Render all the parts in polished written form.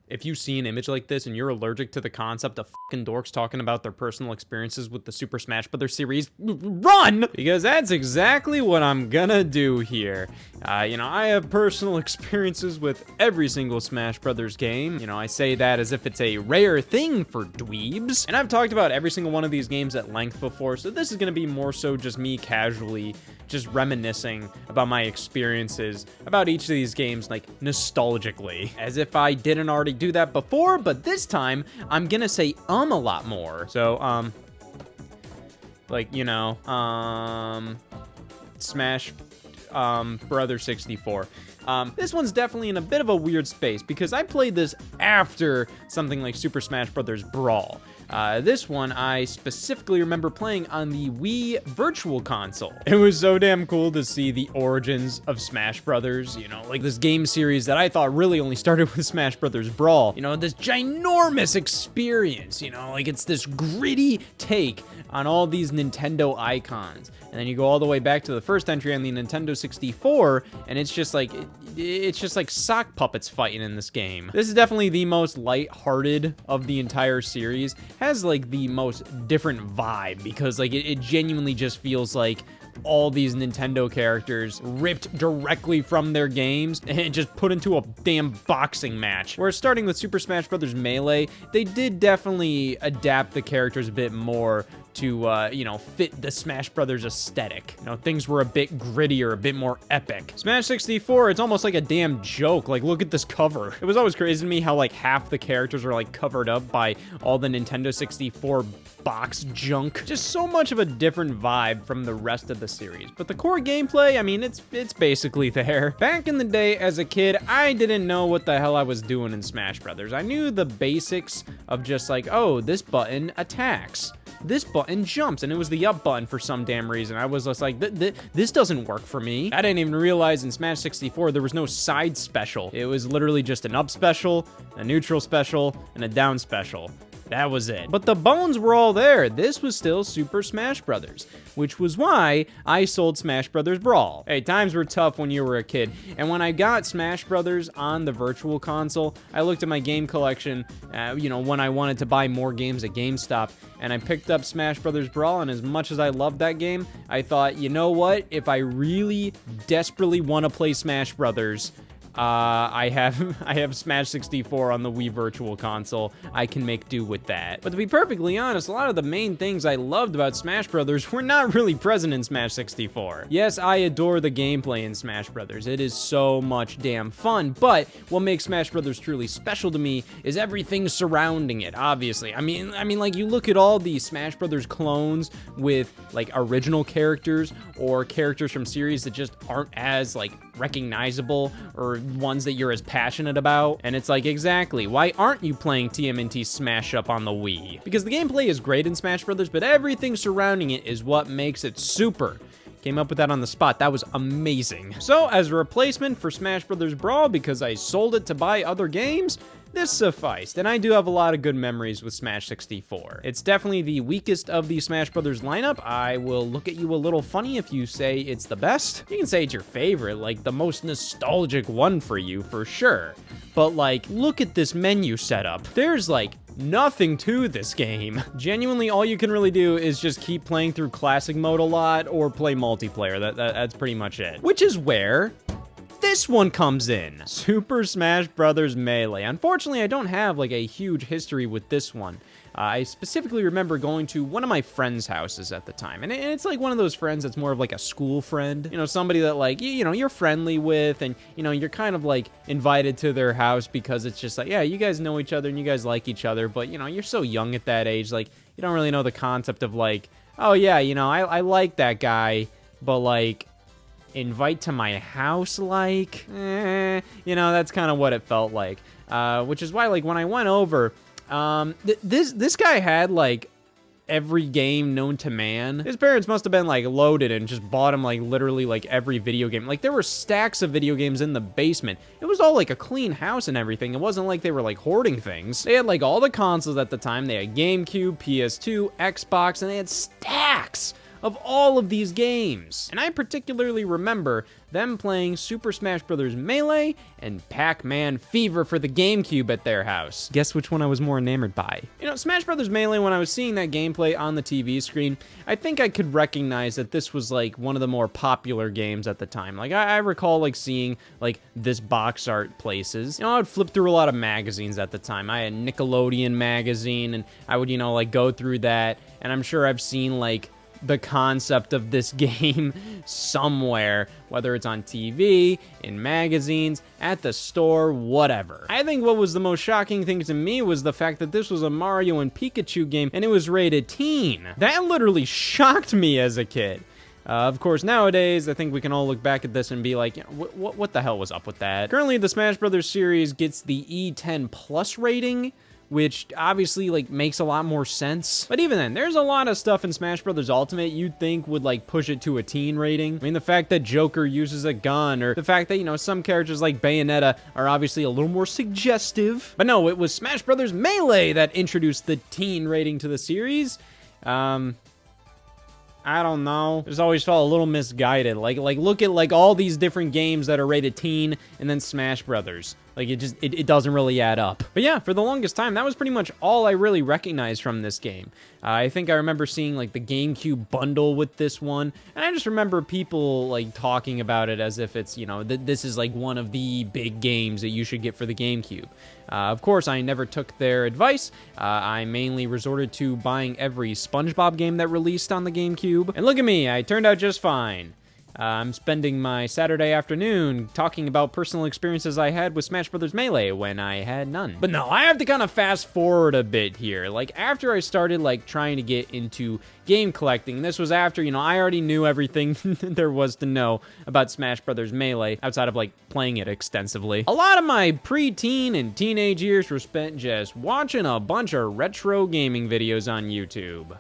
if you see an image like this and you're allergic to the concept of fucking dorks talking about their personal experiences with the Super Smash Bros. Series, run! Because that's exactly what I'm gonna do here. I have personal experiences with every single Smash Brothers game. I say that as if it's a rare thing for dweebs. And I've talked about every single one of these games at length before, so this is gonna be more so just me casually just reminiscing about my experiences about each of these games, like, nostalgically. As if I didn't already do that before, but this time, I'm gonna say a lot more. So, Smash, Brother 64. This one's definitely in a bit of a weird space because I played this after something like Super Smash Bros. Brawl. This one I specifically remember playing on the Wii Virtual Console. It was so damn cool to see the origins of Smash Brothers, like this game series that I thought really only started with Smash Brothers Brawl. This ginormous experience, like it's this gritty take on all these Nintendo icons. And then you go all the way back to the first entry on the Nintendo 64, and it's just like sock puppets fighting in this game. This is definitely the most lighthearted of the entire series. Has like the most different vibe because like it genuinely just feels like all these Nintendo characters ripped directly from their games and just put into a damn boxing match. Whereas starting with Super Smash Bros. Melee, they did definitely adapt the characters a bit more to, fit the Smash Brothers aesthetic. Things were a bit grittier, a bit more epic. Smash 64, it's almost like a damn joke. Like, look at this cover. It was always crazy to me how, like, half the characters are, like, covered up by all the Nintendo 64 box junk. Just so much of a different vibe from the rest of the series. But the core gameplay, I mean, it's basically there. Back in the day, as a kid, I didn't know what the hell I was doing in Smash Brothers. I knew the basics of just like, oh, this button attacks. This button jumps, and it was the up button for some damn reason. I was just like, this doesn't work for me. I didn't even realize in Smash 64 there was no side special. It was literally just an up special, a neutral special, and a down special. That was it. But the bones were all there. This was still Super Smash Brothers, which was why I sold Smash Brothers Brawl. Hey, times were tough when you were a kid, and when I got Smash Brothers on the Virtual Console, I looked at my game collection, when I wanted to buy more games at GameStop, and I picked up Smash Brothers Brawl, and as much as I loved that game, I thought, you know what? If I really desperately want to play Smash Brothers, I have Smash 64 on the Wii Virtual Console. I can make do with that. But to be perfectly honest, a lot of the main things I loved about Smash Brothers were not really present in Smash 64. Yes, I adore the gameplay in Smash Brothers. It is so much damn fun, but what makes Smash Brothers truly special to me is everything surrounding it, obviously. I mean, like, you look at all these Smash Brothers clones with, like, original characters or characters from series that just aren't as, like, recognizable or ones that you're as passionate about, and it's like, exactly, why aren't you playing TMNT Smash Up on the Wii? Because the gameplay is great in Smash Brothers, but everything surrounding it is what makes it super. Came up with that on the spot. That was amazing. So, as a replacement for Smash Brothers Brawl, because I sold it to buy other games, this sufficed, and I do have a lot of good memories with Smash 64. It's definitely the weakest of the Smash Brothers lineup. I will look at you a little funny if you say it's the best. You can say it's your favorite, like the most nostalgic one for you, for sure. But like, look at this menu setup. There's like nothing to this game. Genuinely, all you can really do is just keep playing through classic mode a lot or play multiplayer. That's pretty much it. Which is where this one comes in. Super Smash Bros. Melee. Unfortunately, I don't have like a huge history with this one. I specifically remember going to one of my friends' houses at the time. And it's like one of those friends that's more of like a school friend. Somebody that like, you're friendly with and, you're kind of like invited to their house because it's just like, yeah, you guys know each other and you guys like each other. But, you're so young at that age. Like, you don't really know the concept of like, oh yeah, I like that guy, but like, invite to my house, like, that's kind of what it felt like. Which is why, like, when I went over, this guy had, like, every game known to man. His parents must have been, like, loaded and just bought him, like, literally, like, every video game. Like, there were stacks of video games in the basement. It was all, like, a clean house and everything. It wasn't like they were, like, hoarding things. They had, like, all the consoles at the time. They had GameCube, PS2, Xbox, and they had stacks of all of these games. And I particularly remember them playing Super Smash Bros. Melee and Pac-Man Fever for the GameCube at their house. Guess which one I was more enamored by? You know, Smash Bros. Melee, when I was seeing that gameplay on the TV screen, I think I could recognize that this was like one of the more popular games at the time. Like I recall like seeing like this box art places. You know, I would flip through a lot of magazines at the time. I had Nickelodeon magazine, and I would, you know, like go through that, and I'm sure I've seen like the concept of this game somewhere, whether it's on TV, in magazines, at the store, whatever. I think what was the most shocking thing to me was the fact that this was a Mario and Pikachu game and it was rated teen. That literally shocked me as a kid. Of course, nowadays, I think we can all look back at this and be like, you know, what the hell was up with that? Currently, the Smash Bros. Series gets the E10 Plus rating, which obviously like makes a lot more sense. But even then, there's a lot of stuff in Smash Bros. Ultimate you'd think would like push it to a teen rating. I mean, the fact that Joker uses a gun, or the fact that, you know, some characters like Bayonetta are obviously a little more suggestive. But no, it was Smash Bros. Melee that introduced the teen rating to the series. I don't know. Just always felt a little misguided. Like look at like all these different games that are rated teen and then Smash Brothers. Like it doesn't really add up. But yeah, for the longest time, that was pretty much all I really recognized from this game. I think I remember seeing like the GameCube bundle with this one, and I just remember people like talking about it as if it's, you know, this is like one of the big games that you should get for the GameCube. Of course, I never took their advice. I mainly resorted to buying every SpongeBob game that released on the GameCube. And look at me, I turned out just fine. I'm spending my Saturday afternoon talking about personal experiences I had with Smash Bros. Melee when I had none. But no, I have to kind of fast forward a bit here. Like, after I started, like, trying to get into game collecting, this was after, you know, I already knew everything there was to know about Smash Bros. Melee outside of, like, playing it extensively. A lot of my pre-teen and teenage years were spent just watching a bunch of retro gaming videos on YouTube.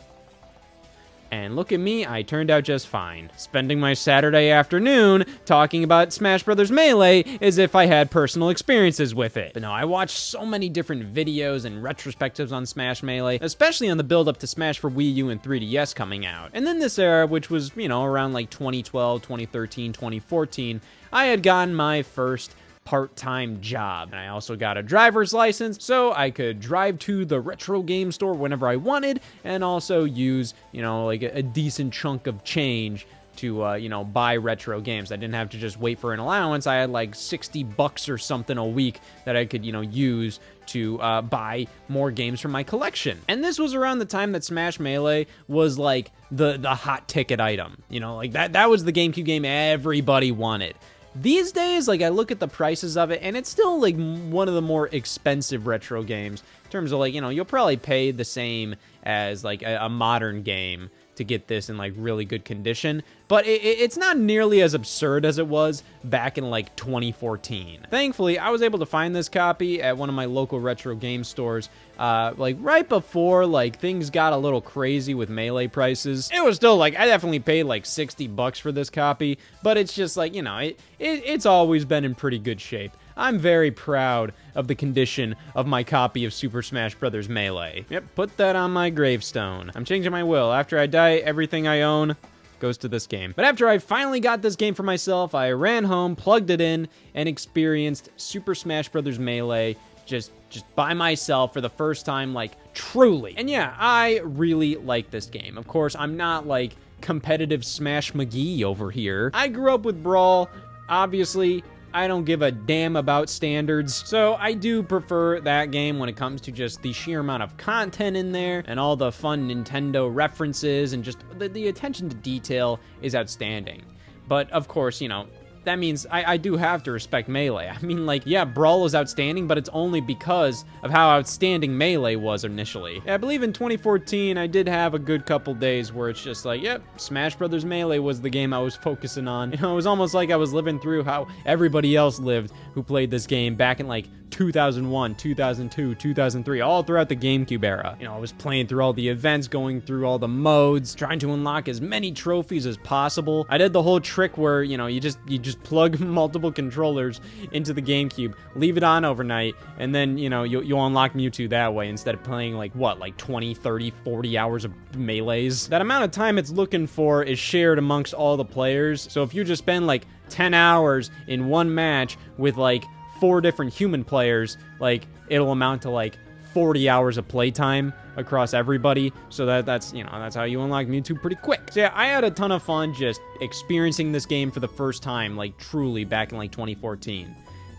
And look at me, I turned out just fine. Spending my Saturday afternoon talking about Smash Bros. Melee as if I had personal experiences with it. But no, I watched so many different videos and retrospectives on Smash Melee, especially on the build up to Smash for Wii U and 3DS coming out. And then this era, which was, you know, around like 2012, 2013, 2014, I had gotten my first part-time job. And I also got a driver's license, so I could drive to the retro game store whenever I wanted, and also use, you know, like a decent chunk of change to, you know, buy retro games. I didn't have to just wait for an allowance. I had like $60 or something a week that I could, you know, use to buy more games from my collection. And this was around the time that Smash Melee was like the hot ticket item. You know, like that was the GameCube game everybody wanted. These days, like, I look at the prices of it, and it's still, like, one of the more expensive retro games. In terms of, like, you know, you'll probably pay the same as, like, a modern game to get this in, like, really good condition. But it's not nearly as absurd as it was back in, like, 2014. Thankfully, I was able to find this copy at one of my local retro game stores, like, right before, like, things got a little crazy with Melee prices. It was still, like, I definitely paid, like, $60 for this copy, but it's just, like, you know, it's always been in pretty good shape. I'm very proud of the condition of my copy of Super Smash Bros. Melee. Yep, put that on my gravestone. I'm changing my will. After I die, everything I own goes to this game. But after I finally got this game for myself, I ran home, plugged it in, and experienced Super Smash Bros. Melee just by myself for the first time, like, truly. And yeah, I really like this game. Of course, I'm not, like, competitive Smash McGee over here. I grew up with Brawl, obviously. I don't give a damn about standards, so I do prefer that game when it comes to just the sheer amount of content in there and all the fun Nintendo references, and just the attention to detail is outstanding. But of course, you know, that means I do have to respect Melee. I mean, like, yeah, Brawl is outstanding, but it's only because of how outstanding Melee was initially. Yeah, I believe in 2014, I did have a good couple days where it's just like, yep, Smash Bros. Melee was the game I was focusing on. You know, it was almost like I was living through how everybody else lived who played this game back in, like, 2001, 2002, 2003, all throughout the GameCube era. You know, I was playing through all the events, going through all the modes, trying to unlock as many trophies as possible. I did the whole trick where, you know, you just plug multiple controllers into the GameCube, leave it on overnight, and then, you know, you'll unlock Mewtwo that way instead of playing like 20, 30, 40 hours of melees. That amount of time it's looking for is shared amongst all the players. So if you just spend like 10 hours in one match with like 4 different human players, like it'll amount to like 40 hours of playtime across everybody. So that's you know, that's how you unlock Mewtwo pretty quick. So yeah, I had a ton of fun just experiencing this game for the first time, like truly back in like 2014.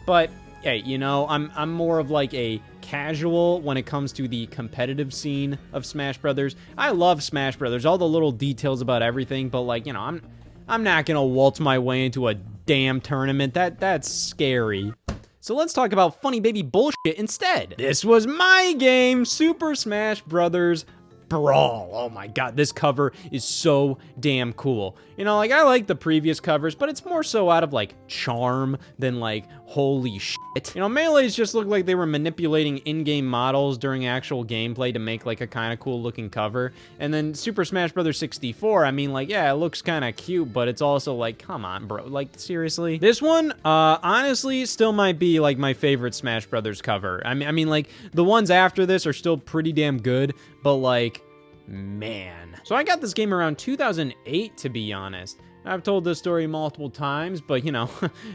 But hey, you know, I'm more of like a casual when it comes to the competitive scene of Smash Brothers. I love Smash Brothers, all the little details about everything, but like, you know, I'm not gonna waltz my way into a damn tournament. That's scary. So let's talk about funny baby bullshit instead. This was my game, Super Smash Brothers Brawl. Oh my god, this cover is so damn cool. You know, like, I like the previous covers, but it's more so out of like charm than like holy shit. You know, Melees just look like they were manipulating in-game models during actual gameplay to make like a kind of cool looking cover. And then Super Smash Bros. 64, I mean, like, yeah, it looks kind of cute, but it's also like, come on, bro, like, seriously? This one, honestly, still might be like my favorite Smash Brothers cover. I mean, like, the ones after this are still pretty damn good, but like, man. So I got this game around 2008, to be honest. I've told this story multiple times, but you know,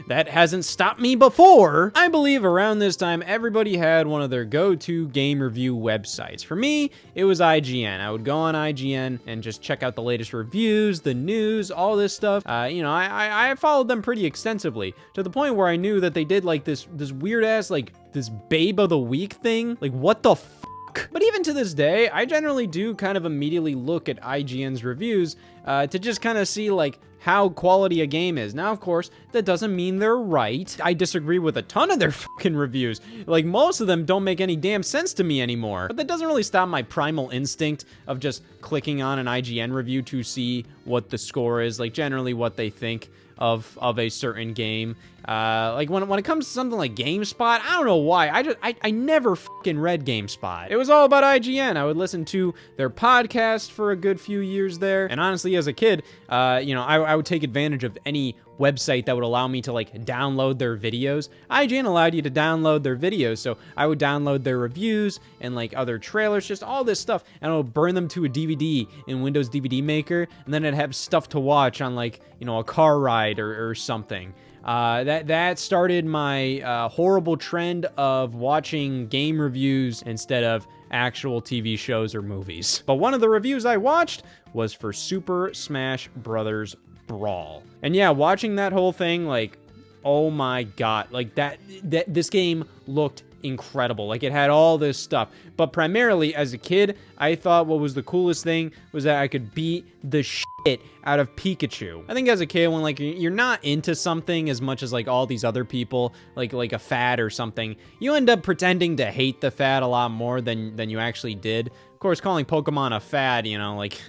that hasn't stopped me before. I believe around this time, everybody had one of their go-to game review websites. For me, it was IGN. I would go on IGN and just check out the latest reviews, the news, all this stuff. You know, I followed them pretty extensively, to the point where I knew that they did like this weird-ass, like, this Babe of the Week thing. Like, what the f***? But even to this day, I generally do kind of immediately look at IGN's reviews to just kind of see like how quality a game is. Now, of course, that doesn't mean they're right. I disagree with a ton of their fucking reviews. Like, most of them don't make any damn sense to me anymore. But that doesn't really stop my primal instinct of just clicking on an IGN review to see what the score is, like generally what they think of a certain game. Like when it comes to something like GameSpot, I don't know why. I never fucking read GameSpot. It was all about IGN. I would listen to their podcast for a good few years there. And honestly, as a kid, you know, I would take advantage of any website that would allow me to like download their videos. IGN allowed you to download their videos, so I would download their reviews and like other trailers, just all this stuff, and I would burn them to a DVD in Windows DVD Maker, and then I'd have stuff to watch on like, you know, a car ride or something. That started my horrible trend of watching game reviews instead of actual TV shows or movies. But one of the reviews I watched was for Super Smash Brothers Brawl. And yeah, watching that whole thing, like, oh my god, like this game looked incredible. Like, it had all this stuff. But primarily, as a kid, I thought what was the coolest thing was that I could beat the shit out of Pikachu. I think as a kid, when like you're not into something as much as like all these other people, like a fad or something, you end up pretending to hate the fad a lot more than you actually did. Of course, calling Pokemon a fad, you know, like,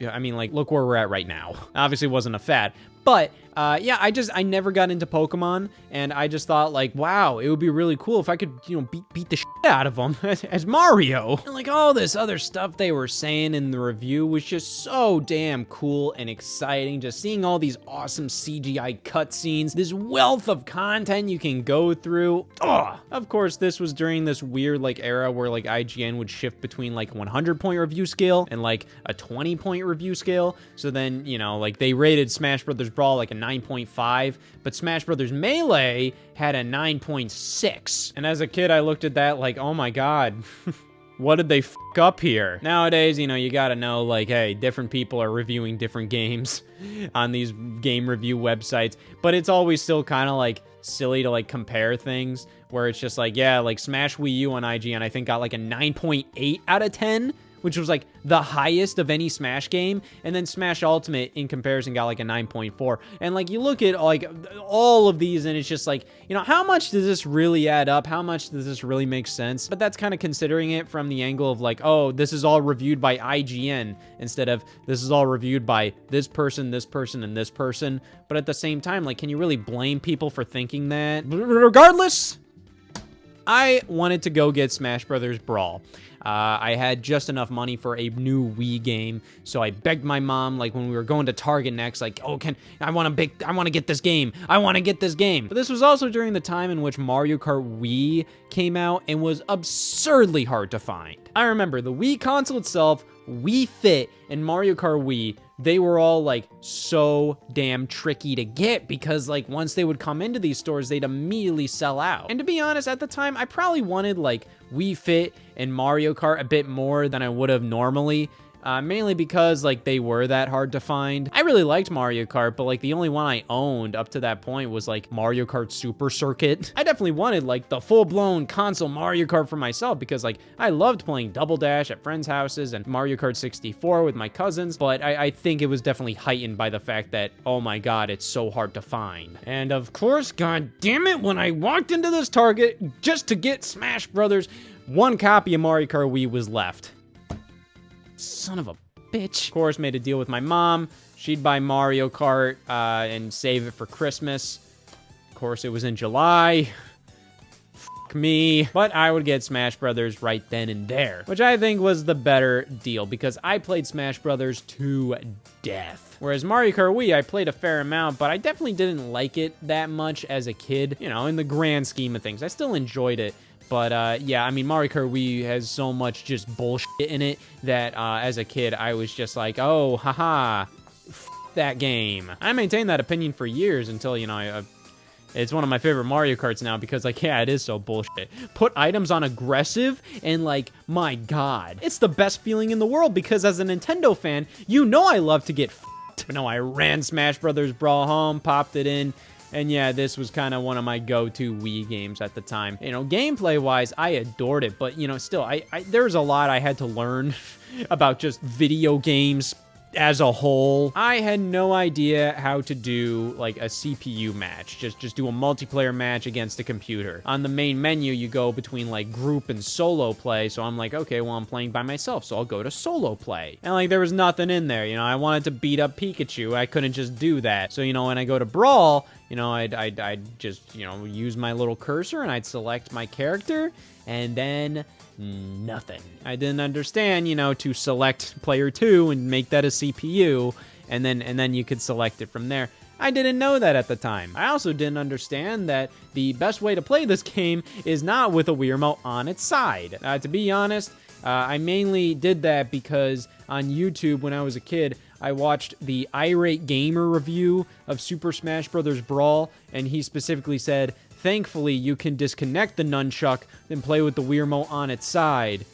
I mean, like, look where we're at right now. Obviously, it wasn't a fad. But, yeah, I never got into Pokemon, and I just thought, like, wow, it would be really cool if I could, you know, beat the shit out of them as Mario. And, like, all this other stuff they were saying in the review was just so damn cool and exciting. Just seeing all these awesome CGI cutscenes, this wealth of content you can go through. Ugh. Of course, this was during this weird, like, era where, like, IGN would shift between, like, 100-point review scale and, like, a 20-point review scale. So then, you know, like, they rated Smash Brothers Brawl like a 9.5, but Smash Brothers Melee had a 9.6. And as a kid, I looked at that like, oh my god, what did they f up here? Nowadays, you know, you gotta know, like, hey, different people are reviewing different games on these game review websites, but it's always still kind of like silly to like compare things where it's just like, yeah, like Smash Wii U on IGN, I think got like a 9.8 out of 10. Which was like the highest of any Smash game, and then Smash Ultimate in comparison got like a 9.4. And like you look at like all of these and it's just like, you know, how much does this really add up? How much does this really make sense? But that's kind of considering it from the angle of like, oh, this is all reviewed by IGN instead of this is all reviewed by this person, and this person. But at the same time, like, can you really blame people for thinking that? Regardless, I wanted to go get Smash Brothers Brawl. I had just enough money for a new Wii game, so I begged my mom, like when we were going to Target next, like, oh, I want to get this game. I want to get this game. But this was also during the time in which Mario Kart Wii came out and was absurdly hard to find. I remember the Wii console itself, Wii Fit, and Mario Kart Wii, they were all like so damn tricky to get because like once they would come into these stores, they'd immediately sell out. And to be honest, at the time, I probably wanted like Wii Fit and Mario Kart a bit more than I would have normally. Mainly because like they were that hard to find. I really liked Mario Kart, but like the only one I owned up to that point was like Mario Kart Super Circuit. I definitely wanted like the full-blown console Mario Kart for myself because like I loved playing Double Dash at friends' houses and Mario Kart 64 with my cousins, but I think it was definitely heightened by the fact that, oh my god, it's so hard to find. And of course, god damn it, when I walked into this Target just to get Smash Brothers, one copy of Mario Kart Wii was left. Son of a bitch. Of course, made a deal with my mom. She'd buy Mario Kart and save it for Christmas. Of course, it was in July. Fuck me. But I would get Smash Brothers right then and there, which I think was the better deal because I played Smash Brothers to death. Whereas Mario Kart Wii, I played a fair amount, but I definitely didn't like it that much as a kid. You know, in the grand scheme of things, I still enjoyed it. But, yeah, I mean, Mario Kart Wii has so much just bullshit in it that, as a kid, I was just like, oh, haha, that game. I maintained that opinion for years until, you know, it's one of my favorite Mario Karts now because, like, yeah, it is so bullshit. Put items on aggressive and, like, my god. It's the best feeling in the world because as a Nintendo fan, you know I love to get f***ed. You know, I ran Smash Brothers Brawl home, popped it in. And yeah, this was kind of one of my go-to Wii games at the time. You know, gameplay-wise, I adored it, but, you know, still, there's a lot I had to learn about just video games as a whole. I had no idea how to do like a CPU match, just do a multiplayer match against a computer. On the main menu, you go between like group and solo play, so I'm like, okay, well, I'm playing by myself, so I'll go to solo play. And like, there was nothing in there, you know, I wanted to beat up Pikachu, I couldn't just do that. So, you know, when I go to Brawl, you know, I'd just, you know, use my little cursor and I'd select my character, and then nothing. I didn't understand, you know, to select player 2 and make that a CPU, and then you could select it from there. I didn't know that at the time. I also didn't understand that the best way to play this game is not with a Wii Remote on its side. To be honest, I mainly did that because on YouTube when I was a kid, I watched the Irate Gamer review of Super Smash Bros. Brawl, and he specifically said, thankfully, you can disconnect the nunchuck and play with the Wii Remote on its side,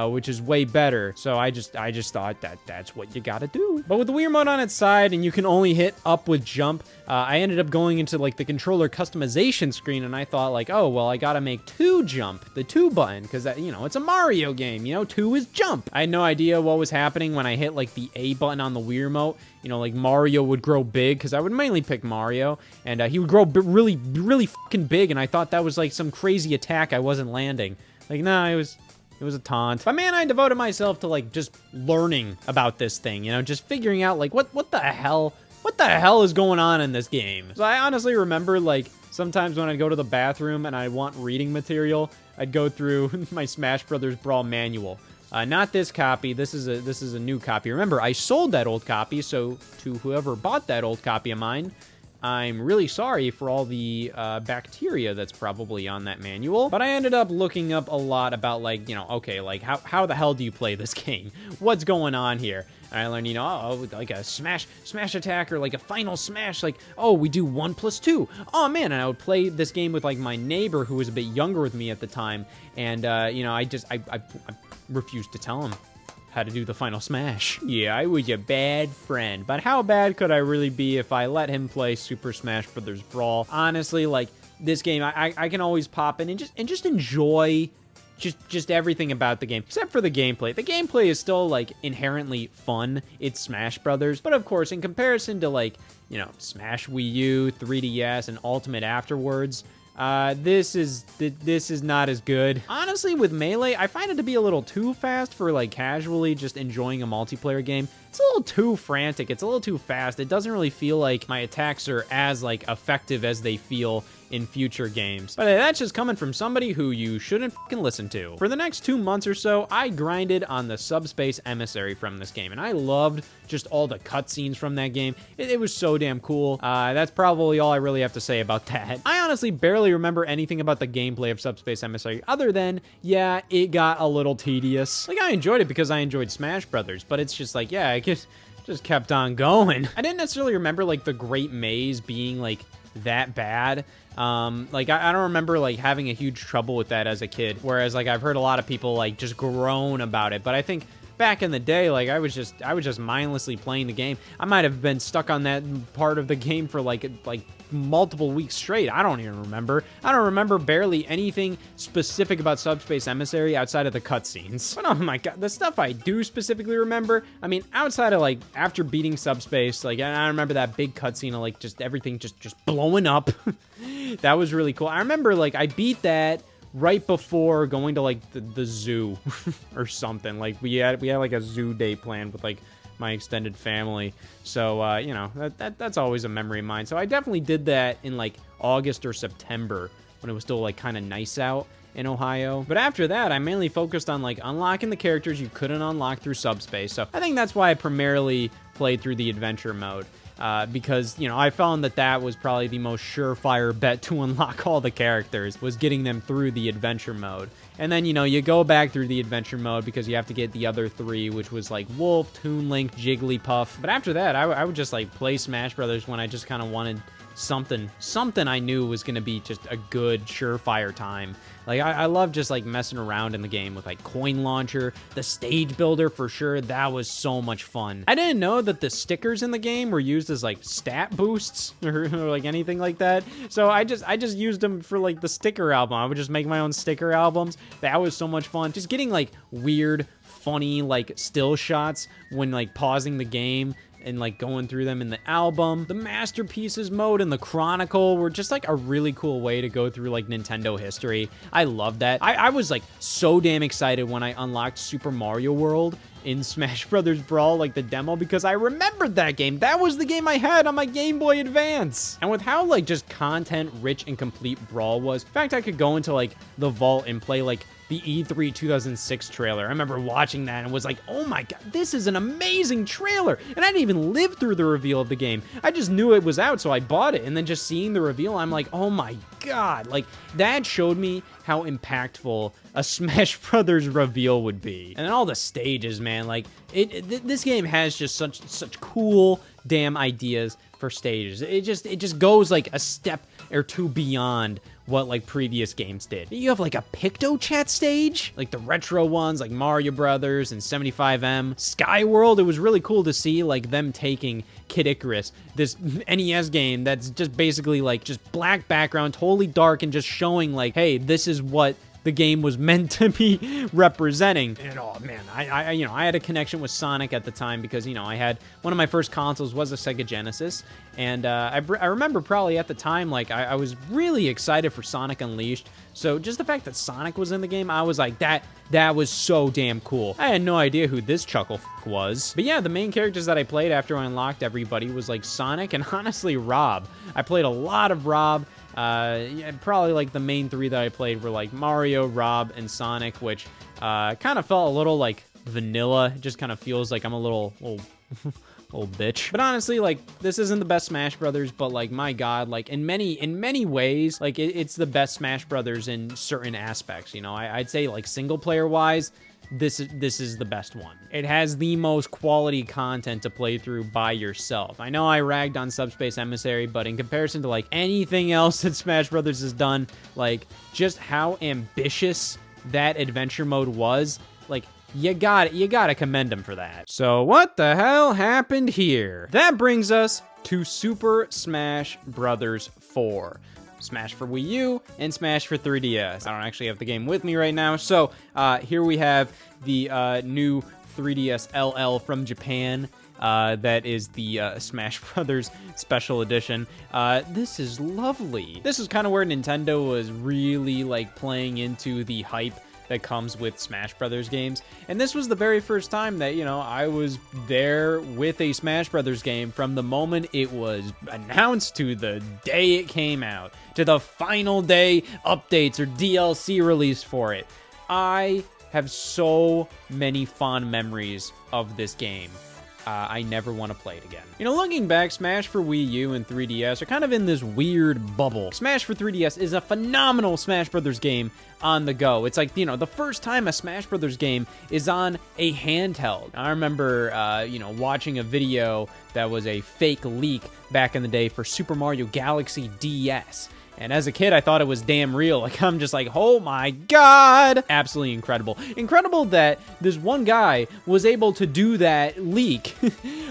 which is way better. So I just thought that that's what you gotta do. But with the Wii Remote on its side and you can only hit up with jump, I ended up going into like the controller customization screen and I thought like, oh, well, I gotta make 2 jump, the 2 button, because you know, it's a Mario game, you know, 2 is jump. I had no idea what was happening when I hit like the A button on the Wii Remote. You know, like Mario would grow big, because I would mainly pick Mario, and he would grow really, really fucking big, and I thought that was like some crazy attack I wasn't landing. Like, nah, it was a taunt. But man, I devoted myself to like just learning about this thing, you know, just figuring out like what the hell is going on in this game. So I honestly remember like sometimes when I'd go to the bathroom and I want reading material, I'd go through my Smash Brothers Brawl manual. Not this copy. This is a new copy. Remember, I sold that old copy, so to whoever bought that old copy of mine, I'm really sorry for all the bacteria that's probably on that manual. But I ended up looking up a lot about, like, you know, okay, like, how the hell do you play this game? What's going on here? And I learned, you know, oh, like a smash attack or like a final smash, like, oh, we do 1 + 2. Oh, man, and I would play this game with, like, my neighbor who was a bit younger with me at the time. And, you know, I refused to tell him how to do the final smash. Yeah, I was a bad friend. But how bad could I really be if I let him play Super Smash Bros. Brawl? Honestly, like, this game, I can always pop in and just enjoy just everything about the game, except for the gameplay. The gameplay is still, like, inherently fun. It's Smash Brothers. But, of course, in comparison to, like, you know, Smash Wii U, 3DS, and Ultimate afterwards, this is not as good. Honestly, with Melee, I find it to be a little too fast for, like, casually just enjoying a multiplayer game. It's a little too frantic. It's a little too fast. It doesn't really feel like my attacks are as, like, effective as they feel in future games. But that's just coming from somebody who you shouldn't fucking listen to. For the next 2 months or so, I grinded on the Subspace Emissary from this game, and I loved just all the cutscenes from that game. It was so damn cool. That's probably all I really have to say about that. I honestly barely remember anything about the gameplay of Subspace Emissary other than, yeah, it got a little tedious. Like, I enjoyed it because I enjoyed Smash Brothers, but it's just like, yeah, it just kept on going. I didn't necessarily remember, like, the Great Maze being, like, that bad. Like, I don't remember, like, having a huge trouble with that as a kid, whereas, like, I've heard a lot of people, like, just groan about it, but I think back in the day, like, I was just mindlessly playing the game. I might have been stuck on that part of the game for, like multiple weeks straight. I don't even remember. I don't remember barely anything specific about Subspace Emissary outside of the cutscenes. But oh my god, the stuff I do specifically remember, I mean, outside of, like, after beating Subspace, like, I remember that big cutscene of, like, just everything just blowing up. That was really cool. I remember, like, I beat that right before going to, like, the zoo or something. Like, we had like a zoo day planned with, like, my extended family. So, you know, that's always a memory of mine. So I definitely did that in, like, August or September when it was still, like, kind of nice out in Ohio. But after that, I mainly focused on, like, unlocking the characters you couldn't unlock through Subspace. So I think that's why I primarily played through the adventure mode. Because, you know, I found that was probably the most surefire bet to unlock all the characters, was getting them through the adventure mode. And then, you know, you go back through the adventure mode because you have to get the other 3, which was, like, Wolf, Toon Link, Jigglypuff. But after that, I would just, like, play Smash Brothers when I just kind of wanted something I knew was going to be just a good, surefire time. Like, I love just, like, messing around in the game with, like, Coin Launcher, the Stage Builder for sure. That was so much fun. I didn't know that the stickers in the game were used as, like, stat boosts or like, anything like that. So I just used them for, like, the sticker album. I would just make my own sticker albums. That was so much fun. Just getting, like, weird, funny, like, still shots when, like, pausing the game and, like, going through them in the album. The Masterpieces mode and the Chronicle were just, like, a really cool way to go through, like, Nintendo history. I love that. I was, like, so damn excited when I unlocked Super Mario World in Smash Brothers Brawl, like, the demo, because I remembered that game. That was the game I had on my Game Boy Advance. And with how, like, just content-rich and complete Brawl was, in fact, I could go into, like, the vault and play, like, the E3 2006 trailer. I remember watching that and was like, oh my god, this is an amazing trailer. And I didn't even live through the reveal of the game. I just knew it was out, so I bought it. And then just seeing the reveal, I'm like, oh my god. Like, that showed me how impactful a Smash Brothers reveal would be. And then all the stages, man, like, this game has just such cool damn ideas for stages. It just goes, like, a step or two beyond what, like, previous games did. You have, like, a PictoChat stage, like the retro ones, like Mario Brothers and 75M. Skyworld, it was really cool to see, like, them taking Kid Icarus, this NES game that's just basically, like, just black background, totally dark, and just showing, like, hey, this is what the game was meant to be representing. And oh man, I you know, I had a connection with Sonic at the time because, you know, I had one of my first consoles was a Sega Genesis, and I remember probably at the time, like, I was really excited for Sonic Unleashed. So just the fact that Sonic was in the game, I was like, that was so damn cool. I had no idea who this chuckle was. But yeah, the main characters that I played after I unlocked everybody was, like, Sonic and honestly Rob. I played a lot of Rob. Yeah, probably, like, the main 3 that I played were, like, Mario, Rob, and Sonic, which kind of felt a little, like, vanilla. It just kind of feels like I'm a little old bitch. But honestly, like, this isn't the best Smash Brothers, but, like, my god, like, in many ways, like, it's the best Smash Brothers in certain aspects, you know? I'd say, like, single player wise, this is the best one. It has the most quality content to play through by yourself. I know I ragged on Subspace Emissary, but in comparison to, like, anything else that Smash Brothers has done, like, just how ambitious that adventure mode was, like, you gotta commend them for that. So what the hell happened here? That brings us to Super Smash Brothers 4. Smash for Wii U, and Smash for 3DS. I don't actually have the game with me right now, so here we have the new 3DS LL from Japan. That is the Smash Brothers Special Edition. This is lovely. This is kind of where Nintendo was really, like, playing into the hype that comes with Smash Brothers games. And this was the very first time that, you know, I was there with a Smash Brothers game from the moment it was announced to the day it came out, to the final day updates or DLC release for it. I have so many fond memories of this game. I never want to play it again. You know, looking back, Smash for Wii U and 3DS are kind of in this weird bubble. Smash for 3DS is a phenomenal Smash Brothers game on the go. It's like, you know, the first time a Smash Brothers game is on a handheld. I remember, you know, watching a video that was a fake leak back in the day for Super Mario Galaxy DS. And as a kid, I thought it was damn real. Like, I'm just like, oh my God. Absolutely incredible. Incredible that this one guy was able to do that leak,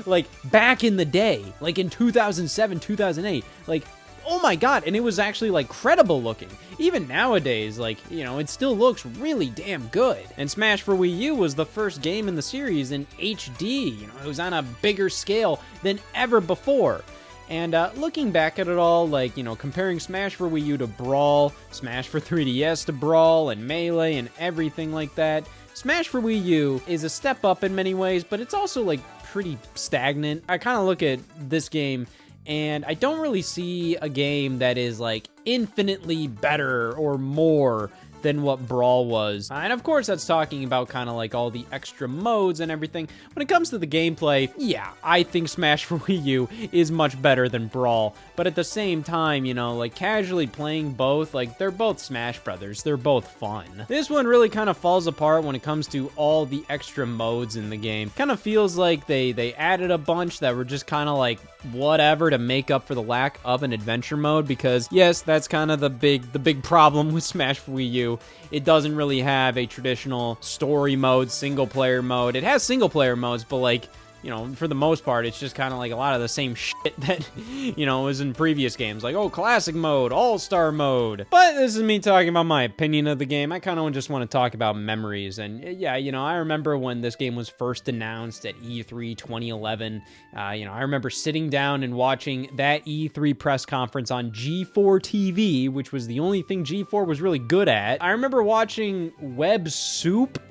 like, back in the day, like in 2007, 2008. Like, oh my God. And it was actually, like, credible looking. Even nowadays, like, you know, it still looks really damn good. And Smash for Wii U was the first game in the series in HD. You know, it was on a bigger scale than ever before. And looking back at it all, like, you know, comparing Smash for Wii U to Brawl, Smash for 3DS to Brawl, and Melee, and everything like that, Smash for Wii U is a step up in many ways, but it's also, like, pretty stagnant. I kind of look at this game, and I don't really see a game that is, like, infinitely better or more than what Brawl was. And of course, that's talking about kind of like all the extra modes and everything. When it comes to the gameplay, yeah, I think Smash for Wii U is much better than Brawl. But at the same time, you know, like casually playing both, like they're both Smash Brothers. They're both fun. This one really kind of falls apart when it comes to all the extra modes in the game. Kind of feels like they added a bunch that were just kind of like whatever to make up for the lack of an adventure mode, because yes, that's kind of the big problem with Smash for Wii U. It doesn't really have a traditional story mode, single player mode. It has single player modes, but like, you know, for the most part, it's just kind of like a lot of the same shit that, you know, was in previous games. Like, oh, classic mode, all-star mode. But this is me talking about my opinion of the game. I kind of just want to talk about memories. And yeah, you know, I remember when this game was first announced at E3 2011. You know, I remember sitting down and watching that E3 press conference on G4 TV, which was the only thing G4 was really good at. I remember watching Web Soup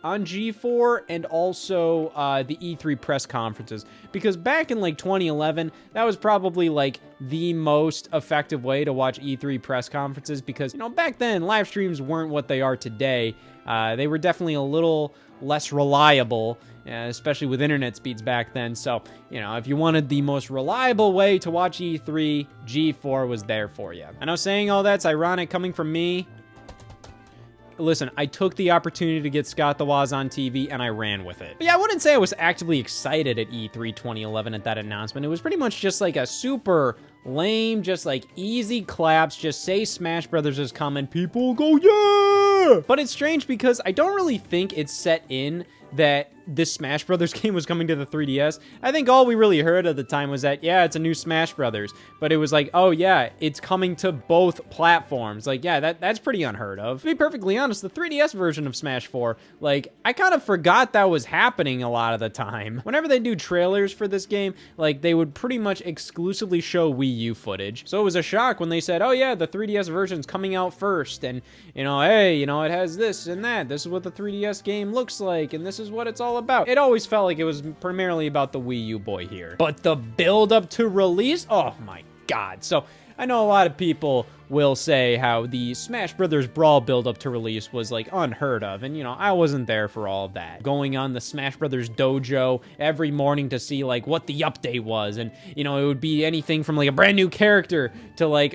on G4 and also the E3 press conferences, because back in like 2011, that was probably like the most effective way to watch E3 press conferences, because, you know, back then live streams weren't what they are today. They were definitely a little less reliable, especially with internet speeds back then. So, you know, if you wanted the most reliable way to watch E3, G4 was there for you. I know saying all that's ironic coming from me. Listen, I took the opportunity to get Scott the Woz on TV, and I ran with it. But yeah, I wouldn't say I was actively excited at E3 2011 at that announcement. It was pretty much just like a super lame, just like easy claps, just say Smash Brothers is coming, people go, yeah! But it's strange because I don't really think it's set in that this Smash Brothers game was coming to the 3DS. I think all we really heard at the time was that, yeah, it's a new Smash Brothers. But it was like, oh yeah, it's coming to both platforms. Like, yeah, that's pretty unheard of. To be perfectly honest, the 3DS version of Smash 4, like, I kind of forgot that was happening a lot of the time. Whenever they do trailers for this game, like, they would pretty much exclusively show Wii U footage. So it was a shock when they said, oh yeah, the 3DS version's coming out first. And, you know, hey, you know, it has this and that. This is what the 3DS game looks like. And this is what it's all about. It always felt like it was primarily about the Wii U boy here. But the build up to release, oh my God. So I know a lot of people will say how the Smash Brothers Brawl build-up to release was, like, unheard of, and, you know, I wasn't there for all of that. Going on the Smash Brothers dojo every morning to see, like, what the update was, and, you know, it would be anything from, like, a brand new character to, like,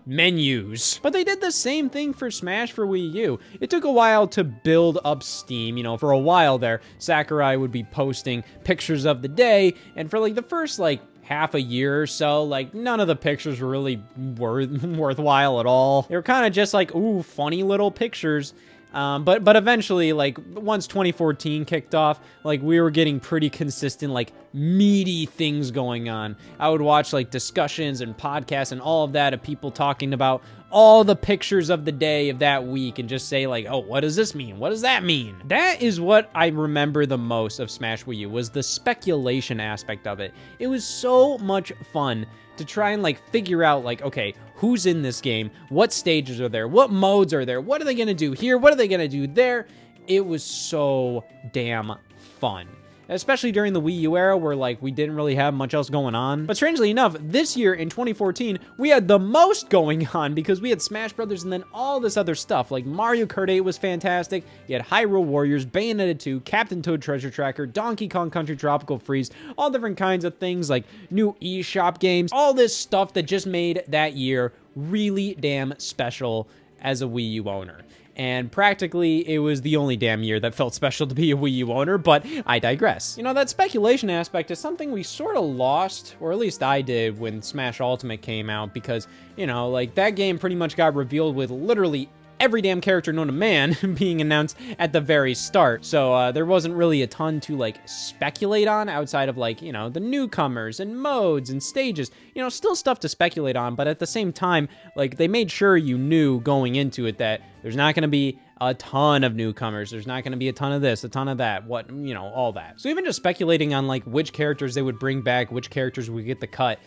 menus. But they did the same thing for Smash for Wii U. It took a while to build up steam, you know, for a while there, Sakurai would be posting pictures of the day, and for, like, the first, like, half a year or so, like, none of the pictures were really worthwhile at all. They were kind of just like, ooh, funny little pictures. But eventually, like, once 2014 kicked off, like, we were getting pretty consistent, like, meaty things going on. I would watch, like, discussions and podcasts and all of that of people talking about all the pictures of the day of that week and just say, like, oh, what does this mean? What does that mean? That is what I remember the most of Smash Wii U, was the speculation aspect of it. It was so much fun to try and like figure out like, okay, who's in this game? What stages are there? What modes are there? What are they gonna do here? What are they gonna do there? It was so damn fun. Especially during the Wii U era where like we didn't really have much else going on. But strangely enough, this year in 2014, we had the most going on because we had Smash Brothers and then all this other stuff. Like Mario Kart 8 was fantastic. You had Hyrule Warriors, Bayonetta 2, Captain Toad Treasure Tracker, Donkey Kong Country Tropical Freeze, all different kinds of things like new eShop games, all this stuff that just made that year really damn special as a Wii U owner. And practically, it was the only damn year that felt special to be a Wii U owner, but I digress. You know, that speculation aspect is something we sort of lost, or at least I did, when Smash Ultimate came out, because, you know, like, that game pretty much got revealed with literally every damn character known to man being announced at the very start. So there wasn't really a ton to like speculate on outside of like, you know, the newcomers and modes and stages, you know, still stuff to speculate on. But at the same time, like they made sure you knew going into it that there's not going to be a ton of newcomers. There's not going to be a ton of this, a ton of that, what, you know, all that. So even just speculating on like which characters they would bring back, which characters would get the cut,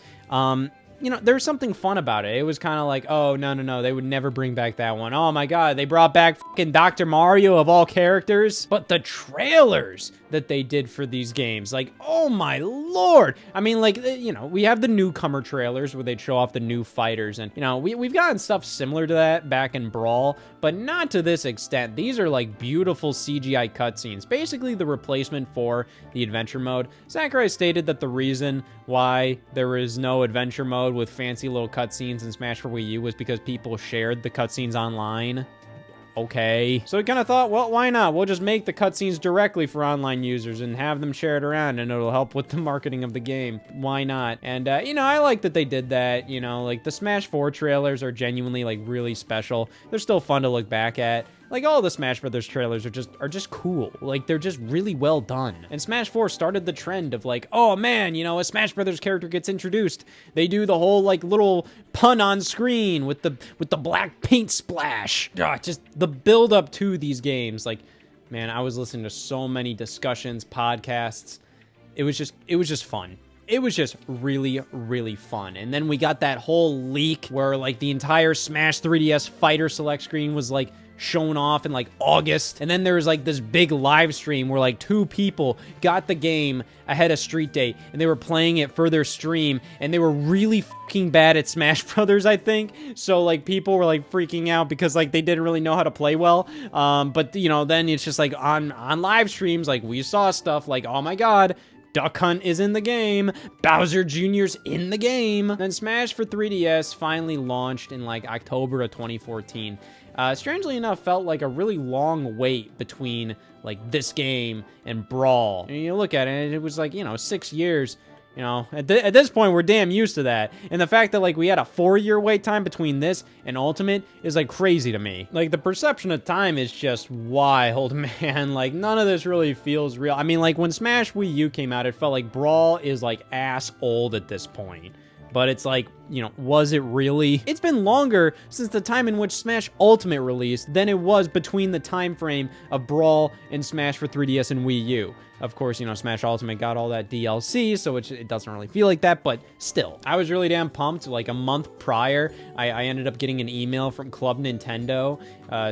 you know, there's something fun about it. It was kind of like, oh, no, they would never bring back that one. Oh my god, they brought back fucking Dr. Mario of all characters. But the trailers that they did for these games, like, oh my lord. I mean, like, you know, we have the newcomer trailers where they'd show off the new fighters. And, you know, we've gotten stuff similar to that back in Brawl, but not to this extent. These are like beautiful CGI cutscenes, basically the replacement for the adventure mode. Sakurai stated that the reason why there is no adventure mode with fancy little cutscenes in Smash for Wii U was because people shared the cutscenes online. Okay. So we kind of thought, well, why not? We'll just make the cutscenes directly for online users and have them shared around, and it'll help with the marketing of the game. Why not? And, you know, I like that they did that. You know, like, the Smash 4 trailers are genuinely, like, really special. They're still fun to look back at. Like, all the Smash Brothers trailers are just cool. Like, they're just really well done. And Smash 4 started the trend of, like, oh, man, you know, a Smash Brothers character gets introduced. They do the whole, like, little pun on screen with the black paint splash. Just the build-up to these games. Like, man, I was listening to so many discussions, podcasts. It was just fun. It was just really, really fun. And then we got that whole leak where, like, the entire Smash 3DS Fighter Select screen was, like, shown off in like August, and then there was like this big live stream where like 2 people got the game ahead of Street Date and they were playing it for their stream, and they were really fucking bad at Smash Brothers, I think. So like people were like freaking out because like they didn't really know how to play well. But you know, then it's just like on live streams, like we saw stuff like, oh my god, Duck Hunt is in the game, Bowser Jr.'s in the game. Then Smash for 3DS finally launched in like October of 2014. Strangely enough, felt like a really long wait between like this game and Brawl. And you look at it, it was like, you know, 6 years. You know, at this point, we're damn used to that. And the fact that, like, we had a 4-year wait time between this and Ultimate is, like, crazy to me. Like, the perception of time is just wild, man. Like, none of this really feels real. I mean, like, when Smash Wii U came out, it felt like Brawl is, like, ass old at this point. But it's like, you know, was it really? It's been longer since the time in which Smash Ultimate released than it was between the time frame of Brawl and Smash for 3DS and Wii U. Of course, you know, Smash Ultimate got all that DLC, so it doesn't really feel like that, but still. I was really damn pumped. Like, a month prior, I ended up getting an email from Club Nintendo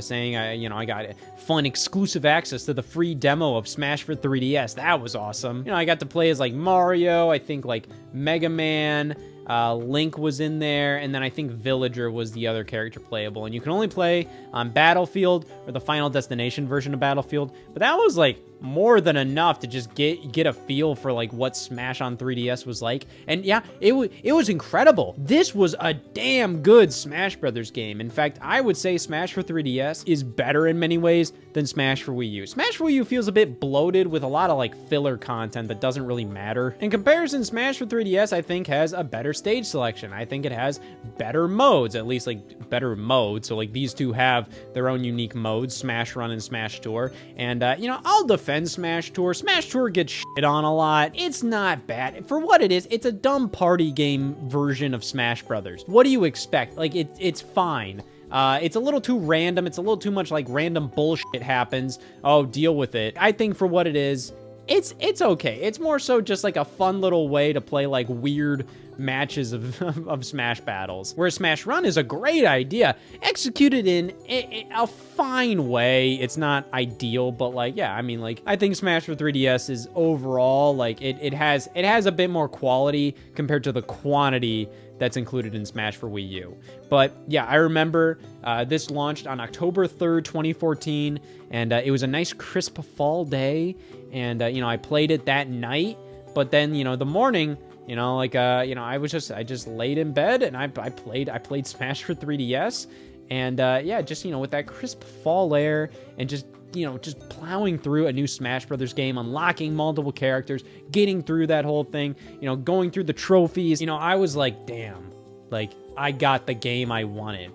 saying, I got fun exclusive access to the free demo of Smash for 3DS. That was awesome. You know, I got to play as, like, Mario, I think, like, Mega Man, Link was in there, and then I think Villager was the other character playable. And you can only play on Battlefield or the Final Destination version of Battlefield, but that was, like, more than enough to just get a feel for like what Smash on 3DS was like. And yeah, it was incredible. This was a damn good Smash Brothers game. In fact, I would say Smash for 3DS is better in many ways than Smash for Wii U. Smash for Wii U feels a bit bloated with a lot of like filler content that doesn't really matter. In comparison, Smash for 3DS I think has a better stage selection. I think it has better modes, at least like better modes. So like these two have their own unique modes, Smash Run and Smash Tour. And you know, I'll defend Smash Tour. Smash Tour gets shit on a lot. It's not bad. For what it is, it's a dumb party game version of Smash Brothers. What do you expect? Like, it's fine. It's a little too random. It's a little too much like random bullshit happens. Oh, deal with it. I think for what it is, it's okay. It's more so just like a fun little way to play like weird matches of Smash battles. Whereas Smash Run is a great idea, executed in a fine way. It's not ideal, but like, yeah, I mean, like, I think Smash for 3DS is overall, like, it has a bit more quality compared to the quantity that's included in Smash for Wii U. But yeah, I remember this launched on October 3rd, 2014, and it was a nice crisp fall day, and you know, I played it that night, but then, you know, the morning, you know, like, you know, I just laid in bed and I played Smash for 3DS, and yeah, just, you know, with that crisp fall air and just, you know, just plowing through a new Smash Brothers game, unlocking multiple characters, getting through that whole thing, you know, going through the trophies, you know, I was like, damn, like, I got the game I wanted.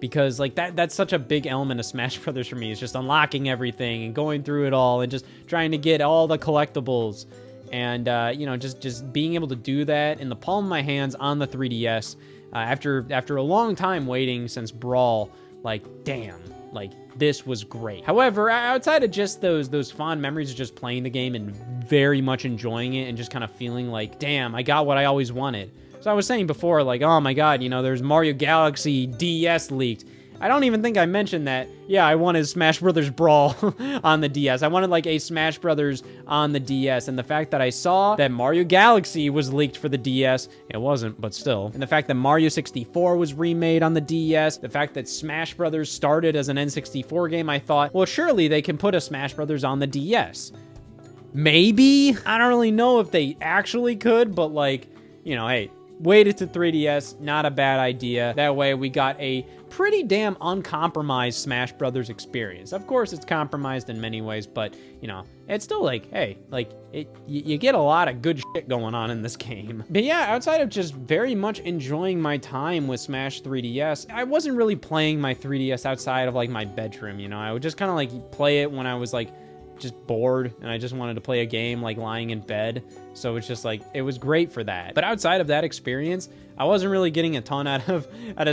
Because, like, that's such a big element of Smash Brothers for me, is just unlocking everything and going through it all and just trying to get all the collectibles. And, you know, just being able to do that in the palm of my hands on the 3DS, after a long time waiting since Brawl, like, damn, like, this was great. However, outside of just those fond memories of just playing the game and very much enjoying it and just kind of feeling like, damn, I got what I always wanted. So I was saying before, like, oh my god, you know, there's Mario Galaxy DS leaked. I don't even think I mentioned that. Yeah, I wanted Smash Brothers Brawl on the DS. I wanted, like, a Smash Brothers on the DS, and the fact that I saw that Mario Galaxy was leaked for the DS, it wasn't, but still, and the fact that Mario 64 was remade on the DS, the fact that Smash Brothers started as an N64 game, I thought, well, surely they can put a Smash Brothers on the DS. Maybe? I don't really know if they actually could, but, like, you know, hey, waited to 3DS, not a bad idea. That way we got a pretty damn uncompromised Smash Brothers experience. Of course, it's compromised in many ways, but, you know, it's still like, hey, like, you get a lot of good shit going on in this game. But yeah, outside of just very much enjoying my time with Smash 3DS, I wasn't really playing my 3DS outside of, like, my bedroom, you know? I would just kind of, like, play it when I was, like, just bored and I just wanted to play a game, like, lying in bed. So it's just like, it was great for that. But outside of that experience, I wasn't really getting a ton out of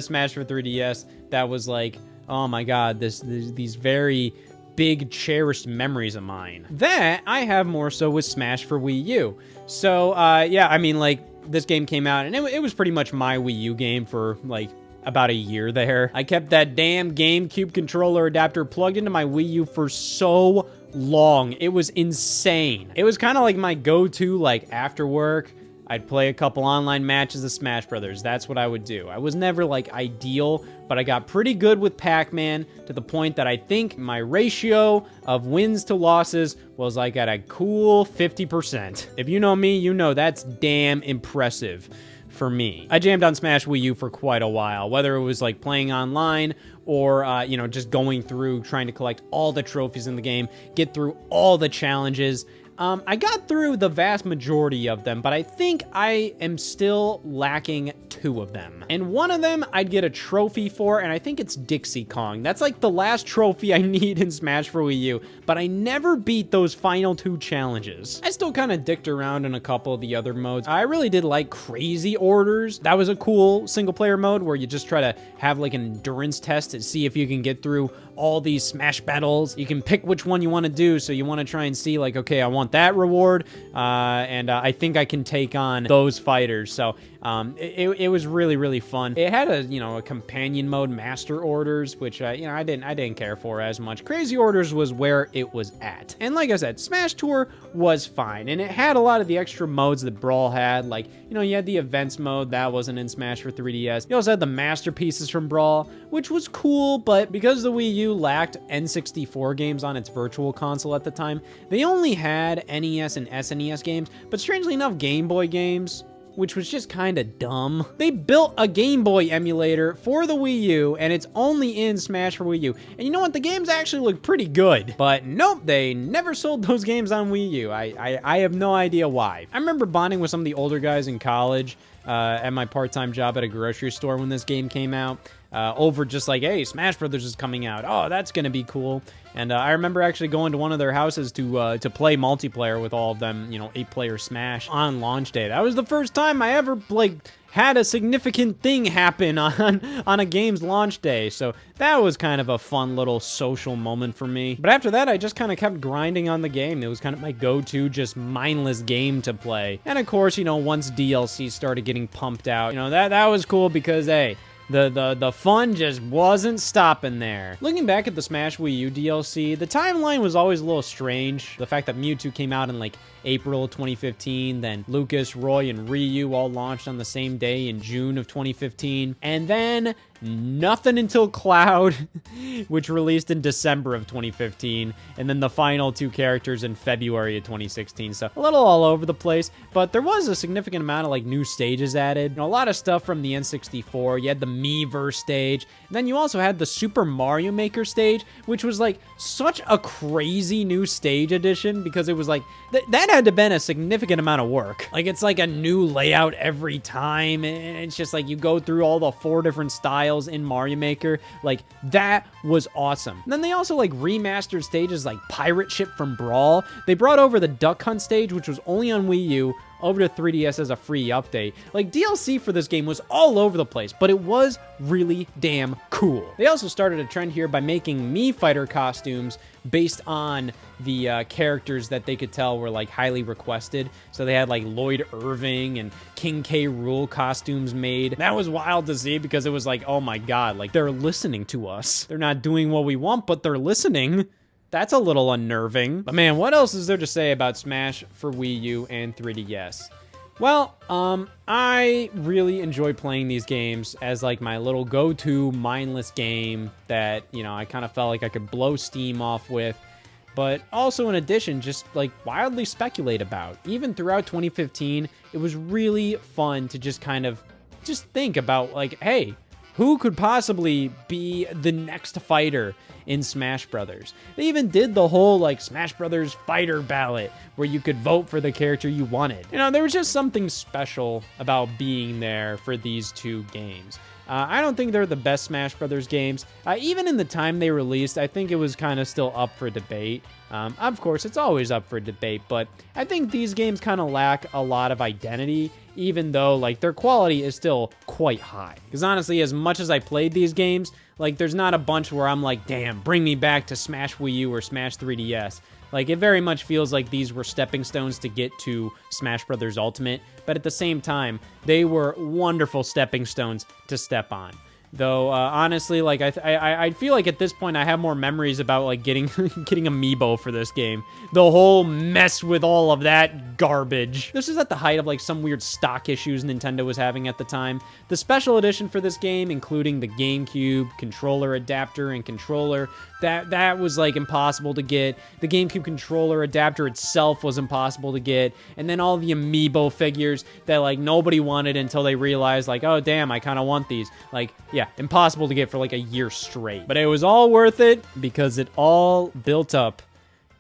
Smash for 3DS that was like, oh my god, these very big cherished memories of mine. That I have more so with Smash for Wii U. So yeah, I mean, like, this game came out and it was pretty much my Wii U game for, like, about a year there. I kept that damn GameCube controller adapter plugged into my Wii U for so long. It was insane. It was kind of like my go-to, like, after work, I'd play a couple online matches of Smash Brothers. That's what I would do. I was never, like, ideal, but I got pretty good with Pac-Man to the point that I think my ratio of wins to losses was, like, at a cool 50%. If you know me, you know that's damn impressive for me. I jammed on Smash Wii U for quite a while, whether it was, like, playing online or, you know, just going through, trying to collect all the trophies in the game, get through all the challenges. I got through the vast majority of them, but I think I am still lacking 2 of them. And one of them I'd get a trophy for, and I think it's Dixie Kong. That's like the last trophy I need in Smash for Wii U, but I never beat those final 2 challenges. I still kind of dicked around in a couple of the other modes. I really did like Crazy Orders. That was a cool single player mode where you just try to have, like, an endurance test to see if you can get through all these Smash battles. You can pick which one you want to do, so you want to try and see, like, okay, I want that reward, and I think I can take on those fighters. So it was really, really fun. It had a, you know, a companion mode, Master Orders, which you know, I didn't care for as much. Crazy Orders was where it was at. And like I said, Smash Tour was fine, and it had a lot of the extra modes that Brawl had. Like, you know, you had the events mode that wasn't in Smash for 3DS. You also had the masterpieces from Brawl, which was cool, but because the Wii U lacked N64 games on its virtual console at the time, they only had NES and SNES games, but strangely enough, Game Boy games, which was just kind of dumb. They built a Game Boy emulator for the Wii U, and it's only in Smash for Wii U. And you know what? The games actually look pretty good. But nope, they never sold those games on Wii U. I have no idea why. I remember bonding with some of the older guys in college at my part-time job at a grocery store when this game came out. over just like, hey, Smash Brothers is coming out. Oh, that's gonna be cool. And I remember actually going to one of their houses to play multiplayer with all of them, 8-player Smash on launch day. That was the first time I ever, had a significant thing happen on a game's launch day. So that was kind of a fun little social moment for me. But after that, I just kind of kept grinding on the game. It was kind of my go-to, just mindless game to play. And of course, once DLC started getting pumped out, that was cool because, hey, the fun just wasn't stopping there. Looking back at the Smash Wii U DLC, the timeline was always a little strange. The fact that Mewtwo came out in April 2015, then Lucas, Roy, and Ryu all launched on the same day in June of 2015, and then nothing until Cloud, which released in December of 2015, and then the final 2 characters in February of 2016. So a little all over the place, but there was a significant amount of new stages added. A lot of stuff from the N64. You had the Miiverse stage, and then you also had the Super Mario Maker stage, which was such a crazy new stage addition because it was that had to have been a significant amount of work. It's a new layout every time, and it's just you go through all the 4 different styles in Mario Maker. That was awesome. And then they also remastered stages like Pirate Ship from Brawl. They brought over the Duck Hunt stage, which was only on Wii U, over to 3DS as a free update. DLC for this game was all over the place, but it was really damn cool. They also started a trend here by making Mii Fighter costumes based on the characters that they could tell were highly requested. So they had Lloyd Irving and King K. Rool costumes made. That was wild to see because it was oh my god, they're listening to us. They're not doing what we want, but they're listening. That's a little unnerving. But man, what else is there to say about Smash for Wii U and 3DS? Well, I really enjoy playing these games as my little go-to mindless game that, I kind of felt I could blow steam off with, but also in addition, just wildly speculate about. Even throughout 2015, it was really fun to just kind of think about hey, who could possibly be the next fighter in Smash Brothers? They even did the whole Smash Brothers fighter ballot where you could vote for the character you wanted. There was just something special about being there for these 2 games. I don't think they're the best Smash Brothers games. Even in the time they released, I think it was kind of still up for debate. Of course, it's always up for debate, but I think these games kind of lack a lot of identity, even though their quality is still quite high. Because honestly, as much as I played these games, there's not a bunch where I'm damn, bring me back to Smash Wii U or Smash 3DS. It very much feels like these were stepping stones to get to Smash Brothers Ultimate, but at the same time, they were wonderful stepping stones to step on. Though, honestly, I feel at this point I have more memories about, getting Amiibo for this game. The whole mess with all of that garbage. This is at the height of, some weird stock issues Nintendo was having at the time. The special edition for this game, including the GameCube controller adapter and controller, that was, impossible to get. The GameCube controller adapter itself was impossible to get. And then all the Amiibo figures that, nobody wanted until they realized, oh, damn, I kind of want these. Yeah, impossible to get for a year straight. But it was all worth it because it all built up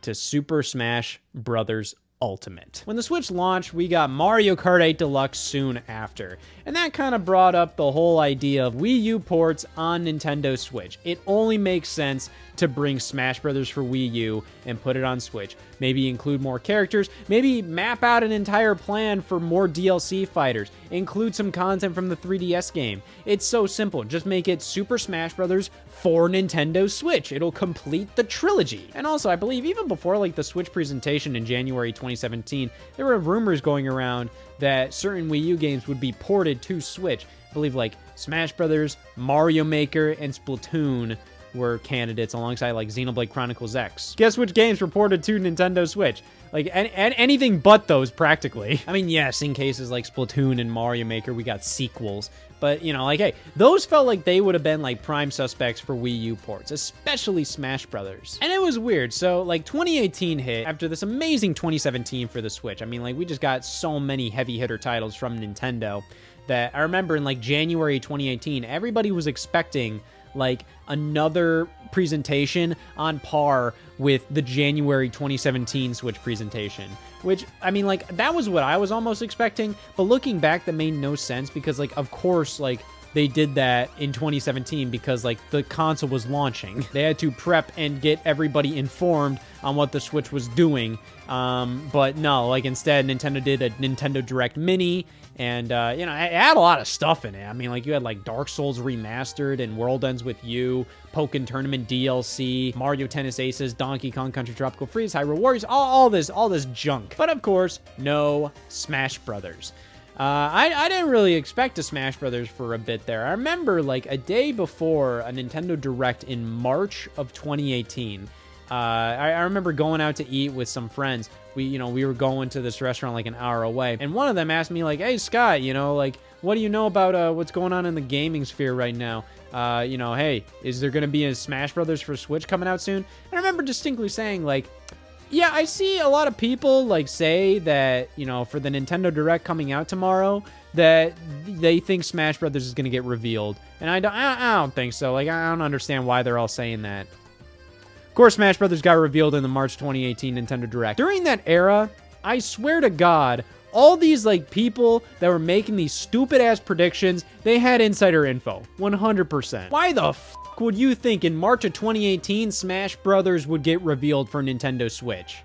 to Super Smash Brothers Ultimate. When the Switch launched, we got Mario Kart 8 Deluxe soon after, and that kind of brought up the whole idea of Wii U ports on Nintendo Switch. It only makes sense to bring Smash Brothers for Wii U and put it on Switch. Maybe include more characters, maybe map out an entire plan for more DLC fighters, include some content from the 3DS game. It's so simple, just make it Super Smash Brothers for Nintendo Switch. It'll complete the trilogy. And also, I believe even before the Switch presentation in January 2017, there were rumors going around that certain Wii U games would be ported to Switch. I believe Smash Brothers, Mario Maker, and Splatoon were candidates alongside Xenoblade Chronicles X. Guess which games were ported to Nintendo Switch? Anything but those, practically. I mean, yes, in cases like Splatoon and Mario Maker, we got sequels. But, hey, those felt like they would have been, prime suspects for Wii U ports, especially Smash Brothers. And it was weird. So, 2018 hit after this amazing 2017 for the Switch. I mean, we just got so many heavy hitter titles from Nintendo that I remember in, January 2018, everybody was expecting another presentation on par with the January 2017 Switch presentation, which, I mean, that was what I was almost expecting, but looking back, that made no sense because, of course, they did that in 2017 because like the console was launching. They had to prep and get everybody informed on what the Switch was doing. But no, like instead Nintendo did a Nintendo Direct Mini, and you know, it had a lot of stuff in it. I mean, like you had like Dark Souls Remastered and World Ends With You, Pokken Tournament DLC, Mario Tennis Aces, Donkey Kong Country Tropical Freeze, Hyrule Warriors, all this junk. But of course, no Smash Brothers. I didn't really expect a Smash Brothers for a bit there. I remember like a day before a Nintendo Direct in March of 2018. I remember going out to eat with some friends. We were going to this restaurant like an hour away, and one of them asked me like, "Hey Scott, like, what do you know about what's going on in the gaming sphere right now? Hey, is there gonna be a Smash Brothers for Switch coming out soon?" And I remember distinctly saying like, yeah, I see a lot of people like say that, for the Nintendo Direct coming out tomorrow, that they think Smash Brothers is going to get revealed. And I don't think so. Like, I don't understand why they're all saying that. Of course, Smash Brothers got revealed in the March 2018 Nintendo Direct. During that era, I swear to God, all these like people that were making these stupid ass predictions, they had insider info, 100%. Why the would you think in March of 2018 Smash Brothers would get revealed for Nintendo Switch?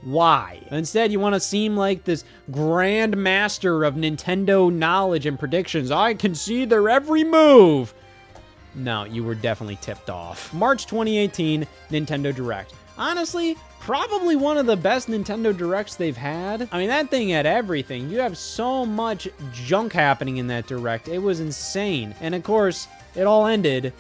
Why? Instead, you want to seem like this grand master of Nintendo knowledge and predictions. I can see their every move. No, you were definitely tipped off. March 2018 Nintendo Direct. Honestly, probably one of the best Nintendo Directs they've had. I mean, that thing had everything. You have so much junk happening in that Direct. It was insane. And of course, it all ended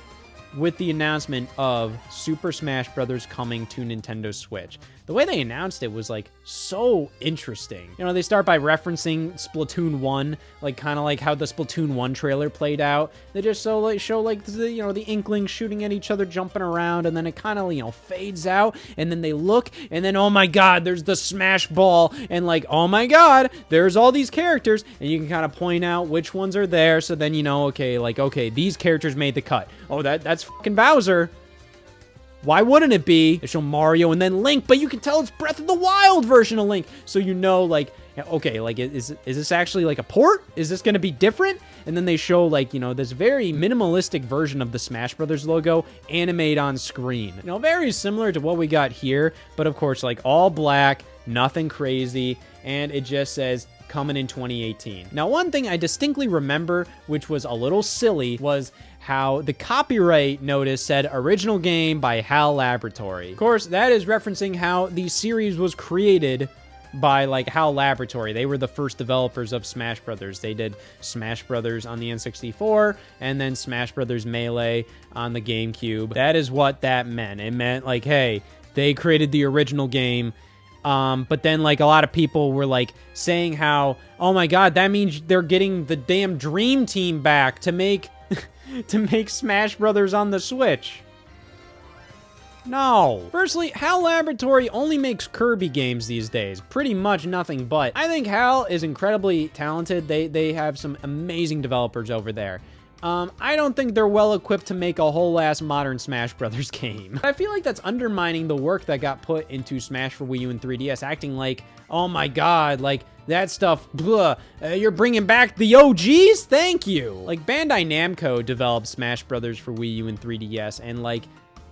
with the announcement of Super Smash Bros. Coming to Nintendo Switch. The way they announced it was like so interesting. They start by referencing Splatoon 1, like kind of like how the Splatoon 1 trailer played out. They just show like the Inklings shooting at each other, jumping around, and then it kind of fades out, and then they look, and then oh my God, there's the Smash Ball, and like oh my God, there's all these characters, and you can kind of point out which ones are there, so then okay, these characters made the cut. Oh, that's fucking Bowser. Why wouldn't it be? They show Mario and then Link, but you can tell it's Breath of the Wild version of Link. So like, okay, like is this actually like a port? Is this gonna be different? And then they show like, this very minimalistic version of the Smash Brothers logo animate on screen. Very similar to what we got here, but of course like all black, nothing crazy, and it just says coming in 2018. Now, one thing I distinctly remember, which was a little silly, was how the copyright notice said original game by HAL Laboratory. Of course, that is referencing how the series was created by like HAL Laboratory. They were the first developers of Smash Brothers. They did Smash Brothers on the N64 and then Smash Brothers Melee on the GameCube. That is what that meant. It meant like, hey, they created the original game. But then like a lot of people were like saying how, oh my God, that means they're getting the damn Dream Team back to make to make Smash Brothers on the Switch. No. Firstly, HAL Laboratory only makes Kirby games these days. Pretty much nothing but. I think HAL is incredibly talented. They have some amazing developers over there. I don't think they're well equipped to make a whole ass modern Smash Brothers game. I feel like that's undermining the work that got put into Smash for Wii U and 3DS, acting like, oh my God, like that stuff, blah, you're bringing back the OGs? Thank you. Like Bandai Namco developed Smash Brothers for Wii U and 3DS, and like,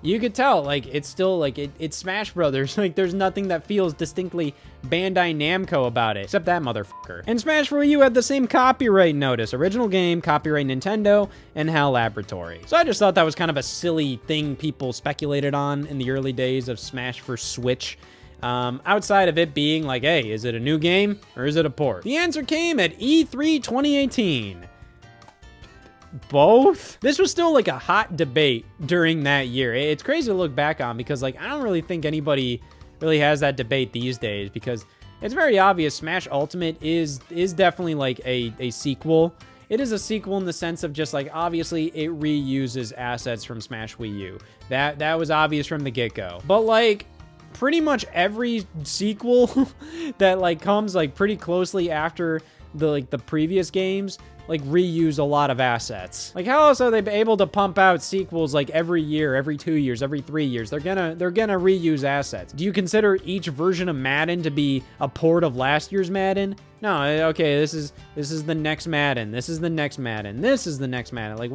you could tell, like, it's still, like, it's Smash Brothers. Like, there's nothing that feels distinctly Bandai Namco about it, except that motherfucker. And Smash for Wii U had the same copyright notice. Original game, copyright Nintendo, and HAL Laboratory. So I just thought that was kind of a silly thing people speculated on in the early days of Smash for Switch. Outside of it being like, hey, is it a new game, or is it a port? The answer came at E3 2018. Both? This was still like a hot debate during that year. It's crazy to look back on because like I don't really think anybody really has that debate these days because it's very obvious Smash Ultimate is definitely like a sequel. It is a sequel in the sense of just like obviously it reuses assets from Smash Wii U. That was obvious from the get-go. But like pretty much every sequel that like comes like pretty closely after the previous games like reuse a lot of assets. Like how else are they able to pump out sequels like every year, every 2 years, every 3 years? They're gonna reuse assets. Do you consider each version of Madden to be a port of last year's Madden? No, okay, this is the next Madden. This is the next Madden. This is the next Madden. Like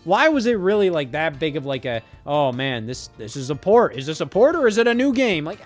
why was it really like that big of like a, oh man, this is a port. Is this a port or is it a new game? Like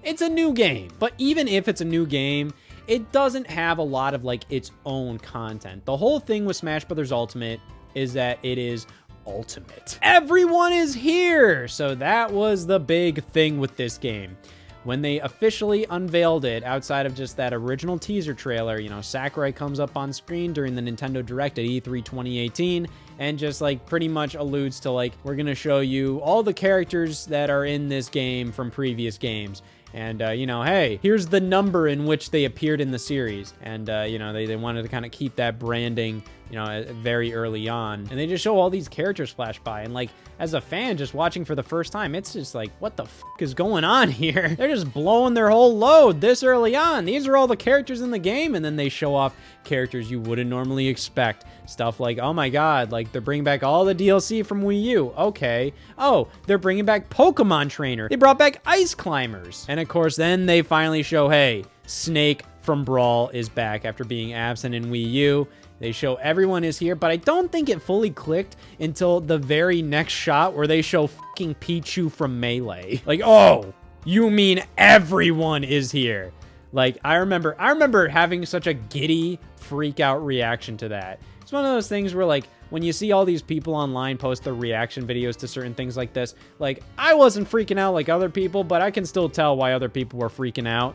it's a new game. But even if it's a new game, it doesn't have a lot of like its own content. The whole thing with Smash Bros. Ultimate is that it is ultimate. Everyone is here. So that was the big thing with this game. When they officially unveiled it, outside of just that original teaser trailer, you know, Sakurai comes up on screen during the Nintendo Direct at E3 2018 and just like pretty much alludes to like, we're gonna show you all the characters that are in this game from previous games. And, you know, hey, here's the number in which they appeared in the series. And, you know, they wanted to kind of keep that branding, you know, very early on. And they just show all these characters flash by. And, like, as a fan just watching for the first time, it's just like, what the f is going on here? They're just blowing their whole load this early on. These are all the characters in the game. And then they show off characters you wouldn't normally expect. Stuff like, oh my god, like, they're bringing back all the DLC from Wii U. Okay. Oh, they're bringing back Pokemon Trainer. They brought back Ice Climbers. And of course, then they finally show, hey, Snake from Brawl is back after being absent in Wii U. They show everyone is here, but I don't think it fully clicked until the very next shot where they show fucking Pichu from Melee. Like, oh, you mean everyone is here? Like, I remember having such a giddy freak out reaction to that. It's one of those things where, like, when you see all these people online post their reaction videos to certain things like this, like, I wasn't freaking out like other people, but I can still tell why other people were freaking out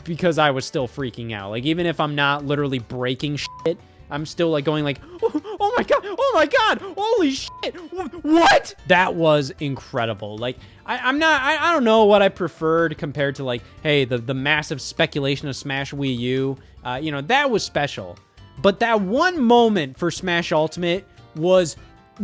because I was still freaking out. Like, even if I'm not literally breaking shit, I'm still like going like, oh my god, holy shit, what? That was incredible. Like, I don't know what I preferred compared to like, hey, the massive speculation of Smash Wii U. You know, that was special. But that one moment for Smash Ultimate was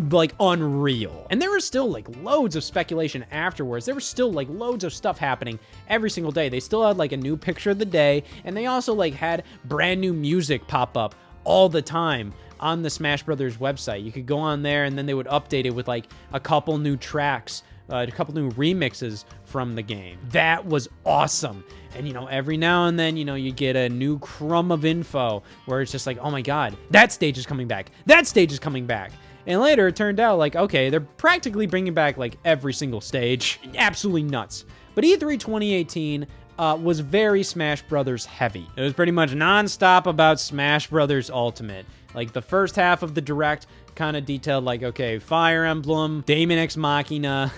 like unreal. And there was still like loads of speculation afterwards. There was still like loads of stuff happening every single day. They still had like a new picture of the day, and they also like had brand new music pop up all the time on the Smash Brothers website. You could go on there and then they would update it with like a couple new tracks, a couple new remixes from the game. That was awesome. And, you know, every now and then, you know, you get a new crumb of info where it's just like, oh my god, that stage is coming back. That stage is coming back. And later it turned out like, okay, they're practically bringing back like every single stage. Absolutely nuts. But E3 2018 was very Smash Brothers heavy. It was pretty much non-stop about Smash Brothers Ultimate. Like, the first half of the Direct kind of detailed like, okay, Fire Emblem, Daemon X Machina,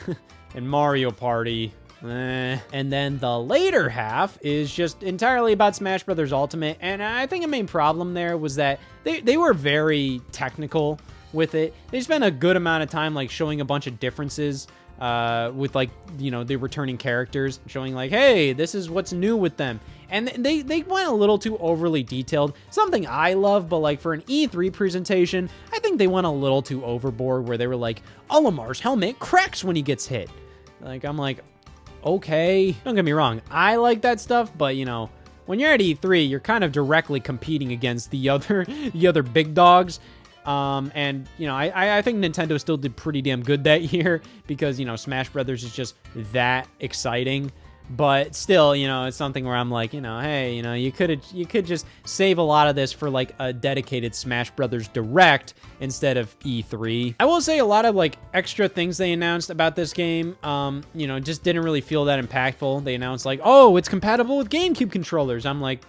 and Mario Party. And then the later half is just entirely about Smash Brothers Ultimate, and I think a main problem there was that they were very technical with it. They spent a good amount of time like showing a bunch of differences with like, you know, the returning characters, showing like, hey, this is what's new with them. And they went a little too overly detailed, something I love, but like for an E3 presentation, I think they went a little too overboard where they were like, Olimar's helmet cracks when he gets hit. Like, I'm like, okay, don't get me wrong, I like that stuff, but you know, when you're at E3, you're kind of directly competing against the other big dogs. And, you know, I think Nintendo still did pretty damn good that year because, you know, Smash Brothers is just that exciting. But still, you know, it's something where I'm like, you know, hey, you know, you could just save a lot of this for like a dedicated Smash Brothers Direct instead of E3. I will say a lot of like extra things they announced about this game, you know, just didn't really feel that impactful. They announced like, oh, it's compatible with GameCube controllers. I'm like,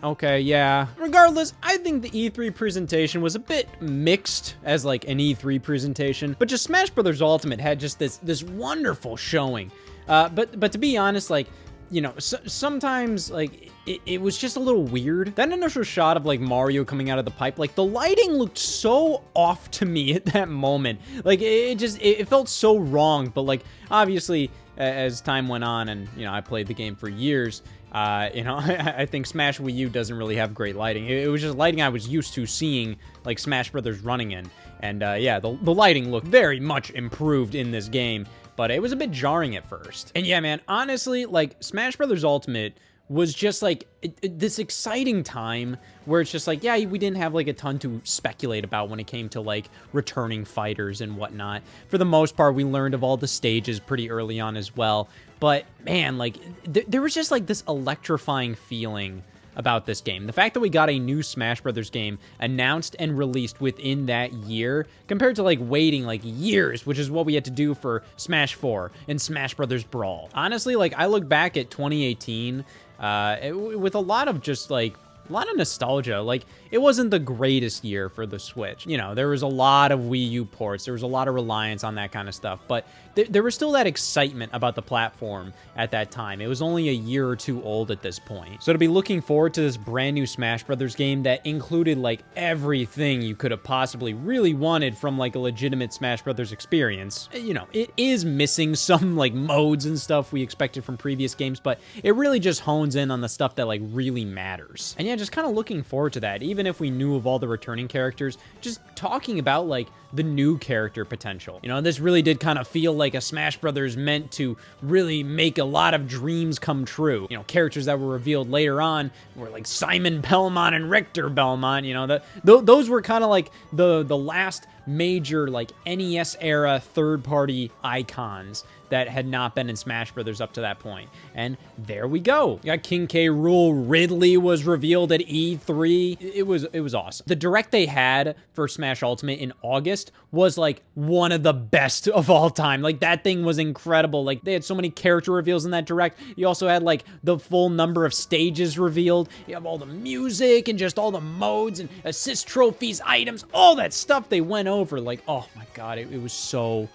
okay, yeah. Regardless, I think the E3 presentation was a bit mixed as like an E3 presentation, but just Smash Bros. Ultimate had just this wonderful showing. But to be honest, like, you know, sometimes like it was just a little weird. That initial shot of like Mario coming out of the pipe, like the lighting looked so off to me at that moment. Like it felt so wrong. But like obviously as time went on and, you know, I played the game for years, you know, I think Smash Wii U doesn't really have great lighting. It was just lighting I was used to seeing like Smash Brothers running in. And yeah, the lighting looked very much improved in this game, but it was a bit jarring at first. And yeah, man, honestly, like Smash Brothers Ultimate was just like this exciting time where it's just like, yeah, we didn't have like a ton to speculate about when it came to like returning fighters and whatnot. For the most part, we learned of all the stages pretty early on as well. But man, like there was just like this electrifying feeling about this game. The fact that we got a new Smash Brothers game announced and released within that year, compared to like waiting like years, which is what we had to do for Smash 4 and Smash Brothers Brawl. Honestly, like I look back at 2018 with a lot of just like a lot of nostalgia. Like, it wasn't the greatest year for the Switch. You know, there was a lot of Wii U ports. There was a lot of reliance on that kind of stuff. But there was still that excitement about the platform at that time. It was only a year or two old at this point. So to be looking forward to this brand new Smash Brothers game that included, like, everything you could have possibly really wanted from, like, a legitimate Smash Brothers experience, you know, it is missing some, like, modes and stuff we expected from previous games, but it really just hones in on the stuff that, like, really matters. And yeah, just kind of looking forward to that. Even if we knew of all the returning characters, just talking about, like, the new character potential. You know, this really did kind of feel like a Smash Brothers meant to really make a lot of dreams come true. You know, characters that were revealed later on were like Simon Belmont and Richter Belmont. You know, those were kind of like the last major, like, NES era third-party icons that had not been in Smash Brothers up to that point. And there we go. You got King K. Rool. Ridley was revealed at E3. It was awesome. The direct they had for Smash Ultimate in August was like one of the best of all time. Like, that thing was incredible. Like, they had so many character reveals in that direct. You also had like the full number of stages revealed. You have all the music and just all the modes and assist trophies, items, all that stuff they went over. Like, oh my God, it was so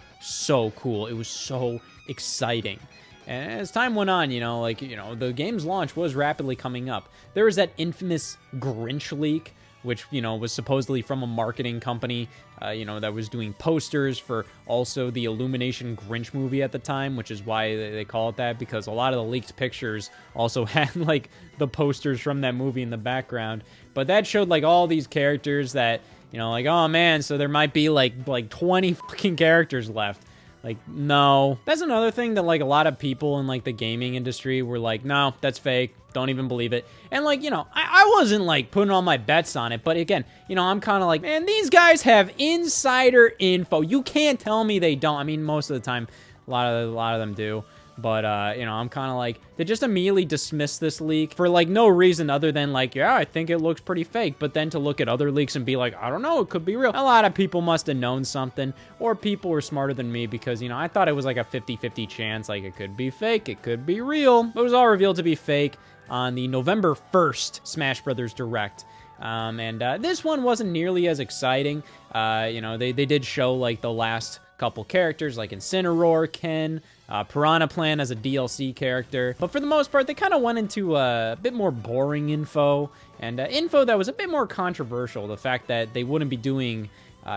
cool. It was so exciting. And as time went on, you know, like, you know, the game's launch was rapidly coming up. There was that infamous Grinch leak, which, you know, was supposedly from a marketing company, you know, that was doing posters for also the Illumination Grinch movie at the time, which is why they call it that, because a lot of the leaked pictures also had, like, the posters from that movie in the background. But that showed, like, all these characters that, you know, like, oh man, so there might be like 20 fucking characters left. Like, no. That's another thing that, like, a lot of people in, like, the gaming industry were like, no, that's fake. Don't even believe it. And, like, you know, I wasn't, like, putting all my bets on it. But, again, you know, I'm kind of like, man, these guys have insider info. You can't tell me they don't. I mean, most of the time, a lot of them do. But, you know, I'm kind of like, they just immediately dismissed this leak for, like, no reason other than, like, yeah, I think it looks pretty fake. But then to look at other leaks and be like, I don't know, it could be real. A lot of people must have known something, or people were smarter than me because, you know, I thought it was like a 50-50 chance. Like, it could be fake, it could be real. But it was all revealed to be fake on the November 1st Smash Brothers Direct. And this one wasn't nearly as exciting. You know, they did show, like, the last couple characters, like Incineroar, Ken, Piranha Plant as a DLC character. But for the most part, they kind of went into a bit more boring info, and info that was a bit more controversial. The fact that they wouldn't be doing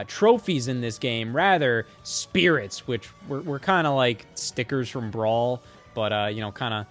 trophies in this game, rather spirits, which were kind of like stickers from Brawl, but, you know, kind of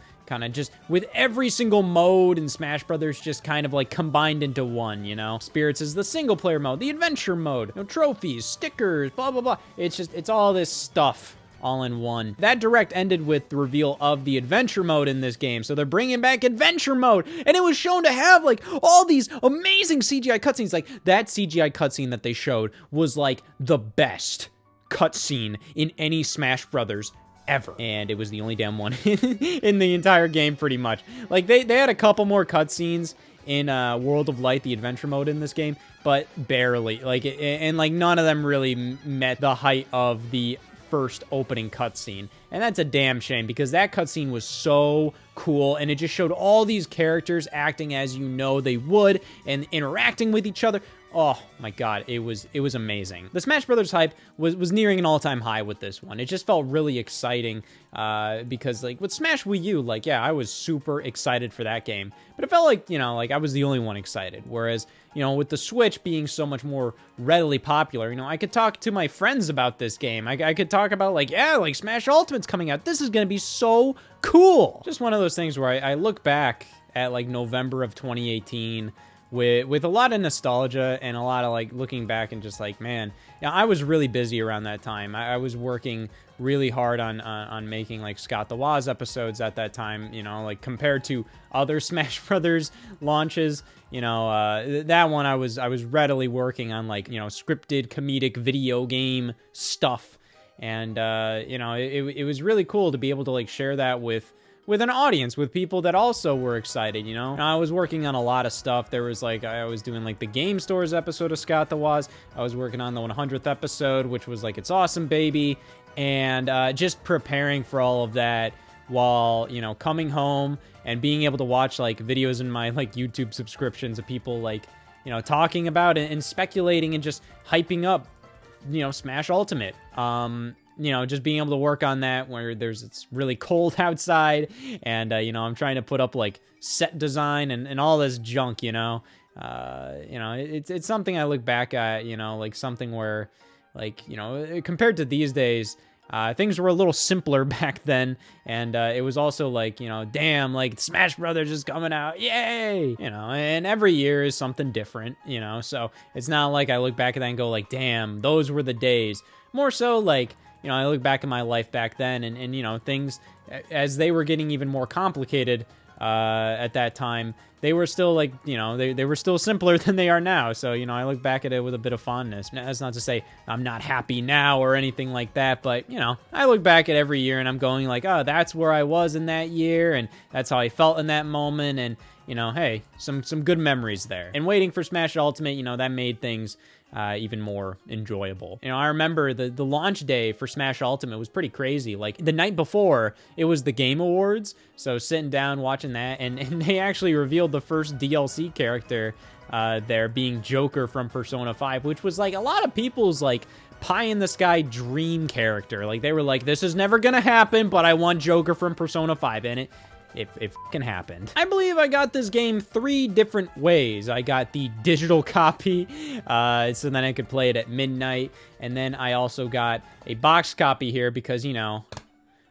just with every single mode in Smash Brothers just kind of like combined into one, you know? Spirits is the single player mode, the adventure mode, you know, trophies, stickers, blah, blah, blah. It's all this stuff all in one. That direct ended with the reveal of the adventure mode in this game. So they're bringing back adventure mode, and it was shown to have like all these amazing CGI cutscenes. Like, that CGI cutscene that they showed was like the best cutscene in any Smash Brothers ever. And it was the only damn one in the entire game, pretty much. Like, they had a couple more cutscenes in World of Light, the adventure mode in this game, but barely. Like, and like none of them really met the height of the first opening cutscene. And that's a damn shame, because that cutscene was so cool, and it just showed all these characters acting as you know they would and interacting with each other. Oh my God, it was amazing. The Smash Brothers hype was nearing an all-time high with this one. It just felt really exciting because, like, with Smash Wii U, like, yeah, I was super excited for that game, but it felt like, you know, like I was the only one excited. Whereas, you know, with the Switch being so much more readily popular, you know, I could talk to my friends about this game. I could talk about, like, yeah, like Smash Ultimate's coming out. This is gonna be so cool. Just one of those things where I look back at, like, November of 2018, with a lot of nostalgia and a lot of like looking back and just like, man, yeah, I was really busy around that time. I was working really hard on making like Scott the Woz episodes at that time, you know, like compared to other Smash Brothers launches, you know, that one I was readily working on like, you know, scripted comedic video game stuff. And, you know, it was really cool to be able to like share that with an audience, with people that also were excited, you know? I was working on a lot of stuff. There was like, I was doing like the Game Stores episode of Scott the Woz. I was working on the 100th episode, which was like It's Awesome Baby. And just preparing for all of that while, you know, coming home and being able to watch like videos in my like YouTube subscriptions of people like, you know, talking about it and speculating and just hyping up, you know, Smash Ultimate. You know, just being able to work on that where it's really cold outside and, you know, I'm trying to put up like set design and all this junk, you know, it's something I look back at, you know, like something where like, you know, compared to these days, things were a little simpler back then. And, it was also like, you know, damn, like Smash Brothers is coming out. Yay. You know, and every year is something different, you know, so it's not like I look back at that and go like, damn, those were the days. More so like, you know, I look back at my life back then and you know, things as they were getting even more complicated at that time, they were still like, you know, they were still simpler than they are now. So, you know, I look back at it with a bit of fondness. Now, that's not to say I'm not happy now or anything like that, but, you know, I look back at every year and I'm going like, oh, that's where I was in that year and that's how I felt in that moment. And, you know, hey, some good memories there. And waiting for Smash Ultimate, you know, that made things even more enjoyable. You know, I remember the launch day for Smash Ultimate was pretty crazy. Like the night before, it was the Game Awards. So sitting down watching that, and they actually revealed the first DLC character there being Joker from Persona 5, which was like a lot of people's like pie in the sky dream character. Like they were like, this is never gonna happen, but I want Joker from Persona 5 in it. It fucking happened. I believe I got this game 3 different ways. I got the digital copy, so then I could play it at midnight. And then I also got a box copy here because, you know,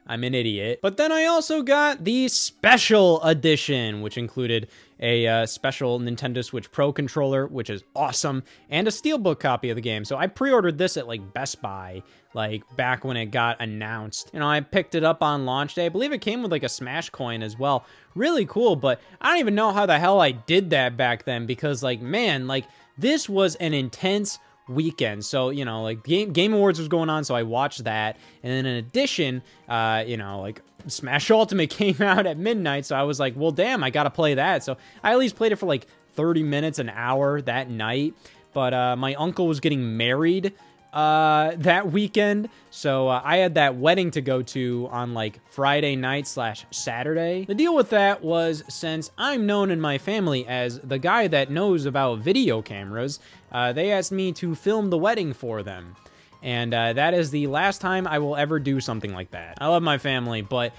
I'm an idiot. But then I also got the special edition, which included a special Nintendo Switch Pro controller, which is awesome, and a steelbook copy of the game. So I pre-ordered this at like Best Buy, like back when it got announced. You know, I picked it up on launch day. I believe it came with like a Smash coin as well. Really cool, but I don't even know how the hell I did that back then because like, man, like this was an intense weekend. So, you know, like Game Awards was going on, so I watched that. And then in addition, you know, like Smash Ultimate came out at midnight, so I was like, well, damn, I gotta play that. So I at least played it for like 30 minutes, an hour that night. But my uncle was getting married that weekend, so I had that wedding to go to on like Friday night / Saturday. The deal with that was, since I'm known in my family as the guy that knows about video cameras, they asked me to film the wedding for them. And that is the last time I will ever do something like that. I love my family, but,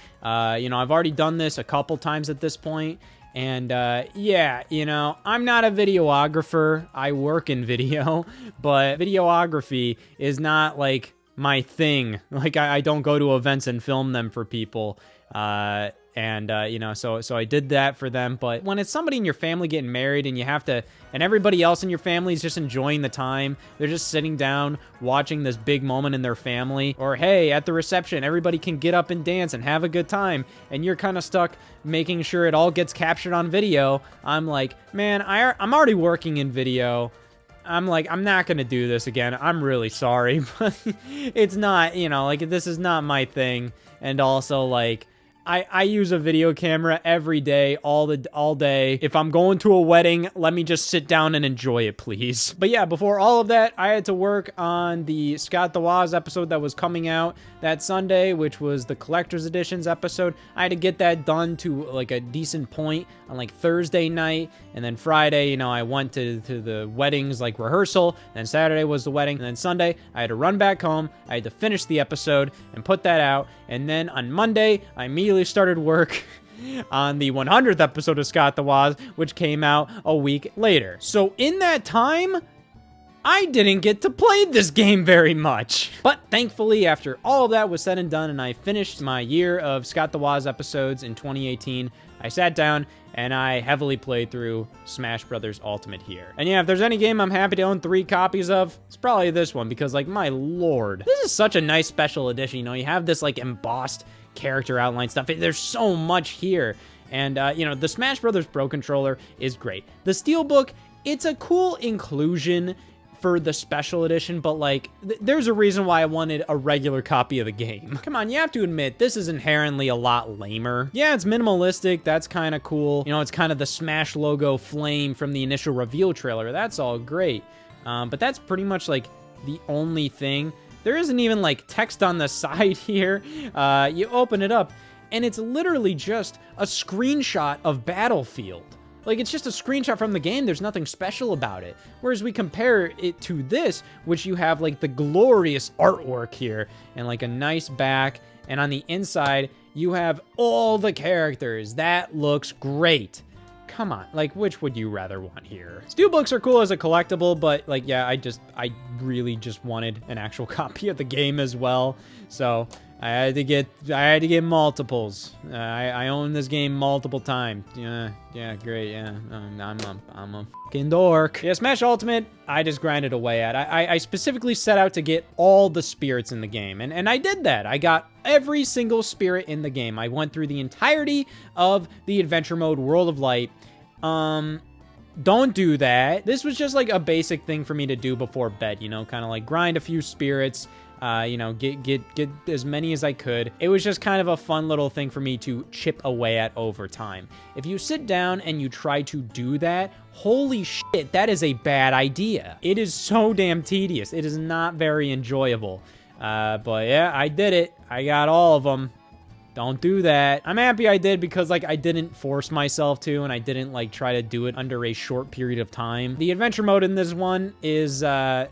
you know, I've already done this a couple times at this point. And, yeah, you know, I'm not a videographer. I work in video, but videography is not, like, my thing. Like, I don't go to events and film them for people. You know, so I did that for them. But when it's somebody in your family getting married and you have to, and everybody else in your family is just enjoying the time, they're just sitting down watching this big moment in their family, or hey, at the reception, everybody can get up and dance and have a good time, and you're kind of stuck making sure it all gets captured on video. I'm like, man, I'm already working in video. I'm like, I'm not going to do this again. I'm really sorry, but it's not, you know, like, this is not my thing. And also, like, I use a video camera every day, all day. If I'm going to a wedding, let me just sit down and enjoy it, please. But yeah, before all of that, I had to work on the Scott the Woz episode that was coming out that Sunday, which was the Collector's Editions episode. I had to get that done to like a decent point on like Thursday night, and then Friday, you know, I went to the wedding's like rehearsal, and Saturday was the wedding, and then Sunday, I had to run back home, I had to finish the episode and put that out, and then on Monday, I immediately started work on the 100th episode of Scott the Woz, which came out a week later. So in that time, I didn't get to play this game very much. But thankfully, after all of that was said and done and I finished my year of Scott the Woz episodes in 2018, I sat down and I heavily played through Smash Brothers Ultimate here. And yeah, if there's any game I'm happy to own 3 copies of, it's probably this one, because like, my lord. This is such a nice special edition, you know, you have this like embossed character outline stuff. There's so much here. And, you know, the Smash Brothers Pro Controller is great. The Steelbook, it's a cool inclusion for the special edition, but like, there's a reason why I wanted a regular copy of the game. Come on, you have to admit, this is inherently a lot lamer. Yeah, it's minimalistic, that's kind of cool. You know, it's kind of the Smash logo flame from the initial reveal trailer. That's all great. But that's pretty much like the only thing. There isn't even like text on the side here. You open it up, and it's literally just a screenshot of Battlefield. Like, it's just a screenshot from the game. There's nothing special about it. Whereas we compare it to this, which you have, like, the glorious artwork here and, like, a nice back. And on the inside, you have all the characters. That looks great. Come on. Like, which would you rather want here? Steelbooks are cool as a collectible, but, like, yeah, I really just wanted an actual copy of the game as well. So I had to get multiples. I own this game multiple times. Yeah, great. Yeah, I'm a fucking dork. Yeah, Smash Ultimate, I just grinded away at. I specifically set out to get all the spirits in the game, and I did that. I got every single spirit in the game. I went through the entirety of the adventure mode, World of Light. Don't do that. This was just like a basic thing for me to do before bed, you know, kind of like grind a few spirits. You know, get as many as I could. It was just kind of a fun little thing for me to chip away at over time. If you sit down and you try to do that, holy shit, that is a bad idea. It is so damn tedious. It is not very enjoyable. But yeah, I did it. I got all of them. Don't do that. I'm happy I did because, like, I didn't force myself to, and I didn't, like, try to do it under a short period of time. The adventure mode in this one is, there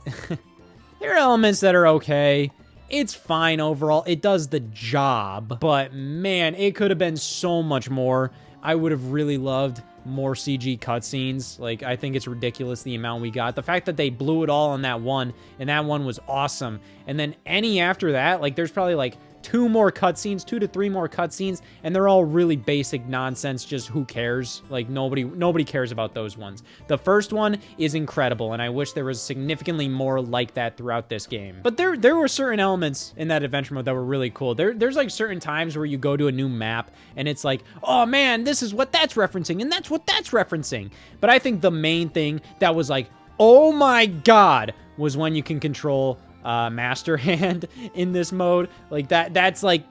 are elements that are okay. It's fine overall. It does the job. But, man, it could have been so much more. I would have really loved more CG cutscenes. Like, I think it's ridiculous the amount we got. The fact that they blew it all on that one, and that one was awesome. And then any after that, like, there's probably, like, 2 more cutscenes, 2 to 3 more cutscenes, and they're all really basic nonsense, just who cares? Like, nobody cares about those ones. The first one is incredible, and I wish there was significantly more like that throughout this game. But there were certain elements in that adventure mode that were really cool. There's like certain times where you go to a new map, and it's like, oh man, this is what that's referencing, and that's what that's referencing. But I think the main thing that was like, oh my god, was when you can control Master Hand in this mode. Like that's like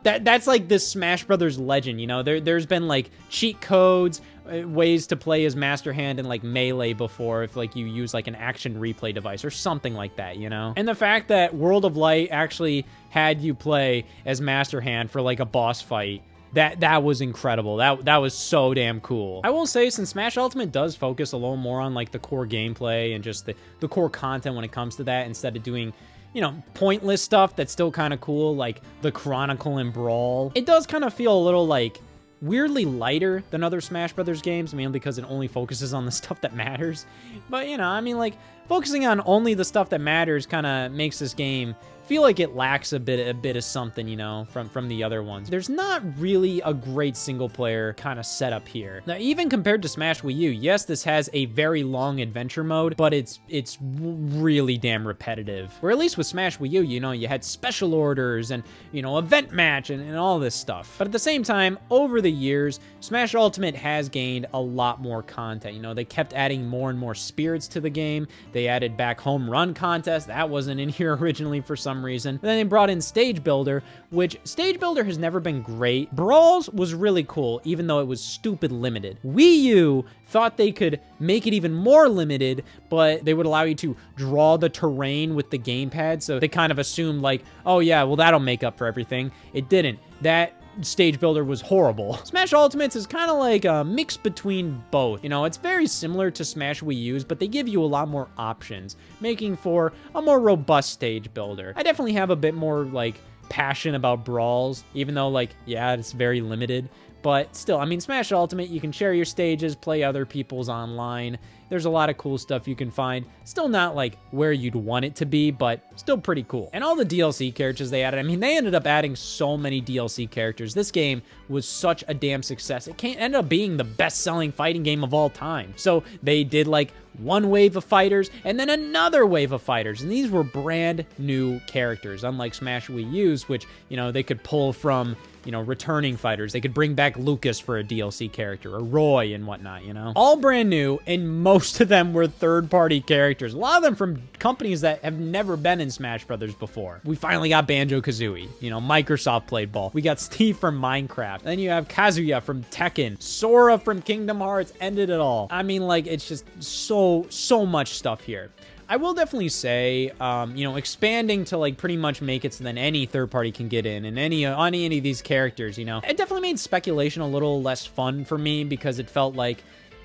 this Smash Brothers legend, you know. There's been like cheat codes, ways to play as Master Hand in like Melee before, if like you use like an action replay device or something like that, you know. And the fact that World of Light actually had you play as Master Hand for like a boss fight, that was incredible. That was so damn cool. I will say, since Smash Ultimate does focus a little more on like the core gameplay and just the core content when it comes to that, instead of doing, you know, pointless stuff that's still kind of cool, like the Chronicle and Brawl, it does kind of feel a little like weirdly lighter than other Smash Brothers games, mainly because it only focuses on the stuff that matters. But, you know, I mean, like, focusing on only the stuff that matters kind of makes this game feel like it lacks a bit of something, you know, from the other ones. There's not really a great single player kind of setup here. Now, even compared to Smash Wii U, yes, this has a very long adventure mode, but it's really damn repetitive. Or at least with Smash Wii U, you know, you had special orders and, you know, event match and all this stuff. But at the same time, over the years, Smash Ultimate has gained a lot more content. You know, they kept adding more and more spirits to the game. They added back home run contest. That wasn't in here originally for some reason. And then they brought in Stage Builder, which Stage Builder has never been great. Brawls was really cool, even though it was stupid limited. Wii U thought they could make it even more limited, but they would allow you to draw the terrain with the gamepad, so they kind of assumed like, oh yeah, well that'll make up for everything. It didn't. That Stage Builder was horrible. Smash Ultimates is kind of like a mix between both. You know, it's very similar to Smash Wii U's, but they give you a lot more options, making for a more robust Stage Builder. I definitely have a bit more, like, passion about Brawls, even though, like, yeah, it's very limited, But still, I mean, Smash Ultimate, you can share your stages, play other people's online. There's a lot of cool stuff you can find. Still not like where you'd want it to be, but still pretty cool. And all the DLC characters they added, I mean, they ended up adding so many DLC characters. This game was such a damn success. It ended up being the best-selling fighting game of all time. So they did like one wave of fighters and then another wave of fighters. And these were brand new characters, unlike Smash Wii U's, which, you know, they could pull from, you know, returning fighters. They could bring back Lucas for a DLC character, or Roy and whatnot, you know? All brand new, and most of them were third-party characters. A lot of them from companies that have never been in Smash Brothers before. We finally got Banjo-Kazooie. You know, Microsoft played ball. We got Steve from Minecraft. Then you have Kazuya from Tekken. Sora from Kingdom Hearts. Ended it all. I mean, like, it's just so much stuff here. I will definitely say, you know, expanding to like pretty much make it so that any third party can get in, and any of these characters, you know, it definitely made speculation a little less fun for me, because it felt like,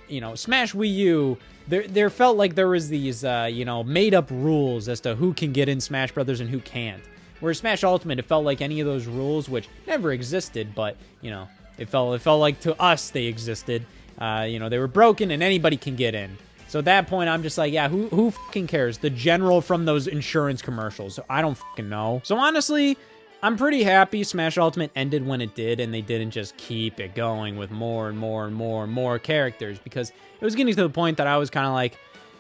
you know, Smash Wii U, there felt like there was these, you know, made up rules as to who can get in Smash Brothers and who can't. Whereas Smash Ultimate, it felt like any of those rules, which never existed, but, you know, it felt like to us they existed. You know, they were broken and anybody can get in. So at that point, I'm just like, yeah, who fucking cares? The general from those insurance commercials. I don't fucking know. So honestly, I'm pretty happy Smash Ultimate ended when it did, and they didn't just keep it going with more and more and more and more characters, because it was getting to the point that I was kind of like,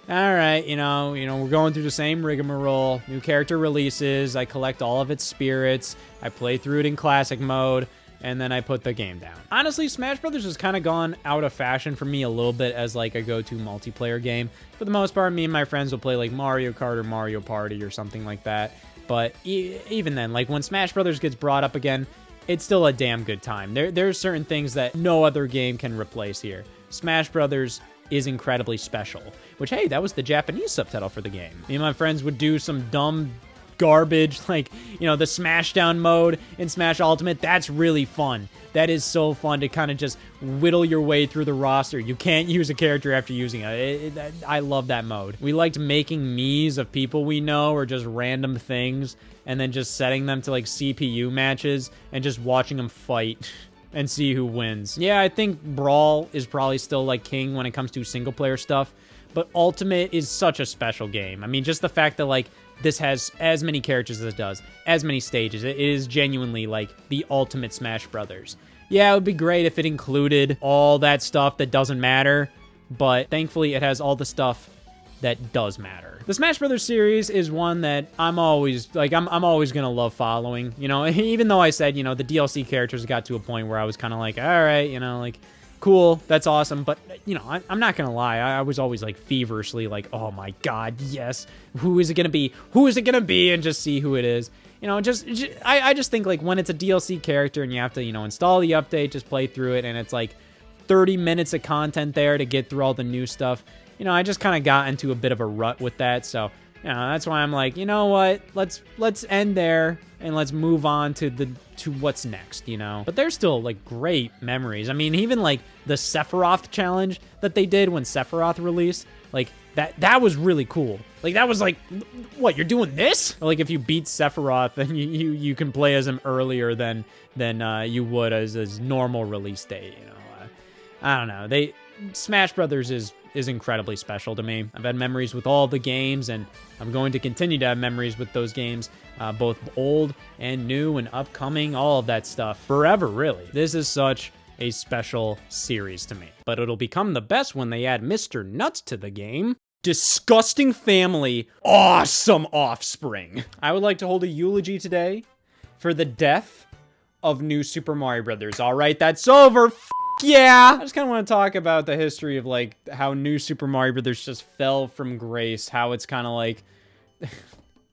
all right, you know, we're going through the same rigmarole. New character releases. I collect all of its spirits. I play through it in classic mode, and then I put the game down. Honestly, Smash Brothers has kind of gone out of fashion for me a little bit as like a go-to multiplayer game. For the most part, me and my friends will play like Mario Kart or Mario Party or something like that. But even then, like when Smash Brothers gets brought up again, it's still a damn good time. There's certain things that no other game can replace here. Smash Brothers is incredibly special. Which, hey, that was the Japanese subtitle for the game. Me and my friends would do some dumb garbage, like, you know, the Smashdown mode in Smash Ultimate. That's really fun. That is so fun to kind of just whittle your way through the roster. You can't use a character after using it. I love that mode. We liked making Miis of people we know, or just random things, and then just setting them to like CPU matches and just watching them fight and see who wins. Yeah, I think Brawl is probably still like king when it comes to single player stuff, but Ultimate is such a special game. I mean, just the fact that like this has as many characters as it does, as many stages. It is genuinely like the ultimate Smash Brothers. Yeah, it would be great if it included all that stuff that doesn't matter, but thankfully it has all the stuff that does matter. The Smash Brothers series is one that I'm always like, I'm always gonna love following. You know, even though I said, you know, the DLC characters got to a point where I was kind of like, all right, you know, like, cool, that's awesome, but, you know, I'm not gonna lie, I was always, like, feverishly like, oh my god, yes, who is it gonna be? Who is it gonna be? And just see who it is. You know, I just think, like, when it's a DLC character and you have to, you know, install the update, just play through it, and it's, like, 30 minutes of content there to get through all the new stuff, you know, I just kind of got into a bit of a rut with that, so, you know, that's why I'm like, you know what, let's end there, and let's move on to what's next, you know? But there's still, like, great memories. I mean, even, like, the Sephiroth challenge that they did when Sephiroth released, like, that was really cool. Like, that was like, what, you're doing this? Like, if you beat Sephiroth, then you can play as him earlier than you would as his normal release date, you know? I don't know. Smash Brothers is incredibly special to me. I've had memories with all the games, and I'm going to continue to have memories with those games, both old and new and upcoming, all of that stuff, forever, really. This is such a special series to me. But it'll become the best when they add Mr. Nuts to the game. Disgusting family, awesome offspring. I would like to hold a eulogy today for the death of New Super Mario Brothers. All right, that's over. Yeah. I just kind of want to talk about the history of, like, how New Super Mario Brothers just fell from grace, how it's kind of like,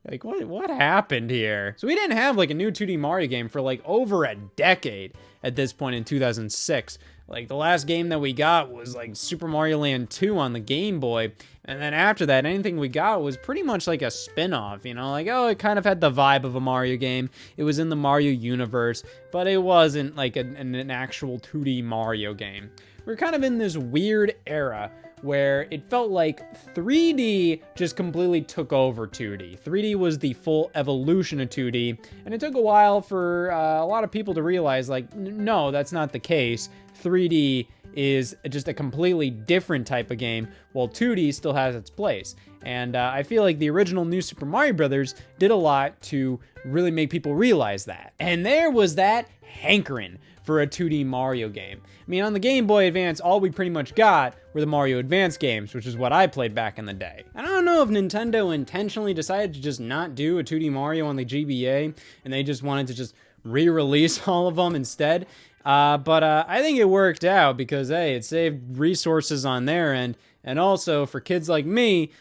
like, what happened here? So we didn't have, like, a new 2D Mario game for, like, over a decade at this point in 2006. Like, the last game that we got was, like, Super Mario Land 2 on the Game Boy, and then after that, anything we got was pretty much like a spin-off, you know? Like, oh, it kind of had the vibe of a Mario game. It was in the Mario universe, but it wasn't, like, an actual 2D Mario game. We're kind of in this weird era where it felt like 3D just completely took over 2D. 3D was the full evolution of 2D, and it took a while for a lot of people to realize, like, no, that's not the case. 3D is just a completely different type of game, while 2D still has its place. And I feel like the original New Super Mario Bros. Did a lot to really make people realize that. And there was that hankering for a 2D Mario game. I mean, on the Game Boy Advance, all we pretty much got were the Mario Advance games, which is what I played back in the day. I don't know if Nintendo intentionally decided to just not do a 2D Mario on the GBA, and they just wanted to just re-release all of them instead. But I think it worked out because, hey, it saved resources on their end. And also, for kids like me,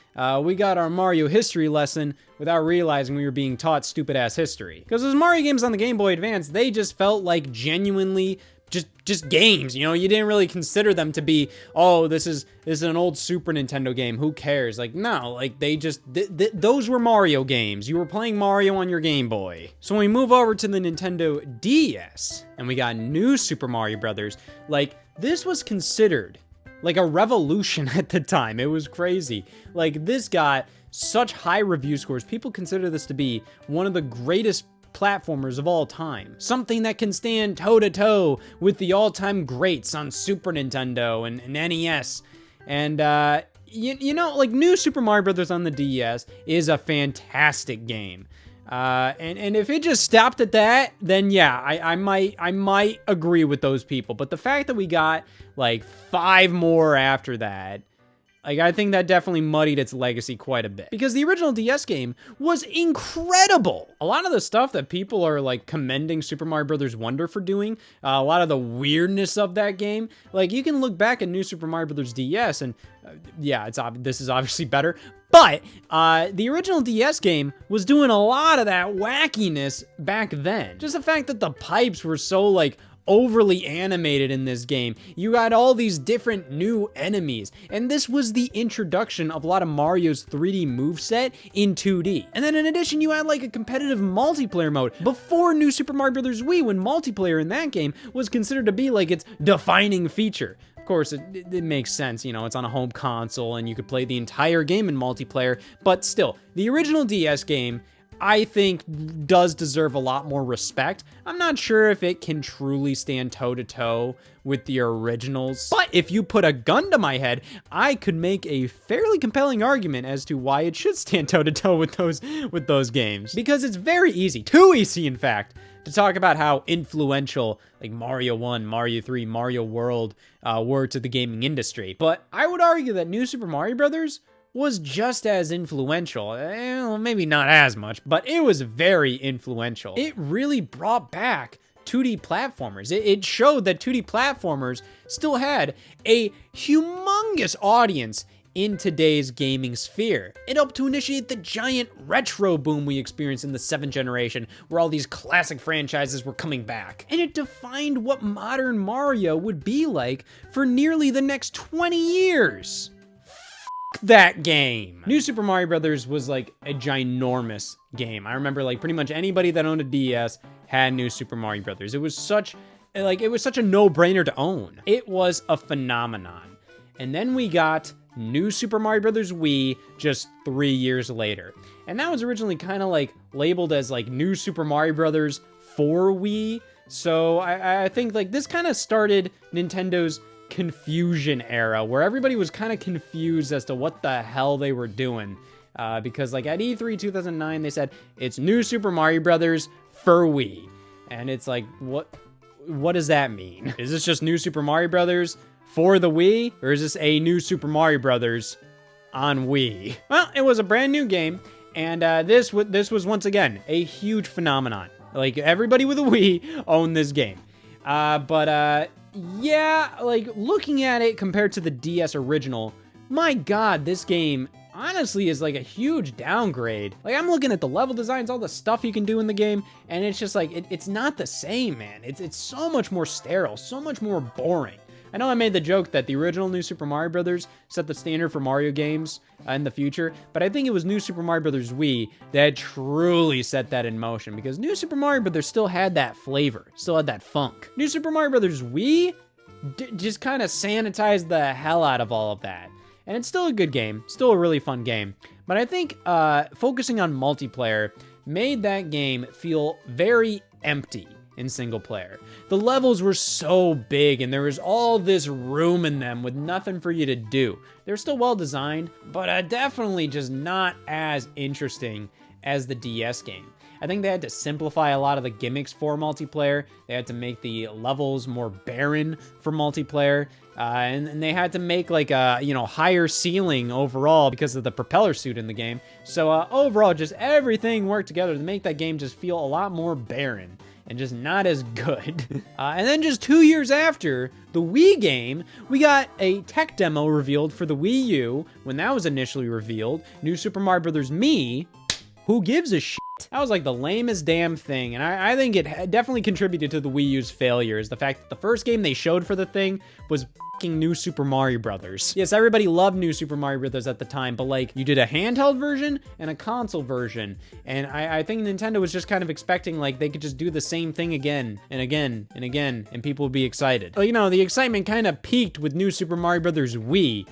we got our Mario history lesson without realizing we were being taught stupid-ass history. Because those Mario games on the Game Boy Advance, they just felt like genuinely just games, you know? You didn't really consider them to be, oh, this is an old Super Nintendo game, who cares? Like, no, like, they just, those were Mario games. You were playing Mario on your Game Boy. So when we move over to the Nintendo DS, and we got New Super Mario Brothers, like, this was considered like a revolution at the time. It was crazy. Like, this got such high review scores. People consider this to be one of the greatest platformers of all time. Something that can stand toe-to-toe with the all-time greats on Super Nintendo and NES. And, you know, like, New Super Mario Bros. On the DS is a fantastic game. And if it just stopped at that, then yeah, I might agree with those people. But the fact that we got like 5 more after that, like, I think that definitely muddied its legacy quite a bit. Because the original DS game was incredible. A lot of the stuff that people are, like, commending Super Mario Bros. Wonder for doing, a lot of the weirdness of that game, like, you can look back at New Super Mario Bros. DS and, yeah, this is obviously better. But the original DS game was doing a lot of that wackiness back then. Just the fact that the pipes were so, like, overly animated in this game. You got all these different new enemies, and this was the introduction of a lot of Mario's 3D moveset in 2D. And then in addition, you had like a competitive multiplayer mode before New Super Mario Bros. Wii, when multiplayer in that game was considered to be like its defining feature. Of course, it makes sense, you know, it's on a home console and you could play the entire game in multiplayer, but still, the original DS game, I think, does deserve a lot more respect. I'm not sure if it can truly stand toe-to-toe with the originals, but if you put a gun to my head, I could make a fairly compelling argument as to why it should stand toe-to-toe with those games. Because it's very easy, too easy in fact, to talk about how influential like Mario 1, Mario 3, Mario World were to the gaming industry. But I would argue that New Super Mario Bros. Was just as influential. Maybe not as much, but it was very influential. It really brought back 2D platformers. It showed that 2D platformers still had a humongous audience in today's gaming sphere. It helped to initiate the giant retro boom we experienced in the 7th generation, where all these classic franchises were coming back. And it defined what modern Mario would be like for nearly the next 20 years. That game. New Super Mario Brothers was like a ginormous game. I remember like pretty much anybody that owned a DS had New Super Mario Brothers. It was such a no-brainer to own. It was a phenomenon. And then we got New Super Mario Brothers Wii just 3 years later. And that was originally kind of like labeled as like New Super Mario Brothers for Wii. So I think like this kind of started Nintendo's confusion era, where everybody was kind of confused as to what the hell they were doing, because like at E3 2009 they said it's New Super Mario Brothers for Wii, and it's like, what does that mean? Is this just New Super Mario Brothers for the Wii, or is this a New Super Mario Brothers on Wii? Well, it was a brand new game, and this was once again a huge phenomenon. Like, everybody with a Wii owned this game, yeah, like, looking at it compared to the DS original, my god, this game honestly is like a huge downgrade. Like, I'm looking at the level designs, all the stuff you can do in the game, and it's just like, it's not the same, man. It's so much more sterile, so much more boring. I know I made the joke that the original New Super Mario Bros. Set the standard for Mario games in the future, but I think it was New Super Mario Bros. Wii that truly set that in motion, because New Super Mario Bros. Still had that flavor, still had that funk. New Super Mario Bros. Wii just kind of sanitized the hell out of all of that. And it's still a good game, still a really fun game. But I think focusing on multiplayer made that game feel very empty in single player. The levels were so big and there was all this room in them with nothing for you to do. They're still well designed, but definitely just not as interesting as the DS game. I think they had to simplify a lot of the gimmicks for multiplayer. They had to make the levels more barren for multiplayer. And they had to make like a, higher ceiling overall because of the propeller suit in the game. So overall, just everything worked together to make that game just feel a lot more barren and just not as good. And then just 2 years after the Wii game, we got a tech demo revealed for the Wii U when that was initially revealed. New Super Mario Bros. Mii. Who gives a shit? That was like the lamest damn thing, and I think it definitely contributed to the Wii U's failure, is the fact that the first game they showed for the thing was fucking New Super Mario Brothers. Yes, everybody loved New Super Mario Brothers at the time, but like, you did a handheld version and a console version, and I think Nintendo was just kind of expecting like they could just do the same thing again and again and again, and people would be excited. But the excitement kind of peaked with New Super Mario Brothers Wii,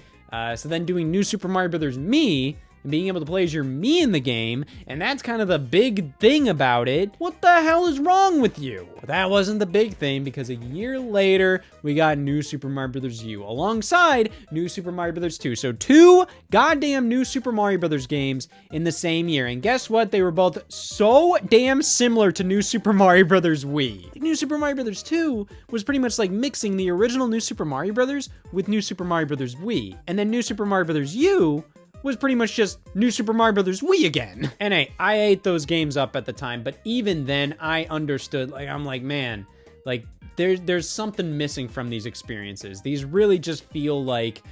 so then doing New Super Mario Brothers Mii, and being able to play as your Mii in the game, and that's kind of the big thing about it. What the hell is wrong with you? But that wasn't the big thing, because a year later, we got New Super Mario Bros. U, alongside New Super Mario Bros. 2. So 2 goddamn New Super Mario Bros. Games in the same year, and guess what? They were both so damn similar to New Super Mario Bros. Wii. New Super Mario Bros. 2 was pretty much like mixing the original New Super Mario Bros. With New Super Mario Bros. Wii, and then New Super Mario Bros. U was pretty much just New Super Mario Bros. Wii again. And hey, I ate those games up at the time, but even then I understood, like, I'm like, man, like there's something missing from these experiences. These really just feel like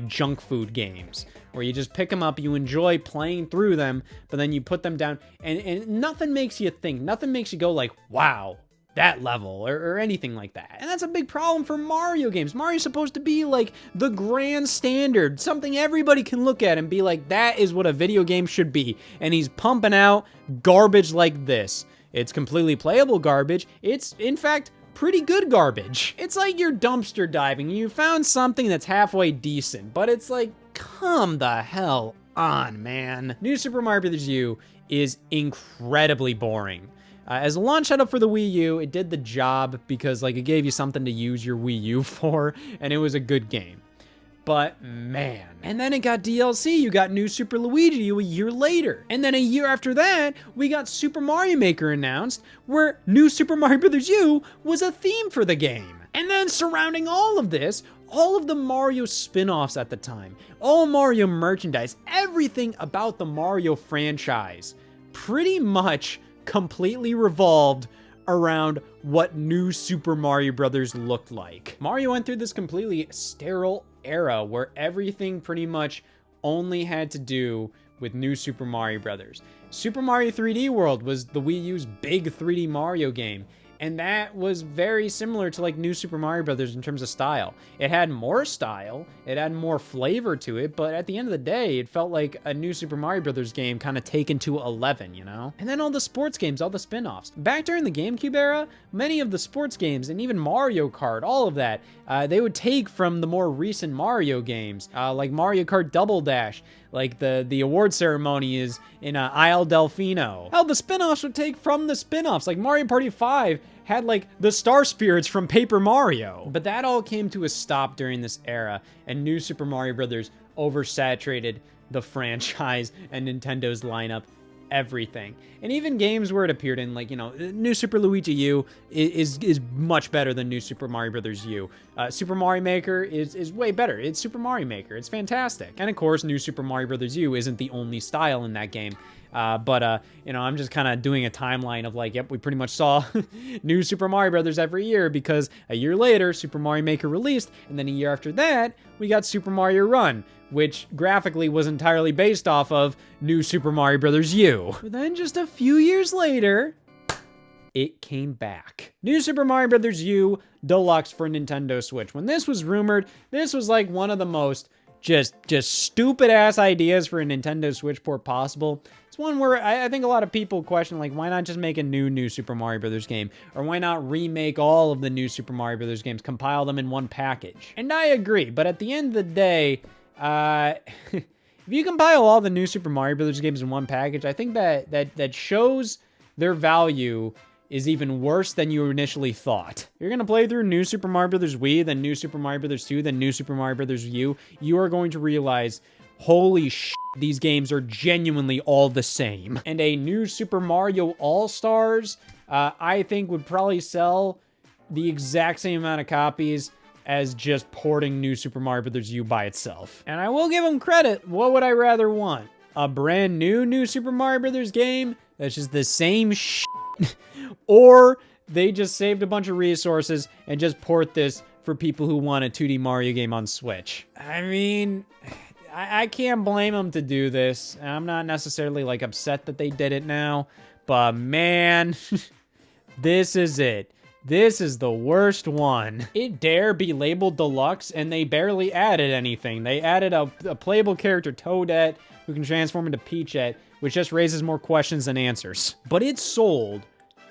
junk food games, where you just pick them up, you enjoy playing through them, but then you put them down and nothing makes you think, nothing makes you go like, wow, that level or anything like that. And that's a big problem for Mario games. Mario's supposed to be like the grand standard, something everybody can look at and be like, that is what a video game should be. And he's pumping out garbage like this. It's completely playable garbage. It's, in fact, pretty good garbage. It's like you're dumpster diving and you found something that's halfway decent, but it's like, come the hell on, man. New Super Mario Bros. U is incredibly boring. As a launch title for the Wii U, it did the job because like it gave you something to use your Wii U for, and it was a good game. But man, and then it got DLC. You got New Super Luigi U a year later. And then a year after that, we got Super Mario Maker announced, where New Super Mario Bros. U was a theme for the game. And then surrounding all of this, all of the Mario spin-offs at the time, all Mario merchandise, everything about the Mario franchise, pretty much completely revolved around what New Super Mario Brothers looked like. Mario went through this completely sterile era where everything pretty much only had to do with New Super Mario Brothers. Super Mario 3D World was the Wii U's big 3D Mario game, and that was very similar to like New Super Mario Brothers in terms of style. It had more style, it had more flavor to it, but at the end of the day, it felt like a New Super Mario Brothers game kind of taken to 11, you know? And then all the sports games, all the spin-offs. Back during the GameCube era, many of the sports games, and even Mario Kart, all of that, they would take from the more recent Mario games, like Mario Kart Double Dash, like the award ceremony is in Isle Delfino. Hell, the spin-offs would take from the spin-offs, like Mario Party 5 had like the Star Spirits from Paper Mario. But that all came to a stop during this era, and New Super Mario Bros. Oversaturated the franchise and Nintendo's lineup, everything. And even games where it appeared in, like, New Super Luigi U is much better than New Super Mario Bros. U. Super Mario Maker is way better. It's Super Mario Maker. It's fantastic. And of course, New Super Mario Bros. U isn't the only style in that game. But I'm just kind of doing a timeline of like, yep, we pretty much saw New Super Mario Brothers every year, because a year later, Super Mario Maker released, and then a year after that, we got Super Mario Run, which graphically was entirely based off of New Super Mario Bros. U. But then just a few years later, it came back. New Super Mario Bros. U Deluxe for Nintendo Switch. When this was rumored, this was like one of the most just stupid ass ideas for a Nintendo Switch port possible. It's one where I think a lot of people question, like, why not just make a new Super Mario Brothers game? Or why not remake all of the new Super Mario Brothers games, compile them in one package? And I agree, but at the end of the day, If you compile all the new Super Mario Brothers games in one package, I think that shows their value is even worse than you initially thought. You're gonna play through New Super Mario Bros. Wii, then New Super Mario Bros. 2, then New Super Mario Bros. U. You are going to realize, holy shit, these games are genuinely all the same. And a New Super Mario All-Stars, I think would probably sell the exact same amount of copies as just porting New Super Mario Bros. U by itself. And I will give them credit. What would I rather want? A brand new Super Mario Bros. Game that's just the same shit, or they just saved a bunch of resources and just port this for people who want a 2D Mario game on Switch. I mean, I can't blame them to do this. I'm not necessarily like upset that they did it now, but man, this is it. This is the worst one. It dare be labeled deluxe, and they barely added anything. They added a playable character, Toadette, who can transform into Peachette, which just raises more questions than answers. But it sold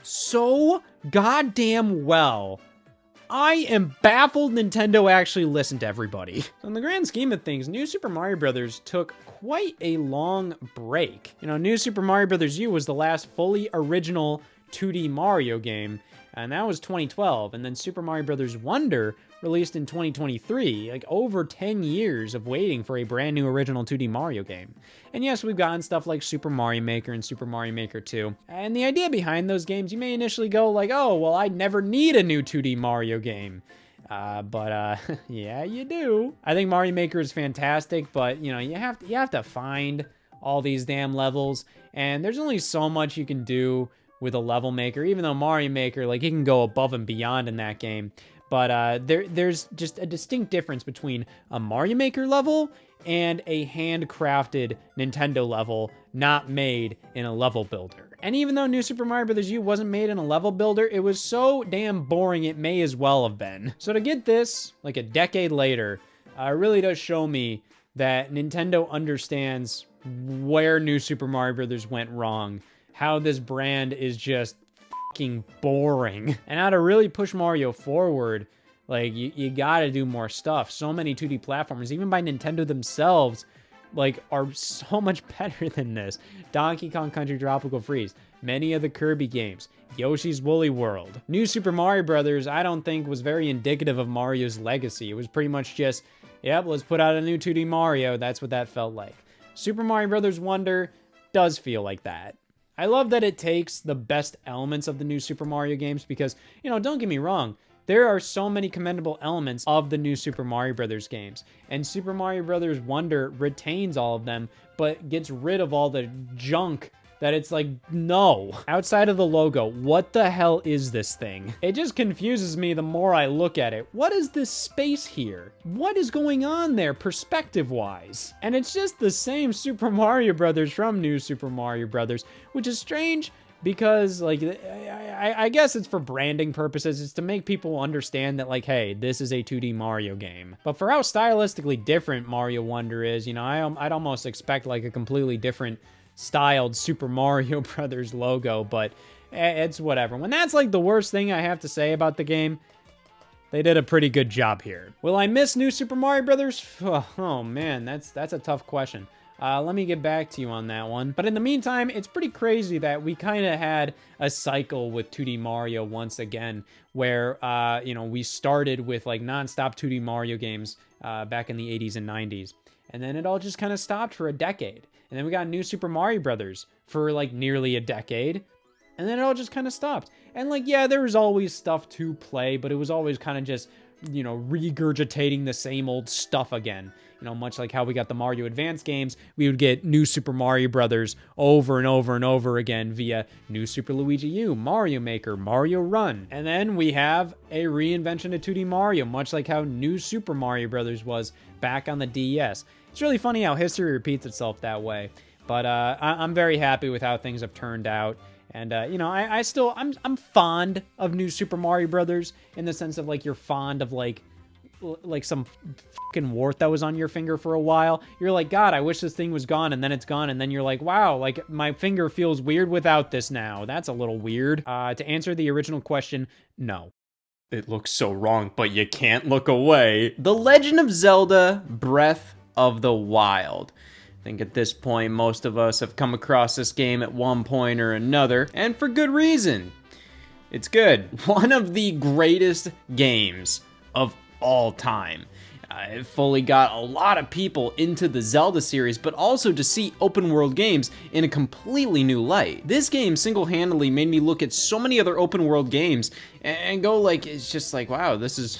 so goddamn well. I am baffled Nintendo actually listened to everybody. So in the grand scheme of things, New Super Mario Bros. Took quite a long break. You know, New Super Mario Bros. U was the last fully original 2D Mario game, and that was 2012. And then Super Mario Bros. Wonder released in 2023, like over 10 years of waiting for a brand new original 2D Mario game. And yes, we've gotten stuff like Super Mario Maker and Super Mario Maker 2. And the idea behind those games, you may initially go like, oh, well, I never need a new 2D Mario game. But yeah, you do. I think Mario Maker is fantastic, but you know, you have to find all these damn levels, and there's only so much you can do with a level maker, even though Mario Maker, like, it can go above and beyond in that game. But there's just a distinct difference between a Mario Maker level and a handcrafted Nintendo level not made in a level builder. And even though New Super Mario Bros. U wasn't made in a level builder, it was so damn boring it may as well have been. So to get this, like a decade later, really does show me that Nintendo understands where New Super Mario Bros. Went wrong, how this brand is just fucking boring, and how to really push Mario forward. Like, you gotta do more stuff. So many 2D platformers, even by Nintendo themselves, like, are so much better than this. Donkey Kong Country Tropical Freeze, many of the Kirby games, Yoshi's Woolly World. New Super Mario Brothers, I don't think was very indicative of Mario's legacy. It was pretty much just, yep, let's put out a new 2D Mario. That's what that felt like. Super Mario Brothers Wonder does feel like that. I love that it takes the best elements of the new Super Mario games because, you know, don't get me wrong, there are so many commendable elements of the new Super Mario Brothers games, and Super Mario Brothers Wonder retains all of them, but gets rid of all the junk that it's like, no. Outside of the logo, what the hell is this thing? It just confuses me the more I look at it. What is this space here? What is going on there perspective-wise? And it's just the same Super Mario Brothers from New Super Mario Brothers, which is strange because, like, I guess it's for branding purposes. It's to make people understand that, like, hey, this is a 2D Mario game. But for how stylistically different Mario Wonder is, you know, I'd almost expect, like, a completely different styled Super Mario Brothers logo, but it's whatever. When that's, like, the worst thing I have to say about the game, they did a pretty good job here. Will I miss New Super Mario Brothers? Oh man, that's a tough question. Let me get back to you on that one. But in the meantime, it's pretty crazy that we kind of had a cycle with 2D Mario once again, where, you know, we started with, like, non-stop 2D Mario games back in the 80s and 90s. And then it all just kind of stopped for a decade. And then we got New Super Mario Brothers for, like, nearly a decade. And then it all just kind of stopped. And, like, yeah, there was always stuff to play, but it was always kind of just, you know, regurgitating the same old stuff again. You know, much like how we got the Mario Advance games, we would get New Super Mario Brothers over and over and over again via New Super Luigi U, Mario Maker, Mario Run. And then we have a reinvention of 2D Mario, much like how New Super Mario Brothers was back on the DS. It's really funny how history repeats itself that way. But I'm very happy with how things have turned out. And, you know, I'm fond of New Super Mario Brothers in the sense of, like, you're fond of, like some fucking wart that was on your finger for a while. You're like, God, I wish this thing was gone, and then it's gone, and then you're like, wow, like, my finger feels weird without this now. That's a little weird. To answer the original question, no. It looks so wrong, but you can't look away. The Legend of Zelda Breath of the Wild. I think at this point, most of us have come across this game at one point or another, and for good reason. It's good. One of the greatest games of all time. It fully got a lot of people into the Zelda series, but also to see open world games in a completely new light. This game single-handedly made me look at so many other open world games and go like, it's just like, wow, this is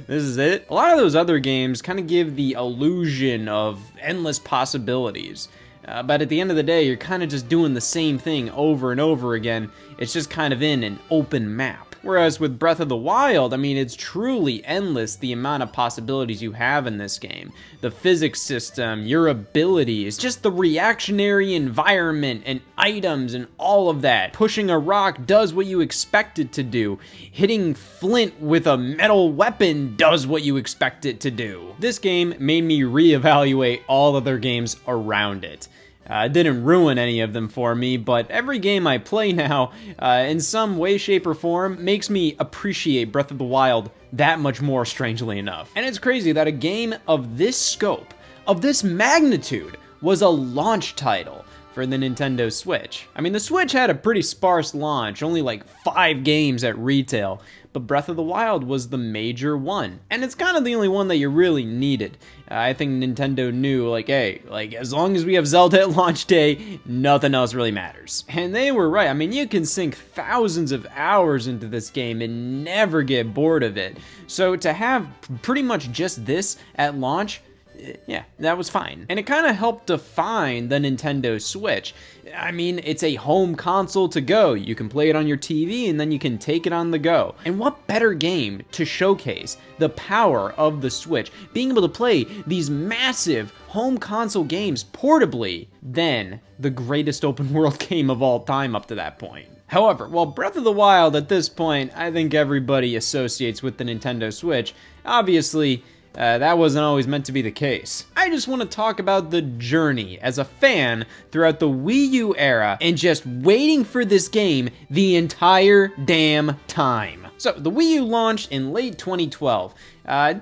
this is it. A lot of those other games kind of give the illusion of endless possibilities. But at the end of the day, you're kind of just doing the same thing over and over again. It's just kind of in an open map. Whereas with Breath of the Wild, I mean, it's truly endless the amount of possibilities you have in this game. The physics system, your abilities, just the reactionary environment and items and all of that. Pushing a rock does what you expect it to do. Hitting flint with a metal weapon does what you expect it to do. This game made me reevaluate all other games around it. It didn't ruin any of them for me, but every game I play now, in some way, shape, or form, makes me appreciate Breath of the Wild that much more, strangely enough. And it's crazy that a game of this scope, of this magnitude, was a launch title for the Nintendo Switch. I mean, the Switch had a pretty sparse launch, only like 5 games at retail, but Breath of the Wild was the major one. And it's kind of the only one that you really needed. I think Nintendo knew, like, hey, like, as long as we have Zelda at launch day, nothing else really matters. And they were right. I mean, you can sink thousands of hours into this game and never get bored of it. So to have pretty much just this at launch, yeah, that was fine. And it kind of helped define the Nintendo Switch. I mean, it's a home console to go. You can play it on your TV and then you can take it on the go. And what better game to showcase the power of the Switch, being able to play these massive home console games portably, than the greatest open world game of all time up to that point. However, while Breath of the Wild at this point, I think everybody associates with the Nintendo Switch, obviously, that wasn't always meant to be the case. I just want to talk about the journey as a fan throughout the Wii U era and just waiting for this game the entire damn time. So, the Wii U launched in late 2012.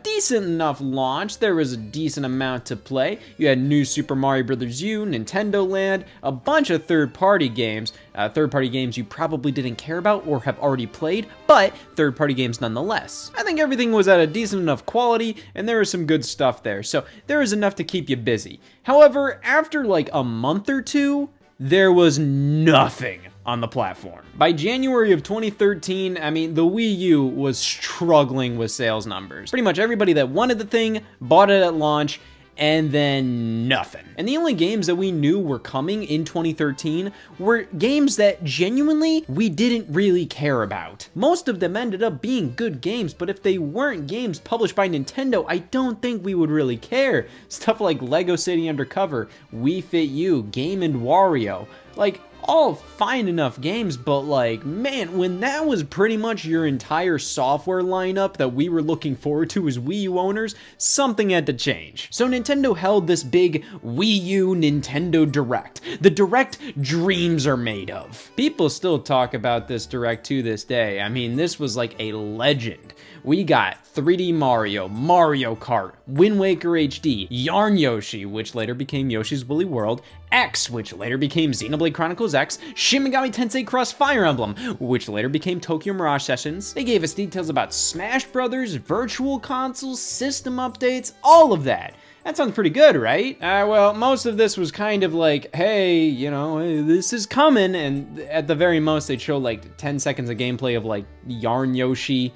Decent enough launch. There was a decent amount to play. You had New Super Mario Bros. U, Nintendo Land, a bunch of third-party games. Third-party games you probably didn't care about or have already played, but third-party games nonetheless. I think everything was at a decent enough quality, and there was some good stuff there, so there was enough to keep you busy. However, after like a month or two, there was nothing on the platform. By January of 2013, I mean, the Wii U was struggling with sales numbers. Pretty much everybody that wanted the thing bought it at launch, and then nothing. And the only games that we knew were coming in 2013 were games that genuinely we didn't really care about. Most of them ended up being good games, but if they weren't games published by Nintendo, I don't think we would really care. Stuff like Lego City Undercover, Wii Fit U, Game & Wario, like, all fine enough games, but like, man, when that was pretty much your entire software lineup that we were looking forward to as Wii U owners, something had to change. So Nintendo held this big Wii U Nintendo Direct, the Direct dreams are made of. People still talk about this Direct to this day. I mean, this was like a legend. We got 3D Mario, Mario Kart, Wind Waker HD, Yarn Yoshi, which later became Yoshi's Woolly World, X, which later became Xenoblade Chronicles X, Shin Megami Tensei Cross Fire Emblem, which later became Tokyo Mirage Sessions. They gave us details about Smash Brothers, virtual consoles, system updates, all of that. That sounds pretty good, right? Well, most of this was kind of like, hey, you know, this is coming, and at the very most, they'd show like 10 seconds of gameplay of like Yarn Yoshi.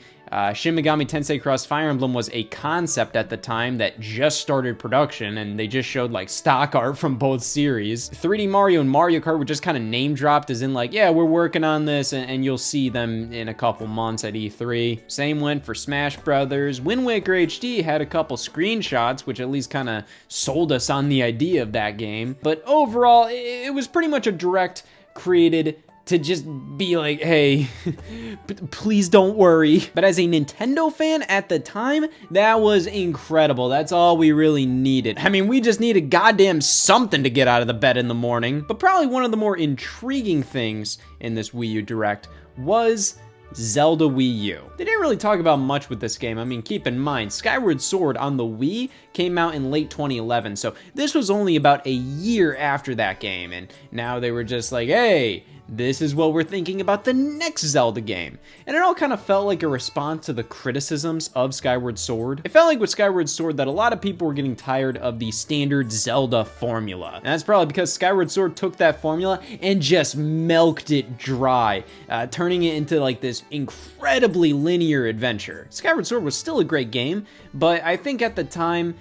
Shin Megami Tensei Cross Fire Emblem was a concept at the time that just started production, and they just showed like stock art from both series. 3D Mario and Mario Kart were just kind of name dropped as in like, yeah, we're working on this, and you'll see them in a couple months at E3. Same went for Smash Brothers. Wind Waker HD had a couple screenshots, which at least kind of sold us on the idea of that game. But overall, it was pretty much a Direct created to just be like, hey, please don't worry. But as a Nintendo fan at the time, that was incredible. That's all we really needed. I mean, we just needed goddamn something to get out of the bed in the morning. But probably one of the more intriguing things in this Wii U Direct was Zelda Wii U. They didn't really talk about much with this game. I mean, keep in mind, Skyward Sword on the Wii came out in late 2011, so this was only about a year after that game, and now they were just like, hey, this is what we're thinking about the next Zelda game. And it all kind of felt like a response to the criticisms of Skyward Sword. It felt like with Skyward Sword that a lot of people were getting tired of the standard Zelda formula. And that's probably because Skyward Sword took that formula and just milked it dry, turning it into like this incredibly linear adventure. Skyward Sword was still a great game, but I think at the time,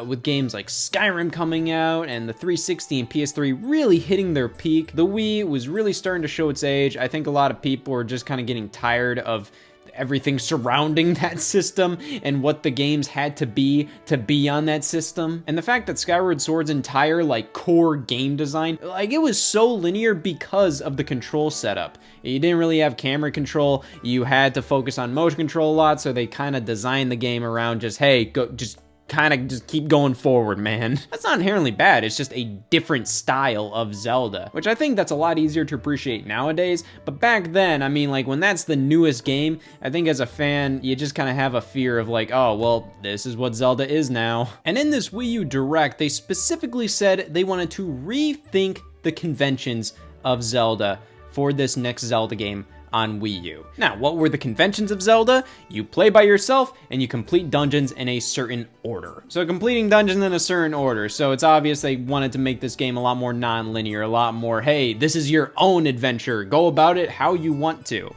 with games like Skyrim coming out and the 360 and PS3 really hitting their peak, the Wii was really starting to show its age. I think a lot of people were just kind of getting tired of everything surrounding that system and what the games had to be on that system. And the fact that Skyward Sword's entire like core game design, like it was so linear because of the control setup. You didn't really have camera control. You had to focus on motion control a lot, so they kind of designed the game around just, hey, go, just keep going forward, man. That's not inherently bad, it's just a different style of Zelda, which I think that's a lot easier to appreciate nowadays, but back then, I mean, like, when that's the newest game, I think as a fan, you just kind of have a fear of like, oh, well, this is what Zelda is now. And in this Wii U Direct, they specifically said they wanted to rethink the conventions of Zelda for this next Zelda game on Wii U. Now, what were the conventions of Zelda? You play by yourself and you complete dungeons in a certain order. So completing dungeons in a certain order. So it's obvious they wanted to make this game a lot more non-linear, a lot more, hey, this is your own adventure. Go about it how you want to.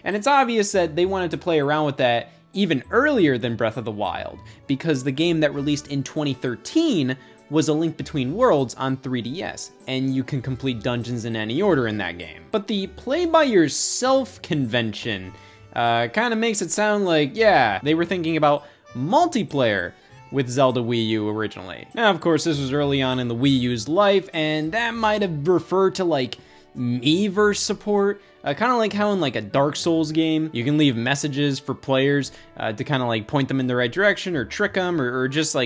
And it's obvious that they wanted to play around with that even earlier than Breath of the Wild, because the game that released in 2013 was A Link Between Worlds on 3DS, and you can complete dungeons in any order in that game. But the play-by-yourself convention kind of makes it sound like, yeah, they were thinking about multiplayer with Zelda Wii U originally. Now, of course, this was early on in the Wii U's life, and that might have referred to, like, Miiverse support, kind of like how in like a Dark Souls game, you can leave messages for players to kind of like point them in the right direction or trick them or just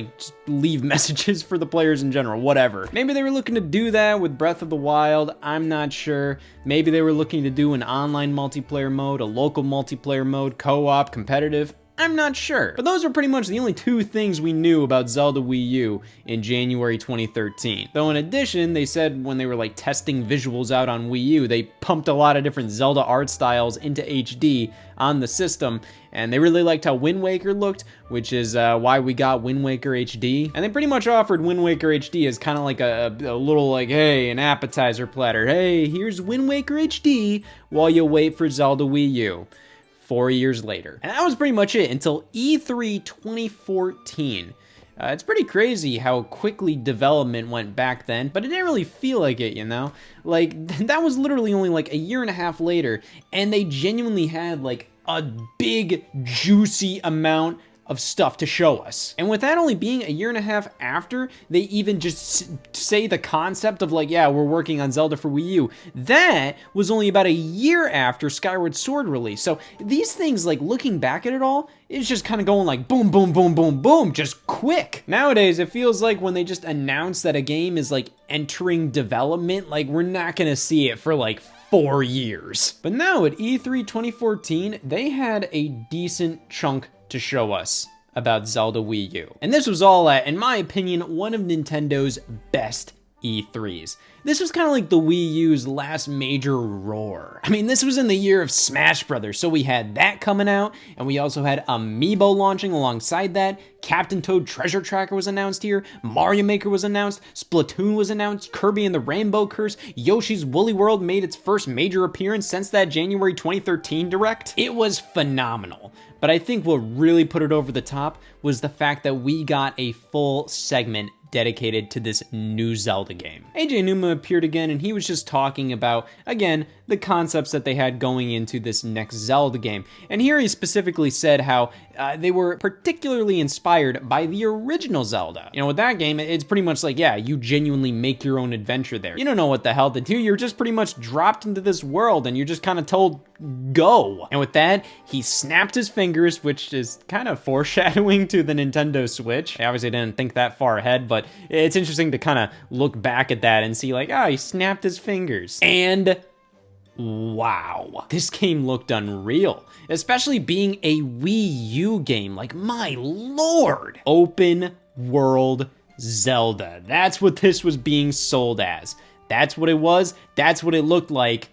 leave messages for the players in general, whatever. Maybe they were looking to do that with Breath of the Wild, I'm not sure. Maybe they were looking to do an online multiplayer mode, a local multiplayer mode, co-op, competitive. I'm not sure. But those are pretty much the only two things we knew about Zelda Wii U in January 2013. Though in addition, they said when they were like testing visuals out on Wii U, they pumped a lot of different Zelda art styles into HD on the system, and they really liked how Wind Waker looked, which is why we got Wind Waker HD. And they pretty much offered Wind Waker HD as kind of like a little like, hey, an appetizer platter. Hey, here's Wind Waker HD while you wait for Zelda Wii U. 4 years later. And that was pretty much it until E3 2014. It's pretty crazy how quickly development went back then, but it didn't really feel like it, you know? Like, that was literally only like a year and a half later, and they genuinely had like a big, juicy amount of stuff to show us. And with that only being a year and a half after they even just say the concept of like, yeah, we're working on Zelda for Wii U, that was only about a year after Skyward Sword release. So these things, like looking back at it all, it's just kind of going like boom, boom, boom, boom, boom, just quick. Nowadays, it feels like when they just announce that a game is like entering development, like we're not gonna see it for like 4 years. But now at E3 2014, they had a decent chunk to show us about Zelda Wii U. And this was all at, in my opinion, one of Nintendo's best E3s. This was kind of like the Wii U's last major roar. I mean, this was in the year of Smash Brothers, so we had that coming out, and we also had Amiibo launching alongside that. Captain Toad Treasure Tracker was announced here, Mario Maker was announced, Splatoon was announced, Kirby and the Rainbow Curse, Yoshi's Woolly World made its first major appearance since that January 2013 Direct. It was phenomenal. But I think what really put it over the top was the fact that we got a full segment dedicated to this new Zelda game. AJ Numa appeared again, and he was just talking about, again, the concepts that they had going into this next Zelda game. And here he specifically said how they were particularly inspired by the original Zelda. You know, with that game, it's pretty much like, yeah, you genuinely make your own adventure there. You don't know what the hell to do. You're just pretty much dropped into this world, and you're just kind of told, go. And with that, he snapped his fingers, which is kind of foreshadowing to the Nintendo Switch. I obviously didn't think that far ahead, but it's interesting to kind of look back at that and see like, oh, he snapped his fingers. And Wow, this game looked unreal, especially being a Wii U game. Like, my lord. Open world Zelda. That's what this was being sold as. That's what it was. That's what it looked like.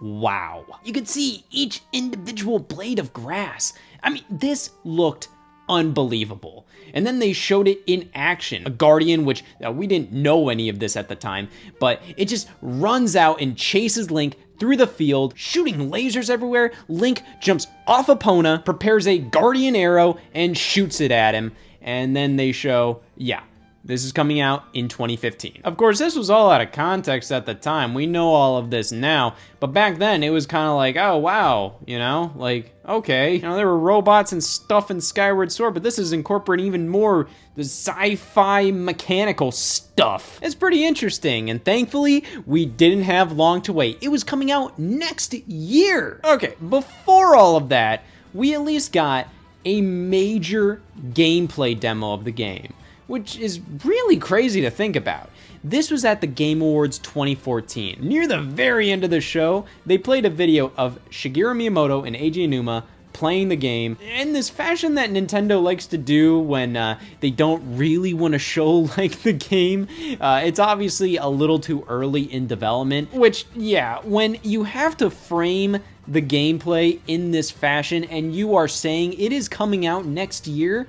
Wow. You could see each individual blade of grass. I mean, this looked unbelievable. And then they showed it in action. A Guardian, which we didn't know any of this at the time, but it just runs out and chases Link through the field, shooting lasers everywhere. Link jumps off Epona, prepares a Guardian arrow, and shoots it at him. And then they show, yeah, this is coming out in 2015. Of course, this was all out of context at the time. We know all of this now, but back then it was kind of like, oh wow, you know, like, okay. You know, there were robots and stuff in Skyward Sword, but this is incorporating even more the sci-fi mechanical stuff. It's pretty interesting, and thankfully, we didn't have long to wait. It was coming out next year. Okay, before all of that, we at least got a major gameplay demo of the game, which is really crazy to think about. This was at the Game Awards 2014. Near the very end of the show, they played a video of Shigeru Miyamoto and Eiji Aonuma playing the game in this fashion that Nintendo likes to do when they don't really want to show like the game. It's obviously a little too early in development, which, yeah, when you have to frame the gameplay in this fashion and you are saying it is coming out next year,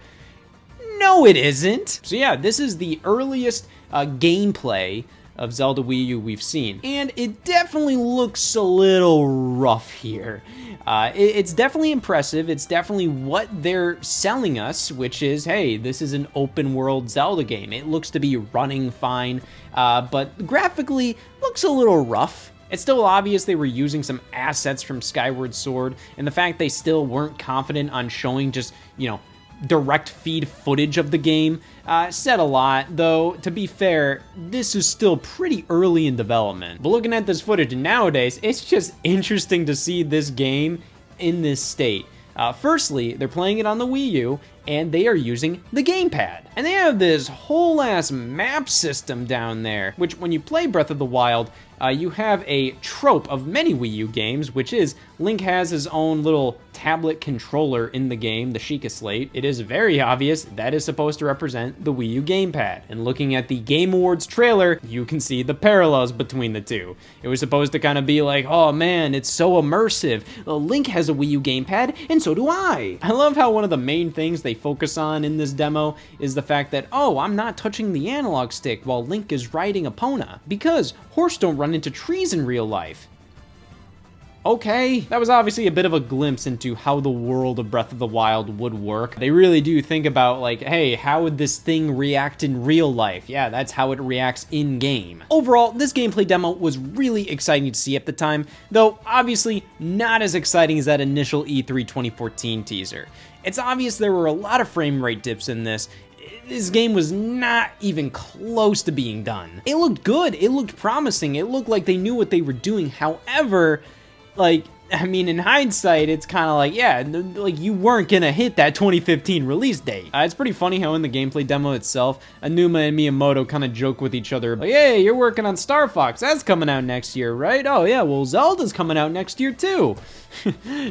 no, it isn't. So yeah, this is the earliest gameplay of Zelda Wii U we've seen, and it definitely looks a little rough here. It's definitely impressive. It's definitely what they're selling us, which is, hey, this is an open world Zelda game. It looks to be running fine, but graphically looks a little rough. It's still obvious they were using some assets from Skyward Sword, and the fact they still weren't confident on showing just, you know, direct feed footage of the game said a lot, though to be fair, this is still pretty early in development. But looking at this footage nowadays, it's just interesting to see this game in this state. Firstly, they're playing it on the Wii U, and they are using the gamepad. And they have this whole ass map system down there, which when you play Breath of the Wild, you have a trope of many Wii U games, which is Link has his own little tablet controller in the game, the Sheikah Slate. It is very obvious that is supposed to represent the Wii U gamepad. And looking at the Game Awards trailer, you can see the parallels between the two. It was supposed to kind of be like, oh man, it's so immersive. Link has a Wii U gamepad, and so do I. I love how one of the main things they focus on in this demo is the fact that, oh, I'm not touching the analog stick while Link is riding Epona, because horse don't run into trees in real life. Okay, that was obviously a bit of a glimpse into how the world of Breath of the Wild would work. They really do think about like, hey, how would this thing react in real life? Yeah, that's how it reacts in-game. Overall, this gameplay demo was really exciting to see at the time, though obviously not as exciting as that initial E3 2014 teaser. It's obvious there were a lot of frame rate dips in this. This game was not even close to being done. It looked good, it looked promising, it looked like they knew what they were doing. However, like, I mean, in hindsight, it's kind of like, yeah, like you weren't gonna hit that 2015 release date. It's pretty funny how in the gameplay demo itself, Aonuma and Miyamoto kind of joke with each other, like, hey, you're working on Star Fox, that's coming out next year, right? Oh yeah, well, Zelda's coming out next year too.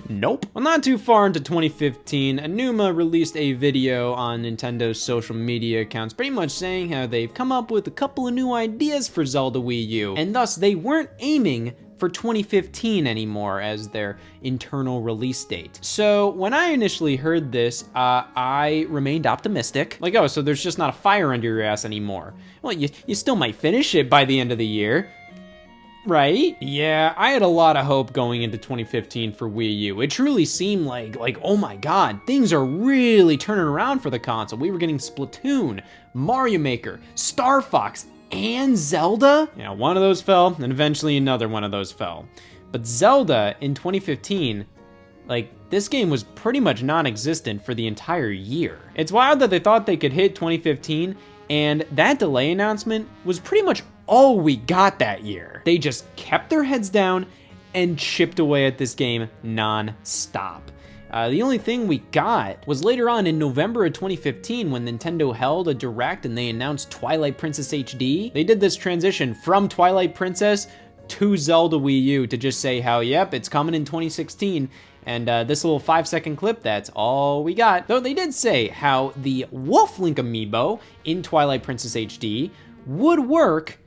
Nope. Well, not too far into 2015, Aonuma released a video on Nintendo's social media accounts, pretty much saying how they've come up with a couple of new ideas for Zelda Wii U, and thus they weren't aiming for 2015 anymore as their internal release date. So when I initially heard this, I remained optimistic. Like, oh, so there's just not a fire under your ass anymore. Well, you still might finish it by the end of the year, right? Yeah, I had a lot of hope going into 2015 for Wii U. It truly seemed like, oh my god, things are really turning around for the console. We were getting Splatoon, Mario Maker, Star Fox, and Zelda? Yeah, one of those fell, and eventually another one of those fell. But Zelda in 2015, like, this game was pretty much non-existent for the entire year. It's wild that they thought they could hit 2015, and that delay announcement was pretty much all we got that year. They just kept their heads down and chipped away at this game non-stop. The only thing we got was later on in November of 2015 when Nintendo held a direct and they announced Twilight Princess HD. They did this transition from Twilight Princess to Zelda Wii U to just say how, yep, it's coming in 2016. And this little 5-second clip, that's all we got. Though they did say how the Wolf Link amiibo in Twilight Princess HD would work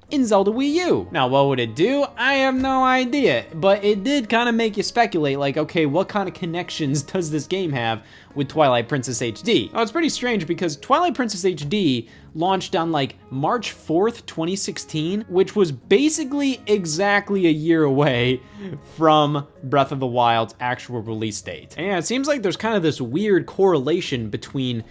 in Zelda Wii U. Now, what would it do? I have no idea, but it did kind of make you speculate, like, okay, what kind of connections does this game have with Twilight Princess HD? Oh, it's pretty strange because Twilight Princess HD launched on like March 4th, 2016, which was basically exactly a year away from Breath of the Wild's actual release date. And yeah, it seems like there's kind of this weird correlation between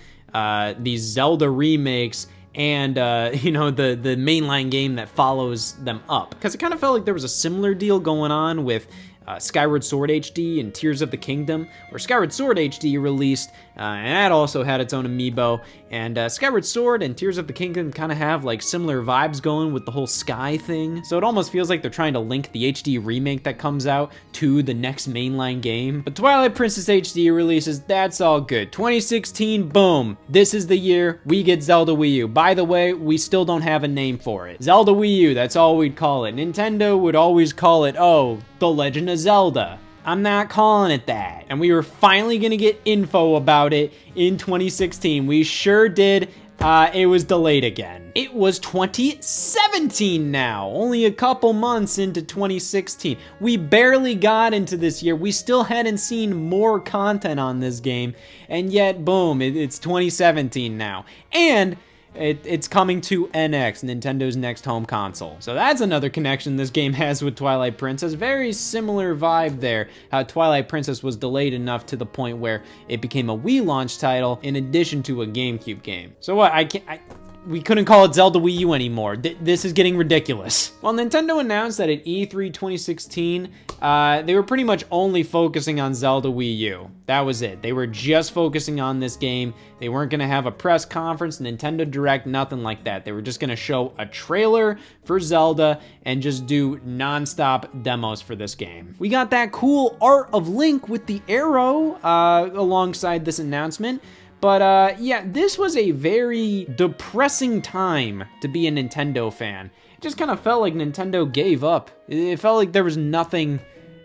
these Zelda remakes and you know, the mainline game that follows them up, because it kind of felt like there was a similar deal going on with Skyward Sword HD and Tears of the Kingdom, where Skyward Sword HD released, and that also had its own amiibo, and Skyward Sword and Tears of the Kingdom kind of have like similar vibes going with the whole sky thing, so it almost feels like they're trying to link the HD remake that comes out to the next mainline game. But Twilight Princess HD releases, that's all good. 2016, boom, this is the year we get Zelda Wii U. By the way, we still don't have a name for it. Zelda Wii U, that's all we'd call it. Nintendo would always call it, oh, The Legend of Zelda. I'm not calling it that. And we were finally gonna get info about it in 2016. We sure did. It was delayed again. It was 2017 now, only a couple months into 2016. We barely got into this year. We still hadn't seen more content on this game, and yet, boom, it's 2017 now. And it's coming to NX, Nintendo's next home console. So that's another connection this game has with Twilight Princess. Very similar vibe there, how Twilight Princess was delayed enough to the point where it became a Wii launch title in addition to a GameCube game. So what, we couldn't call it Zelda Wii U anymore. This is getting ridiculous. Well, Nintendo announced that at E3 2016, they were pretty much only focusing on Zelda Wii U. That was it. They were just focusing on this game. They weren't gonna have a press conference, Nintendo Direct, nothing like that. They were just gonna show a trailer for Zelda and just do non-stop demos for this game. We got that cool art of Link with the arrow alongside this announcement. But yeah, this was a very depressing time to be a Nintendo fan. It just kind of felt like Nintendo gave up. It felt like there was nothing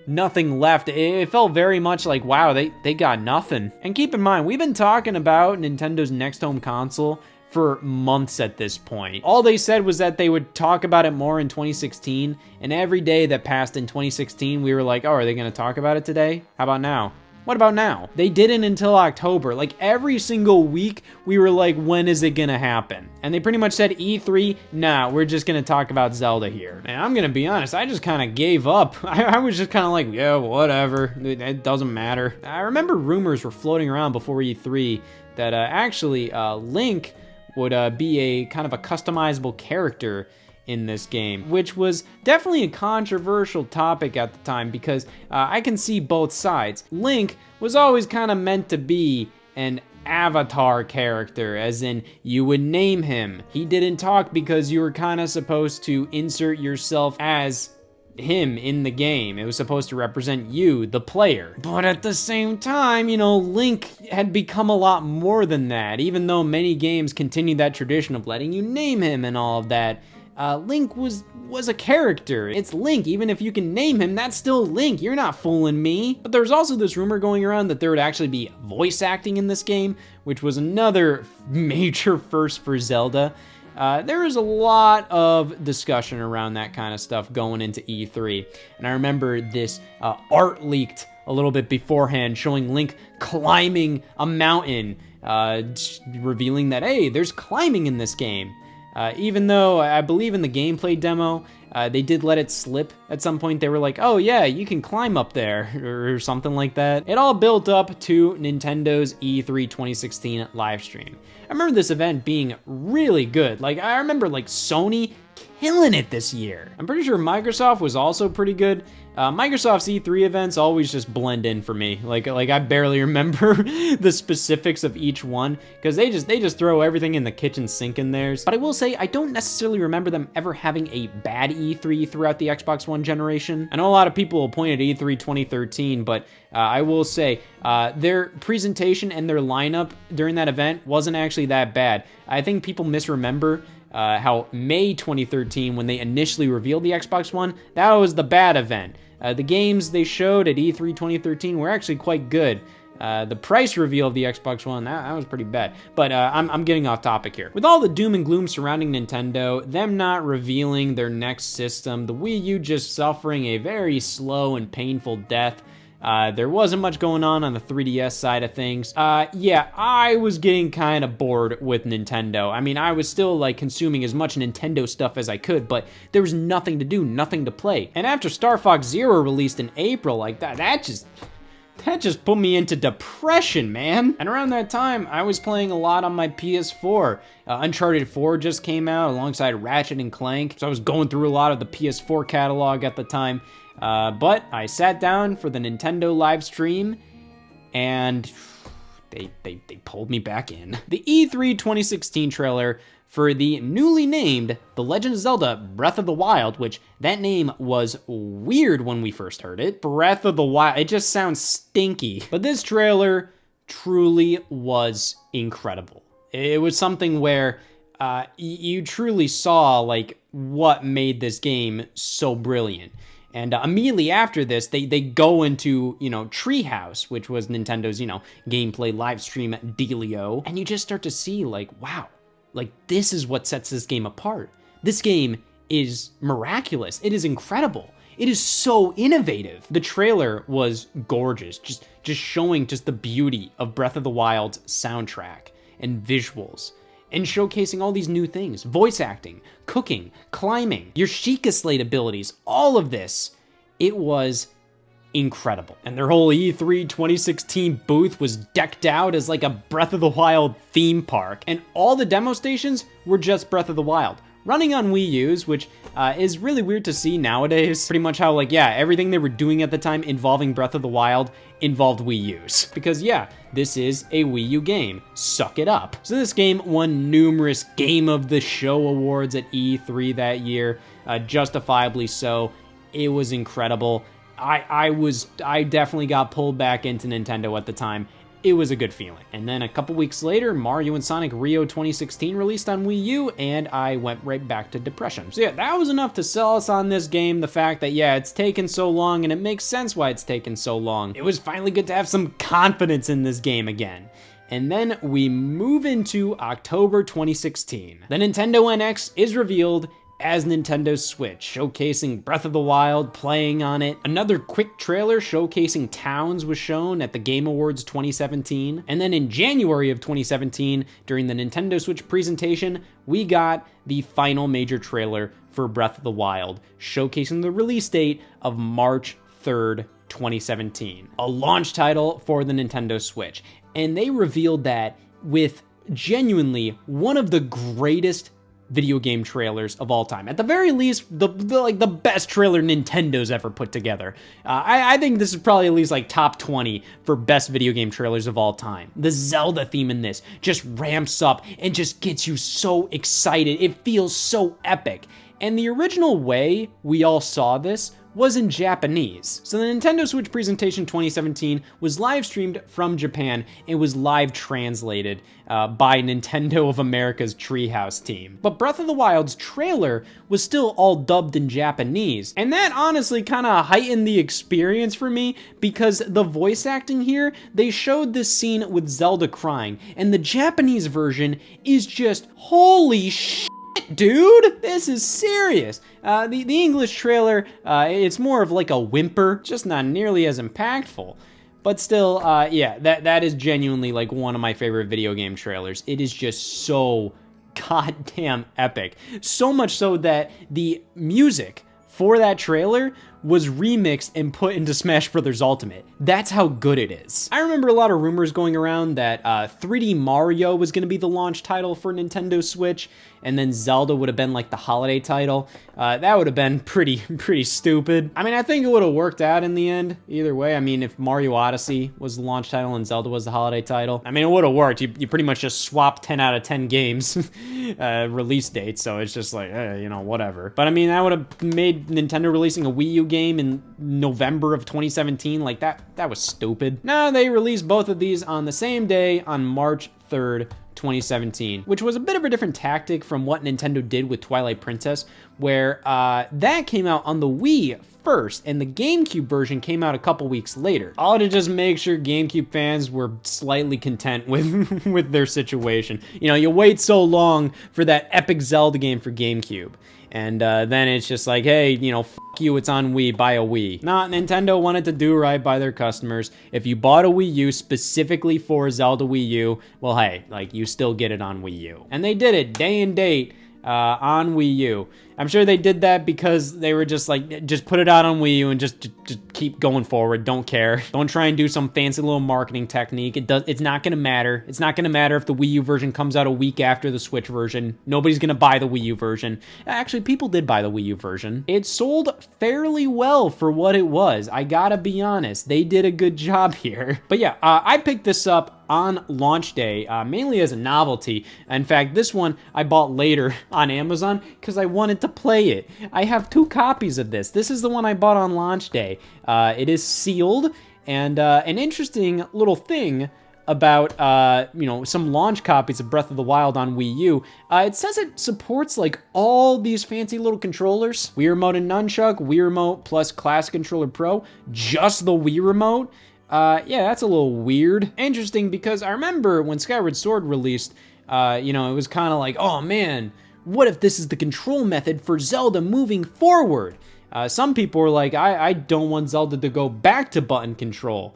left. It felt very much like, wow, they got nothing. And keep in mind, we've been talking about Nintendo's next home console for months at this point. All they said was that they would talk about it more in 2016, and every day that passed in 2016, we were like, oh, are they gonna talk about it today? How about now? What about now? They didn't until October. Like every single week, we were like, when is it gonna happen? And they pretty much said E3, nah, we're just gonna talk about Zelda here. And I'm gonna be honest, I just kind of gave up. I was just kind of like, yeah, whatever, it doesn't matter. I remember rumors were floating around before E3 that actually Link would be a kind of a customizable character in this game, which was definitely a controversial topic at the time because I can see both sides. Link was always kind of meant to be an avatar character, as in you would name him. He didn't talk because you were kind of supposed to insert yourself as him in the game. It was supposed to represent you, the player. But at the same time, you know, Link had become a lot more than that, even though many games continued that tradition of letting you name him and all of that. Link was a character. It's Link. Even if you can name him, that's still Link. You're not fooling me. But there's also this rumor going around that there would actually be voice acting in this game, which was another major first for Zelda. There was a lot of discussion around that kind of stuff going into E3. And I remember this art leaked a little bit beforehand showing Link climbing a mountain, revealing that, hey, there's climbing in this game. Even though I believe in the gameplay demo, they did let it slip at some point. They were like, oh yeah, you can climb up there, or something like that. It all built up to Nintendo's E3 2016 live stream. I remember this event being really good. Like, I remember like Sony killing it this year. I'm pretty sure Microsoft was also pretty good. Microsoft's E3 events always just blend in for me. Like I barely remember the specifics of each one because they just throw everything in the kitchen sink in theirs. But I will say I don't necessarily remember them ever having a bad E3 throughout the Xbox One generation. I know a lot of people will point at E3 2013, but I will say their presentation and their lineup during that event wasn't actually that bad. I think people misremember how May 2013, when they initially revealed the Xbox One, that was the bad event. The games they showed at E3 2013 were actually quite good. The price reveal of the Xbox One, that was pretty bad. But I'm getting off topic here. With all the doom and gloom surrounding Nintendo, them not revealing their next system, the Wii U just suffering a very slow and painful death, there wasn't much going on the 3DS side of things. Yeah, I was getting kind of bored with Nintendo. I mean, I was still like consuming as much Nintendo stuff as I could, but there was nothing to do, nothing to play. And after Star Fox Zero released in April, like that just put me into depression, man. And around that time, I was playing a lot on my PS4. Uncharted 4 just came out alongside Ratchet and Clank, so I was going through a lot of the PS4 catalog at the time. But I sat down for the Nintendo live stream, and they pulled me back in. The E3 2016 trailer for the newly named The Legend of Zelda Breath of the Wild, which that name was weird when we first heard it. Breath of the Wild, it just sounds stinky. But this trailer truly was incredible. It was something where you truly saw like what made this game so brilliant. And immediately after this, they go into, Treehouse, which was Nintendo's, gameplay live stream dealio. And you just start to see like, wow, like this is what sets this game apart. This game is miraculous. It is incredible. It is so innovative. The trailer was gorgeous, just showing just the beauty of Breath of the Wild's soundtrack and visuals, and showcasing all these new things, voice acting, cooking, climbing, your Sheikah Slate abilities, all of this. It was incredible. And their whole E3 2016 booth was decked out as like a Breath of the Wild theme park, and all the demo stations were just Breath of the Wild, running on Wii U's, which is really weird to see nowadays. Pretty much how, like, yeah, everything they were doing at the time involving Breath of the Wild involved Wii U's. Because, yeah, this is a Wii U game. Suck it up. So this game won numerous Game of the Show awards at E3 that year, justifiably so. It was incredible. I definitely got pulled back into Nintendo at the time. It was a good feeling. And then a couple weeks later, Mario and Sonic Rio 2016 released on Wii U, and I went right back to depression. So yeah, that was enough to sell us on this game, the fact that, yeah, it's taken so long, and it makes sense why it's taken so long. It was finally good to have some confidence in this game again. And then we move into October 2016. The Nintendo NX is revealed as Nintendo Switch, showcasing Breath of the Wild, playing on it. Another quick trailer showcasing Towns was shown at the Game Awards 2017. And then in January of 2017, during the Nintendo Switch presentation, we got the final major trailer for Breath of the Wild, showcasing the release date of March 3rd, 2017, a launch title for the Nintendo Switch. And they revealed that with genuinely one of the greatest video game trailers of all time. At the very least, the best trailer Nintendo's ever put together. I think this is probably at least like top 20 for best video game trailers of all time. The Zelda theme in this just ramps up and just gets you so excited. It feels so epic. And the original way we all saw this was in Japanese. So the Nintendo Switch presentation 2017 was live streamed from Japan. It was live translated by Nintendo of America's Treehouse team. But Breath of the Wild's trailer was still all dubbed in Japanese. And that honestly kind of heightened the experience for me, because the voice acting here, they showed this scene with Zelda crying, and the Japanese version is just holy shit. Dude, this is serious. The English trailer, it's more of like a whimper, just not nearly as impactful. But still, yeah, that is genuinely like one of my favorite video game trailers. It is just so goddamn epic. So much so that the music for that trailer was remixed and put into Smash Bros. Ultimate. That's how good it is. I remember a lot of rumors going around that 3D Mario was going to be the launch title for Nintendo Switch, and then Zelda would have been like the holiday title. That would have been pretty stupid. I mean, I think it would have worked out in the end, either way. I mean, if Mario Odyssey was the launch title and Zelda was the holiday title, I mean, it would have worked. You pretty much just swapped 10 out of 10 games release dates, so it's just like, whatever. But I mean, that would have made Nintendo releasing a Wii U game in November of 2017, like that was stupid. No, they released both of these on the same day, on March 3rd, 2017, which was a bit of a different tactic from what Nintendo did with Twilight Princess, where that came out on the Wii first, and the GameCube version came out a couple weeks later. All to just make sure GameCube fans were slightly content with with their situation. You know, you wait so long for that epic Zelda game for GameCube, and then it's just like, hey, you know, fuck you, it's on Wii, buy a Wii. Nah, Nintendo wanted to do right by their customers. If you bought a Wii U specifically for Zelda Wii U, well, hey, like, you still get it on Wii U. And they did it day and date on Wii U. I'm sure they did that because they were just like, just put it out on Wii U and just keep going forward. Don't care. Don't try and do some fancy little marketing technique. It's not gonna matter. It's not gonna matter if the Wii U version comes out a week after the Switch version. Nobody's gonna buy the Wii U version. Actually, people did buy the Wii U version. It sold fairly well for what it was. I gotta be honest. They did a good job here. But yeah, I picked this up on launch day, mainly as a novelty. In fact, this one I bought later on Amazon because I wanted to play it. I have 2 copies of this. This is the one I bought on launch day. It is sealed, and an interesting little thing about, you know, some launch copies of Breath of the Wild on Wii U. It says it supports like all these fancy little controllers. Wii Remote and Nunchuck, Wii Remote plus Classic Controller Pro, just the Wii Remote. Yeah, that's a little weird. Interesting, because I remember when Skyward Sword released, you know, it was kind of like, oh man, what if this is the control method for Zelda moving forward? Some people were like, I don't want Zelda to go back to button control.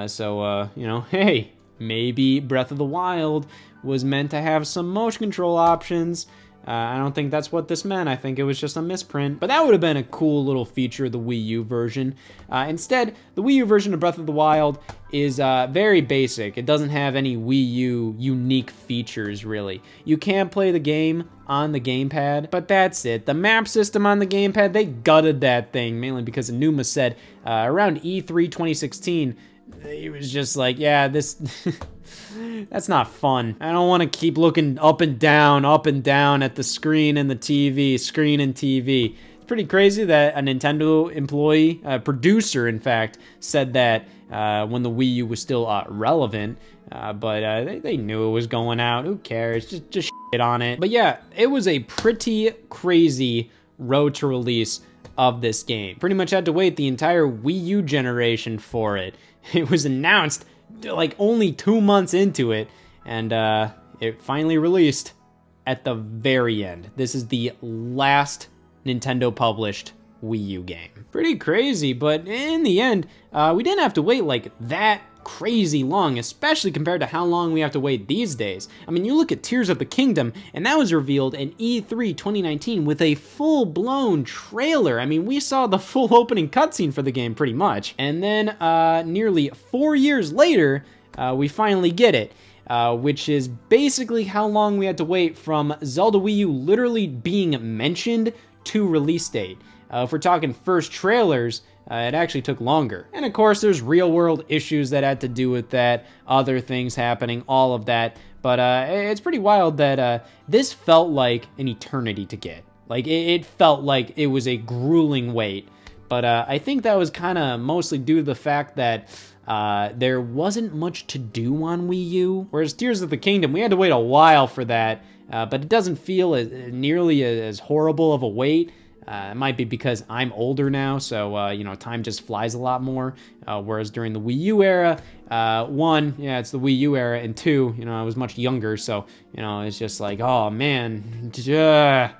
So, you know, hey, maybe Breath of the Wild was meant to have some motion control options. I don't think that's what this meant. I think it was just a misprint. But that would have been a cool little feature of the Wii U version. Instead, the Wii U version of Breath of the Wild is very basic. It doesn't have any Wii U unique features, really. You can play the game on the gamepad, but that's it. The map system on the gamepad, they gutted that thing, mainly because Enuma said around E3 2016, he was just like, yeah, this... that's not fun. I don't want to keep looking up and down at the screen and the TV, screen and TV. It's pretty crazy that a Nintendo employee, producer in fact, said that when the Wii U was still relevant, but they knew it was going out. Who cares? Just shit on it. But yeah, it was a pretty crazy road to release of this game. Pretty much had to wait the entire Wii U generation for it. It was announced like only 2 months into it, and it finally released at the very end. This is the last Nintendo published Wii U game. Pretty crazy, but in the end, we didn't have to wait like that crazy long, especially compared to how long we have to wait these days. I mean, you look at Tears of the Kingdom, and that was revealed in E3 2019 with a full-blown trailer. I mean, we saw the full opening cutscene for the game pretty much. And then nearly 4 years later, we finally get it. Which is basically how long we had to wait from Zelda Wii U literally being mentioned to release date. If we're talking first trailers, it actually took longer. And of course, there's real-world issues that had to do with that, other things happening, all of that. But it's pretty wild that this felt like an eternity to get. Like, it felt like it was a grueling wait. But I think that was kind of mostly due to the fact that there wasn't much to do on Wii U. Whereas Tears of the Kingdom, we had to wait a while for that, but it doesn't feel nearly as horrible of a wait. It might be because I'm older now, so, you know, time just flies a lot more. Whereas during the Wii U era, one, yeah, it's the Wii U era, and two, you know, I was much younger, so, you know, it's just like, oh, man.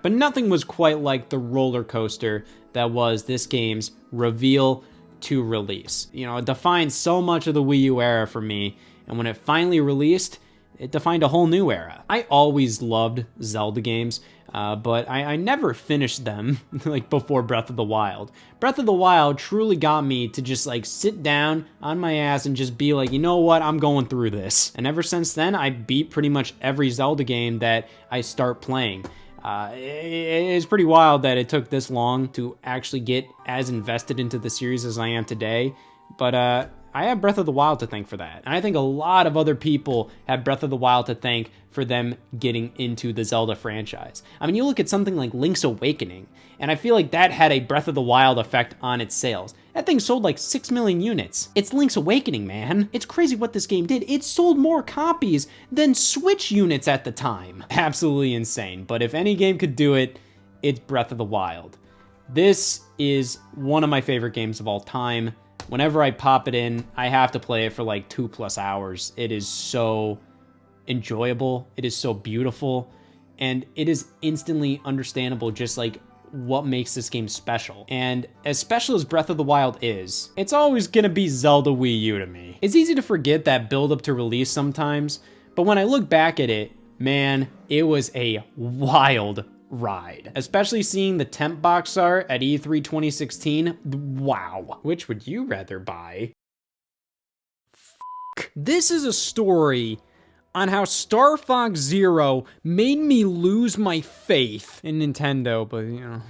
But nothing was quite like the roller coaster that was this game's reveal to release. You know, it defined so much of the Wii U era for me, and when it finally released, it defined a whole new era. I always loved Zelda games, but I never finished them like before Breath of the Wild. Breath of the Wild truly got me to just like sit down on my ass and just be like, you know what, I'm going through this. And ever since then, I beat pretty much every Zelda game that I start playing. It's pretty wild that it took this long to actually get as invested into the series as I am today. But I have Breath of the Wild to thank for that. And I think a lot of other people have Breath of the Wild to thank for them getting into the Zelda franchise. I mean, you look at something like Link's Awakening, and I feel like that had a Breath of the Wild effect on its sales. That thing sold like 6 million units. It's Link's Awakening, man. It's crazy what this game did. It sold more copies than Switch units at the time. Absolutely insane. But if any game could do it, it's Breath of the Wild. This is one of my favorite games of all time. Whenever I pop it in, I have to play it for like 2+ hours. It is so enjoyable. It is so beautiful. And it is instantly understandable just like what makes this game special. And as special as Breath of the Wild is, it's always gonna be Zelda Wii U to me. It's easy to forget that build up to release sometimes, but when I look back at it, man, it was a wild ride. Especially seeing the temp box art at E3 2016, wow. Which would you rather buy? This is a story on how Star Fox Zero made me lose my faith in Nintendo, but you know,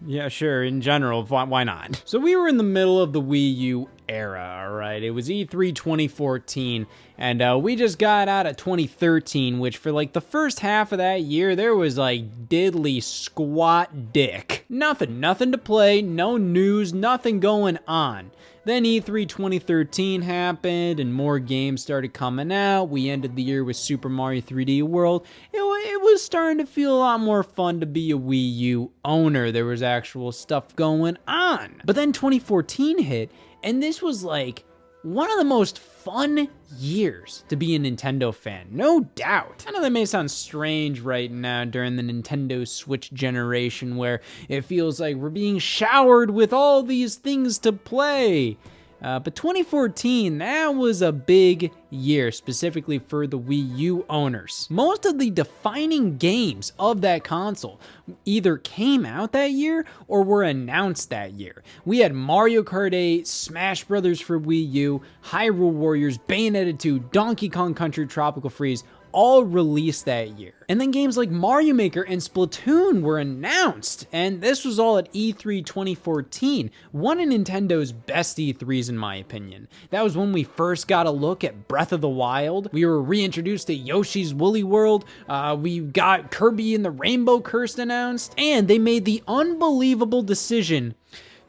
yeah, sure, in general, why not? So we were in the middle of the Wii U era, all right? It was E3 2014, and we just got out of 2013, which for like the first half of that year, there was like diddly squat dick. Nothing to play, no news, nothing going on. Then E3 2013 happened and more games started coming out. We ended the year with Super Mario 3D World. It was starting to feel a lot more fun to be a Wii U owner. There was actual stuff going on. But then 2014 hit, and this was like one of the most fun years to be a Nintendo fan, no doubt. I know that may sound strange right now during the Nintendo Switch generation where it feels like we're being showered with all these things to play. But 2014, that was a big year, specifically for the Wii U owners. Most of the defining games of that console either came out that year or were announced that year. We had Mario Kart 8, Smash Brothers for Wii U, Hyrule Warriors, Bayonetta 2, Donkey Kong Country Tropical Freeze, all released that year. And then games like Mario Maker and Splatoon were announced, and this was all at E3 2014, one of Nintendo's best E3s in my opinion. That was when we first got a look at Breath of the Wild. We were reintroduced to Yoshi's Woolly World, we got Kirby and the Rainbow Curse announced, and they made the unbelievable decision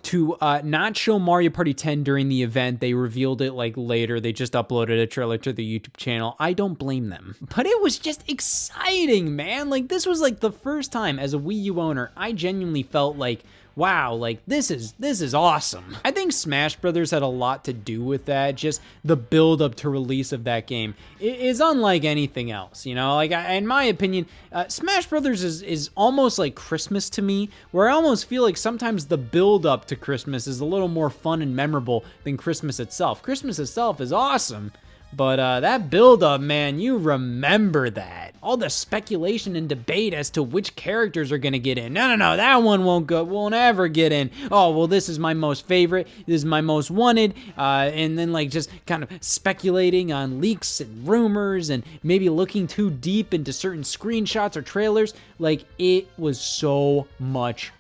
to not show Mario Party 10 during the event. They revealed it like later. They just uploaded a trailer to the YouTube channel. I don't blame them. But it was just exciting, man. Like, this was like the first time as a Wii U owner, I genuinely felt like, wow, like this is awesome. I think Smash Brothers had a lot to do with that. Just the build up to release of that game is unlike anything else, you know? Like, in my opinion, Smash Brothers is almost like Christmas to me, where I almost feel like sometimes the build up to Christmas is a little more fun and memorable than Christmas itself. Christmas itself is awesome, but that build-up, man, you remember that. All the speculation and debate as to which characters are gonna get in. No, that one won't ever get in. Oh, well, this is my most favorite. This is my most wanted. And then, like, just kind of speculating on leaks and rumors and maybe looking too deep into certain screenshots or trailers. Like, it was so much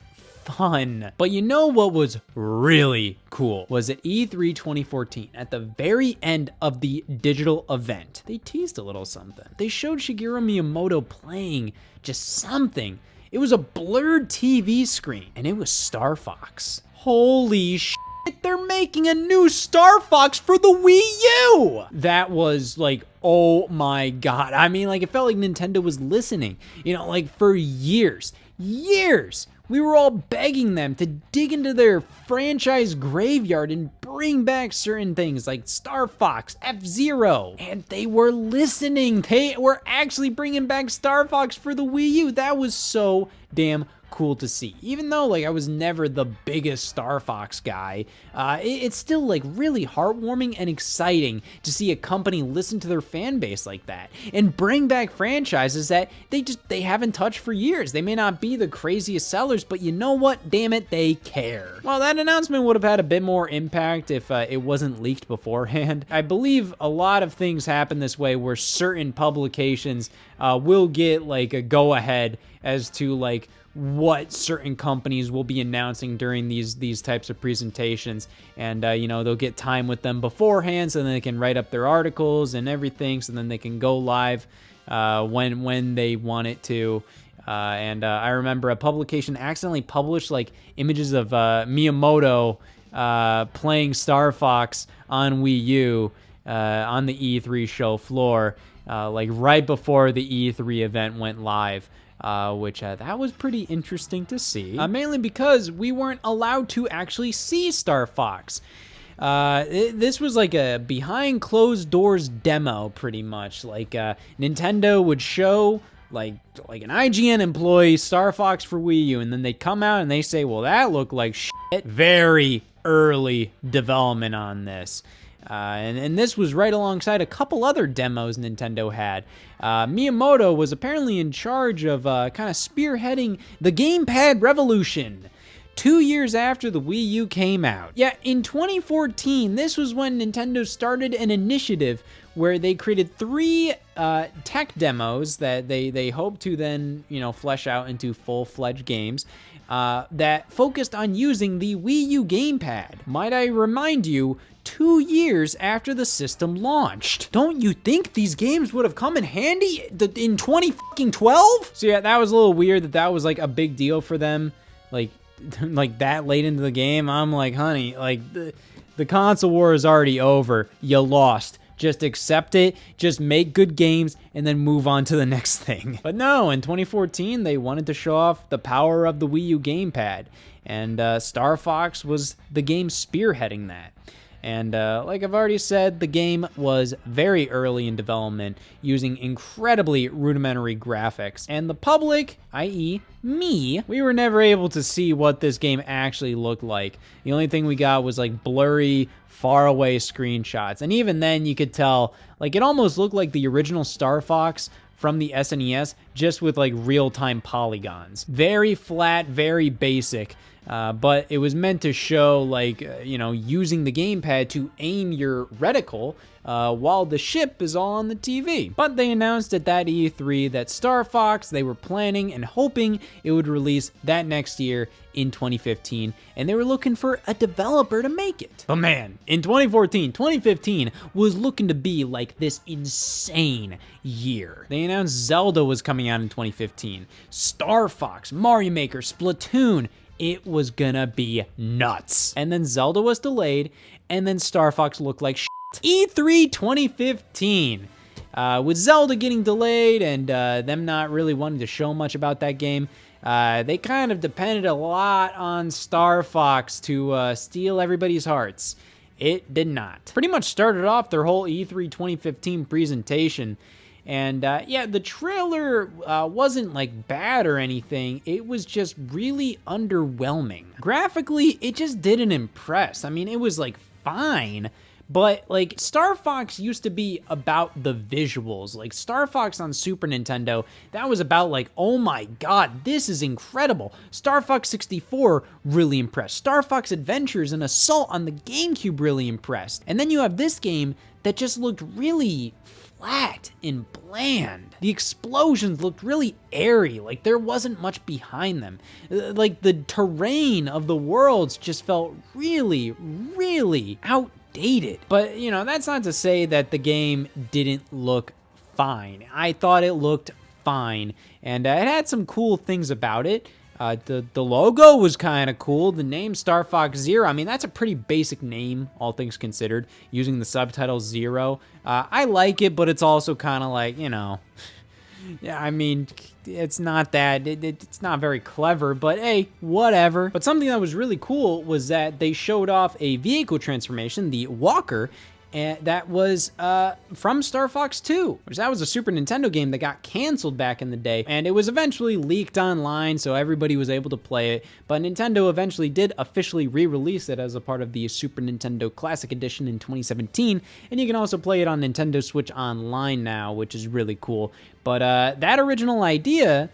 fun. But you know what was really cool was at E3 2014, at the very end of the digital event, they teased a little something. They showed Shigeru Miyamoto playing just something. It was a blurred TV screen, and it was Star Fox. Holy shit, they're making a new Star Fox for the Wii U! That was like, oh my god. I mean, like, it felt like Nintendo was listening. You know, like, for years, we were all begging them to dig into their franchise graveyard and bring back certain things like Star Fox, F-Zero, and they were listening. They were actually bringing back Star Fox for the Wii U. That was so damn cool to see. Even though, like, I was never the biggest Star Fox guy, it's still, like, really heartwarming and exciting to see a company listen to their fan base like that and bring back franchises that they haven't touched for years. They may not be the craziest sellers, but you know what? Damn it, they care. Well, that announcement would have had a bit more impact if it wasn't leaked beforehand. I believe a lot of things happen this way where certain publications will get, like, a go-ahead as to, like, what certain companies will be announcing during these types of presentations, and you know, they'll get time with them beforehand so then they can write up their articles and everything, so then they can go live when they want it to. And I remember a publication accidentally published like images of Miyamoto playing Star Fox on Wii U on the E3 show floor, like right before the E3 event went live. Which that was pretty interesting to see, mainly because we weren't allowed to actually see Star Fox. This was like a behind closed doors demo, pretty much. Like Nintendo would show like an IGN employee Star Fox for Wii U, and then they'd come out and they say, well, that looked like shit. Very early development on this. And this was right alongside a couple other demos Nintendo had. Miyamoto was apparently in charge of kind of spearheading the gamepad revolution 2 years after the Wii U came out. Yeah, in 2014, this was when Nintendo started an initiative where they created 3 tech demos that they hope to then, you know, flesh out into full-fledged games that focused on using the Wii U gamepad. Might I remind you, 2 years after the system launched. Don't you think these games would have come in handy in 2012? So yeah, that was a little weird that was like a big deal for them, like that late into the game. I'm like, honey, like the console war is already over. You lost. Just accept it, just make good games, and then move on to the next thing. But no, in 2014, they wanted to show off the power of the Wii U gamepad, and Star Fox was the game spearheading that. And like I've already said, the game was very early in development, using incredibly rudimentary graphics. And the public, i.e. me, we were never able to see what this game actually looked like. The only thing we got was like blurry, faraway screenshots. And even then you could tell, like it almost looked like the original Star Fox from the SNES, just with like real-time polygons. Very flat, very basic. But it was meant to show, like, you know, using the gamepad to aim your reticle while the ship is all on the TV. But they announced at that E3 that Star Fox, they were planning and hoping it would release that next year in 2015, and they were looking for a developer to make it. But man, in 2015 was looking to be like this insane year. They announced Zelda was coming out in 2015, Star Fox, Mario Maker, Splatoon. It was gonna be nuts. And then Zelda was delayed, and then Star Fox looked like shit. E3 2015. With Zelda getting delayed and them not really wanting to show much about that game, they kind of depended a lot on Star Fox to steal everybody's hearts. It did not. Pretty much started off their whole E3 2015 presentation. And yeah, the trailer wasn't like bad or anything. It was just really underwhelming. Graphically, it just didn't impress. I mean, it was like fine, but like Star Fox used to be about the visuals. Like Star Fox on Super Nintendo, that was about like, oh my god, this is incredible. Star Fox 64 really impressed. Star Fox Adventures and Assault on the GameCube really impressed. And then you have this game that just looked really flat and bland. The explosions looked really airy, like there wasn't much behind them. Like the terrain of the worlds just felt really, really outdated. But, you know, that's not to say that the game didn't look fine. I thought it looked fine, and it had some cool things about it. The logo was kind of cool. The name Star Fox Zero, I mean, that's a pretty basic name, all things considered, using the subtitle Zero. I like it, but it's also kind of like, you know, yeah, I mean, it's not that, it's not very clever, but hey, whatever. But something that was really cool was that they showed off a vehicle transformation, the Walker, and that was from Star Fox 2, which that was a Super Nintendo game that got canceled back in the day, and it was eventually leaked online so everybody was able to play it, but Nintendo eventually did officially re-release it as a part of the Super Nintendo Classic Edition in 2017, and you can also play it on Nintendo Switch Online now, which is really cool. But that original idea,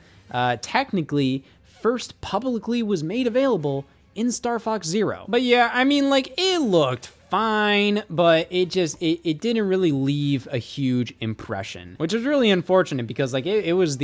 technically, first publicly was made available in Star Fox Zero. But yeah, I mean, like, it looked fine, but it didn't really leave a huge impression, which was really unfortunate because like it was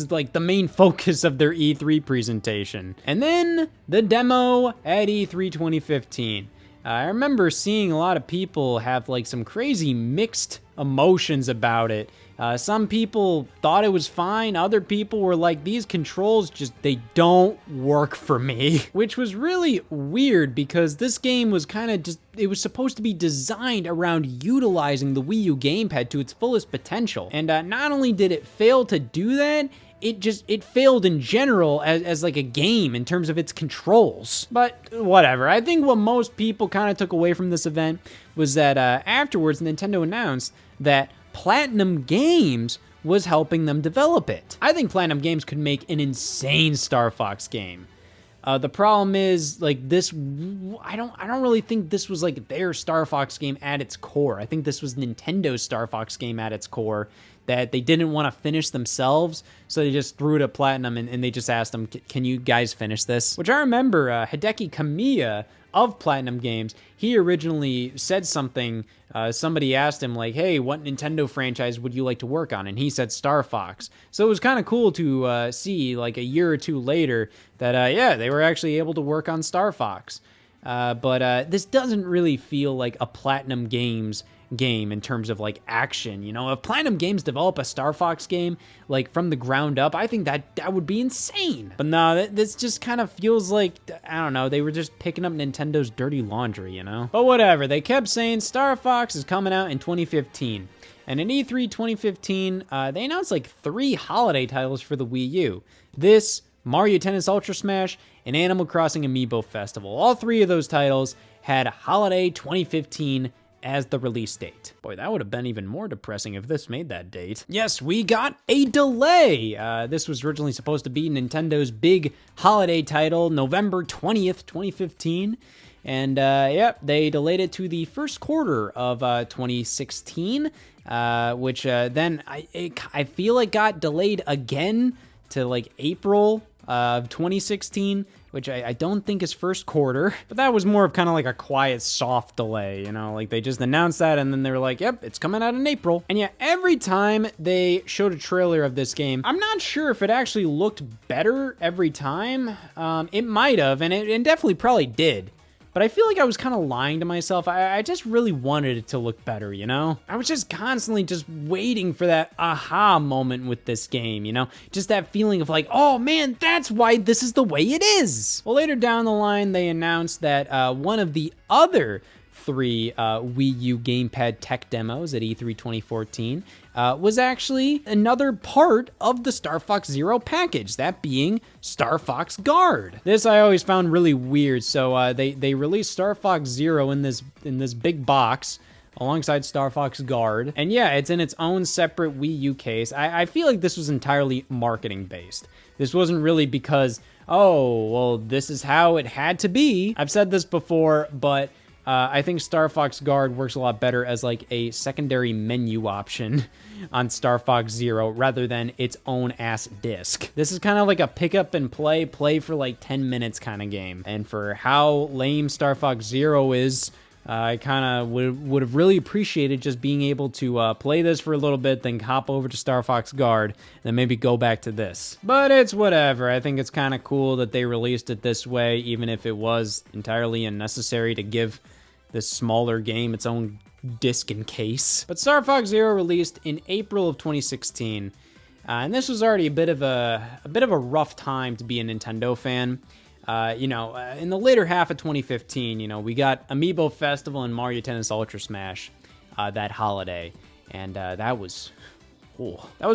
like the main focus of their E3 presentation. And then the demo at E3 2015. I remember seeing a lot of people have like some crazy mixed emotions about it. Some people thought it was fine. Other people were like, these controls they don't work for me. Which was really weird because this game was it was supposed to be designed around utilizing the Wii U gamepad to its fullest potential. And not only did it fail to do that, it failed in general as like a game in terms of its controls. But whatever. I think what most people kind of took away from this event was that afterwards Nintendo announced that Platinum Games was helping them develop it. I think Platinum Games could make an insane Star Fox game. The problem is like this, I don't really think this was like their Star Fox game at its core. I think this was Nintendo's Star Fox game at its core that they didn't want to finish themselves, so they just threw it at Platinum and they just asked them, can you guys finish this? Which I remember Hideki Kamiya of Platinum Games, he originally said something, somebody asked him like, hey, what Nintendo franchise would you like to work on? And he said Star Fox. So it was kind of cool to see like a year or two later that, yeah, they were actually able to work on Star Fox. But this doesn't really feel like a Platinum Games game in terms of like action. You know, if Platinum Games develop a Star Fox game like from the ground up, I think that would be insane. But no, this just kind of feels like, I don't know, they were just picking up Nintendo's dirty laundry, you know? But whatever, they kept saying Star Fox is coming out in 2015. And in E3 2015, they announced like 3 holiday titles for the Wii U. This, Mario Tennis Ultra Smash, and Animal Crossing Amiibo Festival. All 3 of those titles had holiday 2015 as the release date. Boy, that would have been even more depressing if this made that date. Yes, we got a delay. This was originally supposed to be Nintendo's big holiday title, November 20th, 2015. And yep, they delayed it to the first quarter of 2016, which then I feel like got delayed again to like April of 2016, which I don't think is first quarter, but that was more of kind of like a quiet, soft delay, you know, like they just announced that and then they were like, yep, it's coming out in April. And yeah, every time they showed a trailer of this game, I'm not sure if it actually looked better every time. It might have, and it definitely probably did. But I feel like I was kind of lying to myself. I just really wanted it to look better, you know? I was just constantly just waiting for that aha moment with this game, you know? Just that feeling of like, oh man, that's why this is the way it is. Well, later down the line, they announced that one of the other 3 Wii U gamepad tech demos at E3 2014 was actually another part of the Star Fox Zero package, that being Star Fox Guard. This I always found really weird, so they released Star Fox Zero in this big box alongside Star Fox Guard, and yeah, it's in its own separate Wii U case. I feel like this was entirely marketing based. This wasn't really because, oh, well, this is how it had to be. I've said this before, but I think Star Fox Guard works a lot better as like a secondary menu option on Star Fox Zero rather than its own ass disc. This is kind of like a pick up and play for like 10 minutes kind of game. And for how lame Star Fox Zero is, I kind of would have really appreciated just being able to play this for a little bit, then hop over to Star Fox Guard, then maybe go back to this. But it's whatever. I think it's kind of cool that they released it this way, even if it was entirely unnecessary to give this smaller game its own disc and case. But Star Fox Zero released in April of 2016, and this was already a bit of a rough time to be a Nintendo fan. You know, in the later half of 2015, you know, we got Amiibo Festival and Mario Tennis Ultra Smash that holiday, and that was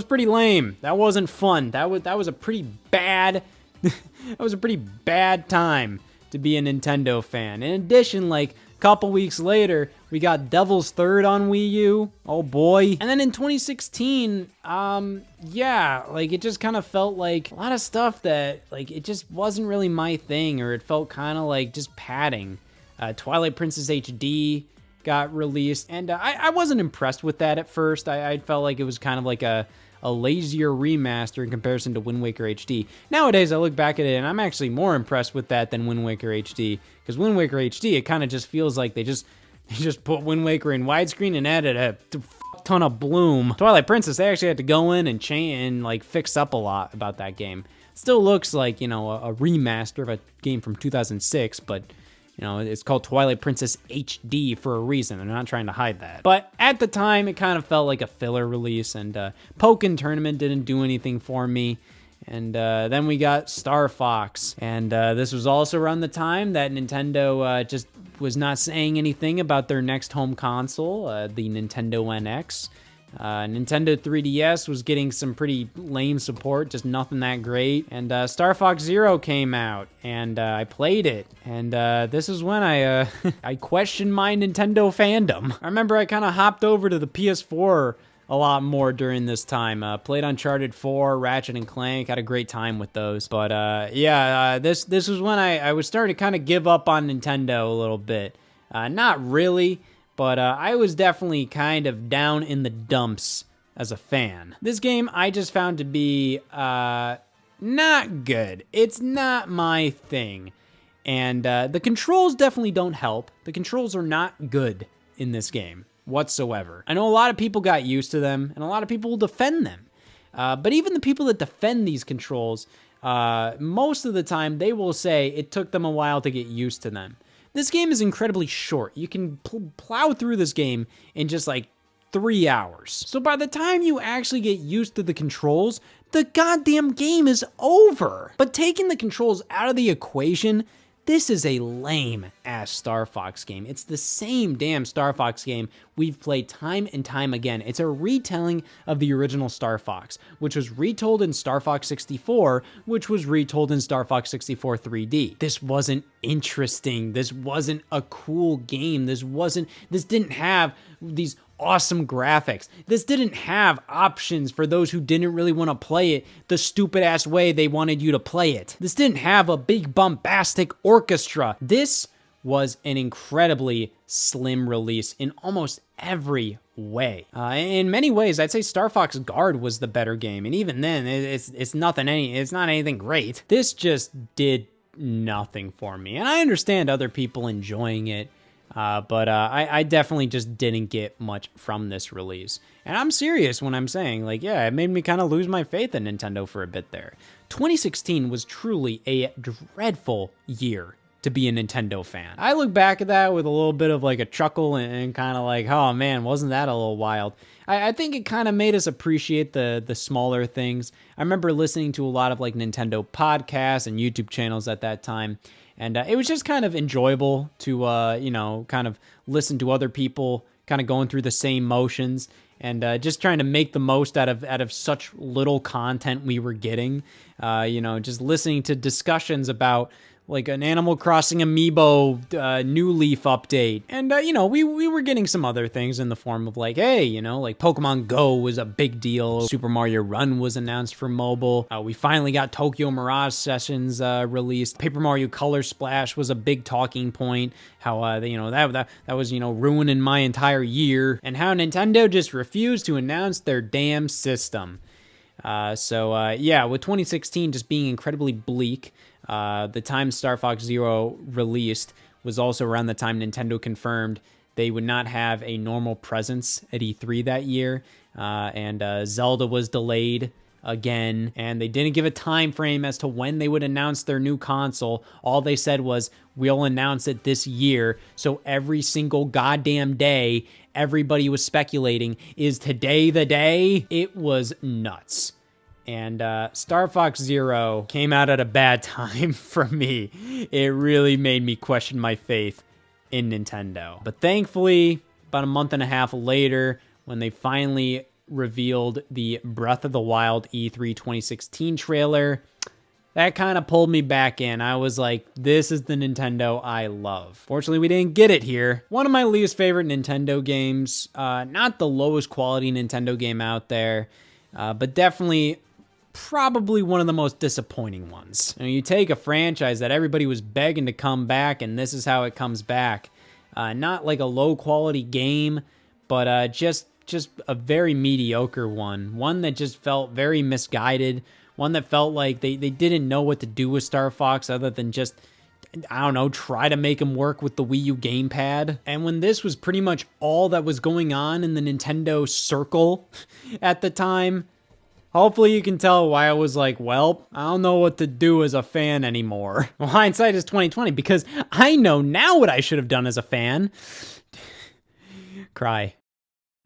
pretty lame. That wasn't fun. That was a pretty bad that was a pretty bad time to be a Nintendo fan. In addition, like couple weeks later, we got Devil's Third on Wii U. Oh boy. And then in 2016, yeah, like it just kind of felt like a lot of stuff that like it just wasn't really my thing, or it felt kind of like just padding. Twilight Princess HD got released, and I wasn't impressed with that at first. I felt like it was kind of like a a lazier remaster in comparison to Wind Waker HD. Nowadays, I look back at it and I'm actually more impressed with that than Wind Waker HD, because Wind Waker HD, it kind of just feels like they just put Wind Waker in widescreen and added a ton of bloom. Twilight Princess, they actually had to go in and change and like fix up a lot about that game. Still looks like, you know, a remaster of a game from 2006, but you know, it's called Twilight Princess HD for a reason. They're not trying to hide that. But at the time, it kind of felt like a filler release, and Pokken Tournament didn't do anything for me. And then we got Star Fox, and this was also around the time that Nintendo just was not saying anything about their next home console, the Nintendo NX. Nintendo 3DS was getting some pretty lame support, just nothing that great. And Star Fox Zero came out, and I played it. And this is when I I questioned my Nintendo fandom. I remember I kind of hopped over to the PS4 a lot more during this time. Played Uncharted 4, Ratchet and Clank, had a great time with those. But this was when I was starting to kind of give up on Nintendo a little bit. Not really. But I was definitely kind of down in the dumps as a fan. This game I just found to be not good. It's not my thing. And the controls definitely don't help. The controls are not good in this game whatsoever. I know a lot of people got used to them, and a lot of people will defend them. But even the people that defend these controls, most of the time they will say it took them a while to get used to them. This game is incredibly short. You can plow through this game in just like 3 hours. So by the time you actually get used to the controls, the goddamn game is over. But taking the controls out of the equation, this is a lame-ass Star Fox game. It's the same damn Star Fox game we've played time and time again. It's a retelling of the original Star Fox, which was retold in Star Fox 64, which was retold in Star Fox 64 3D. This wasn't interesting. This wasn't a cool game. This didn't have these awesome graphics. This didn't have options for those who didn't really want to play it the stupid ass way they wanted you to play it. This didn't have a big bombastic orchestra. This was an incredibly slim release in almost every way. In many ways, I'd say Star Fox Guard was the better game, and even then, it's not anything great. This just did nothing for me, and I understand other people enjoying it. But I definitely just didn't get much from this release. And I'm serious when I'm saying, like, yeah, it made me kind of lose my faith in Nintendo for a bit there. 2016 was truly a dreadful year to be a Nintendo fan. I look back at that with a little bit of like a chuckle and kind of like, oh man, wasn't that a little wild? I think it kind of made us appreciate the smaller things. I remember listening to a lot of like Nintendo podcasts and YouTube channels at that time. And it was just kind of enjoyable to, kind of listen to other people kind of going through the same motions and just trying to make the most out of such little content we were getting. Just listening to discussions about like an Animal Crossing Amiibo New Leaf update. And, we were getting some other things in the form of like, hey, like Pokemon Go was a big deal. Super Mario Run was announced for mobile. We finally got Tokyo Mirage Sessions released. Paper Mario Color Splash was a big talking point. How, that was, ruining my entire year. And how Nintendo just refused to announce their damn system. With 2016 just being incredibly bleak, the time Star Fox Zero released was also around the time Nintendo confirmed they would not have a normal presence at E3 that year, and Zelda was delayed again, and they didn't give a time frame as to when they would announce their new console. All they said was, we'll announce it this year. So every single goddamn day, everybody was speculating, is today the day? It was nuts. And Star Fox Zero came out at a bad time for me. It really made me question my faith in Nintendo. But thankfully, about a month and a half later, when they finally revealed the Breath of the Wild E3 2016 trailer, that kind of pulled me back in. I was like, this is the Nintendo I love. Fortunately, we didn't get it here. One of my least favorite Nintendo games, not the lowest quality Nintendo game out there, but definitely probably one of the most disappointing ones. You take a franchise that everybody was begging to come back, and this is how it comes back. Not like a low quality game, but just just a very mediocre one that just felt very misguided, one that felt like they didn't know what to do with Star Fox other than just, I don't know, try to make him work with the Wii U gamepad. And when this was pretty much all that was going on in the Nintendo circle at the time, hopefully you can tell why I was like, well, I don't know what to do as a fan anymore. Well, hindsight is 2020, because I know now what I should have done as a fan. Cry.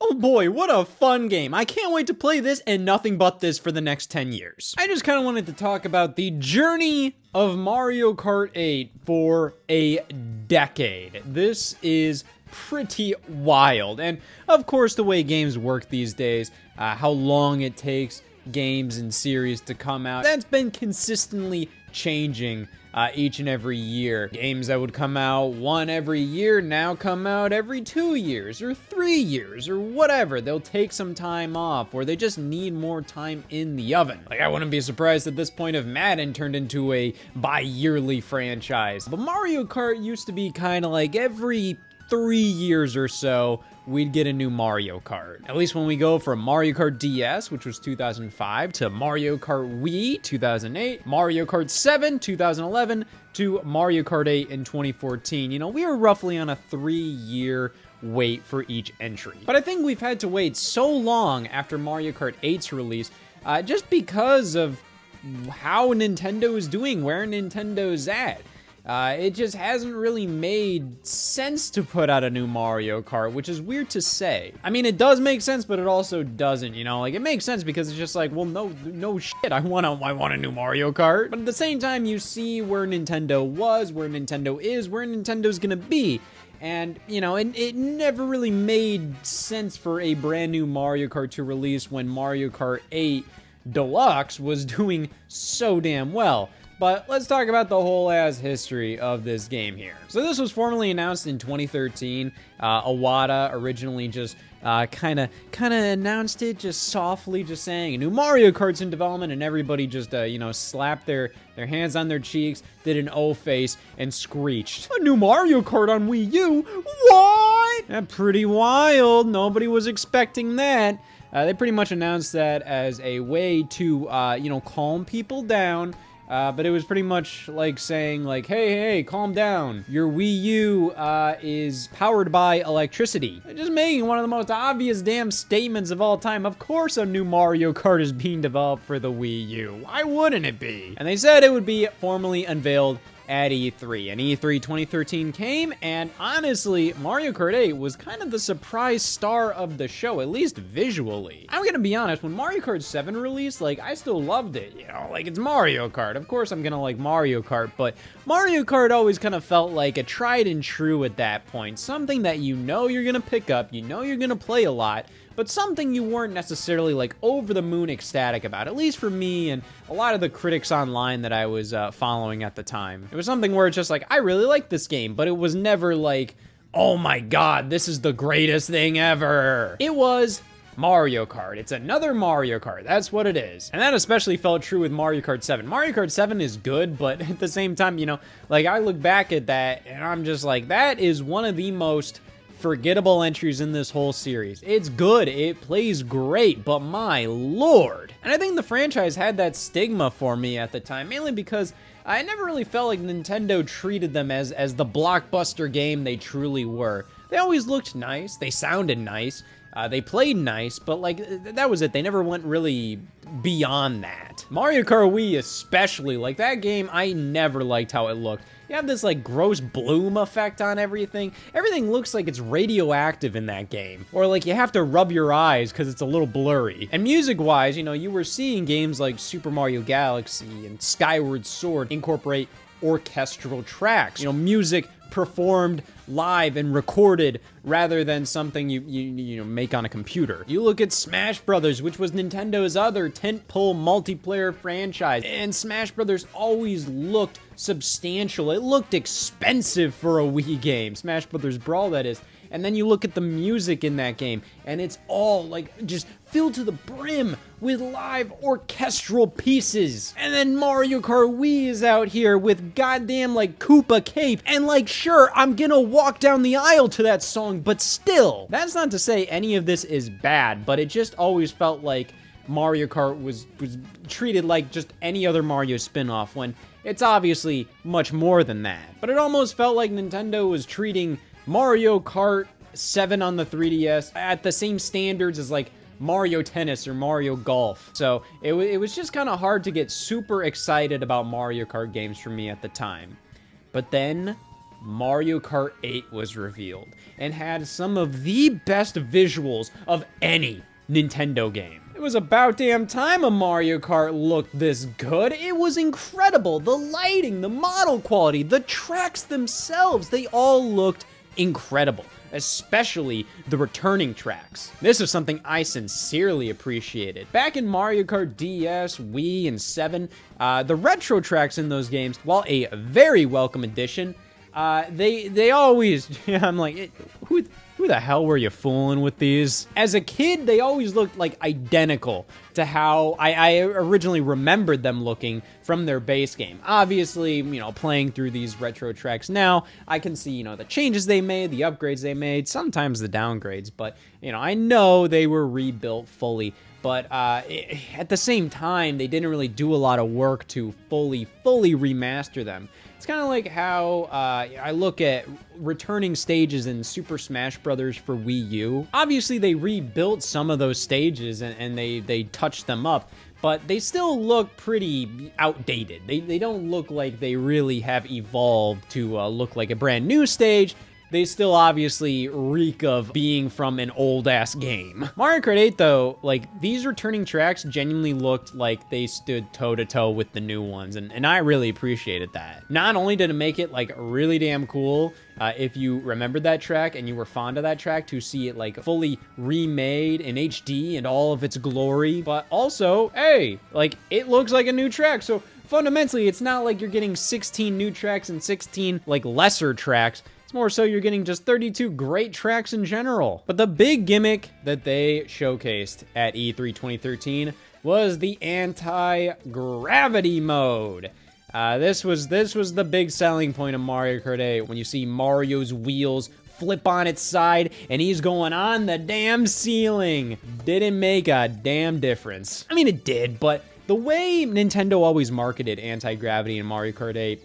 Oh boy, what a fun game. I can't wait to play this and nothing but this for the next 10 years. I just kind of wanted to talk about the journey of Mario Kart 8 for a decade. This is pretty wild. And of course, the way games work these days, how long it takes games and series to come out, that's been consistently changing each and every year. Games that would come out one every year now come out every 2 years or 3 years or whatever. They'll take some time off, or they just need more time in the oven. Like, I wouldn't be surprised at this point if Madden turned into a bi-yearly franchise. But Mario Kart used to be kind of like every 3 years or so, we'd get a new Mario Kart. At least when we go from Mario Kart DS, which was 2005, to Mario Kart Wii, 2008, Mario Kart 7, 2011, to Mario Kart 8 in 2014. You know, we were roughly on a 3-year wait for each entry. But I think we've had to wait so long after Mario Kart 8's release, just because of how Nintendo is doing, where Nintendo's at. It just hasn't really made sense to put out a new Mario Kart, which is weird to say. I mean, it does make sense, but it also doesn't, you know? Like, it makes sense because it's just like, well, no shit, I want a new Mario Kart. But at the same time, you see where Nintendo was, where Nintendo is, where Nintendo's gonna be. And, you know, it never really made sense for a brand new Mario Kart to release when Mario Kart 8 Deluxe was doing so damn well. But let's talk about the whole ass history of this game here. So this was formally announced in 2013. Iwata originally just kind of announced it just softly, just saying a new Mario Kart's in development, and everybody just you know, slapped their hands on their cheeks, did an O face, and screeched, "A new Mario Kart on Wii U? What?" Pretty wild. Nobody was expecting that. They pretty much announced that as a way to you know, calm people down. But it was pretty much like saying, like, hey, calm down. Your Wii U is powered by electricity. Just making one of the most obvious damn statements of all time. Of course a new Mario Kart is being developed for the Wii U. Why wouldn't it be? And they said it would be formally unveiled at E3. And E3 2013 came, and honestly, Mario Kart 8 was kind of the surprise star of the show, at least visually. I'm gonna be honest, when Mario Kart 7 released, like, I still loved it, you know, like, it's Mario Kart. Of course I'm gonna like Mario Kart, but Mario Kart always kind of felt like a tried and true at that point. Something that you know you're gonna pick up, you know you're gonna play a lot, but something you weren't necessarily like over the moon ecstatic about, at least for me and a lot of the critics online that I was following at the time. It was something where it's just like, I really like this game, but it was never like, oh my god, this is the greatest thing ever. It was Mario Kart. It's another Mario Kart. That's what it is. And that especially felt true with Mario Kart 7. Mario Kart 7 is good, but at the same time, you know, like, I look back at that and I'm just like, that is one of the most forgettable entries in this whole series. It's good, it plays great, but my lord. And I think the franchise had that stigma for me at the time, mainly because I never really felt like Nintendo treated them as the blockbuster game they truly were. They always looked nice, they sounded nice, they played nice, but like, that was it. They never went really beyond that. Mario Kart Wii especially, like, that game, I never liked how it looked. You have this like gross bloom effect on everything. Everything looks like it's radioactive in that game. Or like you have to rub your eyes because it's a little blurry. And music-wise, you know, you were seeing games like Super Mario Galaxy and Skyward Sword incorporate orchestral tracks. You know, music performed live and recorded rather than something you know, make on a computer. You look at Smash Brothers, which was Nintendo's other tentpole multiplayer franchise, and Smash Brothers always looked substantial. It looked expensive for a Wii game. Smash Brothers Brawl, that is. And then you look at the music in that game, and it's all like just filled to the brim with live orchestral pieces. And then Mario Kart Wii is out here with goddamn like Koopa Cape, and like sure, I'm gonna walk down the aisle to that song, but still. That's not to say any of this is bad, but it just always felt like Mario Kart was treated like just any other Mario spin-off when it's obviously much more than that. But it almost felt like Nintendo was treating Mario Kart 7 on the 3DS at the same standards as like Mario Tennis or Mario Golf. So it was just kind of hard to get super excited about Mario Kart games for me at the time. But then Mario Kart 8 was revealed and had some of the best visuals of any Nintendo game. It was about damn time a Mario Kart looked this good. It was incredible. The lighting, the model quality, the tracks themselves, they all looked incredible, especially the returning tracks. This is something I sincerely appreciated. Back in Mario Kart DS, Wii, and 7, the retro tracks in those games, while a very welcome addition, they always, I'm like, who the hell were you fooling with these? As a kid, they always looked like identical to how I originally remembered them looking from their base game. Obviously, you know, playing through these retro tracks now, I can see, you know, the changes they made, the upgrades they made, sometimes the downgrades, but, you know, I know they were rebuilt fully. But at the same time, they didn't really do a lot of work to fully remaster them. It's kind of like how I look at returning stages in Super Smash Bros. For Wii U. Obviously, they rebuilt some of those stages and they touched them up, but they still look pretty outdated. They don't look like they really have evolved to look like a brand new stage. They still obviously reek of being from an old-ass game. Mario Kart 8, though, like, these returning tracks genuinely looked like they stood toe-to-toe with the new ones, and I really appreciated that. Not only did it make it, like, really damn cool, if you remembered that track and you were fond of that track, to see it, like, fully remade in HD and all of its glory, but also, hey, like, it looks like a new track, so fundamentally, it's not like you're getting 16 new tracks and 16, like, lesser tracks. It's more so you're getting just 32 great tracks in general. But the big gimmick that they showcased at E3 2013 was the anti-gravity mode. This was the big selling point of Mario Kart 8, when you see Mario's wheels flip on its side and he's going on the damn ceiling. Didn't make a damn difference. I mean, it did, but the way Nintendo always marketed anti-gravity in Mario Kart 8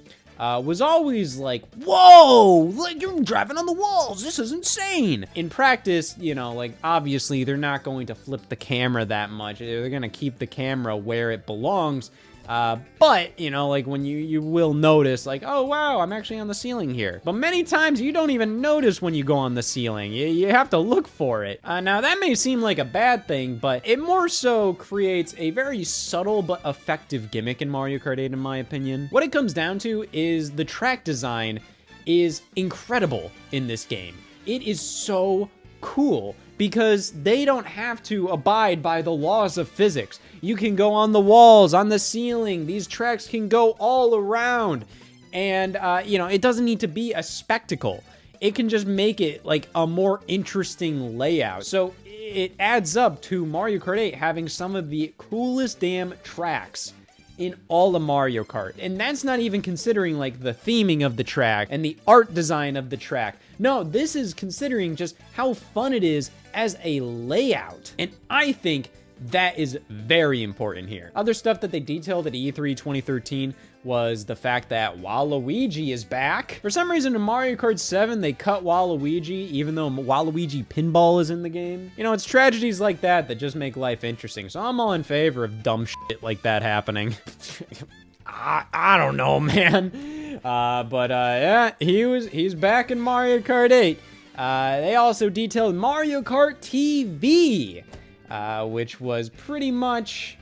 was always like, whoa, like you're driving on the walls, this is insane. In practice, you know, like obviously they're not going to flip the camera that much. They're gonna keep the camera where it belongs. But, you know, like when you will notice, like, oh wow, I'm actually on the ceiling here. But many times you don't even notice when you go on the ceiling. You have to look for it. Now that may seem like a bad thing, but it more so creates a very subtle but effective gimmick in Mario Kart 8, in my opinion. What it comes down to is the track design is incredible in this game. It is so cool because they don't have to abide by the laws of physics. You can go on the walls, on the ceiling. These tracks can go all around. And, you know, it doesn't need to be a spectacle. It can just make it like a more interesting layout. So it adds up to Mario Kart 8 having some of the coolest damn tracks in all of Mario Kart. And that's not even considering like the theming of the track and the art design of the track. No, this is considering just how fun it is as a layout. And I think that is very important here. Other stuff that they detailed at E3 2013 was the fact that Waluigi is back. For some reason in Mario Kart 7, they cut Waluigi, even though Waluigi Pinball is in the game. You know, it's tragedies like that that just make life interesting. So I'm all in favor of dumb shit like that happening. I don't know, man. Yeah, he's back in Mario Kart 8. They also detailed Mario Kart TV, which was pretty much,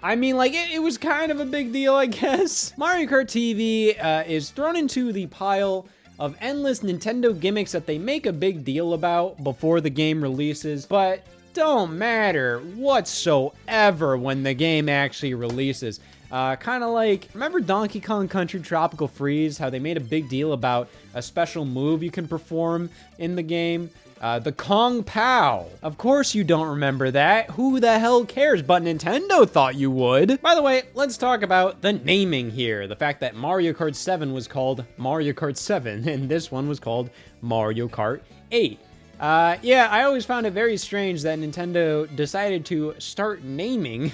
I mean, like, it was kind of a big deal, I guess. Mario Kart TV is thrown into the pile of endless Nintendo gimmicks that they make a big deal about before the game releases, but don't matter whatsoever when the game actually releases. Kind of like, remember Donkey Kong Country Tropical Freeze? How they made a big deal about a special move you can perform in the game? The Kong Pow. Of course you don't remember that. Who the hell cares? But Nintendo thought you would. By the way, let's talk about the naming here. The fact that Mario Kart 7 was called Mario Kart 7, and this one was called Mario Kart 8. Yeah, I always found it very strange that Nintendo decided to start naming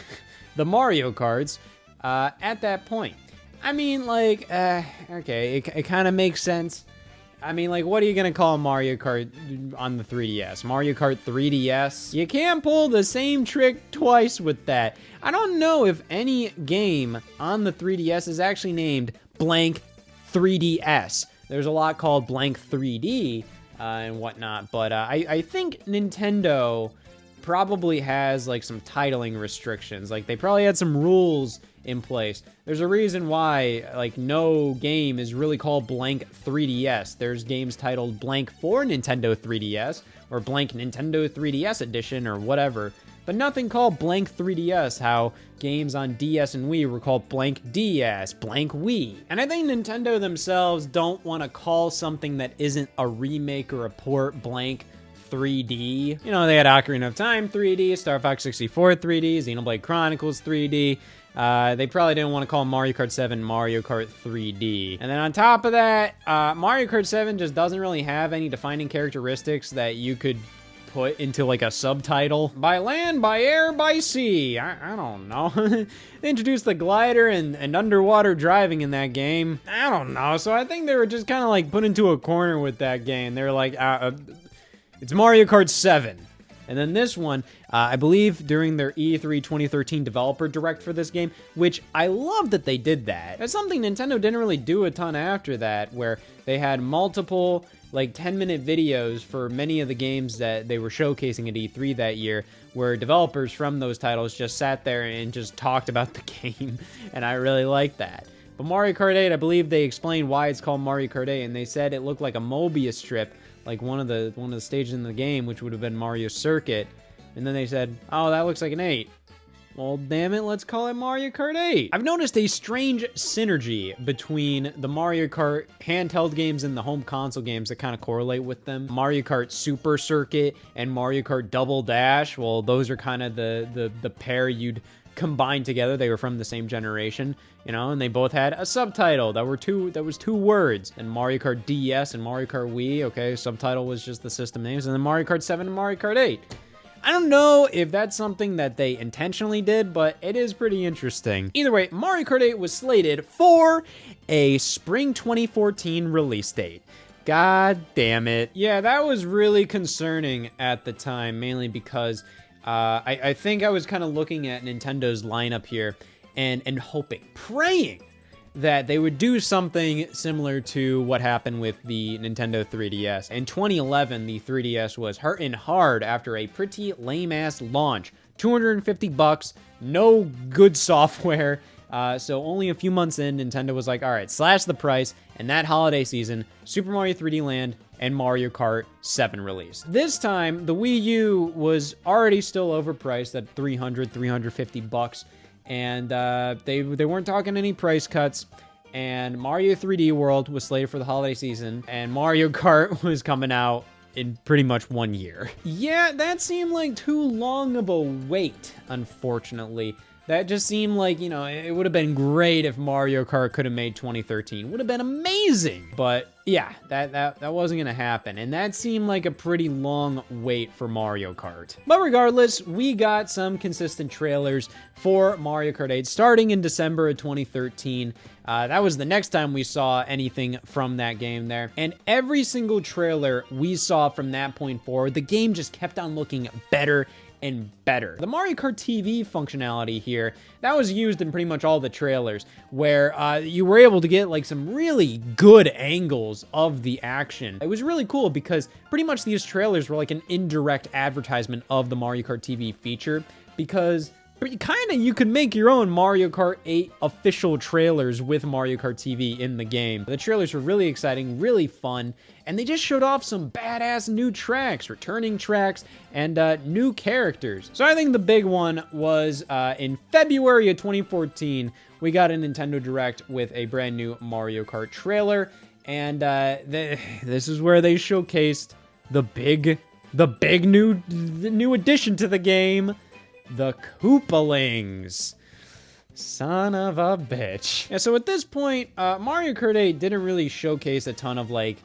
the Mario Karts at that point. I mean, like, okay, it kind of makes sense. I mean, like, what are you gonna call Mario Kart on the 3DS? Mario Kart 3DS? You can't pull the same trick twice with that. I don't know if any game on the 3DS is actually named blank 3DS. There's a lot called blank 3D and whatnot, but I think Nintendo probably has like some titling restrictions. Like they probably had some rules in place. There's a reason why like no game is really called blank 3DS. There's games titled blank for Nintendo 3DS or blank Nintendo 3DS edition or whatever, but nothing called blank 3DS, how games on DS and Wii were called blank DS, blank Wii. And I think Nintendo themselves don't want to call something that isn't a remake or a port blank 3D. You know, they had Ocarina of Time 3D, Star Fox 64 3D, Xenoblade Chronicles 3D. They probably didn't want to call Mario Kart 7 Mario Kart 3D. And then on top of that, Mario Kart 7 just doesn't really have any defining characteristics that you could put into like a subtitle. By land, by air, by sea. I don't know. They introduced the glider and underwater driving in that game. I don't know. So I think they were just kind of like put into a corner with that game. They were like, it's Mario Kart 7. And then this one, I believe during their E3 2013 developer direct for this game, which I love that they did that. That's something Nintendo didn't really do a ton after that, where they had multiple like 10-minute videos for many of the games that they were showcasing at E3 that year, where developers from those titles just sat there and just talked about the game, and I really like that. But Mario Kart 8, I believe they explained why it's called Mario Kart 8, and they said it looked like a Mobius strip, like one of the stages in the game, which would have been Mario Circuit. And then they said, oh, that looks like an 8. Well, damn it, let's call it Mario Kart 8. I've noticed a strange synergy between the Mario Kart handheld games and the home console games that kind of correlate with them. Mario Kart Super Circuit and Mario Kart Double Dash, well, those are kind of the pair you'd combine together. They were from the same generation, you know, and they both had a subtitle that was two words. And Mario Kart DS and Mario Kart Wii, okay, subtitle was just the system names, and then Mario Kart 7 and Mario Kart 8. I don't know if that's something that they intentionally did, but it is pretty interesting. Either way, Mario Kart 8 was slated for a spring 2014 release date. God damn it. Yeah, that was really concerning at the time, mainly because I think I was kind of looking at Nintendo's lineup here and hoping, praying that they would do something similar to what happened with the Nintendo 3DS. In 2011, the 3DS was hurting hard after a pretty lame-ass launch. $250, no good software. So only a few months in, Nintendo was like, all right, slash the price. And that holiday season, Super Mario 3D Land and Mario Kart 7 released. This time, the Wii U was already still overpriced at $350. And they weren't talking any price cuts, and Mario 3D World was slated for the holiday season, and Mario Kart was coming out in pretty much 1 year. Yeah, that seemed like too long of a wait, unfortunately. That just seemed like, you know, it would have been great if Mario Kart could have made 2013. Would have been amazing. But yeah, that wasn't gonna happen. And that seemed like a pretty long wait for Mario Kart. But regardless, we got some consistent trailers for Mario Kart 8 starting in December of 2013. That was the next time we saw anything from that game there. And every single trailer we saw from that point forward, the game just kept on looking better and better. The Mario Kart TV functionality here, that was used in pretty much all the trailers, where you were able to get like some really good angles of the action. It was really cool because pretty much these trailers were like an indirect advertisement of the Mario Kart TV feature, because you could make your own Mario Kart 8 official trailers with Mario Kart TV in the game. The trailers were really exciting, really fun, and they just showed off some badass new tracks, returning tracks, and new characters. So I think the big one was in February of 2014 we got a Nintendo Direct with a brand new Mario Kart trailer, and this is where they showcased the big new addition to the game, the Koopalings. Son of a bitch. Yeah, so at this point, Mario Kart 8 didn't really showcase a ton of, like,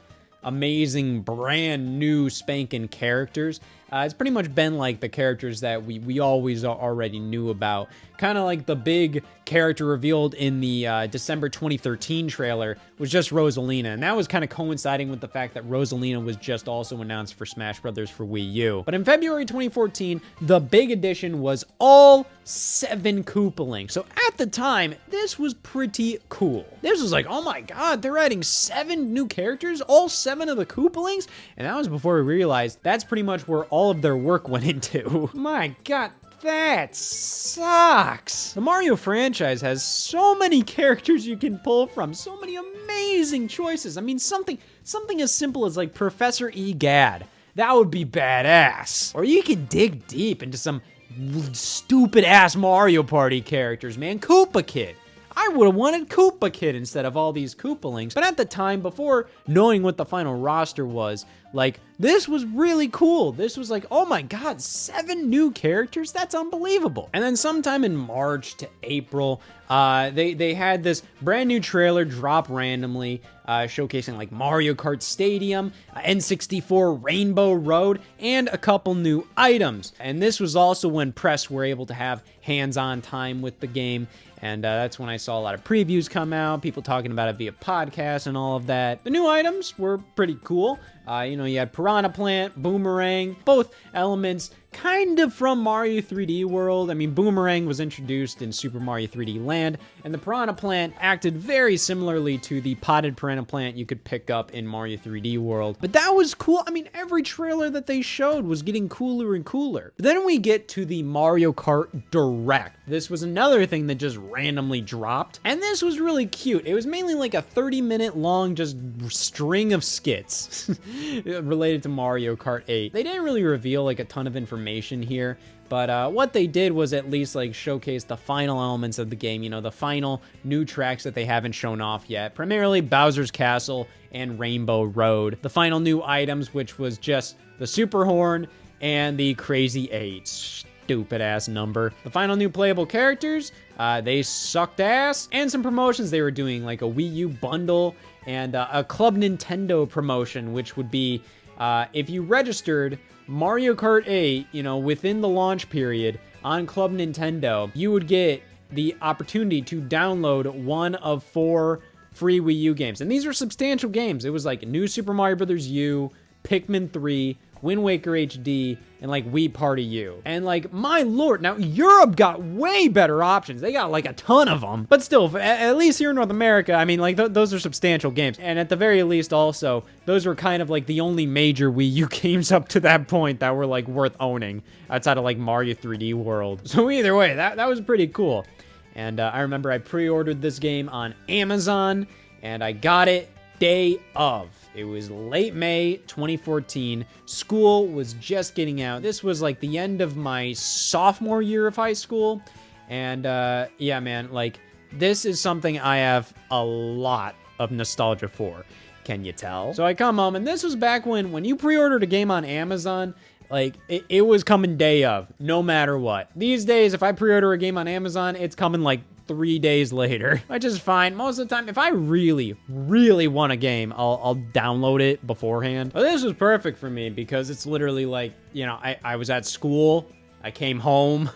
amazing, brand new spanking characters. It's pretty much been like the characters that we always already knew about. Kind of like the big character revealed in the December 2013 trailer was just Rosalina, and that was kind of coinciding with the fact that Rosalina was just also announced for Smash Brothers for Wii U. But in February 2014, the big addition was all 7 Koopalings. So at the time, this was pretty cool. This was like, oh my god, they're adding 7 new characters, all 7 of the Koopalings? And that was before we realized that's pretty much where all of their work went into. My god, that sucks. The Mario franchise has so many characters you can pull from, so many amazing choices. I mean, something as simple as like Professor Egad. That would be badass. Or you can dig deep into some stupid ass Mario Party characters, man. Koopa Kid. I would have wanted Koopa Kid instead of all these Koopalings. But at the time, before knowing what the final roster was, like, this was really cool. This was like, oh my god, 7 new characters? That's unbelievable. And then sometime in March to April, they had this brand new trailer drop randomly, showcasing like Mario Kart Stadium, N64 Rainbow Road, and a couple new items. And this was also when press were able to have hands-on time with the game. And that's when I saw a lot of previews come out, people talking about it via podcasts and all of that. The new items were pretty cool. You know, you had Piranha Plant, Boomerang, both elements kind of from Mario 3D World. I mean, Boomerang was introduced in Super Mario 3D Land, and the Piranha Plant acted very similarly to the potted Piranha Plant you could pick up in Mario 3D World. But that was cool. I mean, every trailer that they showed was getting cooler and cooler. But then we get to the Mario Kart Direct. This was another thing that just randomly dropped, and this was really cute. It was mainly like a 30-minute long just string of skits related to Mario Kart 8. They didn't really reveal like a ton of information here, but what they did was at least like showcase the final elements of the game, you know, the final new tracks that they haven't shown off yet, primarily Bowser's Castle and Rainbow Road. The final new items, which was just the Super Horn and the Crazy 8. Stupid ass number. The final new playable characters, they sucked ass, and some promotions they were doing, like a Wii U bundle and a Club Nintendo promotion, which would be if you registered Mario Kart 8, you know, within the launch period on Club Nintendo, you would get the opportunity to download one of 4 free Wii U games. And these are substantial games. It was like New Super Mario Bros. U, Pikmin 3, Wind Waker HD, and like Wii Party U. And like, my lord, now Europe got way better options. They got like a ton of them. But still, at least here in North America, I mean, like those are substantial games. And at the very least also, those were kind of like the only major Wii U games up to that point that were like worth owning outside of like Mario 3D World. So either way, that was pretty cool. And I remember I pre-ordered this game on Amazon, and I got it day of. It was late May 2014. School was just getting out. This was like the end of my sophomore year of high school. And yeah, man, like this is something I have a lot of nostalgia for. Can you tell? So I come home, and this was back when you pre-ordered a game on Amazon, like it was coming day of, no matter what. These days, if I pre-order a game on Amazon, it's coming like 3 days later, which is fine. Most of the time, if I really, really want a game, I'll download it beforehand. But this was perfect for me because it's literally like, you know, I was at school, I came home,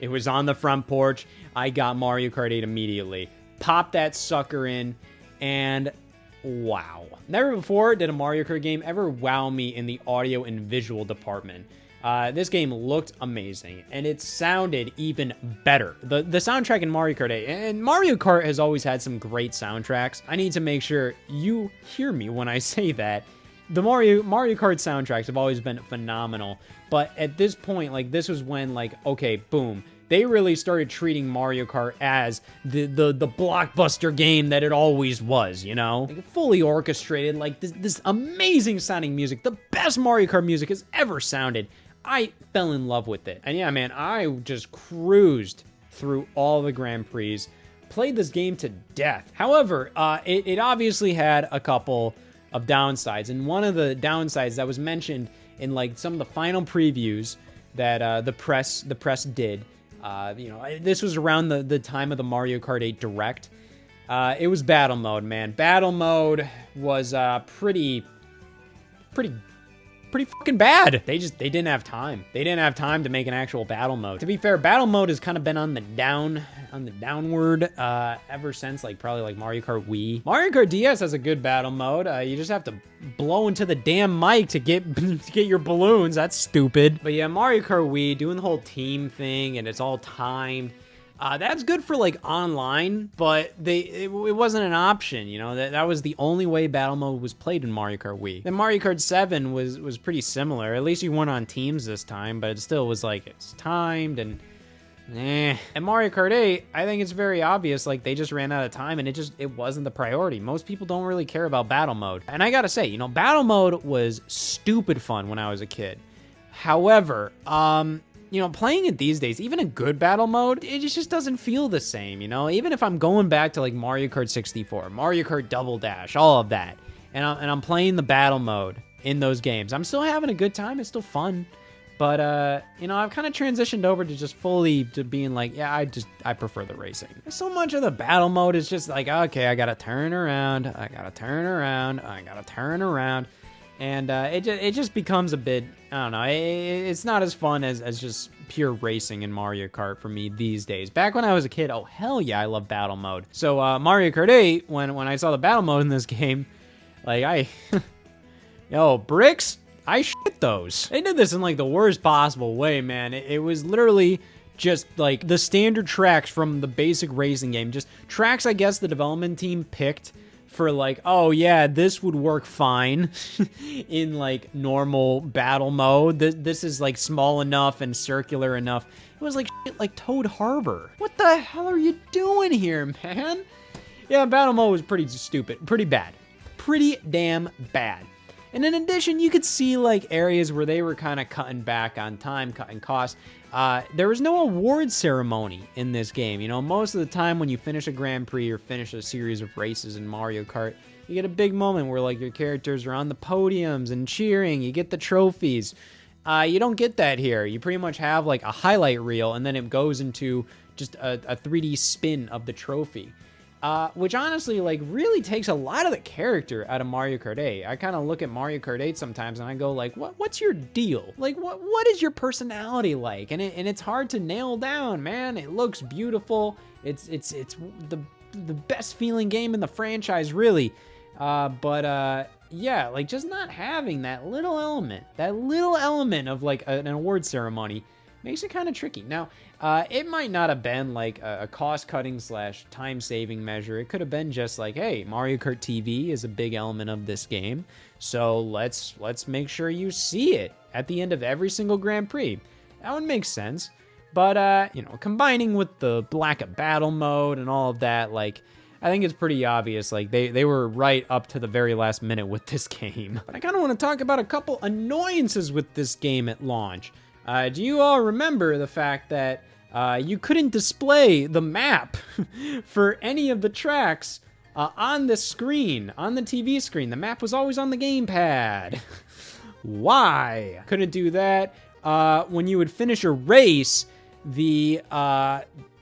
it was on the front porch, I got Mario Kart 8 immediately, popped that sucker in, and wow. Never before did a Mario Kart game ever wow me in the audio and visual department. This game looked amazing, and it sounded even better. The soundtrack in Mario Kart 8, and Mario Kart has always had some great soundtracks. I need to make sure you hear me when I say that. The Mario Kart soundtracks have always been phenomenal, but at this point, like, this was when, like, okay, boom, they really started treating Mario Kart as the blockbuster game that it always was, you know? Like, fully orchestrated, like, this amazing sounding music, the best Mario Kart music has ever sounded. I fell in love with it. And yeah, man, I just cruised through all the Grand Prix, played this game to death. However, it obviously had a couple of downsides, and one of the downsides that was mentioned in like some of the final previews that the press did, you know, this was around the time of the Mario Kart 8 Direct. It was battle mode, man. Battle mode was pretty fucking bad. They didn't have time. They didn't have time to make an actual battle mode. To be fair, battle mode has kind of been on the downward ever since like probably like Mario Kart Wii. Mario Kart DS has a good battle mode. You just have to blow into the damn mic to get your balloons. That's stupid. But yeah, Mario Kart Wii doing the whole team thing and it's all timed. That's good for like online, but it wasn't an option, you know. That was the only way battle mode was played in Mario Kart Wii. Then Mario Kart 7 was pretty similar. At least you weren't on teams this time, but it still was like it's timed and And Mario Kart 8, I think it's very obvious, like they just ran out of time and it wasn't the priority. Most people don't really care about battle mode. And I gotta say, you know, battle mode was stupid fun when I was a kid. However, you know, playing it these days, even a good battle mode, it just doesn't feel the same, you know? Even if I'm going back to like Mario Kart 64, Mario Kart Double Dash, all of that, and I'm playing the battle mode in those games, I'm still having a good time, it's still fun. But, you know, I've kind of transitioned over to just fully to being like, yeah, I prefer the racing. So much of the battle mode is just like, okay, I gotta turn around, I gotta turn around, I gotta turn around. And it just becomes a bit, I don't know, it's not as fun as just pure racing in Mario Kart for me these days. Back when I was a kid, oh hell yeah, I love battle mode. So Mario Kart 8, when I saw the battle mode in this game, like yo, bricks, I shit those. They did this in like the worst possible way, man. It was literally just like the standard tracks from the basic racing game. Just tracks I guess the development team picked for like, oh yeah, this would work fine in like normal battle mode. This is like small enough and circular enough. It was like shit like Toad Harbor. What the hell are you doing here, man? Yeah, battle mode was pretty stupid, pretty bad, pretty damn bad. And in addition, you could see like areas where they were kind of cutting back on time, cutting costs. There was no award ceremony in this game. You know, most of the time when you finish a Grand Prix or finish a series of races in Mario Kart, you get a big moment where like your characters are on the podiums and cheering, you get the trophies. You don't get that here. You pretty much have like a highlight reel and then it goes into just a 3D spin of the trophy. Which honestly, like, really takes a lot of the character out of Mario Kart 8. I kind of look at Mario Kart 8 sometimes and I go like, what's your deal? Like, what is your personality like? And it's hard to nail down, man. It looks beautiful. It's the best feeling game in the franchise, really. Yeah, like just not having that little element of like an award ceremony makes it kind of tricky. Now, it might not have been like a cost-cutting / time-saving measure. It could have been just like, hey, Mario Kart TV is a big element of this game, so let's make sure you see it at the end of every single Grand Prix. That would make sense. But, you know, combining with the lack of battle mode and all of that, like, I think it's pretty obvious, like, they were right up to the very last minute with this game. But I kind of want to talk about a couple annoyances with this game at launch. Do you all remember the fact that you couldn't display the map for any of the tracks on the screen, on the TV screen? The map was always on the gamepad. Why? Couldn't do that. When you would finish a race, the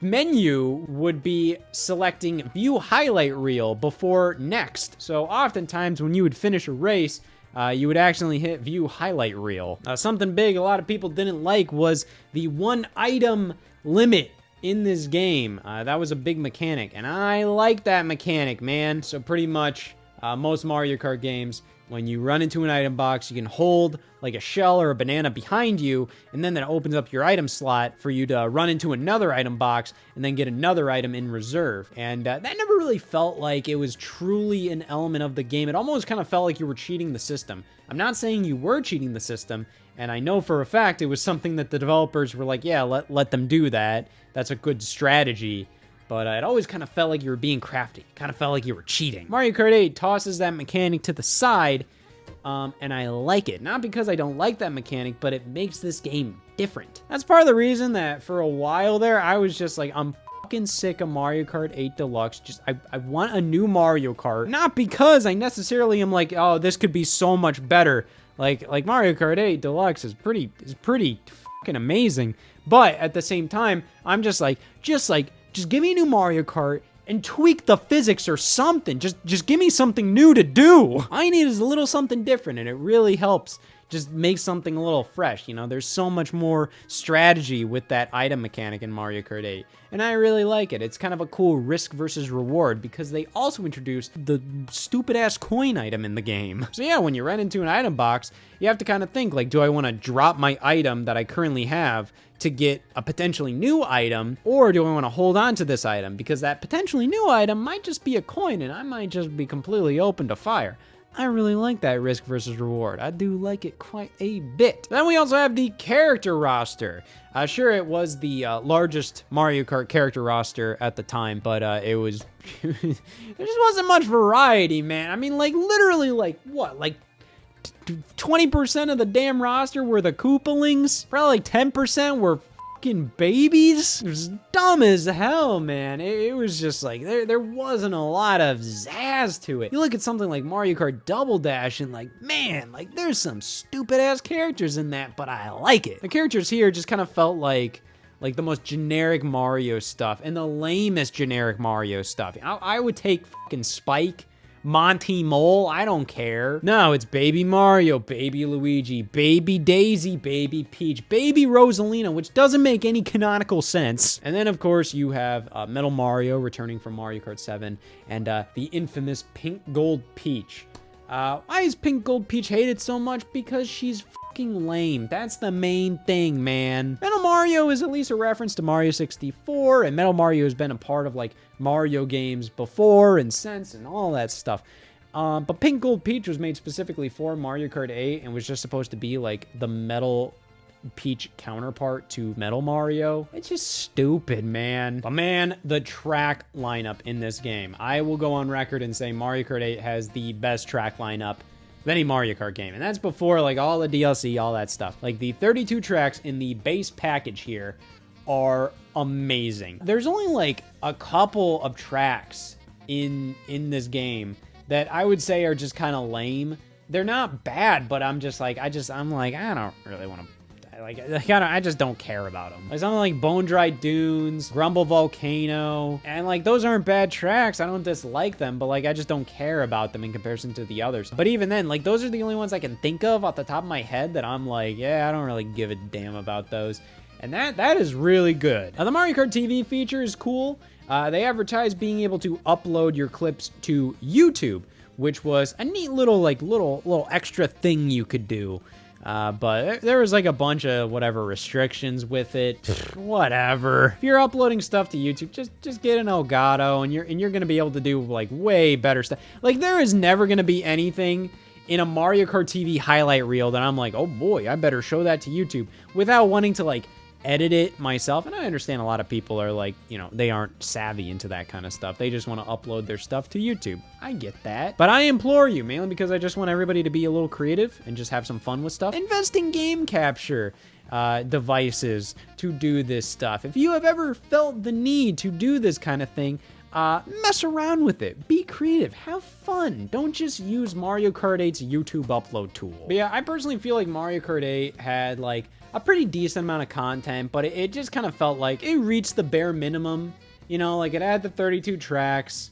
menu would be selecting view highlight reel before next. So oftentimes when you would finish a race, you would accidentally hit view highlight reel. Something big a lot of people didn't like was the one item limit in this game. That was a big mechanic, and I like that mechanic, man. So pretty much most Mario Kart games, when you run into an item box, you can hold like a shell or a banana behind you, and then that opens up your item slot for you to run into another item box and then get another item in reserve. And that never really felt like it was truly an element of the game. It almost kind of felt like you were cheating the system. I'm not saying you were cheating the system, and I know for a fact it was something that the developers were like, yeah, let them do that. That's a good strategy. But it always kind of felt like you were being crafty. Kind of felt like you were cheating. Mario Kart 8 tosses that mechanic to the side, and I like it. Not because I don't like that mechanic, but it makes this game different. That's part of the reason that for a while there, I was just like, I'm fucking sick of Mario Kart 8 Deluxe. Just, I want a new Mario Kart. Not because I necessarily am like, oh, this could be so much better. Like Mario Kart 8 Deluxe is pretty fucking amazing. But at the same time, I'm just give me a new Mario Kart and tweak the physics or something. Just give me something new to do. All I need is a little something different, and it really helps just make something a little fresh. You know, there's so much more strategy with that item mechanic in Mario Kart 8, and I really like it. It's kind of a cool risk versus reward because they also introduced the stupid ass coin item in the game. So yeah, when you run into an item box, you have to kind of think like, do I want to drop my item that I currently have to get a potentially new item, or do I want to hold on to this item because that potentially new item might just be a coin and I might just be completely open to fire. I really like that risk versus reward. I do like it quite a bit. Then we also have the character roster. Sure, it was the largest Mario Kart character roster at the time, but it was there just wasn't much variety, man. I mean, like literally, like what, like 20% of the damn roster were the Koopalings. Probably like 10% were fucking babies. It was dumb as hell, man. It was just like there wasn't a lot of zazz to it. You look at something like Mario Kart Double Dash and like, man, like there's some stupid ass characters in that, but I like it. The characters here just kind of felt like the most generic Mario stuff and the lamest generic Mario stuff. I would take fucking Spike, Monty Mole, I don't care. No, it's Baby Mario, Baby Luigi, Baby Daisy, Baby Peach, Baby Rosalina, which doesn't make any canonical sense. And then, of course, you have Metal Mario returning from Mario Kart 7 and the infamous Pink Gold Peach. Why is Pink Gold Peach hated so much? Because she's fucking lame. That's the main thing, man. Metal Mario is at least a reference to Mario 64, and Metal Mario has been a part of like Mario games before and since and all that stuff. But Pink Gold Peach was made specifically for Mario Kart 8 and was just supposed to be like the Metal Peach counterpart to Metal Mario. It's just stupid, man. But man, the track lineup in this game. I will go on record and say Mario Kart 8 has the best track lineup of any Mario Kart game. And that's before like all the DLC, all that stuff. Like the 32 tracks in the base package here are amazing. There's only like a couple of tracks in this game that I would say are just kind of lame. They're not bad, but I'm like, I don't really want to. I just don't care about them. Like something like Bone Dry Dunes, Grumble Volcano, and like those aren't bad tracks. I don't dislike them, but like I just don't care about them in comparison to the others. But even then, like those are the only ones I can think of off the top of my head that I'm like, yeah, I don't really give a damn about those. And that is really good. Now the Mario Kart TV feature is cool. They advertise being able to upload your clips to YouTube, which was a neat little extra thing you could do. But there was like a bunch of whatever restrictions with it. Whatever. If you're uploading stuff to YouTube, just get an Elgato and you're gonna be able to do like way better stuff. Like there is never gonna be anything in a Mario Kart TV highlight reel that I'm like, oh boy, I better show that to YouTube without wanting to like edit it myself. And I understand a lot of people are like, you know, they aren't savvy into that kind of stuff. They just want to upload their stuff to YouTube. I get that. But I implore you, mainly because I just want everybody to be a little creative and just have some fun with stuff. Invest in game capture devices to do this stuff. If you have ever felt the need to do this kind of thing, mess around with it. Be creative. Have fun. Don't just use Mario Kart 8's YouTube upload tool. But yeah, I personally feel like Mario Kart 8 had like a pretty decent amount of content, but it just kind of felt like it reached the bare minimum. You know, like it had the 32 tracks.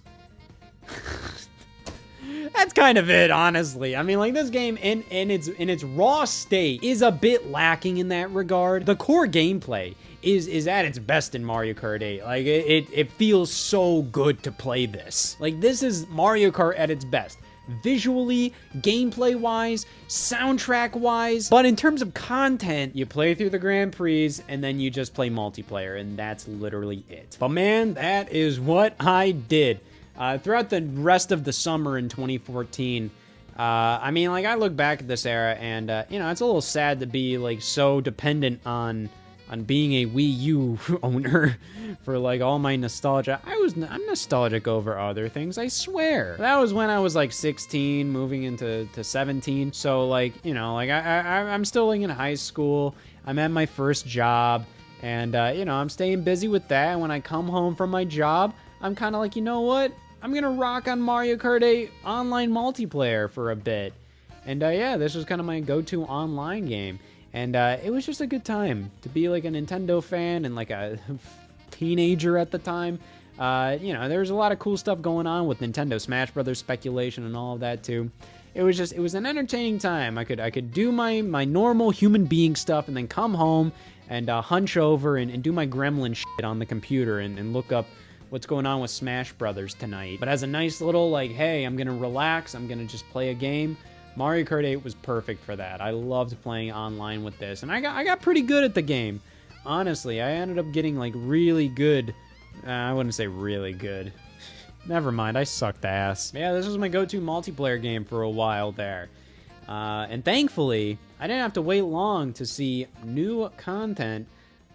That's kind of it, honestly. I mean, like this game in its raw state is a bit lacking in that regard. The core gameplay is at its best in Mario Kart 8. Like it feels so good to play this. Like this is Mario Kart at its best. Visually, gameplay-wise, soundtrack-wise. But in terms of content, you play through the Grand Prix and then you just play multiplayer, and that's literally it. But man, that is what I did. Throughout the rest of the summer in 2014, I mean, like, I look back at this era and, you know, it's a little sad to be, like, so dependent on being a Wii U owner for like all my nostalgia. I'm nostalgic over other things, I swear. That was when I was like 16, moving into 17. So like, you know, like I'm still like in high school. I'm at my first job. And, you know, I'm staying busy with that. And when I come home from my job, I'm kind of like, you know what? I'm going to rock on Mario Kart 8 online multiplayer for a bit. And, yeah, this was kind of my go-to online game. And it was just a good time to be like a Nintendo fan and like a teenager at the time. You know, there was a lot of cool stuff going on with Nintendo Smash Brothers speculation and all of that too. It was an entertaining time. I could do my normal human being stuff and then come home and hunch over and do my gremlin shit on the computer and look up what's going on with Smash Brothers tonight. But as a nice little like, hey, I'm gonna relax, I'm gonna just play a game, Mario Kart 8 was perfect for that. I loved playing online with this, and I got pretty good at the game. Honestly, I ended up getting like really good. I wouldn't say really good. Never mind, I sucked ass. Yeah, this was my go-to multiplayer game for a while there. And thankfully, I didn't have to wait long to see new content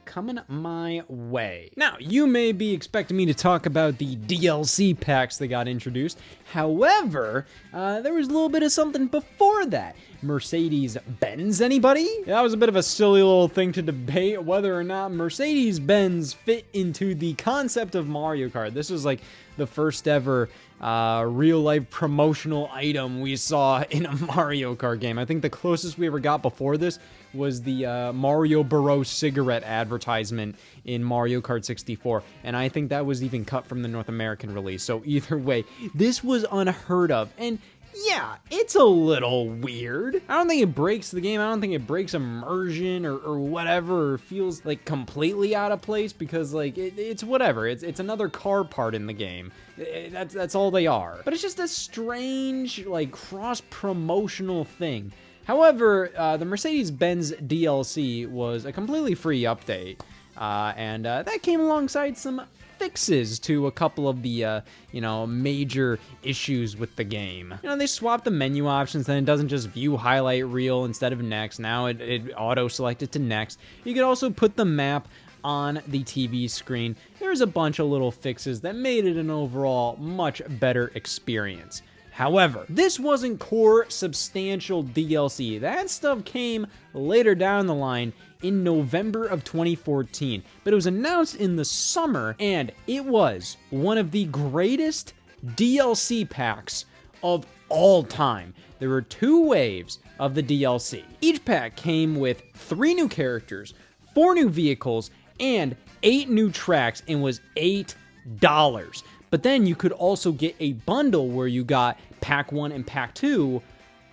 coming my way. Now, you may be expecting me to talk about the DLC packs that got introduced. However, there was a little bit of something before that. Mercedes-Benz, anybody? That was a bit of a silly little thing to debate whether or not Mercedes-Benz fit into the concept of Mario Kart. This was like the first ever real-life promotional item we saw in a Mario Kart game. I think the closest we ever got before this was the Mario Barrow cigarette advertisement in Mario Kart 64, and I think that was even cut from the North American release. So either way, this was unheard of, and yeah, it's a little weird. I don't think it breaks the game. I don't think it breaks immersion or whatever, or feels like completely out of place, because like it's whatever. It's another car part in the game. That's all they are. But it's just a strange like cross-promotional thing. However, the Mercedes-Benz DLC was a completely free update, and that came alongside some fixes to a couple of the, you know, major issues with the game. You know, they swapped the menu options, then it doesn't just view highlight reel instead of next. Now it auto-selected to next. You could also put the map on the TV screen. There's a bunch of little fixes that made it an overall much better experience. However, this wasn't core substantial DLC. That stuff came later down the line in November of 2014, but it was announced in the summer, and it was one of the greatest DLC packs of all time. There were 2 waves of the DLC. Each pack came with 3 new characters, 4 new vehicles, and 8 new tracks, and was $8. But then you could also get a bundle where you got Pack 1 and Pack 2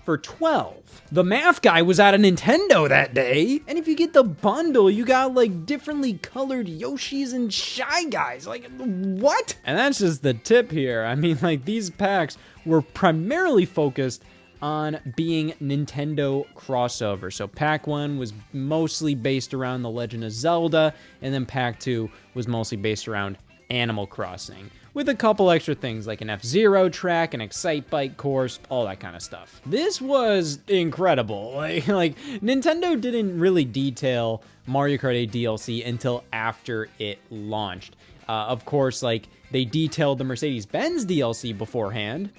for $12. The math guy was at a Nintendo that day, and if you get the bundle, you got like differently colored Yoshis and Shy Guys. Like, what? And that's just the tip here. I mean, like, these packs were primarily focused on being Nintendo crossover. So Pack 1 was mostly based around The Legend of Zelda, and then Pack 2 was mostly based around Animal Crossing, with a couple extra things like an F-Zero track, an Excite Bike course, all that kind of stuff. This was incredible. Like Nintendo didn't really detail Mario Kart 8 DLC until after it launched. Of course, like, they detailed the Mercedes-Benz DLC beforehand,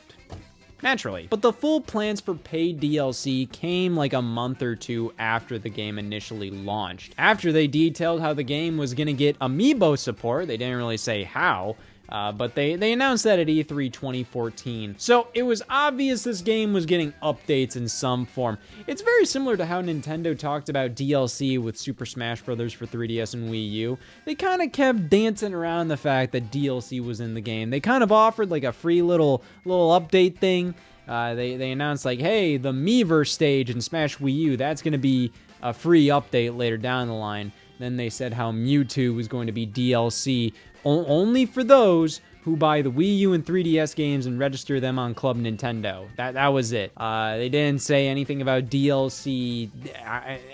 naturally. But the full plans for paid DLC came like a month or 2 after the game initially launched. After they detailed how the game was gonna get amiibo support, they didn't really say how, but they announced that at E3 2014. So it was obvious this game was getting updates in some form. It's very similar to how Nintendo talked about DLC with Super Smash Bros. For 3DS and Wii U. They kind of kept dancing around the fact that DLC was in the game. They kind of offered like a free little update thing. They announced like, hey, the Miiverse stage in Smash Wii U, that's going to be a free update later down the line. Then they said how Mewtwo was going to be DLC only for those who buy the Wii U and 3DS games and register them on Club Nintendo. That was it. They didn't say anything about DLC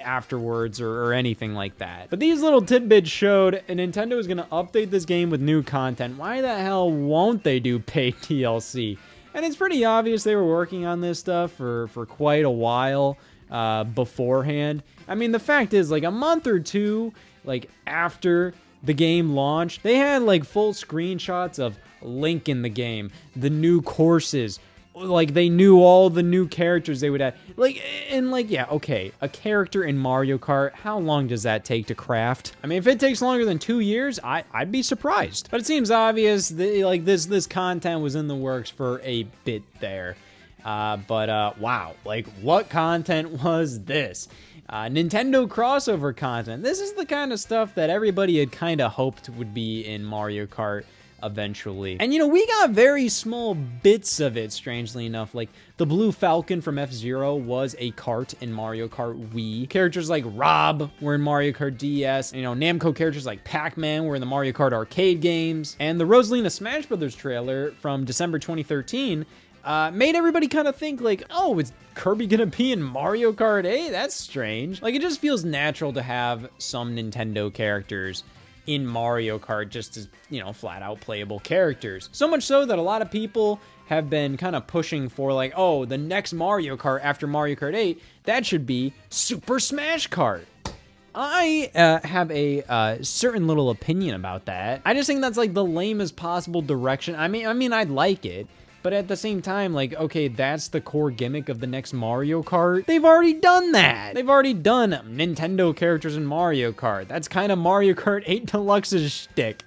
afterwards or anything like that. But these little tidbits showed Nintendo is going to update this game with new content. Why the hell won't they do paid DLC? And it's pretty obvious they were working on this stuff for quite a while beforehand. I mean, the fact is, like, a month or 2, like, after the game launched, they had like full screenshots of Link in the game, the new courses, like they knew all the new characters they would add. Like, and like, yeah, okay, a character in Mario Kart, how long does that take to craft? I mean, if it takes longer than 2 years, I'd be surprised. But it seems obvious that like this content was in the works for a bit there. Wow, like what content was this? Nintendo crossover content. This is the kind of stuff that everybody had kind of hoped would be in Mario Kart eventually. And you know, we got very small bits of it, strangely enough. Like the Blue Falcon from F-Zero was a kart in Mario Kart Wii. Characters like Rob were in Mario Kart DS. You know, Namco characters like Pac-Man were in the Mario Kart arcade games. And the Rosalina Smash Brothers trailer from December 2013 made everybody kind of think like, oh, is Kirby gonna be in Mario Kart 8? That's strange. Like, it just feels natural to have some Nintendo characters in Mario Kart just as, you know, flat out playable characters. So much so that a lot of people have been kind of pushing for like, oh, the next Mario Kart after Mario Kart 8, that should be Super Smash Kart. I have a certain little opinion about that. I just think that's like the lamest possible direction. I mean, I'd like it. But at the same time, like, okay, that's the core gimmick of the next Mario Kart. They've already done that. They've already done Nintendo characters in Mario Kart. That's kind of Mario Kart 8 Deluxe's shtick.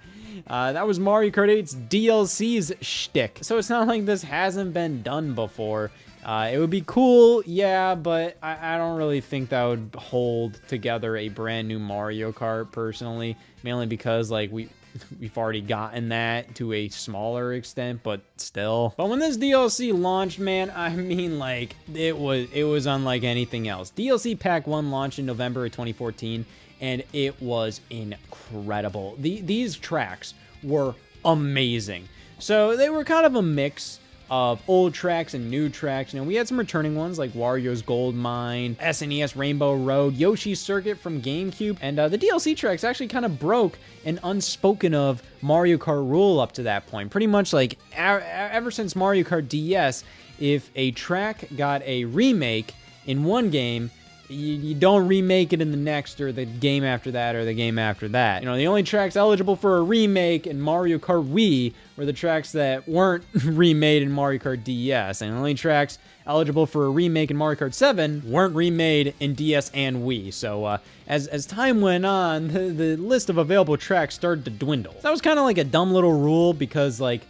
That was Mario Kart 8's DLC's shtick. So it's not like this hasn't been done before. It would be cool, yeah, but I don't really think that would hold together a brand new Mario Kart, personally. Mainly because, like, we've already gotten that to a smaller extent, but still. But when this DLC launched, man, I mean, like, it was unlike anything else. DLC Pack 1 launched in November of 2014, and it was incredible. These tracks were amazing. So they were kind of a mix of old tracks and new tracks. You know, we had some returning ones like Wario's Gold Mine, SNES Rainbow Road, Yoshi's Circuit from GameCube, and the DLC tracks actually kind of broke an unspoken of Mario Kart rule up to that point. Pretty much like ever since Mario Kart DS, if a track got a remake in one game, you don't remake it in the next or the game after that or the game after that. You know, the only tracks eligible for a remake in Mario Kart Wii were the tracks that weren't remade in Mario Kart DS, and the only tracks eligible for a remake in Mario Kart 7 weren't remade in DS and Wii. So as time went on, the list of available tracks started to dwindle. That was kind of like a dumb little rule because, like,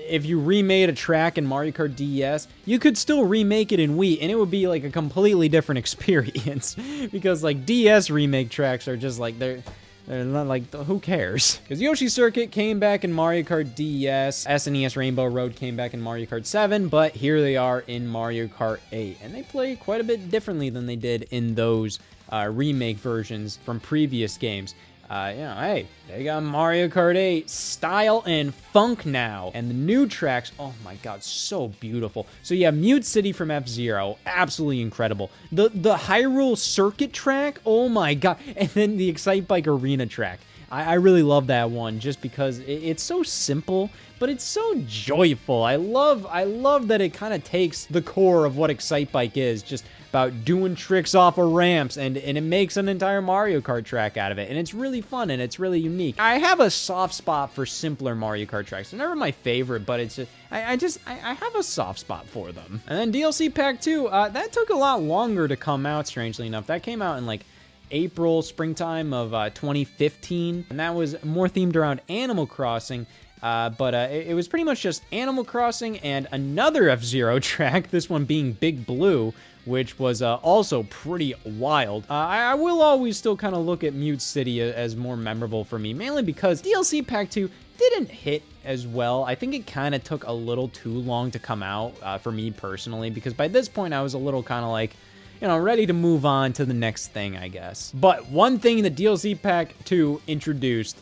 if you remade a track in Mario Kart DS, you could still remake it in Wii, and it would be like a completely different experience. Because like DS remake tracks are just like, they're not like, who cares? Because Yoshi's Circuit came back in Mario Kart DS, SNES Rainbow Road came back in Mario Kart 7, but here they are in Mario Kart 8. And they play quite a bit differently than they did in those remake versions from previous games. You know, hey, they got Mario Kart 8 style and funk now. And the new tracks, oh my god, so beautiful. So yeah, Mute City from F-Zero, absolutely incredible. The Hyrule Circuit track, oh my god. And then the Excite Bike Arena track. I really love that one just because it's so simple, but it's so joyful. I love that it kind of takes the core of what Excite Bike is, just about doing tricks off of ramps, and it makes an entire Mario Kart track out of it, and it's really fun, and it's really unique. I have a soft spot for simpler Mario Kart tracks. They're never my favorite, but it's just, I have a soft spot for them. And then DLC Pack 2, that took a lot longer to come out, strangely enough. That came out in like April, springtime of 2015, and that was more themed around Animal Crossing. It was pretty much just Animal Crossing and another F-Zero track, this one being Big Blue, which was also pretty wild. I will always still kind of look at Mute City as more memorable for me, mainly because DLC Pack 2 didn't hit as well. I think it kind of took a little too long to come out for me personally, because by this point I was a little kind of like, you know, ready to move on to the next thing, I guess. But one thing that DLC Pack 2 introduced,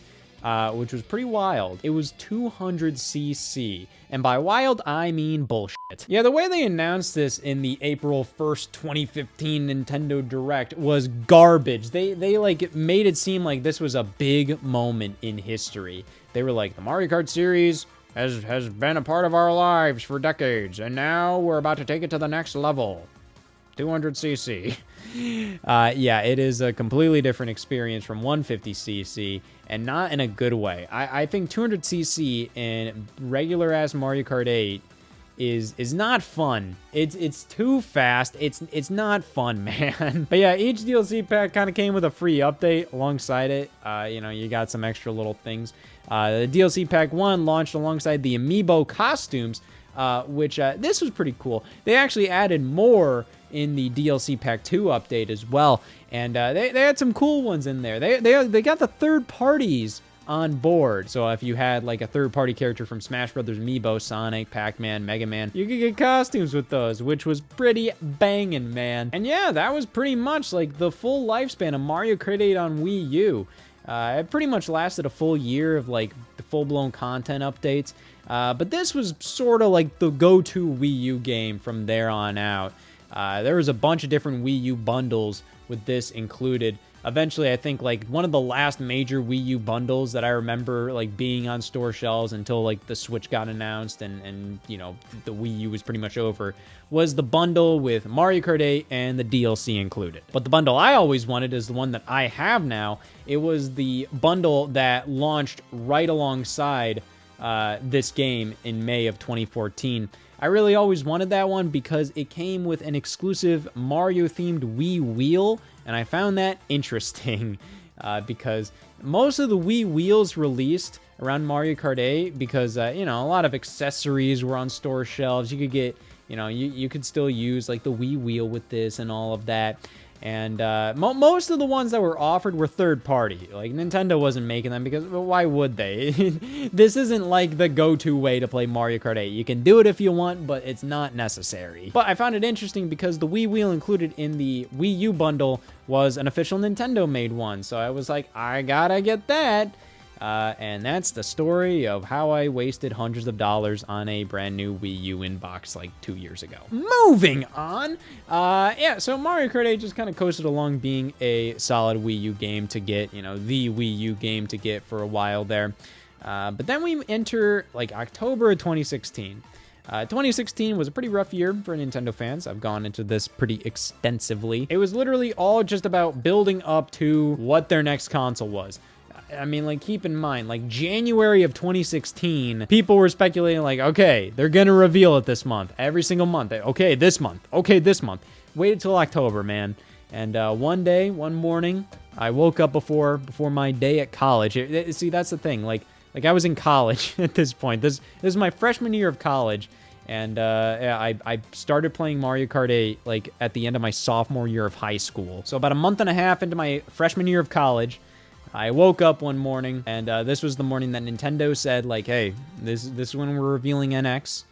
which was pretty wild, it was 200cc. And by wild, I mean bullshit. Yeah, the way they announced this in the April 1st, 2015 Nintendo Direct was garbage. They like made it seem like this was a big moment in history. They were like, the Mario Kart series has been a part of our lives for decades, and now we're about to take it to the next level. 200cc. Yeah, it is a completely different experience from 150cc, and not in a good way. I think 200cc in regular-ass Mario Kart 8 is not fun. It's too fast. It's not fun, man. But yeah, each DLC pack kind of came with a free update alongside it. You know, you got some extra little things. The DLC pack 1 launched alongside the amiibo costumes, which this was pretty cool. They actually added more in the DLC pack 2 update as well, and they had some cool ones in there. They got the third parties on board. So if you had like a third-party character from Smash Brothers Amiibo, Sonic, Pac-Man, Mega Man, you could get costumes with those, which was pretty banging, man. And yeah, that was pretty much like the full lifespan of Mario Kart 8 on Wii U. It pretty much lasted a full year of like the full-blown content updates. But this was sort of like the go-to Wii U game from there on out. There was a bunch of different Wii U bundles with this included. Eventually, I think like one of the last major Wii U bundles that I remember like being on store shelves until like the Switch got announced and you know, the Wii U was pretty much over, was the bundle with Mario Kart 8 and the DLC included. But the bundle I always wanted is the one that I have now. It was the bundle that launched right alongside this game in May of 2014. I really always wanted that one because it came with an exclusive Mario-themed Wii wheel, and I found that interesting because most of the Wii wheels released around Mario Kart 8 because, you know, a lot of accessories were on store shelves. You could get, you know, you could still use, like, the Wii wheel with this and all of that. And most of the ones that were offered were third-party. Like, Nintendo wasn't making them because, well, why would they? This isn't like the go-to way to play Mario Kart 8. You can do it if you want, but it's not necessary. But I found it interesting because the Wii wheel included in the Wii U bundle was an official Nintendo-made one. So I was like, I gotta get that. And that's the story of how I wasted hundreds of dollars on a brand new Wii U inbox like 2 years ago. Moving on. Yeah, so Mario Kart 8 just kind of coasted along being a solid Wii U game to get, you know, the Wii U game to get for a while there. But then we enter like October of 2016. 2016 was a pretty rough year for Nintendo fans. I've gone into this pretty extensively. It was literally all just about building up to what their next console was. I mean, like, keep in mind, like, January of 2016, people were speculating, like, okay, they're gonna reveal it this month, every single month. Okay, this month. Okay, this month. Waited till October, man. And one morning, I woke up before my day at college. See, that's the thing. Like I was in college at this point. This is my freshman year of college. And yeah, I started playing Mario Kart 8, like, at the end of my sophomore year of high school. So about a month and a half into my freshman year of college, I woke up one morning, and this was the morning that Nintendo said, like, hey, this is when we're revealing NX.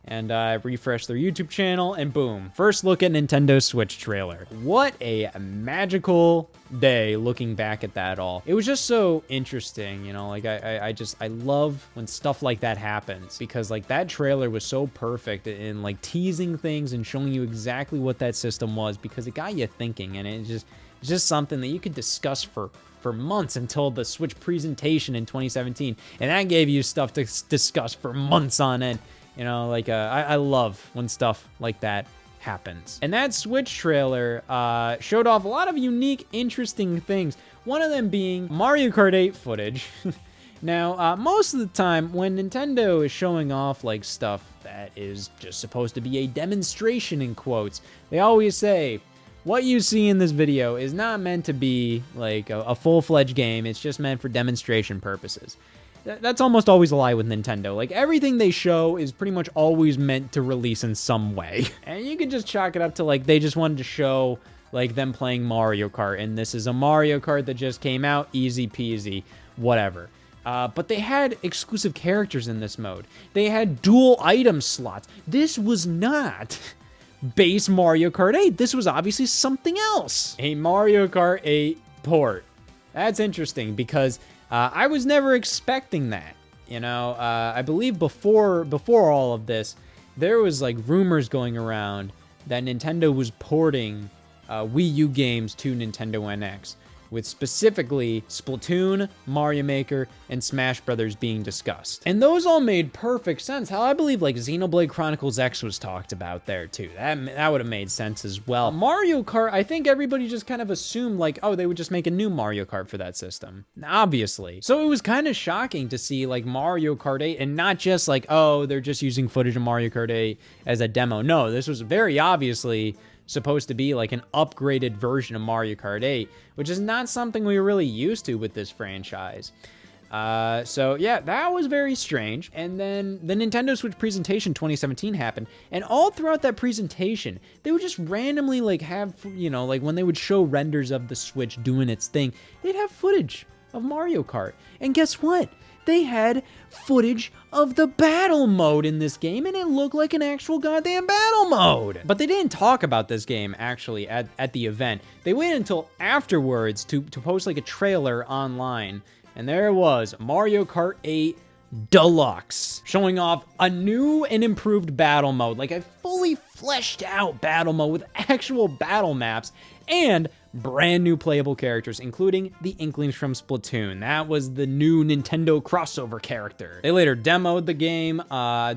And I refreshed their YouTube channel, and boom, first look at Nintendo Switch trailer. What a magical day looking back at that all. It was just so interesting, you know, like, I love when stuff like that happens, because, like, that trailer was so perfect in, like, teasing things and showing you exactly what that system was, because it got you thinking, and it's just something that you could discuss for months until the Switch presentation in 2017, and that gave you stuff to discuss for months on end. You know, like, I love when stuff like that happens. And that Switch trailer showed off a lot of unique, interesting things, one of them being Mario Kart 8 footage. Now, most of the time, when Nintendo is showing off, like, stuff that is just supposed to be a demonstration, in quotes, they always say, what you see in this video is not meant to be, like, a full-fledged game. It's just meant for demonstration purposes. That's almost always a lie with Nintendo. Like, everything they show is pretty much always meant to release in some way. And you can just chalk it up to, like, they just wanted to show, like, them playing Mario Kart, and this is a Mario Kart that just came out, easy peasy, whatever. But they had exclusive characters in this mode. They had dual item slots. This was not base Mario Kart 8. This was obviously something else. A Mario Kart 8 port. That's interesting because I was never expecting that. You know, I believe before all of this, there was like rumors going around that Nintendo was porting Wii U games to Nintendo NX. with specifically Splatoon, Mario Maker, and Smash Brothers being discussed. And those all made perfect sense. How I believe like Xenoblade Chronicles X was talked about there too. That would have made sense as well. Mario Kart, I think everybody just kind of assumed like, oh, they would just make a new Mario Kart for that system. Obviously. So it was kind of shocking to see like Mario Kart 8 and not just like, oh, they're just using footage of Mario Kart 8 as a demo. No, this was very obviously supposed to be like an upgraded version of Mario Kart 8, which is not something we were really used to with this franchise. So yeah, that was very strange. And then the Nintendo Switch presentation 2017 happened, and all throughout that presentation, they would just randomly like have, you know, like when they would show renders of the Switch doing its thing, they'd have footage of Mario Kart. And guess what? They had footage of the battle mode in this game, and it looked like an actual goddamn battle mode. But they didn't talk about this game, actually, at the event. They waited until afterwards to post, like, a trailer online. And there it was, Mario Kart 8 Deluxe, showing off a new and improved battle mode, like a fully fleshed out battle mode with actual battle maps, and brand new playable characters, including the Inklings from Splatoon. That was the new Nintendo crossover character. They later demoed the game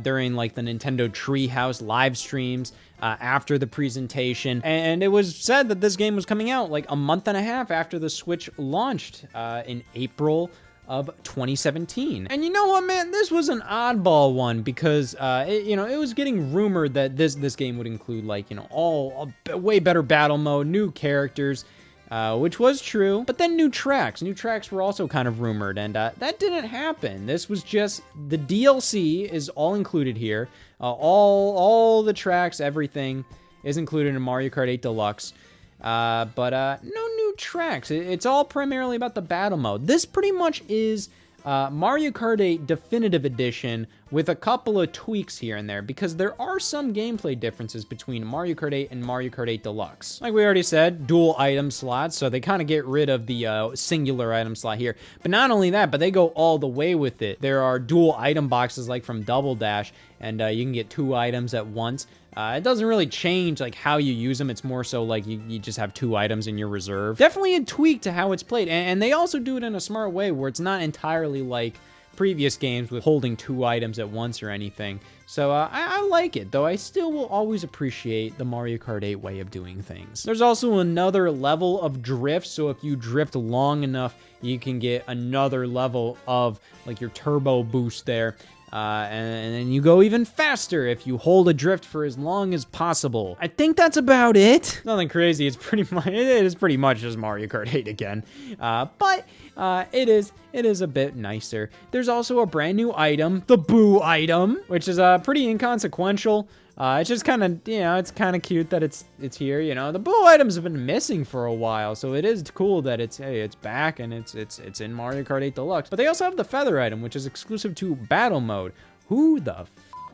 during like the Nintendo Treehouse live streams after the presentation, and it was said that this game was coming out like a month and a half after the Switch launched in April of 2017. And you know what, man? This was an oddball one because, it was getting rumored that this game would include, like, you know, a way better battle mode, new characters, which was true, but then new tracks. New tracks were also kind of rumored, and that didn't happen. This was just, the DLC is all included here. All the tracks, everything is included in Mario Kart 8 Deluxe. But no new tracks. It's all primarily about the battle mode. This pretty much is Mario Kart 8 Definitive Edition with a couple of tweaks here and there, because there are some gameplay differences between Mario Kart 8 and Mario Kart 8 Deluxe. Like we already said, dual item slots, so they kind of get rid of the singular item slot here. But not only that, but they go all the way with it. There are dual item boxes like from Double Dash, and you can get 2 items at once. It doesn't really change like how you use them. It's more so like you just have 2 items in your reserve. Definitely a tweak to how it's played. And they also do it in a smart way where it's not entirely like previous games with holding 2 items at once or anything. So I like it, though I still will always appreciate the Mario Kart 8 way of doing things. There's also another level of drift, so if you drift long enough, you can get another level of like your turbo boost there. And then you go even faster if you hold a drift for as long as possible. I think that's about it. Nothing crazy. It is pretty much just Mario Kart 8 again. But it is a bit nicer. There's also a brand new item, the Boo item, which is pretty inconsequential. It's just kind of, it's kind of cute that it's here, The Boo items have been missing for a while, so it is cool that it's back and it's in Mario Kart 8 Deluxe. But they also have the Feather item, which is exclusive to Battle Mode. Who the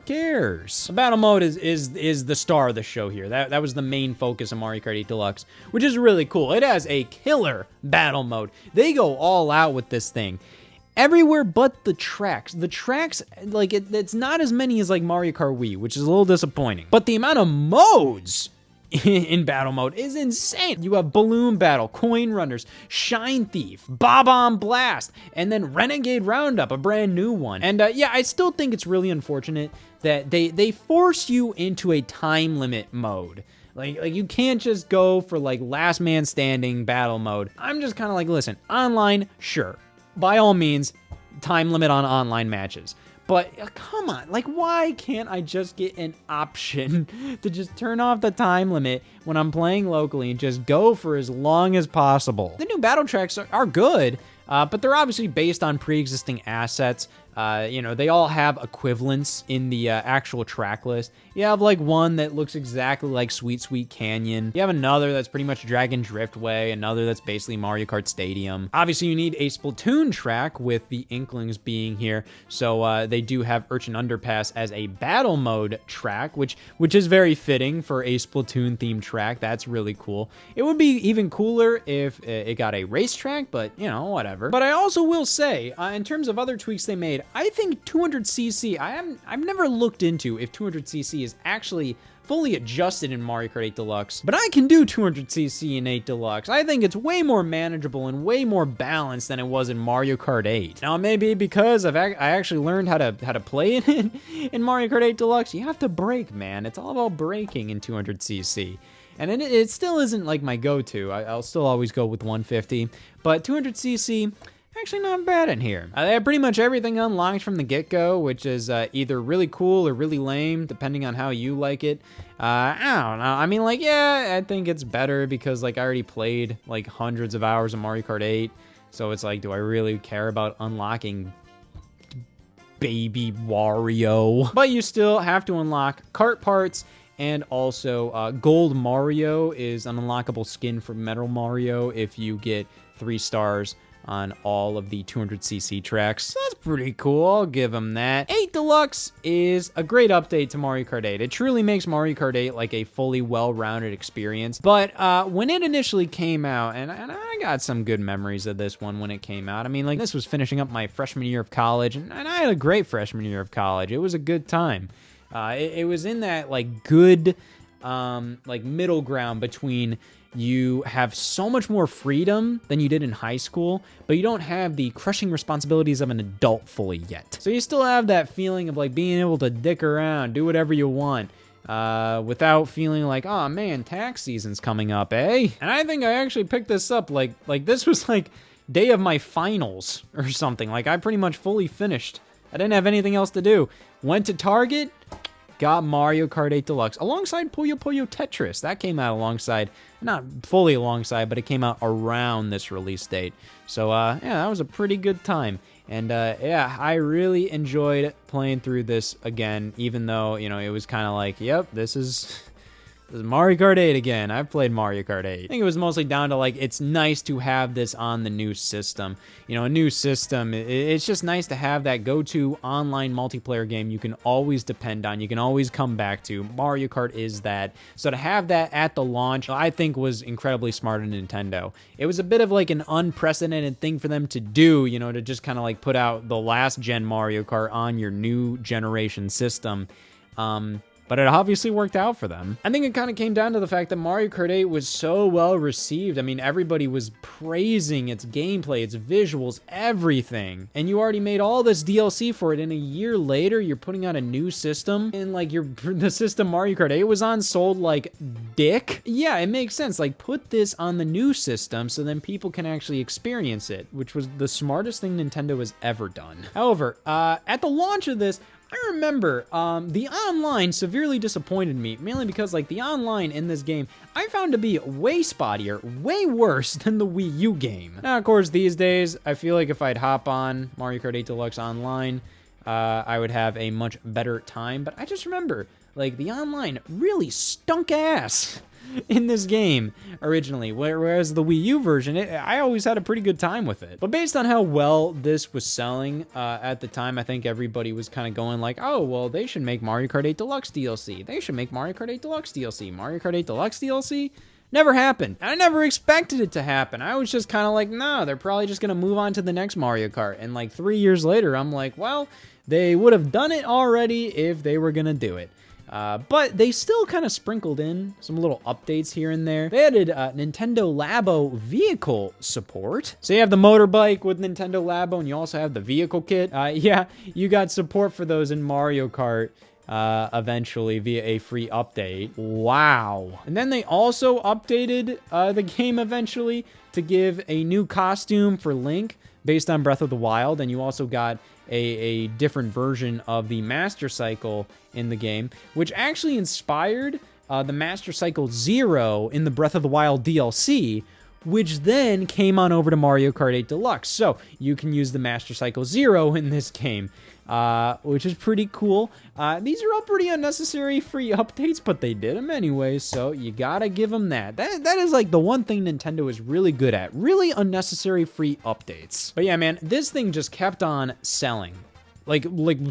cares? The Battle Mode is the star of the show here. That was the main focus of Mario Kart 8 Deluxe, which is really cool. It has a killer Battle Mode. They go all out with this thing. Everywhere but the tracks. The tracks, like, it's not as many as, like, Mario Kart Wii, which is a little disappointing. But the amount of modes in battle mode is insane. You have Balloon Battle, Coin Runners, Shine Thief, Bob-omb Blast, and then Renegade Roundup, a brand new one. And, yeah, I still think it's really unfortunate that they force you into a time limit mode. Like you can't just go for, like, last man standing battle mode. I'm just kind of like, listen, online, sure. By all means, time limit on online matches. But come on, like, why can't I just get an option to just turn off the time limit when I'm playing locally and just go for as long as possible? The new battle tracks are good, but they're obviously based on pre-existing assets. They all have equivalents in the actual track list. You have like one that looks exactly like Sweet Sweet Canyon. You have another that's pretty much Dragon Driftway, another that's basically Mario Kart Stadium. Obviously, you need a Splatoon track with the Inklings being here, so they do have Urchin Underpass as a battle mode track, which is very fitting for a Splatoon themed track. That's really cool. It would be even cooler if it got a racetrack, but whatever. But I also will say, in terms of other tweaks they made, I think 200cc, I've never looked into if 200cc is actually fully adjusted in Mario Kart 8 Deluxe, but I can do 200cc in 8 Deluxe. I think it's way more manageable and way more balanced than it was in Mario Kart 8. Now, maybe because I actually learned how to play it in Mario Kart 8 Deluxe. You have to brake, man. It's all about braking in 200cc. And it still isn't like my go-to. I'll still always go with 150, but 200cc, actually not bad in here. They have pretty much everything unlocked from the get-go, which is either really cool or really lame, depending on how you like it. I don't know. I mean, like, yeah, I think it's better because, like, I already played, like, hundreds of hours of Mario Kart 8. So it's like, do I really care about unlocking Baby Wario? But you still have to unlock kart parts. And also, Gold Mario is an unlockable skin for Metal Mario if you get 3 stars on all of the 200cc tracks. So that's pretty cool, I'll give them that. 8 Deluxe is a great update to Mario Kart 8. It truly makes Mario Kart 8 like a fully well-rounded experience. But when it initially came out, and I got some good memories of this one when it came out. I mean, like, this was finishing up my freshman year of college, and I had a great freshman year of college. It was a good time. It was in that, like, good, like, middle ground between you have so much more freedom than you did in high school, but you don't have the crushing responsibilities of an adult fully yet. So you still have that feeling of, like, being able to dick around, do whatever you want, without feeling like, oh man, tax season's coming up, eh? And I think I actually picked this up, like this was, like, day of my finals or something. Like, I pretty much fully finished. I didn't have anything else to do. Went to Target, got Mario Kart 8 Deluxe alongside Puyo Puyo Tetris. That came out alongside, not fully alongside, but it came out around this release date. So, yeah, that was a pretty good time. And, yeah, I really enjoyed playing through this again, even though, you know, it was kind of like, yep, this is Mario Kart 8 again. I've played Mario Kart 8. I think it was mostly down to, like, it's nice to have this on the new system. You know, a new system, it's just nice to have that go-to online multiplayer game you can always depend on, you can always come back to. Mario Kart is that. So to have that at the launch, I think was incredibly smart of Nintendo. It was a bit of, like, an unprecedented thing for them to do, you know, to just kind of, like, put out the last gen Mario Kart on your new generation system. But it obviously worked out for them. I think it kind of came down to the fact that Mario Kart 8 was so well received. I mean, everybody was praising its gameplay, its visuals, everything. And you already made all this DLC for it, and a year later, you're putting out a new system, and like the system Mario Kart 8 was on sold like dick. Yeah, it makes sense. Like, put this on the new system so then people can actually experience it, which was the smartest thing Nintendo has ever done. However, at the launch of this, I remember the online severely disappointed me, mainly because, like, the online in this game I found to be way spottier, way worse than the Wii U game. Now, of course, these days, I feel like if I'd hop on Mario Kart 8 Deluxe online, I would have a much better time, but I just remember, like, the online really stunk ass in this game originally, whereas the Wii U version, I always had a pretty good time with it. But based on how well this was selling at the time, I think everybody was kind of going like, oh, well, they should make Mario Kart 8 Deluxe DLC. They should make Mario Kart 8 Deluxe DLC. Mario Kart 8 Deluxe DLC? Never happened. I never expected it to happen. I was just kind of like, no, they're probably just going to move on to the next Mario Kart. And like 3 years later, I'm like, well, they would have done it already if they were going to do it. But they still kind of sprinkled in some little updates here and there. They added Nintendo Labo vehicle support. So you have the motorbike with Nintendo Labo, and you also have the vehicle kit. Yeah, you got support for those in Mario Kart eventually via a free update. Wow. And then they also updated the game eventually to give a new costume for Link based on Breath of the Wild, and you also got a different version of the Master Cycle in the game, which actually inspired the Master Cycle Zero in the Breath of the Wild DLC, which then came on over to Mario Kart 8 Deluxe. So you can use the Master Cycle Zero in this game, which is pretty cool. These are all pretty unnecessary free updates, but they did them anyway, so you gotta give them that. That is like the one thing Nintendo is really good at, really unnecessary free updates. But yeah, man, this thing just kept on selling. Like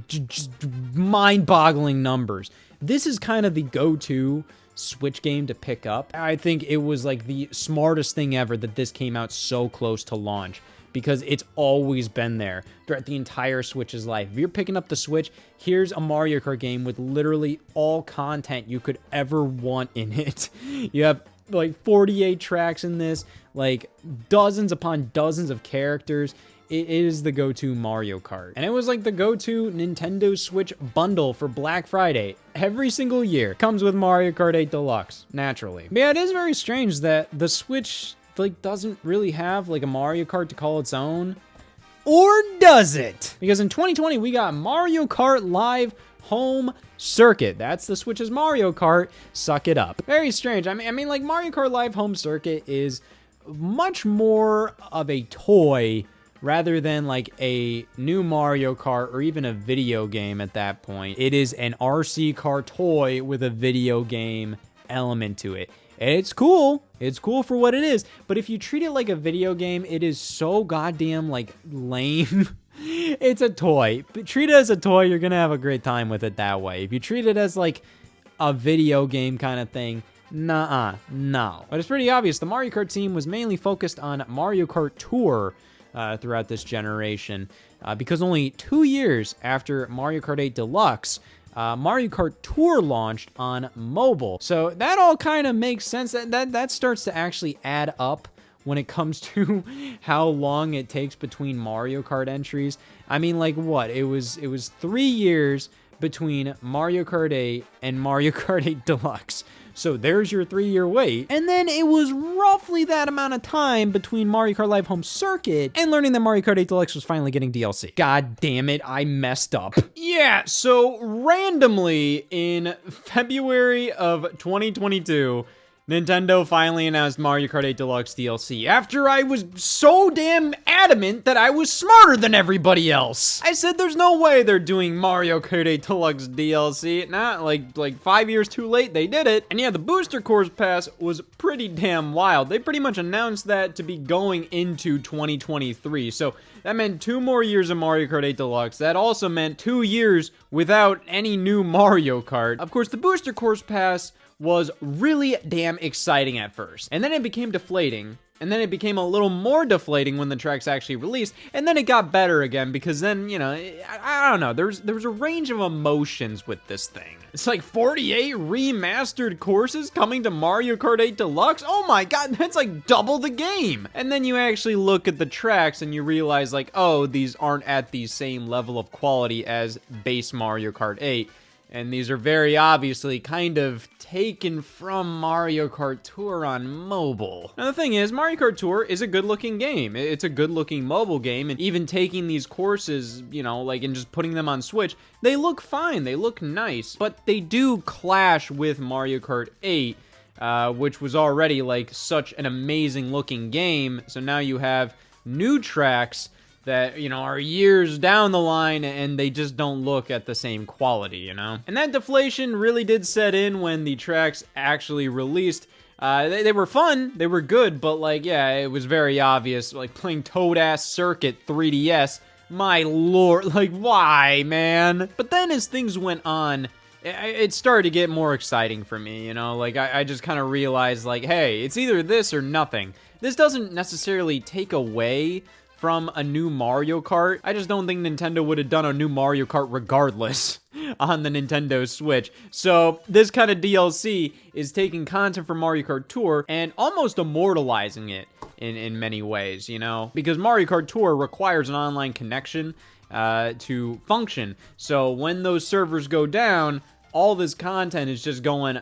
just mind-boggling numbers. This is kind of the go-to Switch game to pick up. I think it was like the smartest thing ever that this came out so close to launch, because it's always been there throughout the entire Switch's life. If you're picking up the Switch, here's a Mario Kart game with literally all content you could ever want in it. You have like 48 tracks in this, like dozens upon dozens of characters. It is the go-to Mario Kart. And it was like the go-to Nintendo Switch bundle for Black Friday. Every single year comes with Mario Kart 8 Deluxe, naturally. But yeah, it is very strange that the Switch like doesn't really have like a Mario Kart to call its own. Or does it? Because in 2020, we got Mario Kart Live Home Circuit. That's the Switch's Mario Kart. Suck it up. Very strange. I mean, like Mario Kart Live Home Circuit is much more of a toy rather than like a new Mario Kart or even a video game at that point. It is an RC car toy with a video game element to it. It's cool. It's cool for what it is. But if you treat it like a video game, it is so goddamn like lame. It's a toy. But treat it as a toy, you're gonna have a great time with it that way. If you treat it as like a video game kind of thing, no. But it's pretty obvious. The Mario Kart team was mainly focused on Mario Kart Tour throughout this generation, because only 2 years after Mario Kart 8 Deluxe, Mario Kart Tour launched on mobile. So that all kind of makes sense. That starts to actually add up when it comes to how long it takes between Mario Kart entries. I mean, like what? It was 3 years between Mario Kart 8 and Mario Kart 8 Deluxe. So there's your 3-year wait. And then it was roughly that amount of time between Mario Kart Live Home Circuit and learning that Mario Kart 8 Deluxe was finally getting DLC. God damn it, I messed up. Yeah, so randomly in February of 2022, Nintendo finally announced Mario Kart 8 Deluxe DLC after I was so damn adamant that I was smarter than everybody else. I said there's no way they're doing Mario Kart 8 Deluxe DLC. Nah, like 5 years too late, they did it. And yeah, the Booster Course Pass was pretty damn wild. They pretty much announced that to be going into 2023. So that meant 2 more years of Mario Kart 8 Deluxe. That also meant 2 years without any new Mario Kart. Of course, the Booster Course Pass was really damn exciting at first. And then it became deflating. And then it became a little more deflating when the tracks actually released. And then it got better again because then, you know, I don't know. There was a range of emotions with this thing. It's like 48 remastered courses coming to Mario Kart 8 Deluxe. Oh my god, that's like double the game. And then you actually look at the tracks and you realize like, oh, these aren't at the same level of quality as base Mario Kart 8. And these are very obviously kind of taken from Mario Kart Tour on mobile. Now the thing is, Mario Kart Tour is a good-looking game. It's a good-looking mobile game, and even taking these courses, you know, like, and just putting them on Switch, they look fine, they look nice, but they do clash with Mario Kart 8, which was already, like, such an amazing-looking game, so now you have new tracks that, you know, are years down the line and they just don't look at the same quality, you know? And that deflation really did set in when the tracks actually released. They were fun, they were good, but like, yeah, it was very obvious, like playing Toad-ass Circuit 3DS, my lord, like, why, man? But then as things went on, it started to get more exciting for me, you know? Like, I just kind of realized, like, hey, it's either this or nothing. This doesn't necessarily take away from a new Mario Kart. I just don't think Nintendo would have done a new Mario Kart regardless on the Nintendo Switch. So this kind of DLC is taking content from Mario Kart Tour and almost immortalizing it in many ways, you know? Because Mario Kart Tour requires an online connection to function. So when those servers go down, all this content is just going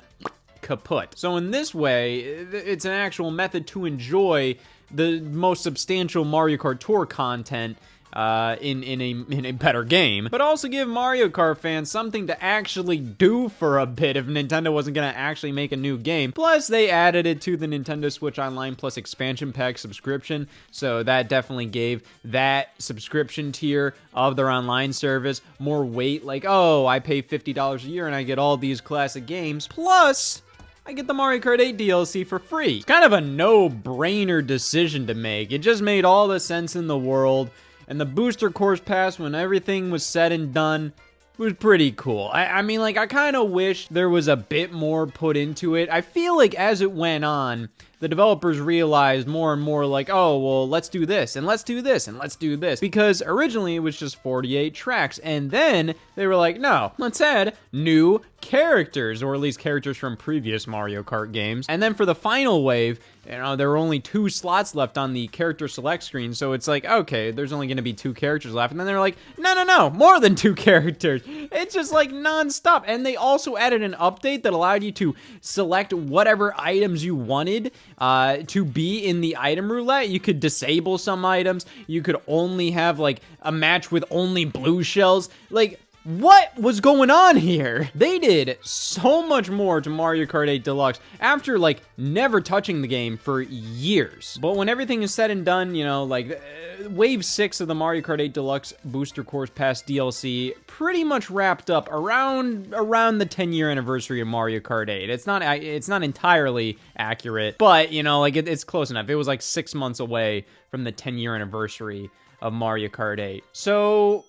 kaput. So in this way, it's an actual method to enjoy the most substantial Mario Kart Tour content in a better game, but also give Mario Kart fans something to actually do for a bit if Nintendo wasn't gonna actually make a new game. Plus, they added it to the Nintendo Switch Online Plus expansion pack subscription, so that definitely gave that subscription tier of their online service more weight, like, oh, I pay $50 a year and I get all these classic games, plus I get the Mario Kart 8 DLC for free. It's kind of a no-brainer decision to make. It just made all the sense in the world. And the Booster Course Pass, when everything was said and done, was pretty cool. I mean, like, I kind of wish there was a bit more put into it. I feel like as it went on, the developers realized more and more like, oh, well, let's do this, and let's do this, and let's do this. Because originally it was just 48 tracks, and then they were like, no, let's add new characters, or at least characters from previous Mario Kart games. And then for the final wave, you know, there were only 2 slots left on the character select screen, so it's like, okay, there's only gonna be 2 characters left. And then they're like, no, more than 2 characters. It's just like non-stop. And they also added an update that allowed you to select whatever items you wanted to be in the item roulette. You could disable some items. You could only have like a match with only blue shells. Like, what was going on here? They did so much more to Mario Kart 8 Deluxe after like never touching the game for years. But when everything is said and done, you know, like Wave 6 of the Mario Kart 8 Deluxe Booster Course Pass DLC pretty much wrapped up around the 10-year anniversary of Mario Kart 8. It's not entirely accurate, but you know, like it's close enough. It was like 6 months away from the 10-year anniversary of Mario Kart 8. So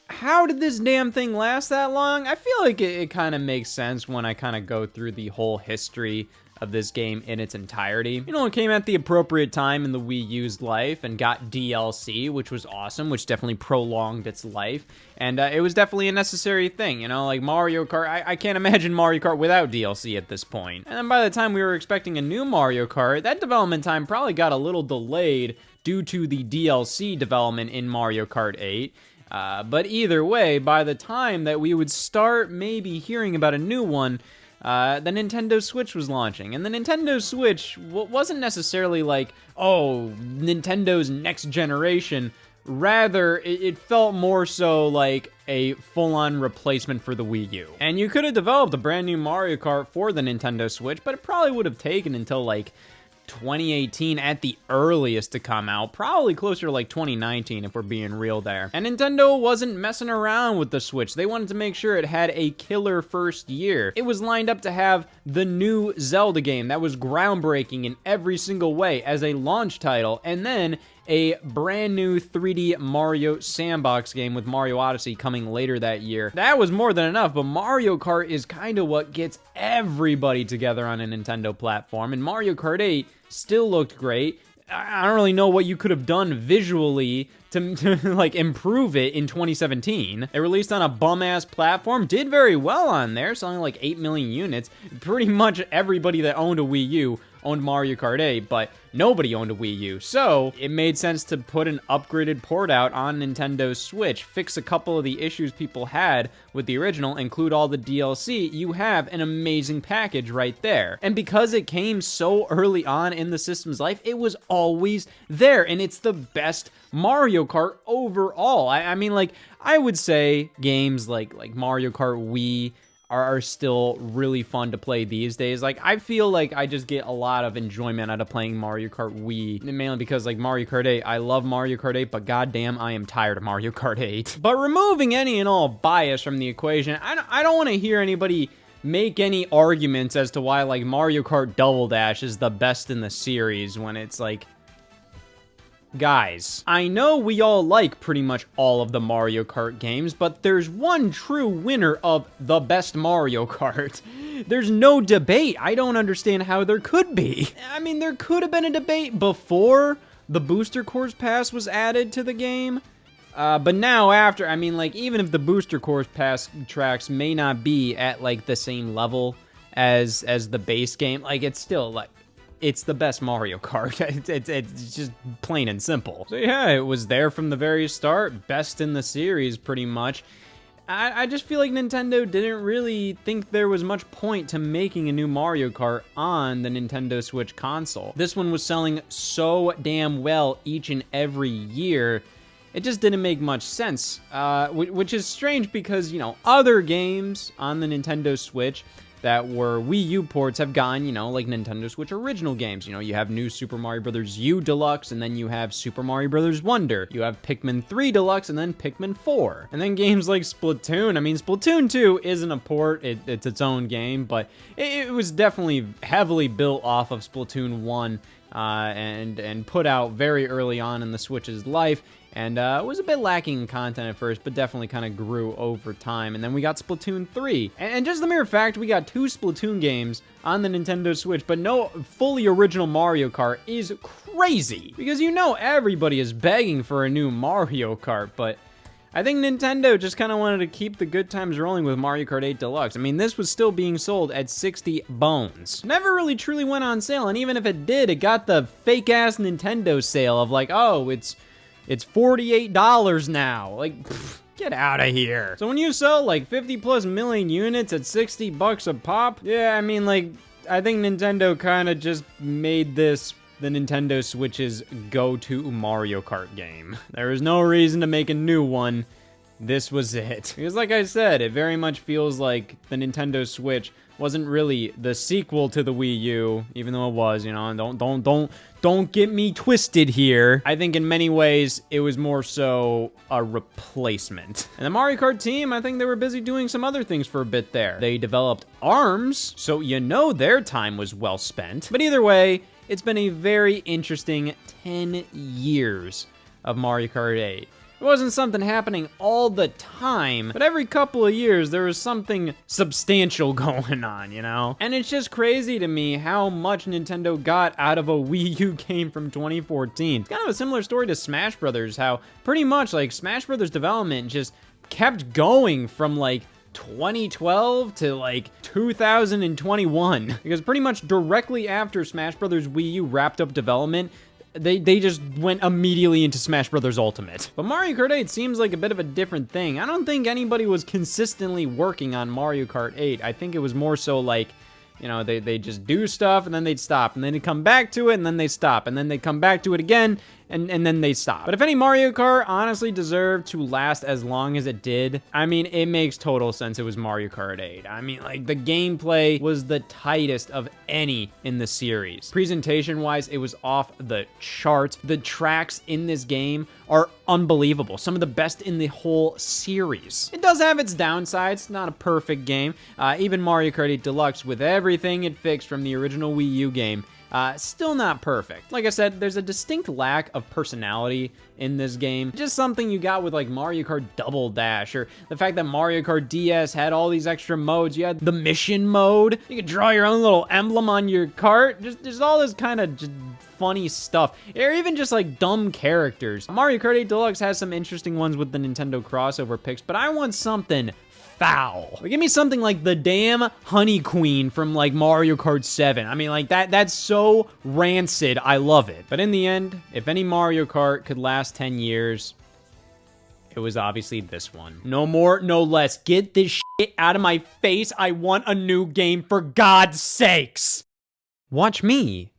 how did this damn thing last that long? I feel like it kind of makes sense when I kind of go through the whole history of this game in its entirety. You know, it came at the appropriate time in the Wii U's life and got DLC, which was awesome, which definitely prolonged its life. And it was definitely a necessary thing, you know, like Mario Kart. I can't imagine Mario Kart without DLC at this point. And then by the time we were expecting a new Mario Kart, that development time probably got a little delayed due to the DLC development in Mario Kart 8. But either way, by the time that we would start maybe hearing about a new one, the Nintendo Switch was launching. And the Nintendo Switch wasn't necessarily like, oh, Nintendo's next generation. Rather, it felt more so like a full-on replacement for the Wii U. And you could have developed a brand new Mario Kart for the Nintendo Switch, but it probably would have taken until like 2018 at the earliest to come out, probably closer to like 2019 if we're being real there. And Nintendo wasn't messing around with the Switch. They wanted to make sure it had a killer first year. It was lined up to have the new Zelda game that was groundbreaking in every single way as a launch title, and then a brand new 3D Mario sandbox game with Mario Odyssey coming later that year. That was more than enough, but Mario Kart is kind of what gets everybody together on a Nintendo platform, and Mario Kart 8 still looked great. I don't really know what you could have done visually to like improve it in 2017. It released on a bum-ass platform, did very well on there, selling like 8 million units. Pretty much everybody that owned a Wii U owned Mario Kart 8, but nobody owned a Wii U. So it made sense to put an upgraded port out on Nintendo's Switch, fix a couple of the issues people had with the original, include all the DLC. You have an amazing package right there. And because it came so early on in the system's life, it was always there, and it's the best Mario Kart overall. I mean, like, I would say games like Mario Kart Wii are still really fun to play these days. Like, I feel like I just get a lot of enjoyment out of playing Mario Kart Wii, mainly because, like, Mario Kart 8, I love Mario Kart 8, but goddamn, I am tired of Mario Kart 8. But removing any and all bias from the equation, I don't want to hear anybody make any arguments as to why, like, Mario Kart Double Dash is the best in the series when it's, like, guys, I know we all like pretty much all of the Mario Kart games, but there's one true winner of the best Mario Kart. There's no debate. I don't understand how there could be. I mean, there could have been a debate before the Booster Course Pass was added to the game. But now after, I mean, like, even if the Booster Course Pass tracks may not be at, like, the same level as the base game, like, it's still, like, it's the best Mario Kart. It's just plain and simple. So yeah, it was there from the very start. Best in the series, pretty much. I just feel like Nintendo didn't really think there was much point to making a new Mario Kart on the Nintendo Switch console. This one was selling so damn well each and every year. It just didn't make much sense, which is strange because, you know, other games on the Nintendo Switch that were Wii U ports have gone, you know, like Nintendo Switch original games. You know, you have New Super Mario Bros. U Deluxe, and then you have Super Mario Bros. Wonder. You have Pikmin 3 Deluxe, and then Pikmin 4. And then games like Splatoon. I mean, Splatoon 2 isn't a port. It's its own game, but it was definitely heavily built off of Splatoon 1 and put out very early on in the Switch's life. And it was a bit lacking in content at first, but definitely kind of grew over time. And then we got Splatoon 3. And just the mere fact we got 2 Splatoon games on the Nintendo Switch, but no fully original Mario Kart is crazy. Because you know everybody is begging for a new Mario Kart, but I think Nintendo just kind of wanted to keep the good times rolling with Mario Kart 8 Deluxe. I mean, this was still being sold at 60 bones. Never really truly went on sale, and even if it did, it got the fake-ass Nintendo sale of like, oh, it's $48 now. Like, pfft, get out of here. So when you sell like 50 plus million units at 60 bucks a pop, yeah, I mean, like, I think Nintendo kind of just made this the Nintendo Switch's go-to Mario Kart game. There was no reason to make a new one. This was it. Because like I said, it very much feels like the Nintendo Switch wasn't really the sequel to the Wii U, even though it was, you know, and don't get me twisted here. I think in many ways, it was more so a replacement. And the Mario Kart team, I think they were busy doing some other things for a bit there. They developed ARMS, so you know their time was well spent. But either way, it's been a very interesting 10 years of Mario Kart 8. It wasn't something happening all the time, but every couple of years there was something substantial going on, you know? And it's just crazy to me how much Nintendo got out of a Wii U game from 2014. It's kind of a similar story to Smash Brothers, how pretty much like Smash Brothers development just kept going from like 2012 to like 2021, because pretty much directly after Smash Brothers Wii U wrapped up development, they just went immediately into Smash Brothers Ultimate. But Mario Kart 8 seems like a bit of a different thing. I don't think anybody was consistently working on Mario Kart 8. I think it was more so like, you know, they just do stuff and then they'd stop, and then they'd come back to it and then they stop, and then they'd come back to it again and then they stop. But if any Mario Kart honestly deserved to last as long as it did, I mean, it makes total sense it was Mario Kart 8. I mean, like, the gameplay was the tightest of any in the series. Presentation-wise, it was off the chart. The tracks in this game are unbelievable. Some of the best in the whole series. It does have its downsides. It's not a perfect game. Even Mario Kart 8 Deluxe, with everything it fixed from the original Wii U game, still not perfect. Like I said, there's a distinct lack of personality in this game. Just something you got with like Mario Kart Double Dash, or the fact that Mario Kart DS had all these extra modes. You had the mission mode. You could draw your own little emblem on your cart. Just all this kind of just funny stuff, or even just like dumb characters. Mario Kart 8 Deluxe has some interesting ones with the Nintendo crossover picks, but I want something foul. Like, give me something like the damn Honey Queen from like Mario Kart 7. I mean, like that's so rancid. I love it. But in the end, if any Mario Kart could last 10 years, it was obviously this one. No more, no less. Get this shit out of my face. I want a new game, for God's sakes. Watch me.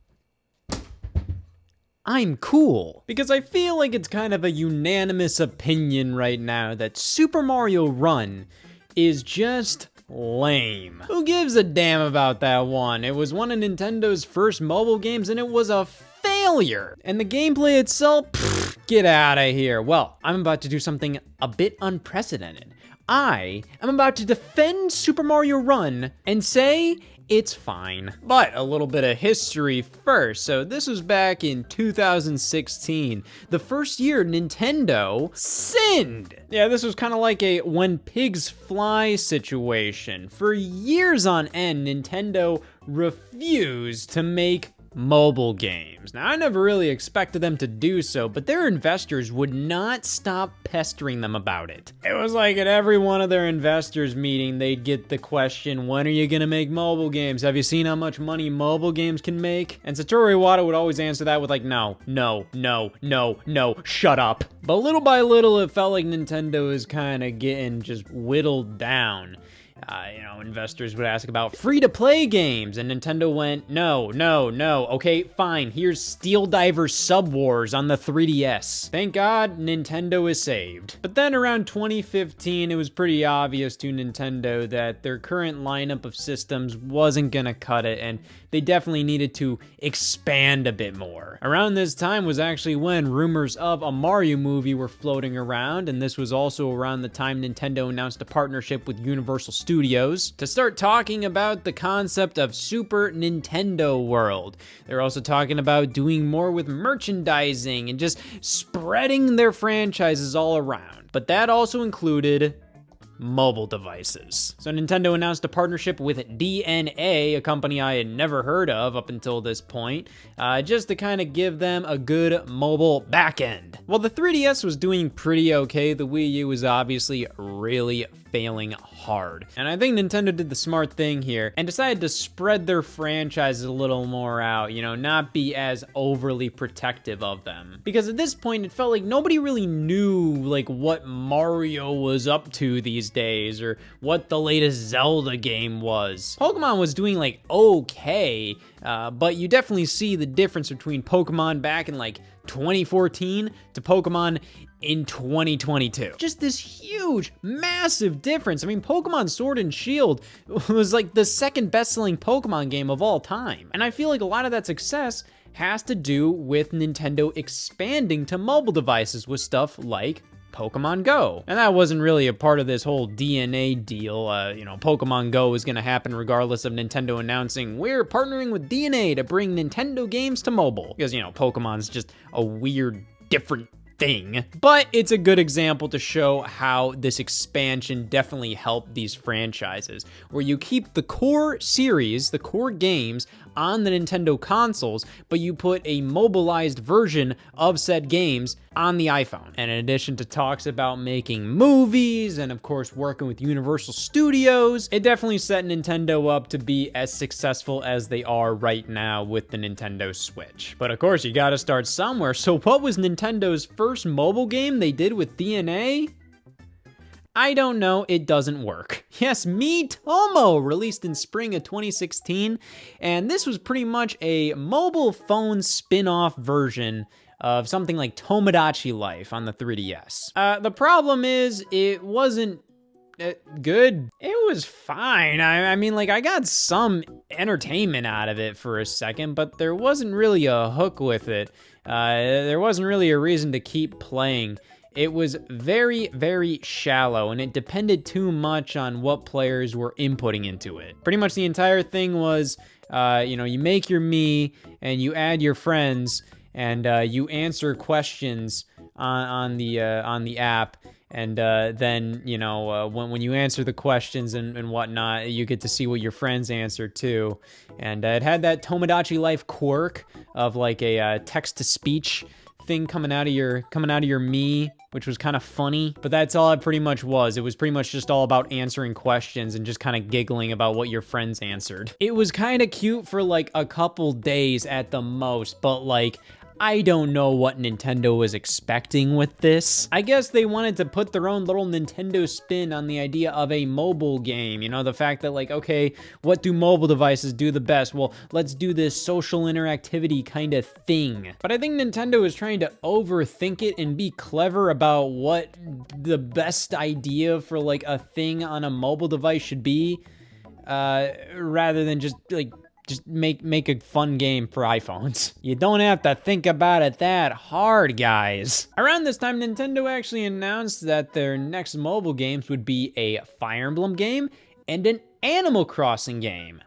I'm cool. Because I feel like it's kind of a unanimous opinion right now that Super Mario Run is just lame. Who gives a damn about that one? It was one of Nintendo's first mobile games and it was a failure. And the gameplay itself, pfft, get out of here. Well, I'm about to do something a bit unprecedented. I am about to defend Super Mario Run and say it's fine. But a little bit of history first. So this was back in 2016, the first year Nintendo sinned. Yeah, this was kind of like a when pigs fly situation. For years on end, Nintendo refused to make mobile games. Now, I never really expected them to do so, but their investors would not stop pestering them about it. It was like at every one of their investors meeting, they'd get the question, when are you gonna make mobile games? Have you seen how much money mobile games can make? And Satoru Iwata would always answer that with like, no, shut up. But little by little, it felt like Nintendo was kind of getting just whittled down. You know, investors would ask about free-to-play games, and Nintendo went, no, okay, fine, here's Steel Diver Sub Wars on the 3DS. Thank God, Nintendo is saved. But then around 2015, it was pretty obvious to Nintendo that their current lineup of systems wasn't gonna cut it, and they definitely needed to expand a bit more. Around this time was actually when rumors of a Mario movie were floating around, and this was also around the time Nintendo announced a partnership with Universal Studios Studios to start talking about the concept of Super Nintendo World. They're also talking about doing more with merchandising and just spreading their franchises all around. But that also included mobile devices. So Nintendo announced a partnership with DNA, a company I had never heard of up until this point, just to kind of give them a good mobile backend. While the 3DS was doing pretty okay, the Wii U was obviously really failing hard. And I think Nintendo did the smart thing here and decided to spread their franchises a little more out, you know, not be as overly protective of them. Because at this point, it felt like nobody really knew like what Mario was up to these days or what the latest Zelda game was. Pokemon was doing like okay, but you definitely see the difference between Pokemon back in like 2014 to Pokemon in 2022. Just this huge, massive difference. I mean, Pokemon Sword and Shield was like the second best-selling Pokemon game of all time. And I feel like a lot of that success has to do with Nintendo expanding to mobile devices with stuff like Pokemon Go. And that wasn't really a part of this whole DNA deal. You know, Pokemon Go is gonna happen regardless of Nintendo announcing, we're partnering with DNA to bring Nintendo games to mobile. Because, you know, Pokemon's just a weird, different thing. But it's a good example to show how this expansion definitely helped these franchises, where you keep the core series, the core games, on the Nintendo consoles, but you put a mobilized version of said games on the iPhone. And in addition to talks about making movies and of course working with Universal Studios, it definitely set Nintendo up to be as successful as they are right now with the Nintendo Switch. But of course, you gotta start somewhere. So what was Nintendo's first mobile game they did with DNA? I don't know, it doesn't work. Yes, Miitomo, released in spring of 2016, and this was pretty much a mobile phone spin-off version of something like Tomodachi Life on the 3DS. The problem is, it wasn't good. It was fine. I mean, like, I got some entertainment out of it for a second, but there wasn't really a hook with it. There wasn't really a reason to keep playing. It was very, very shallow, and it depended too much on what players were inputting into it. Pretty much the entire thing was, you know, you make your Mii, and you add your friends, and you answer questions on the app, and then, you know, when you answer the questions and whatnot, you get to see what your friends answer too. And it had that Tomodachi Life quirk of like a text-to-speech thing coming out of your Mii, which was kind of funny, but that's all it pretty much was. It was pretty much just all about answering questions and just kind of giggling about what your friends answered. It was kind of cute for like a couple days at the most, but like, I don't know what Nintendo was expecting with this. I guess they wanted to put their own little Nintendo spin on the idea of a mobile game. You know, the fact that like, okay, what do mobile devices do the best? Well, let's do this social interactivity kind of thing. But I think Nintendo is trying to overthink it and be clever about what the best idea for like a thing on a mobile device should be, rather than just make a fun game for iPhones. You don't have to think about it that hard, guys. Around this time, Nintendo actually announced that their next mobile games would be a Fire Emblem game and an Animal Crossing game.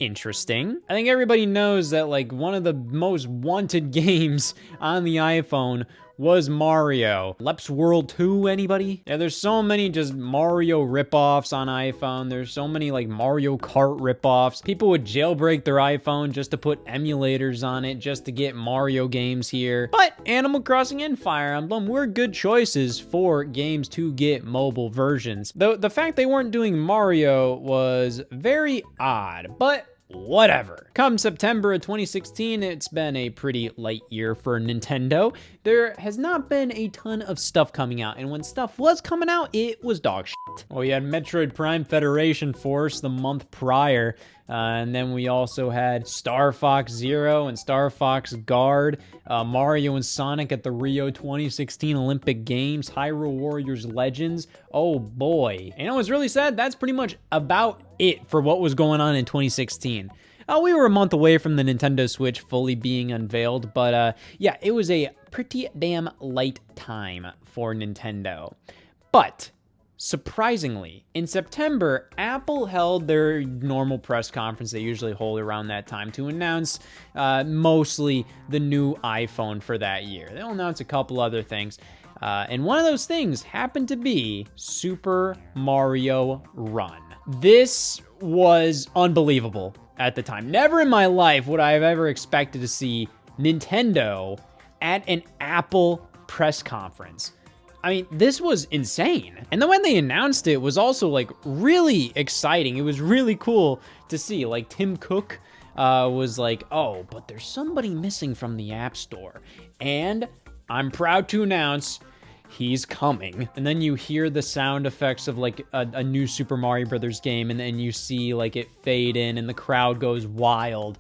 Interesting. I think everybody knows that like one of the most wanted games on the iPhone was Mario. Leps World 2, anybody? Yeah, there's so many just Mario ripoffs on iPhone. There's so many like Mario Kart ripoffs. People would jailbreak their iPhone just to put emulators on it, just to get Mario games here. But Animal Crossing and Fire Emblem were good choices for games to get mobile versions. Though the fact they weren't doing Mario was very odd, but whatever. Come September of 2016, it's been a pretty light year for Nintendo. There has not been a ton of stuff coming out, and when stuff was coming out, it was dog shit. Well, we had Metroid Prime Federation Force the month prior, and then we also had Star Fox Zero and Star Fox Guard, Mario and Sonic at the Rio 2016 Olympic Games, Hyrule Warriors Legends. Oh boy. And it was really sad. That's pretty much about it for what was going on in 2016. We were a month away from the Nintendo Switch fully being unveiled, but yeah, it was a pretty damn light time for Nintendo. But surprisingly, in September, Apple held their normal press conference they usually hold around that time to announce mostly the new iPhone for that year. They'll announce a couple other things. And one of those things happened to be Super Mario Run. This was unbelievable at the time. Never in my life would I have ever expected to see Nintendo at an Apple press conference. I mean, this was insane. And then when they announced it was also like really exciting. It was really cool to see. Like Tim Cook was like, oh, but there's somebody missing from the App Store. And I'm proud to announce he's coming. And then you hear the sound effects of like a new Super Mario Brothers game, and then you see like it fade in and the crowd goes wild.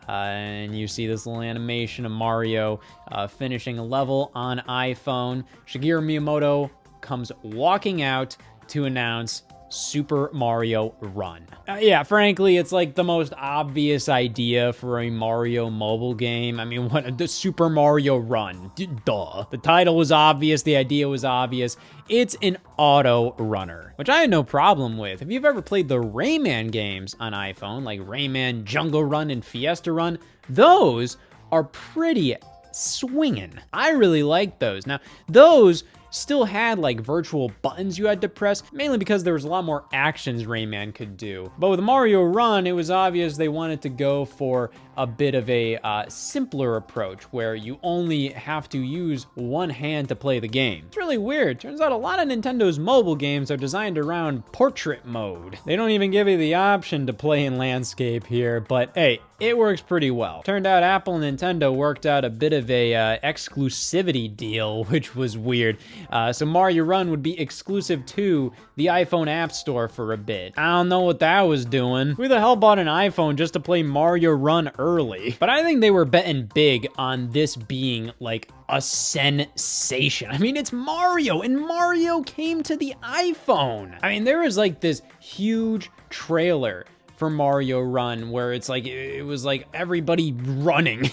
And you see this little animation of Mario finishing a level on iPhone. Shigeru Miyamoto comes walking out to announce Super Mario Run. Yeah, frankly, it's like the most obvious idea for a Mario mobile game. I mean, what the Super Mario Run? Duh. The title was obvious, the idea was obvious. It's an auto runner, which I had no problem with. If you've ever played the Rayman games on iPhone, like Rayman Jungle Run and Fiesta Run, those are pretty swinging. I really like those. Now, those still had like virtual buttons you had to press, mainly because there was a lot more actions Rayman could do. But with Mario Run, it was obvious they wanted to go for a bit of a simpler approach where you only have to use one hand to play the game. It's really weird. Turns out a lot of Nintendo's mobile games are designed around portrait mode. They don't even give you the option to play in landscape here, but hey, it works pretty well. Turned out Apple and Nintendo worked out a bit of a exclusivity deal, which was weird. So Mario Run would be exclusive to the iPhone App Store for a bit. I don't know what that was doing. Who the hell bought an iPhone just to play Mario Run early? But I think they were betting big on this being like a sensation. I mean, it's Mario, and Mario came to the iPhone. I mean, there was like this huge trailer for Mario Run where it's like it was like everybody running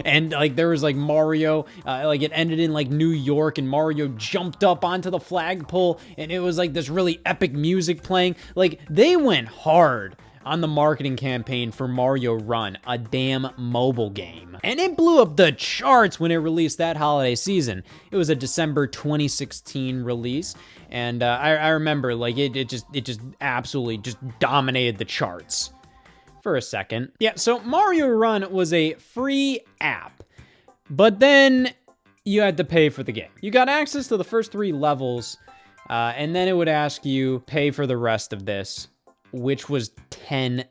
and like there was like Mario like it ended in like New York and Mario jumped up onto the flagpole and it was like this really epic music playing. Like they went hard on the marketing campaign for Mario Run, a damn mobile game. And it blew up the charts when it released that holiday season. It was a December 2016 release, and I remember like it just absolutely just dominated the charts for a second. Yeah, so Mario Run was a free app, but then you had to pay for the game. You got access to the first 3 levels, and then it would ask you pay for the rest of this, which was $10.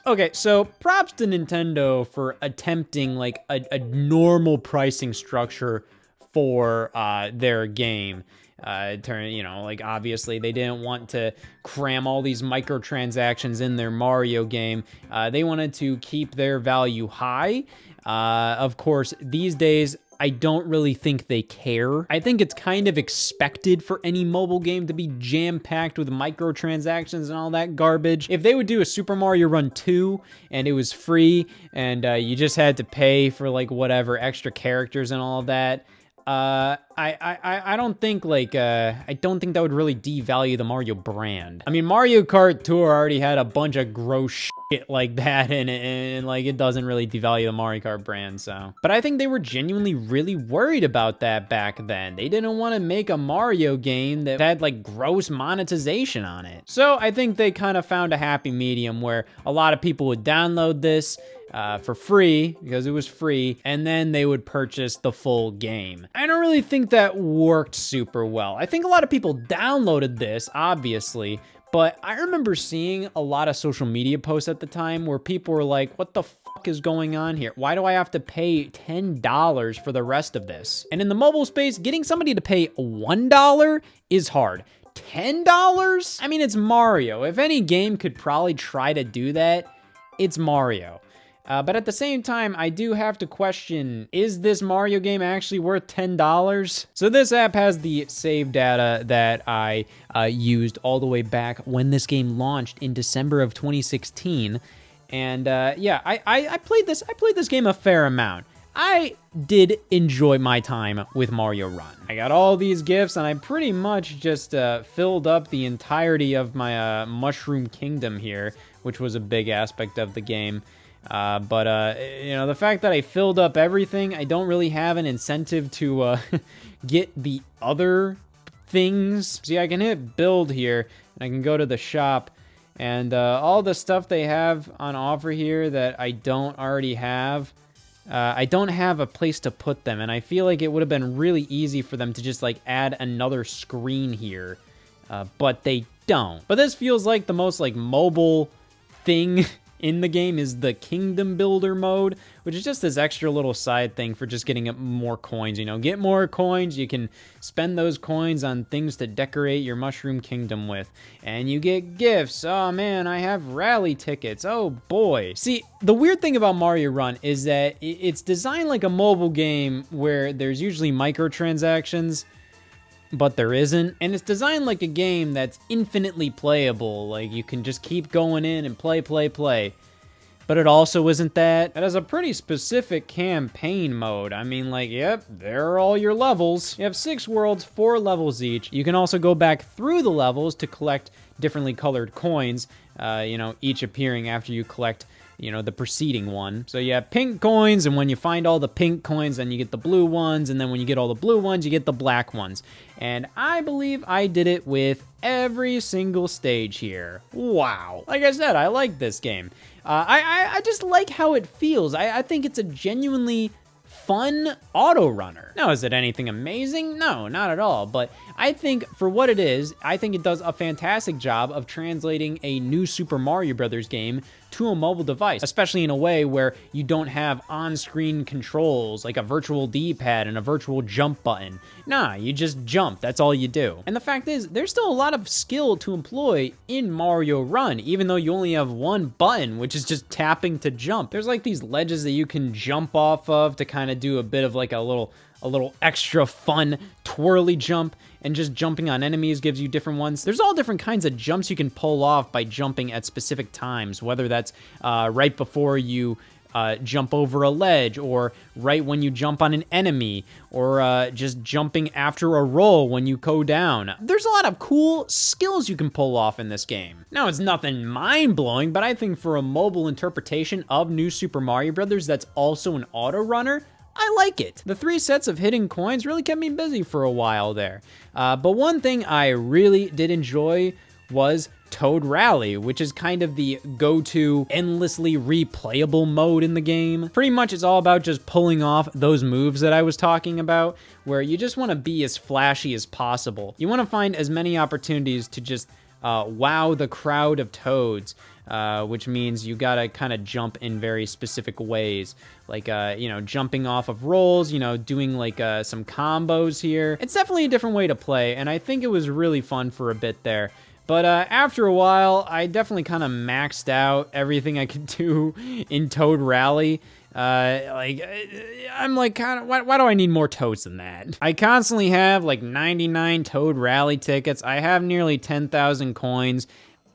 Okay, so props to Nintendo for attempting like a normal pricing structure for their game. Like obviously they didn't want to cram all these microtransactions in their Mario game. They wanted to keep their value high. Of course, these days, I don't really think they care. I think it's kind of expected for any mobile game to be jam-packed with microtransactions and all that garbage. If they would do a Super Mario Run 2 and it was free and you just had to pay for like whatever extra characters and all of that, I don't think like I don't think that would really devalue the Mario brand. I mean, Mario Kart Tour already had a bunch of gross shit like that in it, and like it doesn't really devalue the Mario Kart brand. So, but I think they were genuinely really worried about that back then. They didn't want to make a Mario game that had like gross monetization on it. So I think they kind of found a happy medium where a lot of people would download this for free because it was free, and then they would purchase the full game. I don't really think that worked super well. I think a lot of people downloaded this, obviously, but I remember seeing a lot of social media posts at the time where people were like, what the fuck is going on here? Why do I have to pay $10 for the rest of this? And in the mobile space, getting somebody to pay $1 is hard. $10? I mean, it's Mario. If any game could probably try to do that, it's Mario. But at the same time, I do have to question, is this Mario game actually worth $10? So this app has the save data that I used all the way back when this game launched in December of 2016. And yeah, I played this game a fair amount. I did enjoy my time with Mario Run. I got all these gifts, and I pretty much just filled up the entirety of my Mushroom Kingdom here, which was a big aspect of the game. But you know, the fact that I filled up everything, I don't really have an incentive to get the other things. See, I can hit build here, and I can go to the shop, and all the stuff they have on offer here that I don't already have, I don't have a place to put them, and I feel like it would have been really easy for them to just like add another screen here, but they don't. But this feels like the most like mobile thing in the game is the Kingdom Builder mode, which is just this extra little side thing for just getting more coins. You know, get more coins, you can spend those coins on things to decorate your Mushroom Kingdom with, and you get gifts. Oh man, I have rally tickets. Oh boy. See, the weird thing about Mario Run is that it's designed like a mobile game where there's usually microtransactions, but there isn't. And it's designed like a game that's infinitely playable. Like, you can just keep going in and play. But it also isn't that. It has a pretty specific campaign mode. I mean, like, yep, there are all your levels. You have 6 worlds, 4 levels each. You can also go back through the levels to collect differently colored coins, you know, each appearing after you collect, you know, the preceding one. So you have pink coins, and when you find all the pink coins, then you get the blue ones, and then when you get all the blue ones, you get the black ones. And I believe I did it with every single stage here. Wow. Like I said, I like this game. I just like how it feels. I think it's a genuinely fun auto runner. Now, is it anything amazing? No, not at all. But I think for what it is, I think it does a fantastic job of translating a new Super Mario Brothers game to a mobile device, especially in a way where you don't have on-screen controls like a virtual D-pad and a virtual jump button. Nah, you just jump. That's all you do. And the fact is, there's still a lot of skill to employ in Mario Run, even though you only have one button, which is just tapping to jump. There's like these ledges that you can jump off of to kind of do a bit of like a little extra fun twirly jump, and just jumping on enemies gives you different ones. There's all different kinds of jumps you can pull off by jumping at specific times, whether that's right before you jump over a ledge, or right when you jump on an enemy, or just jumping after a roll when you go down. There's a lot of cool skills you can pull off in this game. Now, it's nothing mind-blowing, but I think for a mobile interpretation of New Super Mario Bros. That's also an auto runner, I like it. The 3 sets of hidden coins really kept me busy for a while there. But one thing I really did enjoy was Toad Rally, which is kind of the go-to endlessly replayable mode in the game. Pretty much it's all about just pulling off those moves that I was talking about, where you just want to be as flashy as possible. You want to find as many opportunities to just wow the crowd of toads, which means you gotta kind of jump in very specific ways, like you know, jumping off of rolls, you know, doing like some combos here. It's definitely a different way to play, and I think it was really fun for a bit there. But after a while, I definitely kind of maxed out everything I could do in Toad Rally. I'm like, kind of, why do I need more toads than that? I constantly have like 99 Toad Rally tickets. I have nearly 10,000 coins.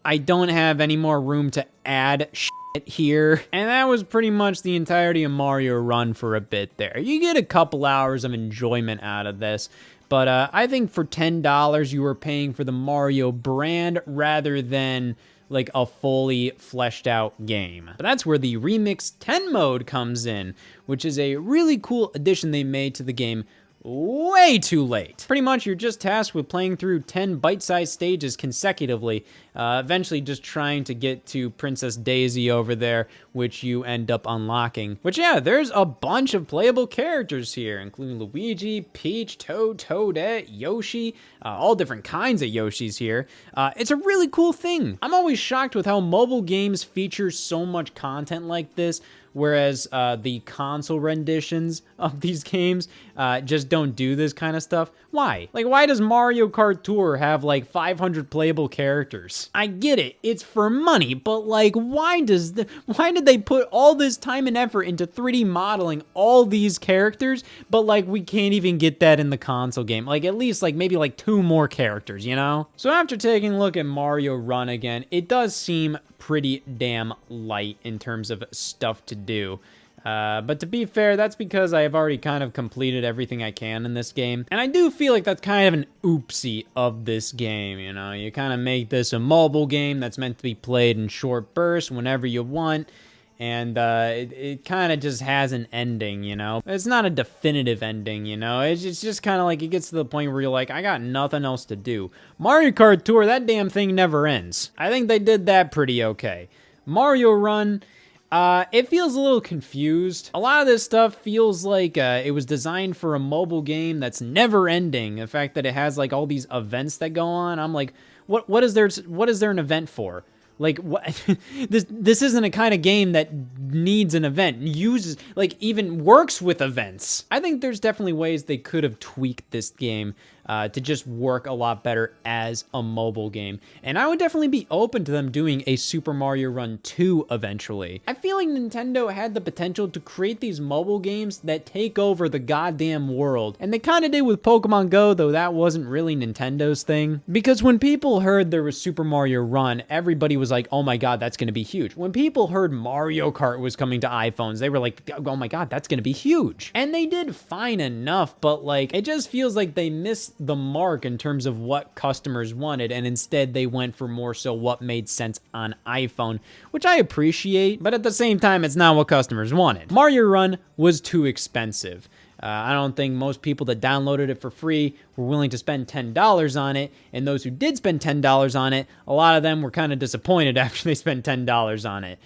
I don't have any more room to add shit here. And that was pretty much the entirety of Mario Run for a bit there. You get a couple hours of enjoyment out of this. But I think for $10, you were paying for the Mario brand rather than like a fully fleshed out game. But that's where the Remix 10 mode comes in, which is a really cool addition they made to the game way too late. Pretty much you're just tasked with playing through 10 bite-sized stages consecutively, eventually just trying to get to Princess Daisy over there, which you end up unlocking. Which, yeah, there's a bunch of playable characters here, including Luigi, Peach, Toad, Toadette, Yoshi, all different kinds of Yoshis here. It's a really cool thing. I'm always shocked with how mobile games feature so much content like this, whereas the console renditions of these games just don't do this kind of stuff. Why? Like, why does Mario Kart Tour have like 500 playable characters? I get it, it's for money, but like, why did they put all this time and effort into 3D modeling all these characters, but like we can't even get that in the console game? Like, at least like maybe like 2 more characters, you know? So after taking a look at Mario Run again, it does seem pretty damn light in terms of stuff to do. But to be fair, that's because I have already kind of completed everything I can in this game. And I do feel like that's kind of an oopsie of this game, you know? You kind of make this a mobile game that's meant to be played in short bursts whenever you want. And it kind of just has an ending, you know? It's not a definitive ending, you know? It's just kind of like it gets to the point where you're like, I got nothing else to do. Mario Kart Tour, that damn thing never ends. I think they did that pretty okay. Mario Run, it feels a little confused. A lot of this stuff feels like it was designed for a mobile game that's never ending. The fact that it has like all these events that go on, I'm like, what is there an event for? Like, what? This isn't a kind of game that needs an event, uses, like, even works with events. I think there's definitely ways they could have tweaked this game to just work a lot better as a mobile game. And I would definitely be open to them doing a Super Mario Run 2 eventually. I feel like Nintendo had the potential to create these mobile games that take over the goddamn world. And they kind of did with Pokemon Go, though that wasn't really Nintendo's thing. Because when people heard there was Super Mario Run, everybody was like, oh my god, that's going to be huge. When people heard Mario Kart was coming to iPhones, they were like, oh my god, that's going to be huge. And they did fine enough, but like, it just feels like they missed the mark in terms of what customers wanted, and instead they went for more so what made sense on iPhone, which I appreciate, but at the same time, it's not what customers wanted. Mario Run was too expensive. I don't think most people that downloaded it for free were willing to spend $10 on it, and those who did spend $10 on it, a lot of them were kind of disappointed after they spent $10 on it,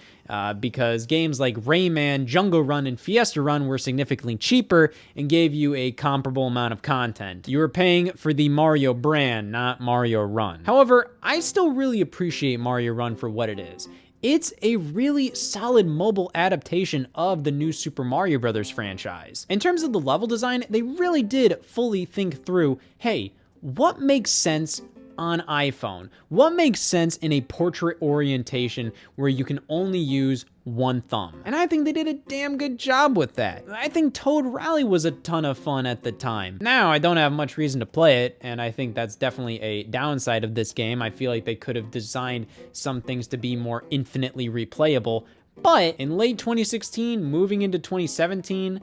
because games like Rayman, Jungle Run, and Fiesta Run were significantly cheaper and gave you a comparable amount of content. You were paying for the Mario brand, not Mario Run. However, I still really appreciate Mario Run for what it is. It's a really solid mobile adaptation of the new Super Mario Bros. Franchise. In terms of the level design, they really did fully think through, hey, what makes sense on iPhone? What makes sense in a portrait orientation where you can only use one thumb? And I think they did a damn good job with that. I think Toad Rally was a ton of fun at the time. Now, I don't have much reason to play it, and I think that's definitely a downside of this game. I feel like they could have designed some things to be more infinitely replayable. But in late 2016, moving into 2017,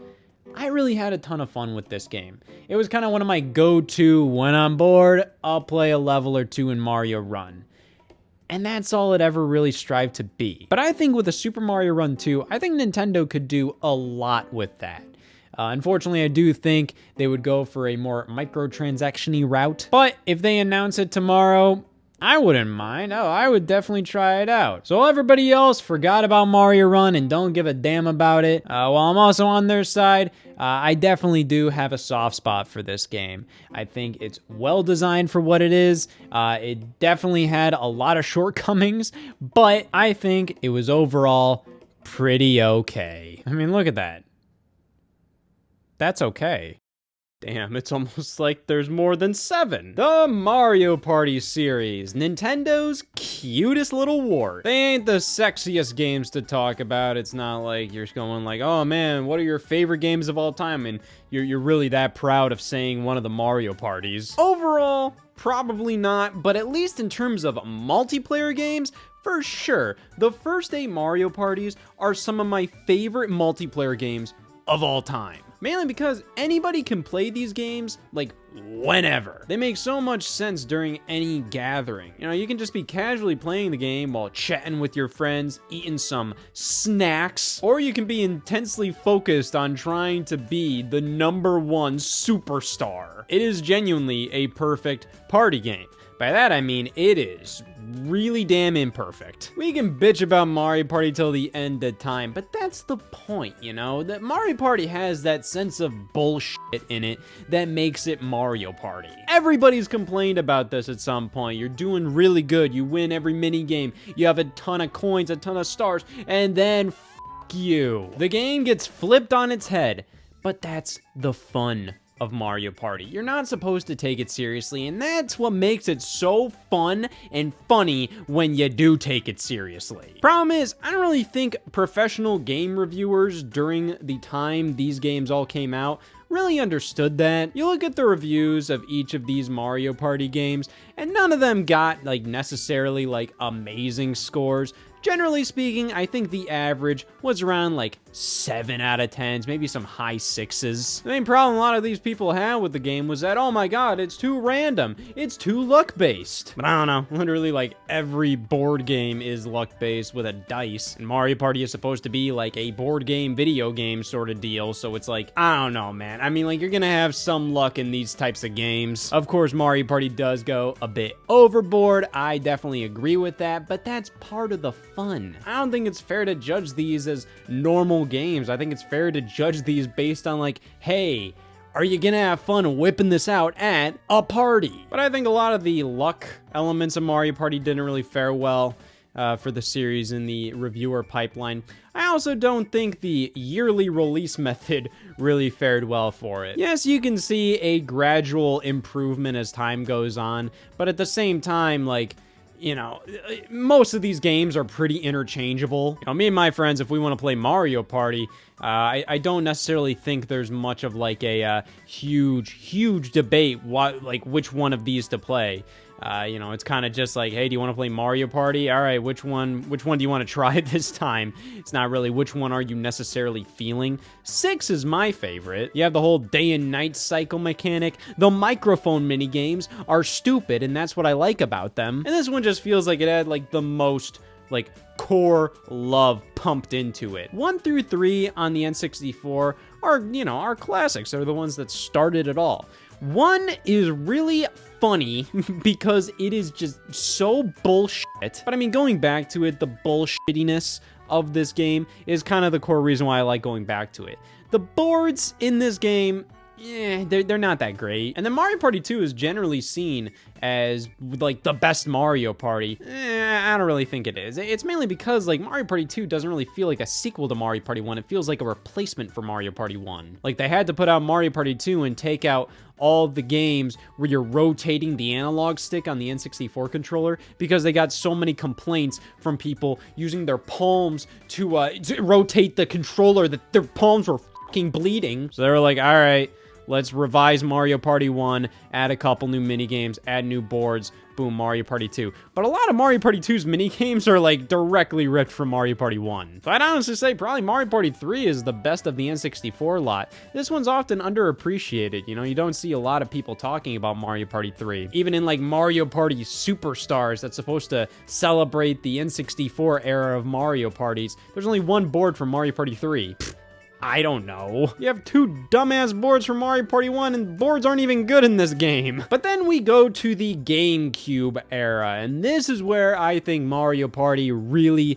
I really had a ton of fun with this game. It was kind of one of my go-to, when I'm bored, I'll play a level or two in Mario Run. And that's all it ever really strived to be. But I think with a Super Mario Run 2, I think Nintendo could do a lot with that. Unfortunately, I do think they would go for a more microtransaction-y route. But if they announce it tomorrow, I wouldn't mind. Oh, I would definitely try it out. So everybody else forgot about Mario Run and don't give a damn about it. While I'm also on their side, I definitely do have a soft spot for this game. I think it's well designed for what it is. It definitely had a lot of shortcomings, but I think it was overall pretty okay. I mean, look at that. That's okay. Damn, it's almost like there's more than 7. The Mario Party series, Nintendo's cutest little wart. They ain't the sexiest games to talk about. It's not like you're going like, oh man, what are your favorite games of all time? And you're really that proud of saying one of the Mario Parties. Overall, probably not, but at least in terms of multiplayer games, for sure, the first 8 Mario Parties are some of my favorite multiplayer games of all time. Mainly because anybody can play these games, like, whenever. They make so much sense during any gathering. You know, you can just be casually playing the game while chatting with your friends, eating some snacks, or you can be intensely focused on trying to be the #1 superstar. It is genuinely a perfect party game. By that I mean it is really damn imperfect. We can bitch about Mario Party till the end of time, but that's the point, you know? That Mario Party has that sense of bullshit in it that makes it Mario Party. Everybody's complained about this at some point. You're doing really good, you win every mini game, you have a ton of coins, a ton of stars, and then f*** you. The game gets flipped on its head, but that's the fun of Mario Party. You're not supposed to take it seriously, and that's what makes it so fun and funny when you do take it seriously. Problem is, I don't really think professional game reviewers during the time these games all came out really understood that. You look at the reviews of each of these Mario Party games, and none of them got like necessarily like amazing scores. Generally speaking, I think the average was around like 7 out of 10s, maybe some high 6s. The main problem a lot of these people had with the game was that, oh my god, it's too random, it's too luck-based. But I don't know, literally like every board game is luck-based with a dice, and Mario Party is supposed to be like a board game, video game sort of deal, so it's like, I don't know, man. I mean, like, you're gonna have some luck in these types of games. Of course, Mario Party does go a bit overboard, I definitely agree with that, but that's part of the fun. I don't think it's fair to judge these as normal games. I think it's fair to judge these based on like, hey, are you gonna have fun whipping this out at a party? But I think a lot of the luck elements of Mario Party didn't really fare well for the series in the reviewer pipeline. I also don't think the yearly release method really fared well for it. Yes, you can see a gradual improvement as time goes on, but at the same time, like, you know, most of these games are pretty interchangeable. You know, me and my friends, if we want to play Mario Party, I don't necessarily think there's much of like a huge debate which one of these to play. You know, it's kind of just like, hey, do you want to play Mario Party? All right, which one do you want to try this time? It's not really which one are you necessarily feeling. 6 is my favorite. You have the whole day and night cycle mechanic. The microphone mini games are stupid, and that's what I like about them. And this one just feels like it had like the most like core love pumped into it. 1 through 3 on the N64 are, you know, are classics. They're the ones that started it all. 1 is really funny because it is just so bullshit. But I mean, going back to it, the bullshittiness of this game is kind of the core reason why I like going back to it. The boards in this game, they're not that great. And then Mario Party 2 is generally seen as like the best Mario Party. I don't really think it is. It's mainly because like Mario Party 2 doesn't really feel like a sequel to Mario Party 1. It feels like a replacement for Mario Party 1. Like they had to put out Mario Party 2 and take out all the games where you're rotating the analog stick on the N64 controller because they got so many complaints from people using their palms to rotate the controller that their palms were fucking bleeding. So they were like, all right, let's revise Mario Party 1, add a couple new minigames, add new boards, boom, Mario Party 2. But a lot of Mario Party 2's minigames are like directly ripped from Mario Party 1. So I'd honestly say probably Mario Party 3 is the best of the N64 lot. This one's often underappreciated, you know, you don't see a lot of people talking about Mario Party 3. Even in like Mario Party Superstars that's supposed to celebrate the N64 era of Mario Parties, there's only one board from Mario Party 3. I don't know. You have 2 dumbass boards from Mario Party 1, and boards aren't even good in this game. But then we go to the GameCube era, and this is where I think Mario Party really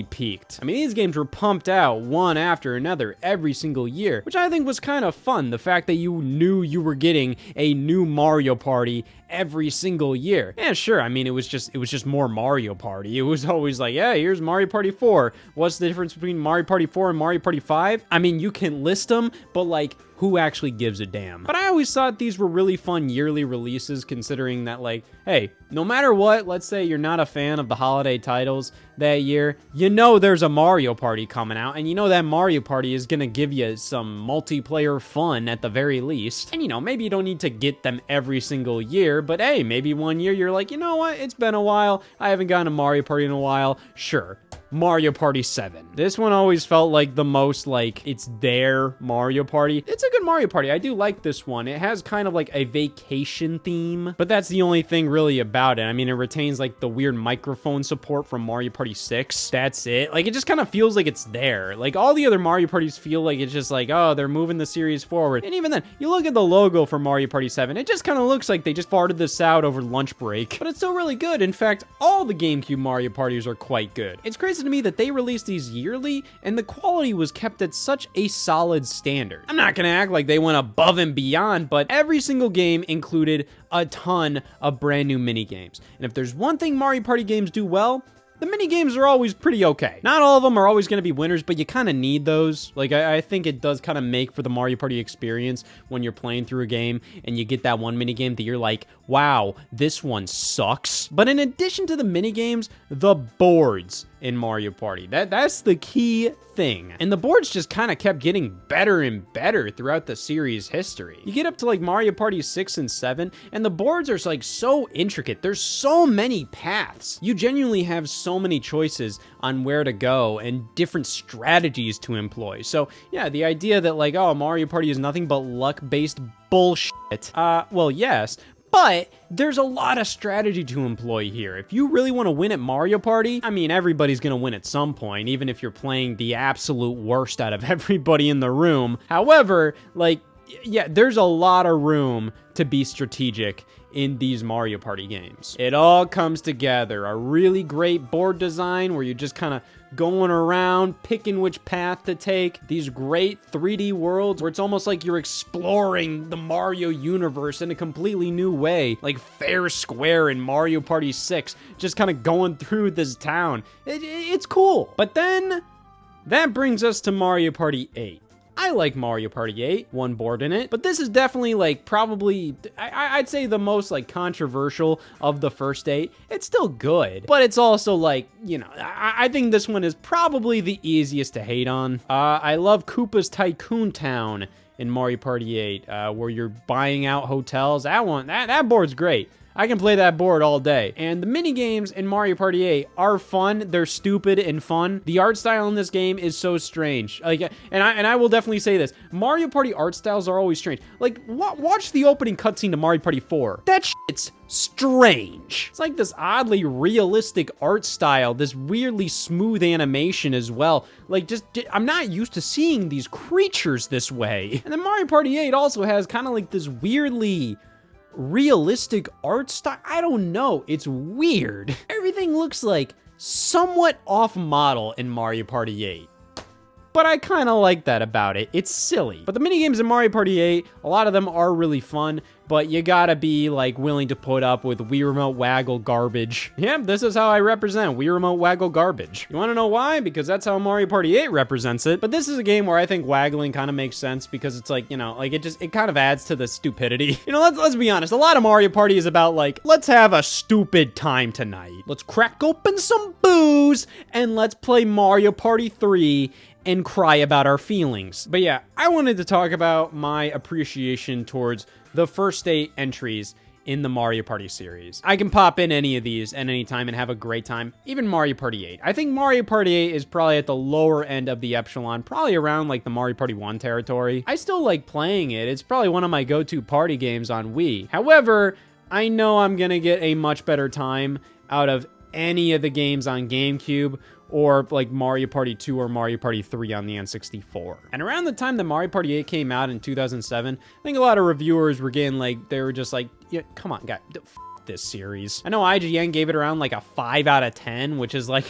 peaked. I mean, these games were pumped out one after another every single year, which I think was kind of fun. The fact that you knew you were getting a new Mario Party every single year. Yeah, sure. I mean, it was just more Mario Party. It was always like, yeah, here's Mario Party 4. What's the difference between Mario Party 4 and Mario Party 5? I mean, you can list them, but like, who actually gives a damn? But I always thought these were really fun yearly releases, considering that, like, hey, no matter what, let's say you're not a fan of the holiday titles that year, you know there's a Mario Party coming out, and you know that Mario Party is gonna give you some multiplayer fun at the very least. And you know, maybe you don't need to get them every single year, but hey, maybe one year you're like, you know what, it's been a while, I haven't gotten a Mario Party in a while, sure. Mario Party 7. This one always felt like the most like it's their Mario Party. It's a good Mario Party. I do like this one. It has kind of like a vacation theme, but that's the only thing really about it. I mean, it retains like the weird microphone support from Mario Party 6. That's it. Like, it just kind of feels like it's there. Like, all the other Mario Parties feel like it's just like, oh, they're moving the series forward. And even then, you look at the logo for Mario Party 7, it just kind of looks like they just farted this out over lunch break. But it's still really good. In fact, all the GameCube Mario Parties are quite good. It's crazy to me that they released these yearly and the quality was kept at such a solid standard. I'm not gonna act like they went above and beyond, but every single game included a ton of brand new mini games. And if there's one thing Mario Party games do well, the mini games are always pretty okay. Not all of them are always going to be winners, but you kind of need those. Like, I think it does kind of make for the Mario Party experience when you're playing through a game and you get that one mini game that you're like, wow, this one sucks. But in addition to the mini games, the boards in Mario Party. That's the key thing. And the boards just kind of kept getting better and better throughout the series history. You get up to like Mario Party 6 and 7, and the boards are like so intricate. There's so many paths. You genuinely have so many choices on where to go and different strategies to employ. So yeah, the idea that like, oh, Mario Party is nothing but luck-based bullshit. Well, yes, but there's a lot of strategy to employ here. If you really want to win at Mario Party, I mean, everybody's going to win at some point, even if you're playing the absolute worst out of everybody in the room. However, like, yeah, there's a lot of room to be strategic in these Mario Party games. It all comes together. A really great board design where you're just kind of going around, picking which path to take. These great 3D worlds where it's almost like you're exploring the Mario universe in a completely new way. Like Fair Square in Mario Party 6, just kind of going through this town. It's cool. But then, that brings us to Mario Party 8. I like Mario Party 8, one board in it, but this is definitely like probably, I'd say the most like controversial of the first 8. It's still good, but it's also like, you know, I think this one is probably the easiest to hate on. I love Koopa's Tycoon Town in Mario Party 8, where you're buying out hotels. That board's great. I can play that board all day. And the mini games in Mario Party 8 are fun. They're stupid and fun. The art style in this game is so strange. Like, and I will definitely say this: Mario Party art styles are always strange. Like, watch the opening cutscene to Mario Party 4. That shit's strange. It's like this oddly realistic art style, this weirdly smooth animation as well. Like, I'm not used to seeing these creatures this way. And then Mario Party 8 also has kind of like this weirdly realistic art style. I don't know, it's weird. Everything looks like somewhat off model in Mario Party 8. But I kind of like that about it. It's silly. But the minigames in Mario Party 8, a lot of them are really fun, but you gotta be like willing to put up with Wii Remote Waggle garbage. Yeah, this is how I represent Wii Remote Waggle garbage. You wanna know why? Because that's how Mario Party 8 represents it. But this is a game where I think waggling kind of makes sense because it's like, you know, like it kind of adds to the stupidity. You know, let's be honest. A lot of Mario Party is about like, let's have a stupid time tonight. Let's crack open some booze and let's play Mario Party 3 and cry about our feelings. But yeah, I wanted to talk about my appreciation towards the first 8 entries in the Mario Party series. I can pop in any of these at any time and have a great time, even Mario Party 8. I think Mario Party 8 is probably at the lower end of the echelon, probably around like the Mario Party 1 territory. I still like playing it. It's probably one of my go-to party games on Wii. However, I know I'm gonna get a much better time out of any of the games on GameCube or like Mario Party 2 or Mario Party 3 on the N64. And around the time that Mario Party 8 came out in 2007, I think a lot of reviewers were getting like, they were just like, yeah, come on, guys, this series. I know IGN gave it around like a 5 out of 10, which is like,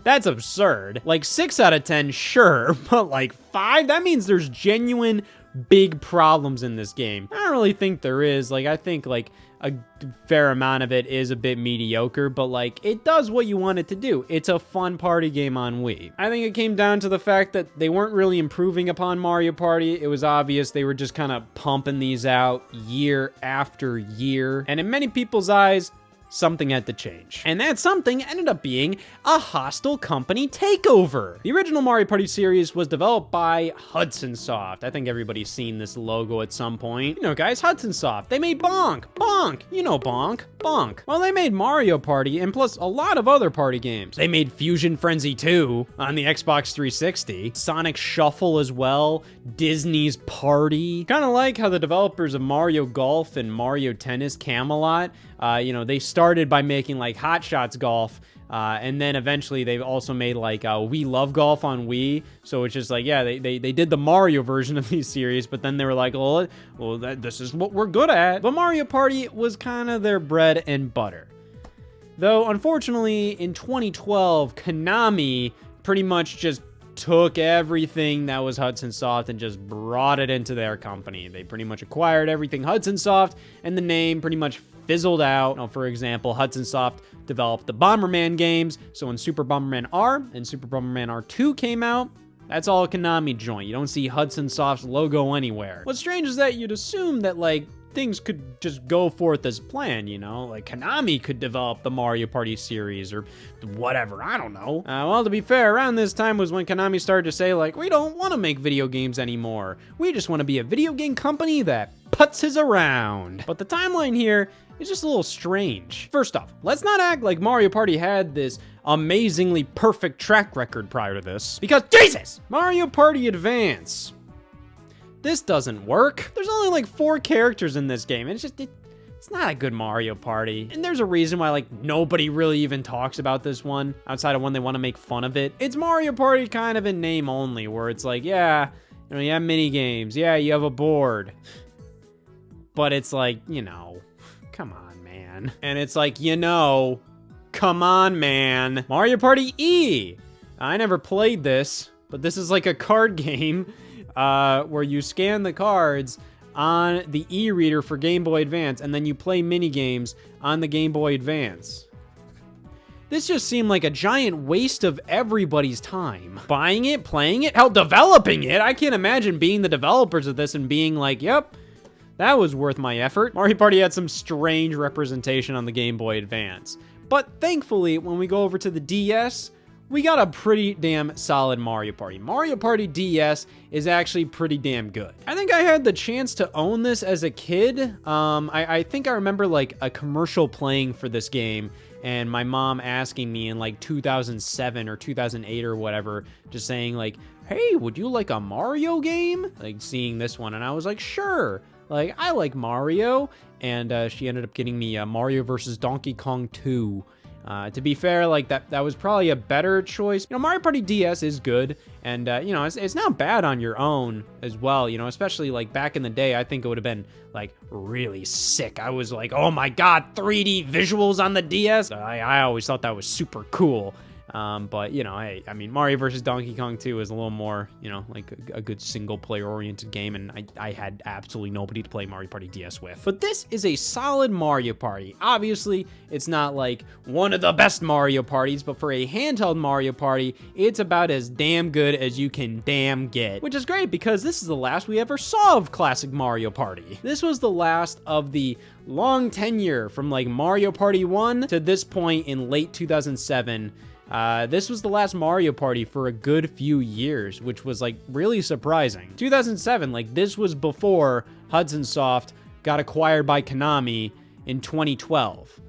that's absurd. Like 6 out of 10, sure, but like 5? That means there's genuine big problems in this game. I don't really think there is. Like, I think like a fair amount of it is a bit mediocre, but like it does what you want it to do. It's a fun party game on Wii. I think it came down to the fact that they weren't really improving upon Mario Party. It was obvious they were just kind of pumping these out year after year. And in many people's eyes, something had to change. And that something ended up being a hostile company takeover. The original Mario Party series was developed by Hudson Soft. I think everybody's seen this logo at some point. You know, guys, Hudson Soft. They made Bonk. Bonk. You know Bonk. Bonk. Well, they made Mario Party and plus a lot of other party games. They made Fusion Frenzy 2 on the Xbox 360. Sonic Shuffle as well. Disney's Party. Kind of like how the developers of Mario Golf and Mario Tennis Camelot, you know, they started by making like Hot Shots Golf, and then eventually they've also made like We Love Golf on Wii. So it's just like, yeah, they did the Mario version of these series, but then they were like, well, this is what we're good at. But Mario Party was kind of their bread and butter. Though, unfortunately, in 2012, Konami pretty much just took everything that was Hudson Soft and just brought it into their company. They pretty much acquired everything Hudson Soft, and the name pretty much fizzled out. Now, for example, Hudson Soft developed the Bomberman games, so when Super Bomberman R and Super Bomberman R2 came out, that's all a Konami joint. You don't see Hudson Soft's logo anywhere. What's strange is that you'd assume that, like, things could just go forth as planned, you know? Like, Konami could develop the Mario Party series or whatever, I don't know. Well, to be fair, around this time was when Konami started to say, like, we don't want to make video games anymore. We just want to be a video game company that putzes around. But the timeline here is just a little strange. First off, let's not act like Mario Party had this amazingly perfect track record prior to this, because Jesus! Mario Party Advance. This doesn't work. There's only like 4 characters in this game, and it's not a good Mario Party. And there's a reason why like nobody really even talks about this one, outside of when they want to make fun of it. It's Mario Party kind of in name only, where it's like, yeah, you know, you have mini games, yeah, you have a board. But it's like, you know, come on, man. And it's like, you know, come on, man. Mario Party E. I never played this, but this is like a card game where you scan the cards on the e-reader for Game Boy Advance, and then you play mini games on the Game Boy Advance. This just seemed like a giant waste of everybody's time. Buying it, playing it, hell, developing it. I can't imagine being the developers of this and being like, yep, that was worth my effort. Mario Party had some strange representation on the Game Boy Advance. But thankfully, when we go over to the DS, we got a pretty damn solid Mario Party. Mario Party DS is actually pretty damn good. I think I had the chance to own this as a kid. I think I remember like a commercial playing for this game, and my mom asking me in like 2007 or 2008 or whatever, just saying like, hey, would you like a Mario game? Like seeing this one, and I was like, sure. Like, I like Mario, and she ended up getting me Mario vs. Donkey Kong 2. To be fair, like that was probably a better choice. You know, Mario Party DS is good, and you know, it's not bad on your own as well. You know, especially like back in the day, I think it would have been like really sick. I was like, oh my god, 3D visuals on the DS. I always thought that was super cool. But you know, hey, I mean, Mario vs. Donkey Kong 2 is a little more, you know, like a good single player oriented game, and I had absolutely nobody to play Mario Party DS with. But this is a solid Mario Party. Obviously, it's not like one of the best Mario Parties, but for a handheld Mario Party, it's about as damn good as you can damn get. Which is great, because this is the last we ever saw of classic Mario Party. This was the last of the long tenure from like Mario Party 1 to this point in late 2007. This was the last Mario Party for a good few years, which was like really surprising. 2007, like this was before Hudson Soft got acquired by Konami in 2012.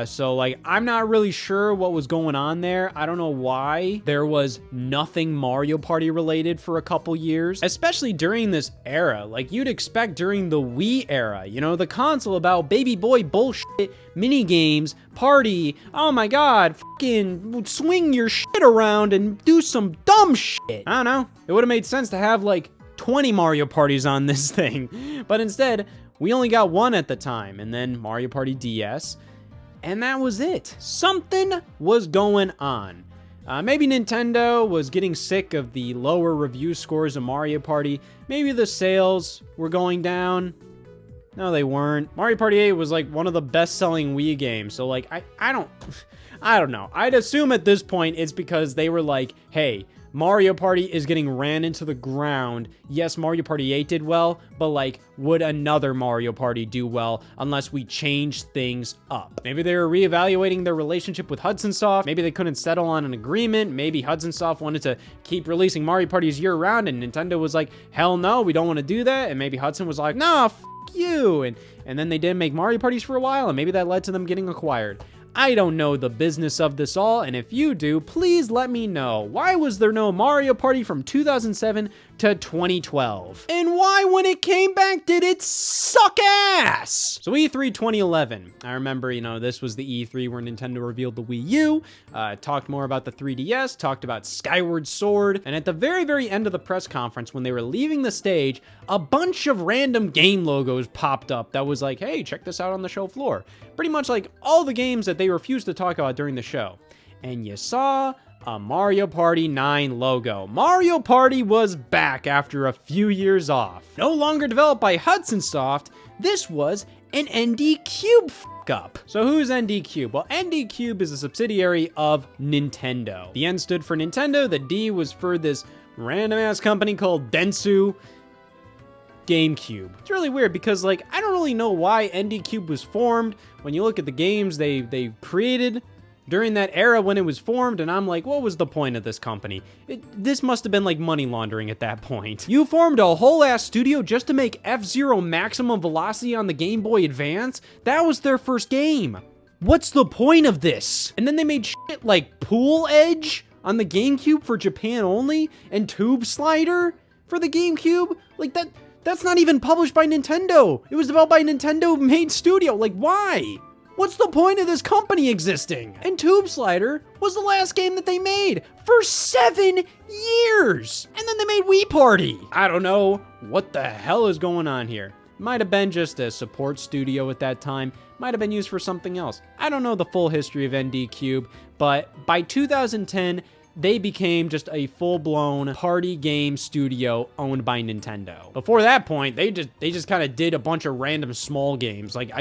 So like, I'm not really sure what was going on there. I don't know why there was nothing Mario Party related for a couple years, especially during this era. Like you'd expect during the Wii era, you know, the console about baby boy bullshit, mini games, party, oh my god, fucking swing your shit around and do some dumb shit. I don't know. It would have made sense to have like 20 Mario Parties on this thing, but instead we only got one at the time, and then Mario Party DS. And that was it. Something was going on. Maybe Nintendo was getting sick of the lower review scores of Mario Party. Maybe the sales were going down. No, they weren't. Mario Party 8 was like one of the best-selling Wii games. So like, I don't know. I'd assume at this point it's because they were like, hey, Mario Party is getting ran into the ground. Yes, Mario Party 8 did well, but like, would another Mario Party do well unless we change things up? Maybe they were reevaluating their relationship with Hudson Soft. Maybe they couldn't settle on an agreement. Maybe Hudson Soft wanted to keep releasing Mario Parties year-round, and Nintendo was like, hell no, we don't want to do that. And maybe Hudson was like, nah, f you. And then they didn't make Mario Parties for a while, and maybe that led to them getting acquired. I don't know the business of this all, and if you do, please let me know. Why was there no Mario Party from 2007 to 2012? And why, when it came back, did it suck ass? So E3 2011. I remember, you know, this was the E3 where Nintendo revealed the Wii U, talked more about the 3DS, talked about Skyward Sword, and at the very, very end of the press conference, when they were leaving the stage, a bunch of random game logos popped up that was like, hey, check this out on the show floor. Pretty much like all the games that they refused to talk about during the show. And you saw a Mario Party 9 logo. Mario Party was back after a few years off. No longer developed by Hudson Soft, this was an ND Cube up. So who's ND Cube? Well, ND Cube is a subsidiary of Nintendo. The N stood for Nintendo, the D was for this random ass company called Dentsu. GameCube. It's really weird because, like, I don't really know why ND Cube was formed when you look at the games they created during that era when it was formed, and I'm like, what was the point of this company? This must have been like money laundering at that point. You formed a whole ass studio just to make F-Zero Maximum Velocity on the Game Boy Advance? That was their first game. What's the point of this? And then they made shit like Pool Edge on the GameCube for Japan only, and Tube Slider for the GameCube? Like, that's not even published by Nintendo. It was developed by a Nintendo-made studio. Like, why? What's the point of this company existing? And Tube Slider was the last game that they made for 7 years. And then they made Wii Party. I don't know what the hell is going on here. Might have been just a support studio at that time. Might have been used for something else. I don't know the full history of ND Cube, but by 2010, they became just a full-blown party game studio owned by Nintendo. Before that point, they just kind of did a bunch of random small games. Like,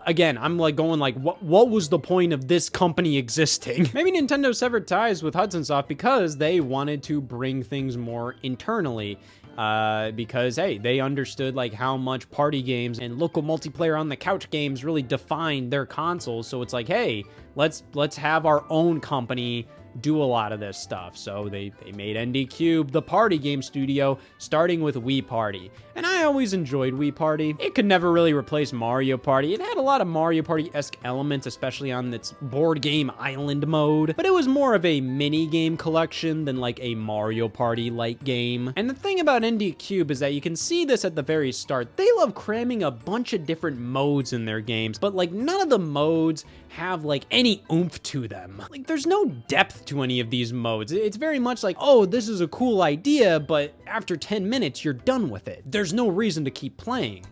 I'm like going like, what was the point of this company existing? Maybe Nintendo severed ties with Hudson Soft because they wanted to bring things more internally. Because, hey, they understood like how much party games and local multiplayer on the couch games really defined their consoles. So it's like, hey, let's have our own company do a lot of this stuff. So they made ND Cube, the party game studio, starting with Wii Party. And I always enjoyed Wii Party. It could never really replace Mario Party. It had a lot of Mario Party-esque elements, especially on its board game island mode, but it was more of a mini game collection than like a Mario Party-like game. And the thing about ND Cube is that you can see this at the very start. They love cramming a bunch of different modes in their games, but like none of the modes have like any oomph to them. Like there's no depth to any of these modes. It's very much like, oh, this is a cool idea, but after 10 minutes, you're done with it. There's no reason to keep playing.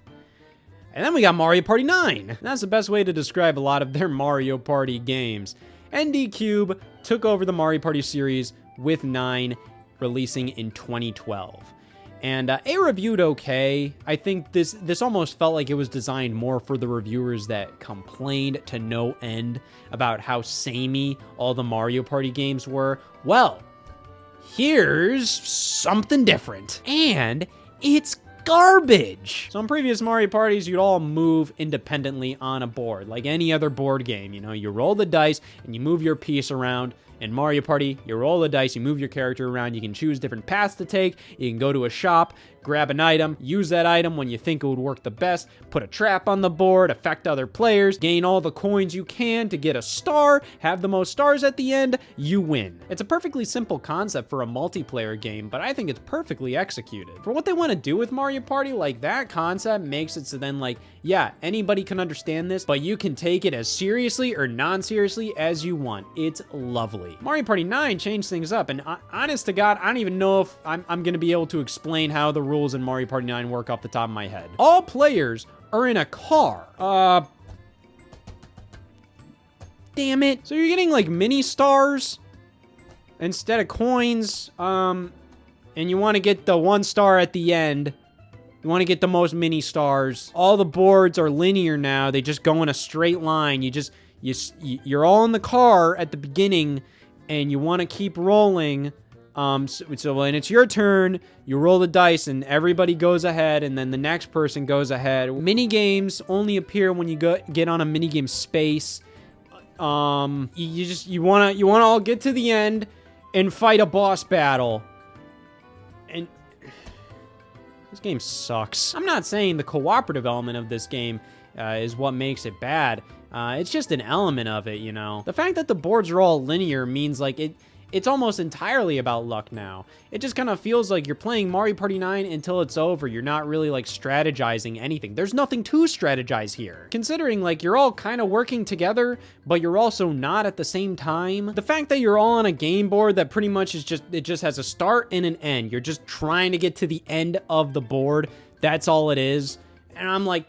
And then we got Mario Party 9. That's the best way to describe a lot of their Mario Party games. ND Cube took over the Mario Party series with 9 releasing in 2012. And it reviewed okay. I think this almost felt like it was designed more for the reviewers that complained to no end about how samey all the Mario Party games were. Well, here's something different. And it's garbage. So in previous Mario Parties, you'd all move independently on a board, like any other board game. You know, you roll the dice and you move your piece around. In Mario Party, you roll the dice, you move your character around, you can choose different paths to take, you can go to a shop, grab an item, use that item when you think it would work the best, put a trap on the board, affect other players, gain all the coins you can to get a star, have the most stars at the end, you win. It's a perfectly simple concept for a multiplayer game, but I think it's perfectly executed. For what they want to do with Mario Party, like that concept makes it so then like, yeah, anybody can understand this, but you can take it as seriously or non-seriously as you want. It's lovely. Mario Party 9 changed things up, and honest to God, I don't even know if I'm going to be able to explain how the rules in Mario Party 9 work off the top of my head. All players are in a car. Damn it. So you're getting like mini stars instead of coins, and you want to get the 1 star at the end. You want to get the most mini stars. All the boards are linear now. They just go in a straight line. You're all in the car at the beginning, and you want to keep rolling. So when it's your turn, you roll the dice, and everybody goes ahead, and then the next person goes ahead. Mini games only appear when you get on a mini game space. You wanna all get to the end and fight a boss battle. And this game sucks. I'm not saying the cooperative element of this game is what makes it bad. It's just an element of it, you know. The fact that the boards are all linear means like it's almost entirely about luck now. It just kind of feels like you're playing Mario Party 9 until it's over. You're not really like strategizing anything. There's nothing to strategize here. Considering like you're all kind of working together, but you're also not at the same time. The fact that you're all on a game board that pretty much is it just has a start and an end. You're just trying to get to the end of the board. That's all it is. And I'm like,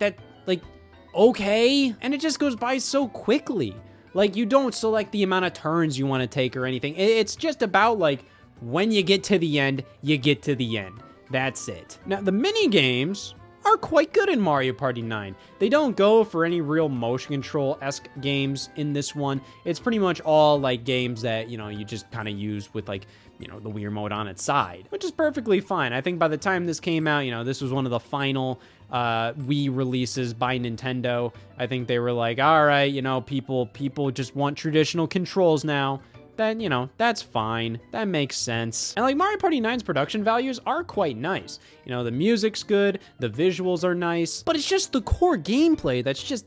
okay. And it just goes by so quickly. Like, you don't select the amount of turns you want to take or anything. It's just about, like, when you get to the end, you get to the end. That's it. Now, the mini games are quite good in Mario Party 9. They don't go for any real motion control-esque games in this one. It's pretty much all, like, games that, you know, you just kind of use with, like, you know, the Wii remote on its side, which is perfectly fine. I think by the time this came out, you know, this was one of the final Wii releases by Nintendo. I think they were like, all right, you know, people just want traditional controls now. Then, you know, that's fine. That makes sense. And like Mario Party 9's production values are quite nice. You know, the music's good, the visuals are nice, but it's just the core gameplay that's just,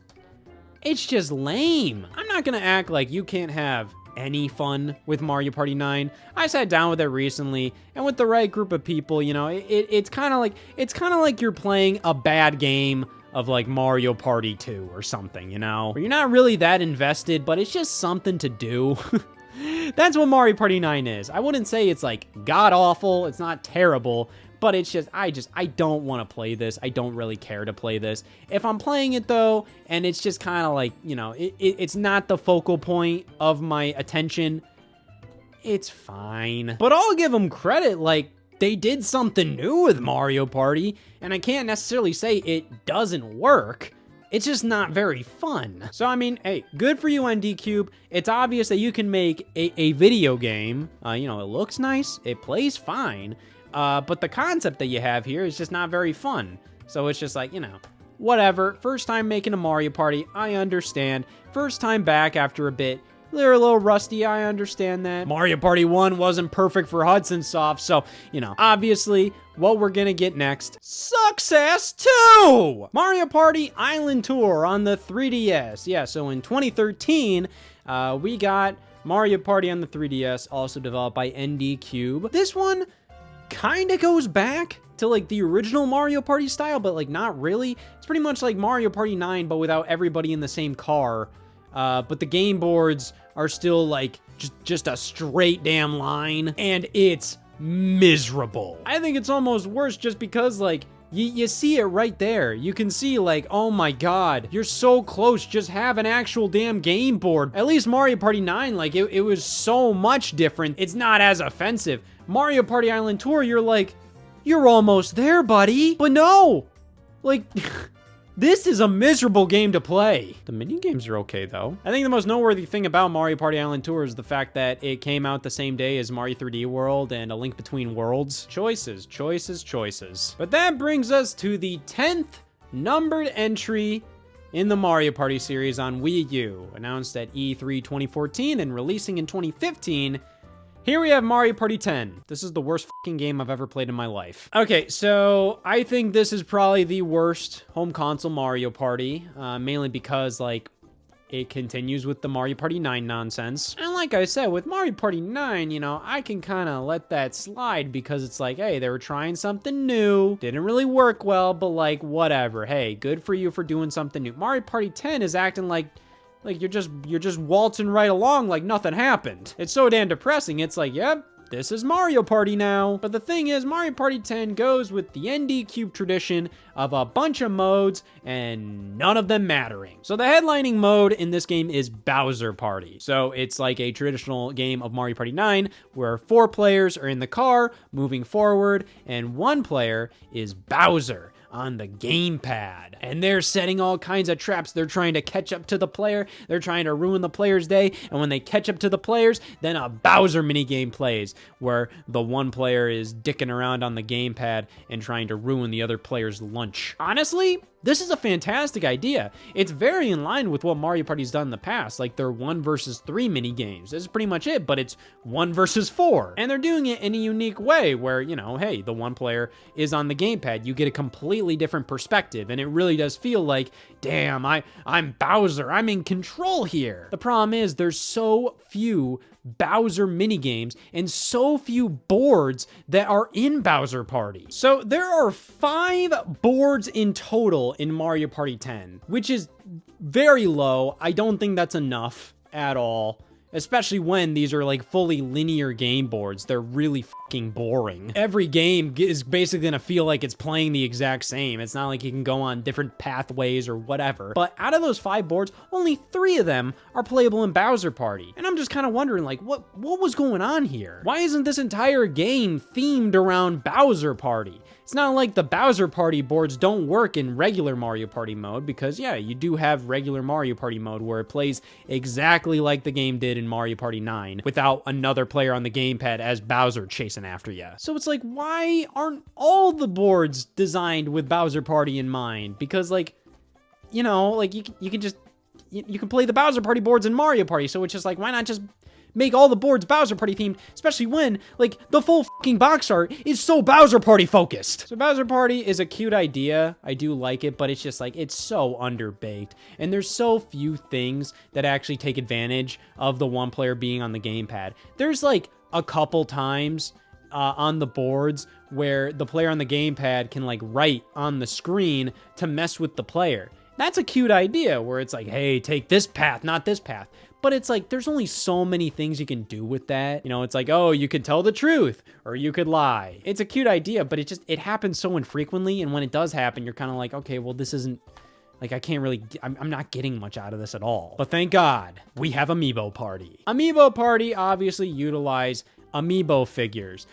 it's just lame. I'm not gonna act like you can't have any fun with Mario Party 9. I sat down with it recently, and with the right group of people, you know, it's kind of like you're playing a bad game of like Mario Party 2 or something, you know, where you're not really that invested, but it's just something to do. That's what Mario Party 9 is. I wouldn't say it's like god awful, it's not terrible, but it's just, I don't want to play this. I don't really care to play this. If I'm playing it though, and it's just kind of like, you know, it's not the focal point of my attention, it's fine. But I'll give them credit, like, they did something new with Mario Party, and I can't necessarily say it doesn't work. It's just not very fun. So, I mean, hey, good for you, ND Cube. It's obvious that you can make a video game. You know, it looks nice, it plays fine, but the concept that you have here is just not very fun. So it's just like, you know, whatever. First time making a Mario Party, I understand. First time back after a bit, they're a little rusty, I understand that. Mario Party 1 wasn't perfect for Hudson Soft, so, you know, obviously, what we're gonna get next, Success 2! Mario Party Island Tour on the 3DS. Yeah, so in 2013, we got Mario Party on the 3DS, also developed by ND Cube. This one kinda goes back to like the original Mario Party style, but like not really. It's pretty much like Mario Party 9, but without everybody in the same car. But the game boards are still like just a straight damn line, and it's miserable. I think it's almost worse just because like you see it right there. You can see like, oh my god, you're so close, just have an actual damn game board. At least Mario Party 9, like it was so much different. It's not as offensive. Mario Party Island Tour, you're like, you're almost there, buddy. But no, like this is a miserable game to play. The mini games are okay though. I think the most noteworthy thing about Mario Party Island Tour is the fact that it came out the same day as Mario 3D World and A Link Between Worlds. Choices, choices, choices. But that brings us to the 10th numbered entry in the Mario Party series on Wii U, announced at E3 2014 and releasing in 2015. Here we have Mario Party 10. This is the worst fucking game I've ever played in my life. Okay, so I think this is probably the worst home console Mario Party, mainly because, like, it continues with the Mario Party 9 nonsense. And like I said, with Mario Party 9, you know, I can kind of let that slide because it's like, hey, they were trying something new. Didn't really work well, but like, whatever. Hey, good for you for doing something new. Mario Party 10 is acting like you're just waltzing right along like nothing happened. It's so damn depressing. It's like, yep, this is Mario Party now. But the thing is, Mario Party 10 goes with the ND Cube tradition of a bunch of modes and none of them mattering. So the headlining mode in this game is Bowser Party. So it's like a traditional game of Mario Party 9 where 4 players are in the car moving forward and 1 player is Bowser on the gamepad, and they're setting all kinds of traps. They're trying to catch up to the player. They're trying to ruin the player's day, and when they catch up to the players, then a Bowser minigame plays, where the one player is dicking around on the gamepad and trying to ruin the other player's lunch. Honestly, this is a fantastic idea. It's very in line with what Mario Party's done in the past, like their 1 versus 3 mini games. This is pretty much it, but it's 1 versus 4. And they're doing it in a unique way where, you know, hey, the one player is on the gamepad. You get a completely different perspective, and it really does feel like, damn, I'm Bowser. I'm in control here. The problem is there's so few Bowser minigames and so few boards that are in Bowser Party. So there are 5 boards in total in Mario Party 10, which is very low. I don't think that's enough at all, especially when these are like fully linear game boards. They're really fucking boring. Every game is basically gonna feel like it's playing the exact same. It's not like you can go on different pathways or whatever. But out of those 5 boards, only 3 of them are playable in Bowser Party. And I'm just kind of wondering, like, what was going on here? Why isn't this entire game themed around Bowser Party? It's not like the Bowser Party boards don't work in regular Mario Party mode, because yeah, you do have regular Mario Party mode where it plays exactly like the game did in Mario Party 9 without another player on the gamepad as Bowser chasing after you. So it's like, why aren't all the boards designed with Bowser Party in mind? Because like, you know, like you can just, you can play the Bowser Party boards in Mario Party, so it's just like, why not just make all the boards Bowser Party themed, especially when, like, the full fucking box art is so Bowser Party focused. So Bowser Party is a cute idea. I do like it, but it's just like, it's so underbaked. And there's so few things that actually take advantage of the one player being on the gamepad. There's like a couple times on the boards where the player on the gamepad can like write on the screen to mess with the player. That's a cute idea where it's like, hey, take this path, not this path. But it's like, there's only so many things you can do with that. You know, it's like, oh, you could tell the truth or you could lie. It's a cute idea, but it happens so infrequently. And when it does happen, you're kind of like, okay, well, this isn't, like, I can't really, I'm not getting much out of this at all. But thank God we have Amiibo Party. Amiibo Party obviously utilize Amiibo figures.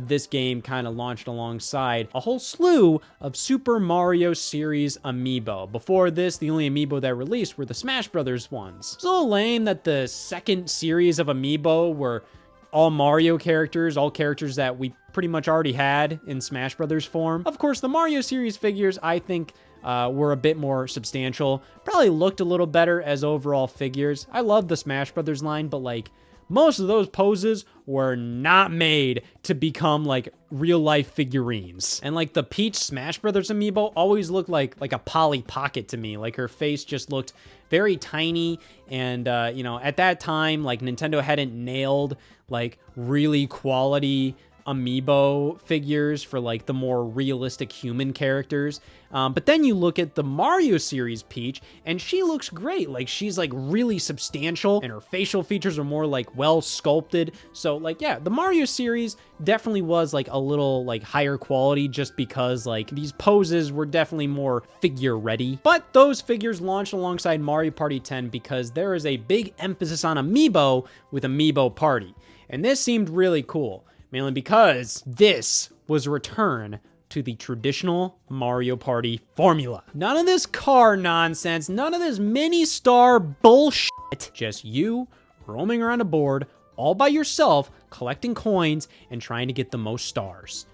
This game kind of launched alongside a whole slew of Super Mario series Amiibo. Before this, the only Amiibo that released were the Smash Brothers ones. It's a little lame that the second series of Amiibo were all Mario characters, all characters that we pretty much already had in Smash Brothers form. Of course, the Mario series figures, I think, were a bit more substantial. Probably looked a little better as overall figures. I love the Smash Brothers line, but like, most of those poses were not made to become like real life figurines. And like the Peach Smash Brothers amiibo always looked like a Polly Pocket to me. Like her face just looked very tiny. And, you know, at that time, like Nintendo hadn't nailed like really quality amiibo figures for like the more realistic human characters. But then you look at the Mario series Peach and she looks great. Like she's like really substantial and her facial features are more like well sculpted. So like, yeah, the Mario series definitely was like a little like higher quality just because like these poses were definitely more figure ready. But those figures launched alongside Mario Party 10 because there is a big emphasis on amiibo with Amiibo Party. And this seemed really cool. Mainly because this was a return to the traditional Mario Party formula. None of this car nonsense, none of this mini-star bullshit. Just you roaming around a board all by yourself, collecting coins and trying to get the most stars.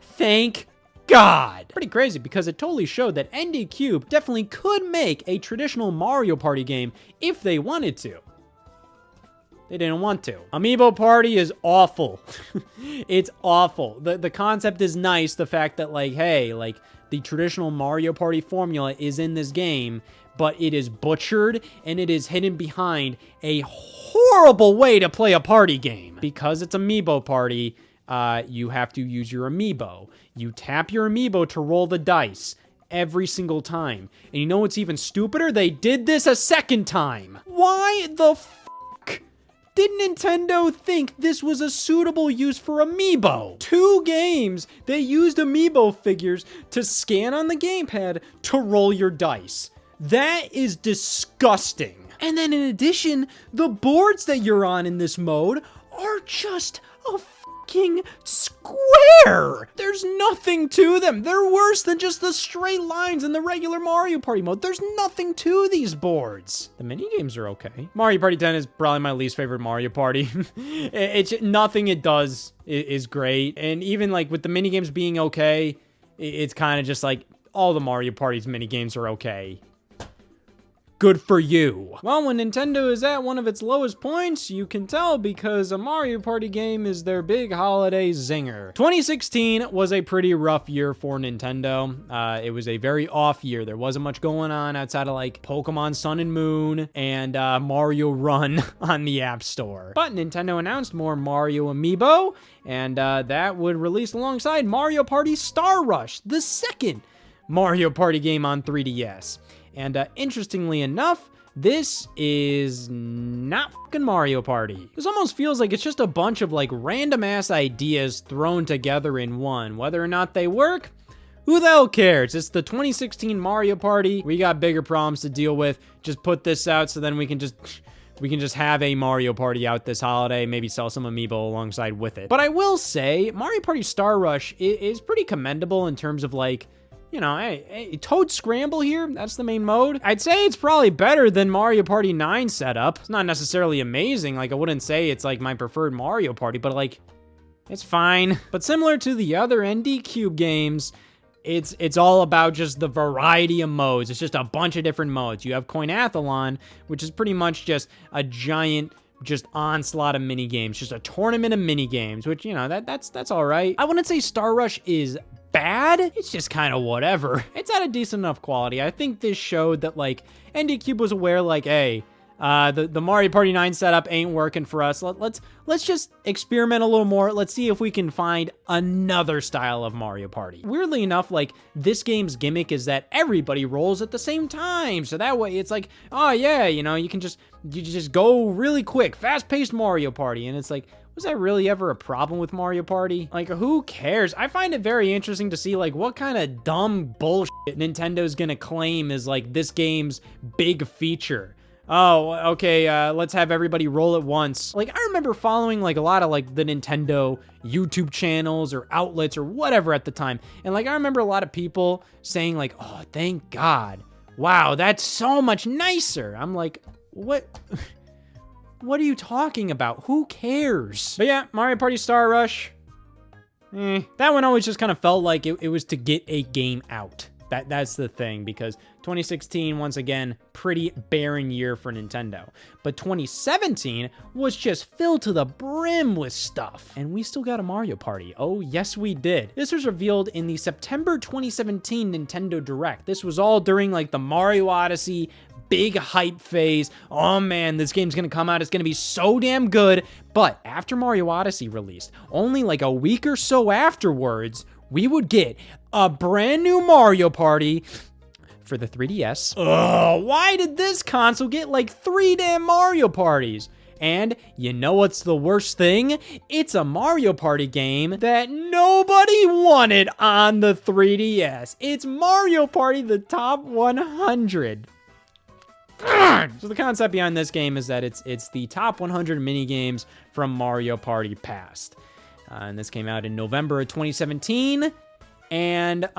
Thank God. Pretty crazy because it totally showed that ND Cube definitely could make a traditional Mario Party game if they wanted to. They didn't want to. Amiibo Party is awful. It's awful. The concept is nice. The fact that like, hey, like the traditional Mario Party formula is in this game, but it is butchered and it is hidden behind a horrible way to play a party game. Because it's Amiibo Party, you have to use your amiibo. You tap your amiibo to roll the dice every single time. And you know what's even stupider? They did this a second time. Why the did Nintendo think this was a suitable use for Amiibo? 2 games that used Amiibo figures to scan on the gamepad to roll your dice. That is disgusting. And then in addition, the boards that you're on in this mode are just a fucking square. There's nothing to them. They're worse than just the straight lines in the regular Mario Party mode. There's nothing to these boards. The minigames are okay. Mario Party 10 is probably my least favorite Mario Party. It's nothing it does is great. And even like with the minigames being okay, it's kind of just like all the Mario Party's minigames are okay. Good for you. Well, when Nintendo is at one of its lowest points, you can tell because a Mario Party game is their big holiday zinger. 2016 was a pretty rough year for Nintendo. It was a very off year. There wasn't much going on outside of like Pokemon Sun and Moon and Mario Run on the App Store. But Nintendo announced more Mario Amiibo, and that would release alongside Mario Party Star Rush, the second Mario Party game on 3DS. And interestingly enough, this is not fucking Mario Party. This almost feels like it's just a bunch of like random ass ideas thrown together in one. Whether or not they work, who the hell cares? It's the 2016 Mario Party. We got bigger problems to deal with. Just put this out so then we can just we can just have a Mario Party out this holiday, maybe sell some amiibo alongside with it. But I will say, Mario Party Star Rush is pretty commendable in terms of like, you know, hey, Toad Scramble here, that's the main mode. I'd say it's probably better than Mario Party 9 setup. It's not necessarily amazing. Like, I wouldn't say it's like my preferred Mario Party, but like, it's fine. But similar to the other ND Cube games, it's all about just the variety of modes. It's just a bunch of different modes. You have Coinathlon, which is pretty much just a giant just onslaught of mini games, just a tournament of mini games, which, you know, that's all right. I wouldn't say Star Rush is bad. It's just kind of whatever. It's at a decent enough quality. I think this showed that like ND Cube was aware, like, hey, the Mario Party 9 setup ain't working for us. Let's just experiment a little more. Let's see if we can find another style of Mario Party. Weirdly enough, like, this game's gimmick is that everybody rolls at the same time. So that way it's like, oh yeah, you know, you just go really quick, fast-paced Mario Party. And it's like, was that really ever a problem with Mario Party? Like, who cares? I find it very interesting to see, like, what kind of dumb bullshit Nintendo's gonna claim is, like, this game's big feature. Oh, okay, let's have everybody roll at once. Like, I remember following, like, a lot of, like, the Nintendo YouTube channels or outlets or whatever at the time. And, like, I remember a lot of people saying, like, oh, thank God. Wow, that's so much nicer. I'm like, what? What are you talking about? Who cares? But yeah, Mario Party Star Rush. That one always just kind of felt like it was to get a game out. That's the thing, because 2016, once again, pretty barren year for Nintendo. But 2017 was just filled to the brim with stuff. And we still got a Mario Party. Oh, yes, we did. This was revealed in the September 2017 Nintendo Direct. This was all during, like, the Mario Odyssey big hype phase. Oh man, this game's gonna come out. It's gonna be so damn good. But after Mario Odyssey released, only like a week or so afterwards, we would get a brand new Mario Party for the 3DS. Ugh, why did this console get like 3 damn Mario Parties? And you know what's the worst thing? It's a Mario Party game that nobody wanted on the 3DS. It's Mario Party the Top 100. So the concept behind this game is that it's the top 100 mini games from Mario Party past. And this came out in November of 2017. And,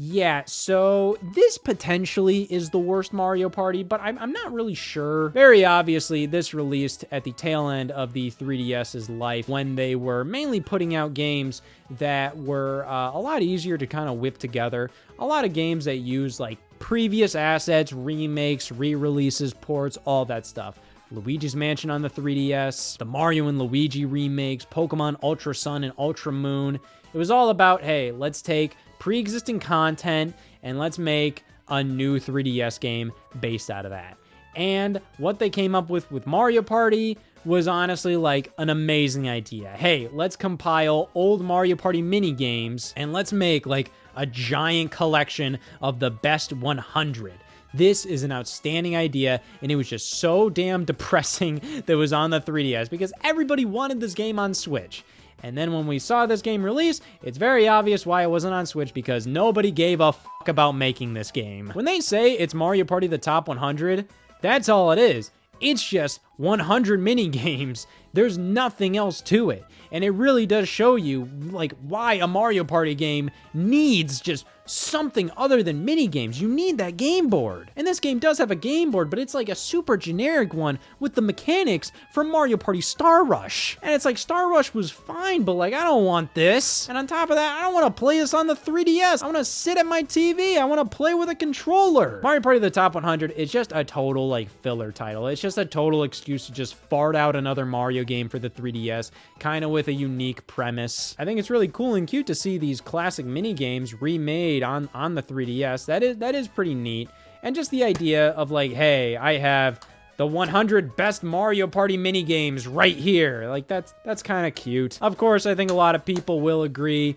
yeah, so this potentially is the worst Mario Party, but I'm not really sure. Very obviously, this released at the tail end of the 3DS's life when they were mainly putting out games that were a lot easier to kind of whip together. A lot of games that use, like, previous assets, remakes, re-releases, ports, all that stuff. Luigi's Mansion on the 3DS, the Mario and Luigi remakes, Pokemon Ultra Sun and Ultra Moon. It was all about, hey, let's take pre-existing content and let's make a new 3DS game based out of that. And what they came up with Mario Party was honestly like an amazing idea. Hey, let's compile old Mario Party mini games and let's make like a giant collection of the best 100. This is an outstanding idea, and it was just so damn depressing that it was on the 3DS because everybody wanted this game on Switch. And then when we saw this game release, it's very obvious why it wasn't on Switch, because nobody gave a fuck about making this game. When they say it's Mario Party the Top 100, that's all it is. It's just 100 mini games. There's nothing else to it. And it really does show you, like, why a Mario Party game needs just something other than mini games. You need that game board. And this game does have a game board, but it's like a super generic one with the mechanics from Mario Party Star Rush. And it's like, Star Rush was fine, but like, I don't want this. And on top of that, I don't want to play this on the 3DS. I want to sit at my TV. I want to play with a controller. Mario Party the Top 100 is just a total like filler title. It's just a total excuse to just fart out another Mario game for the 3DS, kind of with a unique premise. I think it's really cool and cute to see these classic mini games remade on the 3DS. That is pretty neat. And just the idea of like, hey, I have the 100 best Mario Party mini games right here. Like, that's kind of cute. Of course, I think a lot of people will agree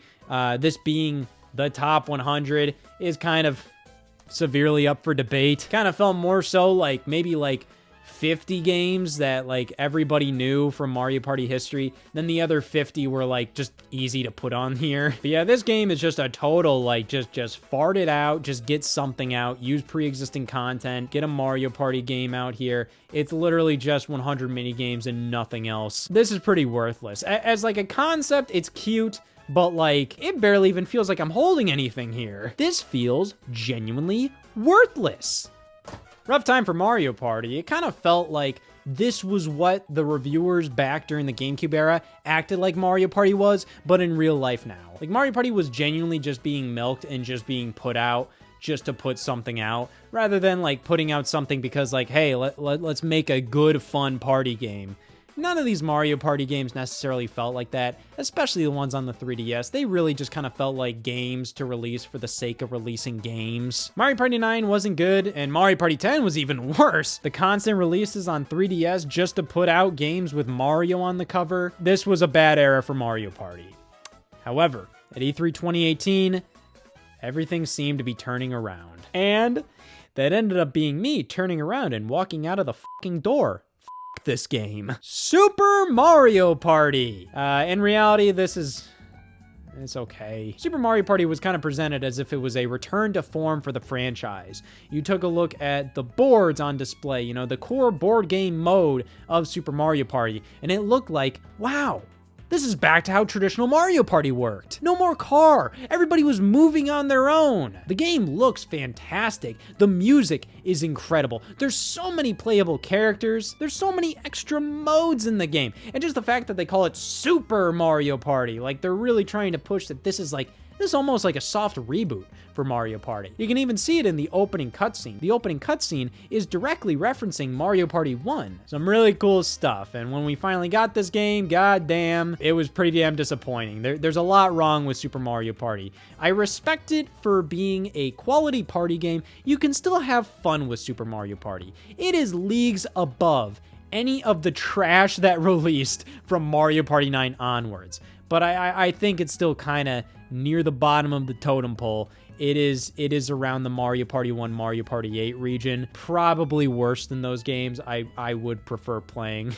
this being the top 100 is kind of severely up for debate. Kind of felt more so like maybe like 50 games that like everybody knew from Mario Party history. Then the other 50 were like just easy to put on here. But yeah, this game is just a total like just fart it out, just get something out, use pre-existing content, get a Mario Party game out here. It's literally just 100 mini games and nothing else. This is pretty worthless. As like a concept, it's cute, but like it barely even feels like I'm holding anything here. This feels genuinely worthless. Rough time for Mario Party. It kind of felt like this was what the reviewers back during the GameCube era acted like Mario Party was, but in real life now. Like Mario Party was genuinely just being milked and just being put out just to put something out, rather than like putting out something because like, hey, let's make a good, fun party game. None of these Mario Party games necessarily felt like that, especially the ones on the 3DS. They really just kind of felt like games to release for the sake of releasing games. Mario Party 9 wasn't good, and Mario Party 10 was even worse. The constant releases on 3DS just to put out games with Mario on the cover. This was a bad era for Mario Party. However, at E3 2018, everything seemed to be turning around. And that ended up being me turning around and walking out of the fucking door. This game. Super Mario Party. In reality, it's okay. Super Mario Party was kind of presented as if it was a return to form for the franchise. You took a look at the boards on display, you know, the core board game mode of Super Mario Party, and it looked like, wow, this is back to how traditional Mario Party worked. No more car. Everybody was moving on their own. The game looks fantastic. The music is incredible. There's so many playable characters. There's so many extra modes in the game. And just the fact that they call it Super Mario Party, like they're really trying to push that this is almost like a soft reboot for Mario Party. You can even see it in the opening cutscene. The opening cutscene is directly referencing Mario Party 1. Some really cool stuff. And when we finally got this game, goddamn, it was pretty damn disappointing. There's a lot wrong with Super Mario Party. I respect it for being a quality party game. You can still have fun with Super Mario Party. It is leagues above any of the trash that released from Mario Party 9 onwards. But I think it's still kind of near the bottom of the totem pole. It is around the Mario Party 1, Mario Party 8 region. Probably worse than those games. I would prefer playing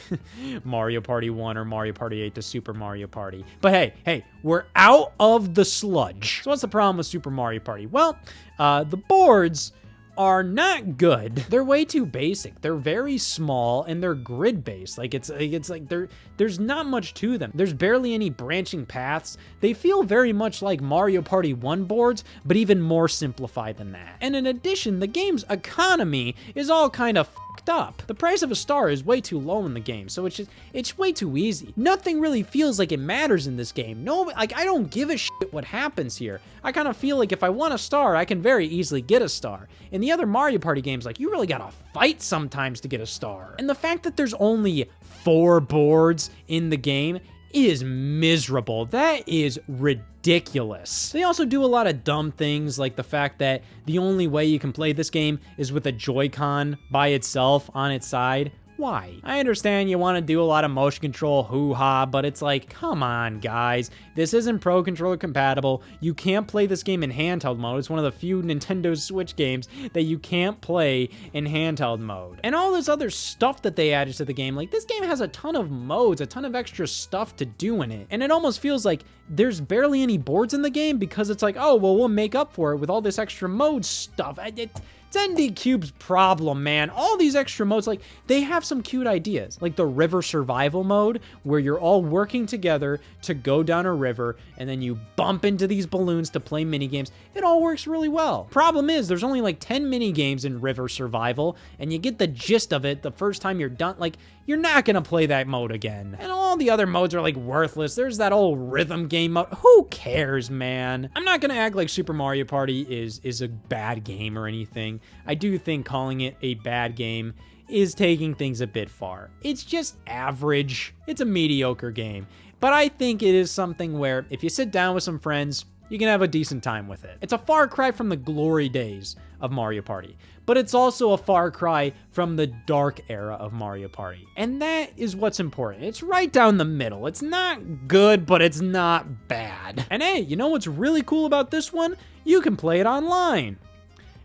Mario Party 1 or Mario Party 8 to Super Mario Party. But hey, we're out of the sludge. So what's the problem with Super Mario Party? Well, the boards are not good. They're way too basic. They're very small and they're grid-based. Like it's like there's not much to them. There's barely any branching paths. They feel very much like Mario Party 1 boards, but even more simplified than that. And in addition, the game's economy is all kind of fucked up. The price of a star is way too low in the game, so it's way too easy. Nothing really feels like it matters in this game. No, like I don't give a shit what happens here. I kind of feel like if I want a star, I can very easily get a star. In the other Mario Party games, like you really gotta fight sometimes to get a star. And the fact that there's only 4 boards in the game is miserable. That is ridiculous. They also do a lot of dumb things, like the fact that the only way you can play this game is with a Joy-Con by itself on its side. Why? I understand you want to do a lot of motion control hoo-ha, but it's like, come on, guys. This isn't Pro Controller compatible. You can't play this game in handheld mode. It's one of the few Nintendo Switch games that you can't play in handheld mode. And all this other stuff that they added to the game, like this game has a ton of modes, a ton of extra stuff to do in it. And it almost feels like there's barely any boards in the game because it's like, oh, well, we'll make up for it with all this extra mode stuff. It's ND Cube's problem, man. All these extra modes, like, they have some cute ideas, like the river survival mode, where you're all working together to go down a river, and then you bump into these balloons to play minigames. It all works really well. Problem is, there's only like 10 minigames in river survival, and you get the gist of it the first time you're done. Like, you're not gonna play that mode again. And all the other modes are like worthless. There's that old rhythm game mode. Who cares, man? I'm not gonna act like Super Mario Party is a bad game or anything. I do think calling it a bad game is taking things a bit far. It's just average. It's a mediocre game. But I think it is something where if you sit down with some friends, you can have a decent time with it. It's a far cry from the glory days of Mario Party, but it's also a far cry from the dark era of Mario Party. And that is what's important. It's right down the middle. It's not good, but it's not bad. And hey, you know what's really cool about this one? You can play it online.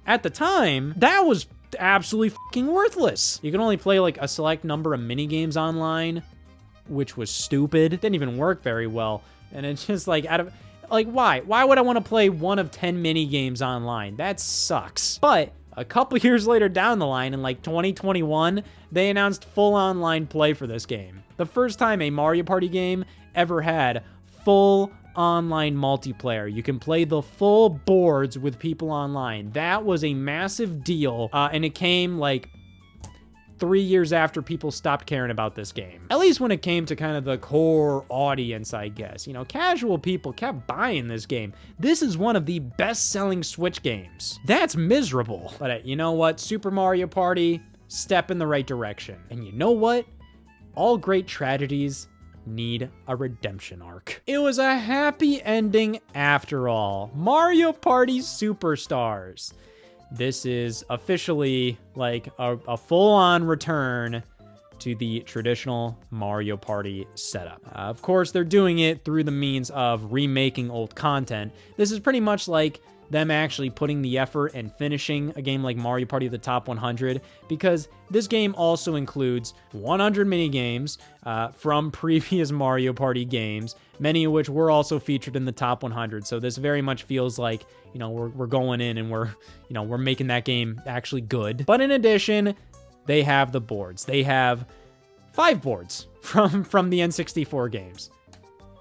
At the time, that was absolutely fucking worthless. You can only play like a select number of mini games online, which was stupid. Didn't even work very well. And it's just like why? Why would I want to play one of 10 mini games online? That sucks. But a couple years later down the line, in like 2021, they announced full online play for this game. The first time a Mario Party game ever had full online multiplayer. You can play the full boards with people online. That was a massive deal, and it came like 3 years after people stopped caring about this game. At least when it came to kind of the core audience, I guess. You know, casual people kept buying this game. This is one of the best-selling Switch games. That's miserable. But you know what? Super Mario Party, step in the right direction. And you know what? All great tragedies need a redemption arc. It was a happy ending after all. Mario Party Superstars. This is officially like a full-on return to the traditional Mario Party setup. Of course, they're doing it through the means of remaking old content. This is pretty much like them actually putting the effort and finishing a game like Mario Party the Top 100, because this game also includes 100 minigames from previous Mario Party games, many of which were also featured in the Top 100. So this very much feels like, you know, we're going in and we're making that game actually good. But in addition, they have the boards. They have 5 boards from the N64 games.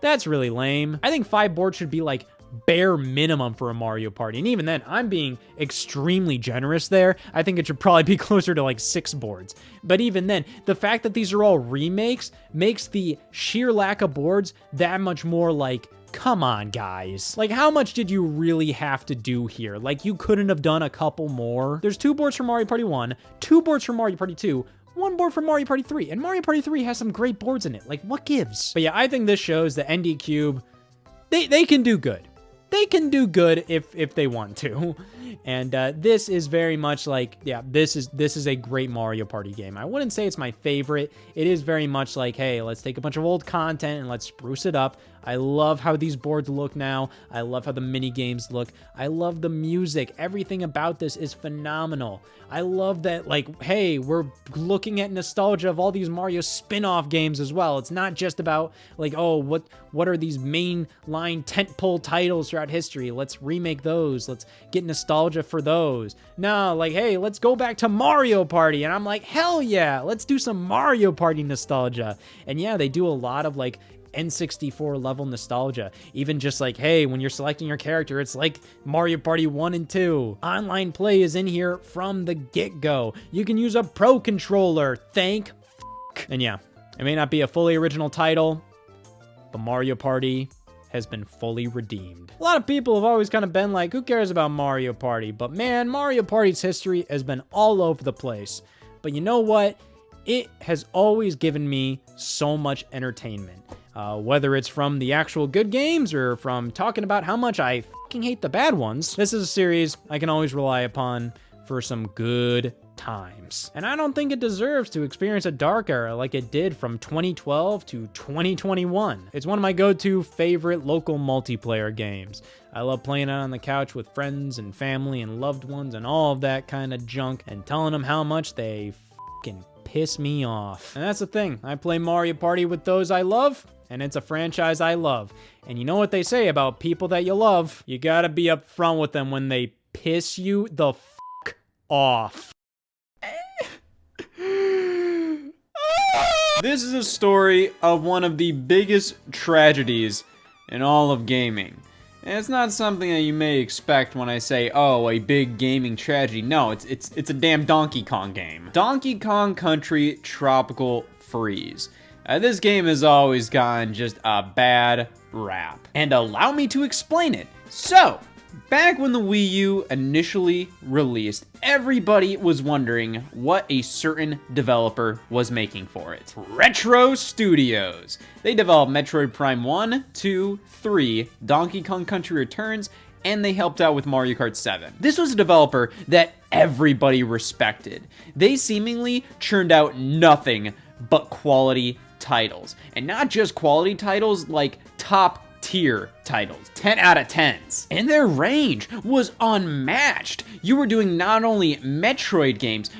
That's really lame. I think 5 boards should be like bare minimum for a Mario Party. And even then, I'm being extremely generous there. I think it should probably be closer to like 6 boards. But even then, the fact that these are all remakes makes the sheer lack of boards that much more like, come on, guys. Like, how much did you really have to do here? Like, you couldn't have done a couple more? There's 2 boards for Mario Party 1, 2 boards for Mario Party 2, 1 board for Mario Party 3, and Mario Party 3 has some great boards in it. Like, what gives? But yeah, I think this shows that ND Cube, they can do good. They can do good if they want to. And this is very much like, yeah, this is a great Mario Party game. I wouldn't say it's my favorite. It is very much like, hey, let's take a bunch of old content and let's spruce it up. I love how these boards look now. I love how the mini games look. I love the music. Everything about this is phenomenal. I love that, like, hey, we're looking at nostalgia of all these Mario spin-off games as well. It's not just about, like, oh, what are these mainline tentpole titles throughout history? Let's remake those. Let's get nostalgia for those. No, like, hey, let's go back to Mario Party. And I'm like, hell yeah, let's do some Mario Party nostalgia. And yeah, they do a lot of, like, N64 level nostalgia. Even just like, hey, when you're selecting your character, it's like Mario Party 1 and 2. Online play is in here from the get-go. You can use a Pro Controller. Thank f***. And yeah, it may not be a fully original title, but Mario Party has been fully redeemed. A lot of people have always kind of been like, who cares about Mario Party? But man, Mario Party's history has been all over the place. But you know what? It has always given me so much entertainment. Whether it's from the actual good games or from talking about how much I fucking hate the bad ones, this is a series I can always rely upon for some good times. And I don't think it deserves to experience a dark era like it did from 2012 to 2021. It's one of my go-to favorite local multiplayer games. I love playing it on the couch with friends and family and loved ones and all of that kind of junk and telling them how much they fucking piss me off. And that's the thing. I play Mario Party with those I love, and it's a franchise I love. And you know what they say about people that you love? You gotta be upfront with them when they piss you the fuck off. This is a story of one of the biggest tragedies in all of gaming. And it's not something that you may expect when I say, oh, a big gaming tragedy. No, it's a damn Donkey Kong game. Donkey Kong Country Tropical Freeze. This game has always gotten just a bad rap. And allow me to explain it. So, back when the Wii U initially released, everybody was wondering what a certain developer was making for it. Retro Studios. They developed Metroid Prime 1, 2, 3, Donkey Kong Country Returns, and they helped out with Mario Kart 7. This was a developer that everybody respected. They seemingly churned out nothing but quality titles. And not just quality titles, like top tier titles, 10 out of 10s. And their range was unmatched. You were doing not only Metroid games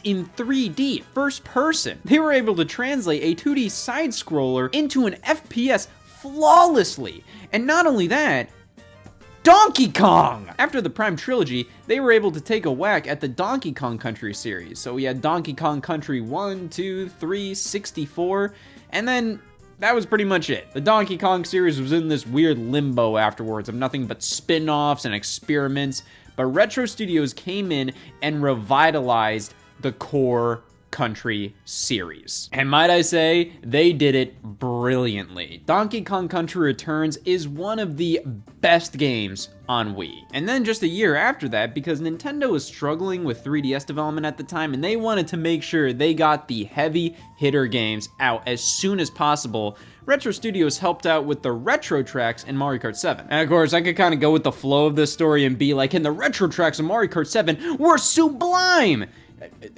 in 3D, first person. They were able to translate a 2D side scroller into an FPS flawlessly. And not only that, Donkey Kong! After the Prime Trilogy, they were able to take a whack at the Donkey Kong Country series. So we had Donkey Kong Country 1, 2, 3, 64, and then that was pretty much it. The Donkey Kong series was in this weird limbo afterwards of nothing but spin-offs and experiments, but Retro Studios came in and revitalized the core Country series. And might I say, they did it brilliantly. Donkey Kong Country Returns is one of the best games on Wii. And then just a year after that, because Nintendo was struggling with 3DS development at the time, and they wanted to make sure they got the heavy hitter games out as soon as possible, Retro Studios helped out with the retro tracks in Mario Kart 7. And of course, I could kind of go with the flow of this story and be like, and the retro tracks in Mario Kart 7 were sublime!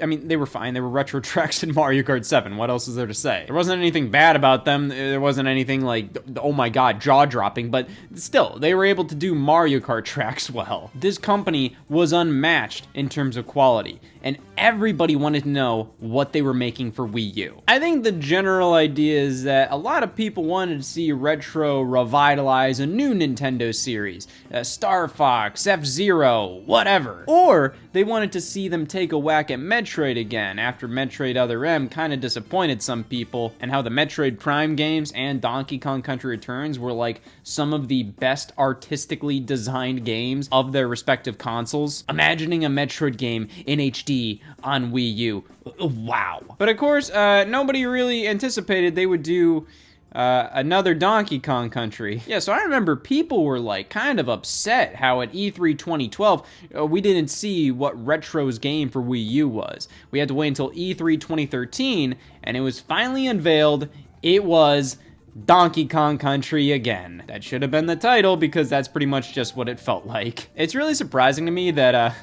I mean, they were fine. They were retro tracks in Mario Kart 7. What else is there to say? There wasn't anything bad about them. There wasn't anything like, oh my god, jaw-dropping, but still, they were able to do Mario Kart tracks well. This company was unmatched in terms of quality, and everybody wanted to know what they were making for Wii U. I think the general idea is that a lot of people wanted to see Retro revitalize a new Nintendo series, Star Fox, F-Zero, whatever. Or they wanted to see them take a whack at Metroid again, after Metroid Other M kind of disappointed some people, and how the Metroid Prime games and Donkey Kong Country Returns were like some of the best artistically designed games of their respective consoles. Imagining a Metroid game in HD on Wii U, wow. But of course, nobody really anticipated they would do another Donkey Kong Country. Yeah, so I remember people were like kind of upset how at E3 2012, we didn't see what Retro's game for Wii U was. We had to wait until E3 2013, and it was finally unveiled. It was Donkey Kong Country again. That should have been the title because that's pretty much just what it felt like. It's really surprising to me that,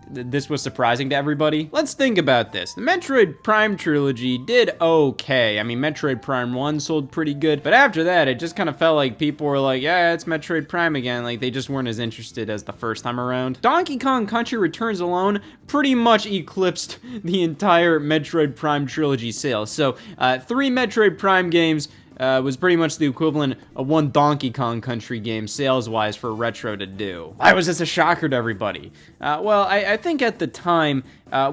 this was surprising to everybody. Let's think about this. The Metroid Prime trilogy did okay. I mean, Metroid Prime 1 sold pretty good, but after that, it just kind of felt like people were like, yeah, it's Metroid Prime again. Like, they just weren't as interested as the first time around. Donkey Kong Country Returns alone pretty much eclipsed the entire Metroid Prime trilogy sales. So, 3 Metroid Prime games was pretty much the equivalent of 1 Donkey Kong Country game sales-wise for Retro to do. Why was this a shocker to everybody? Well, I think at the time,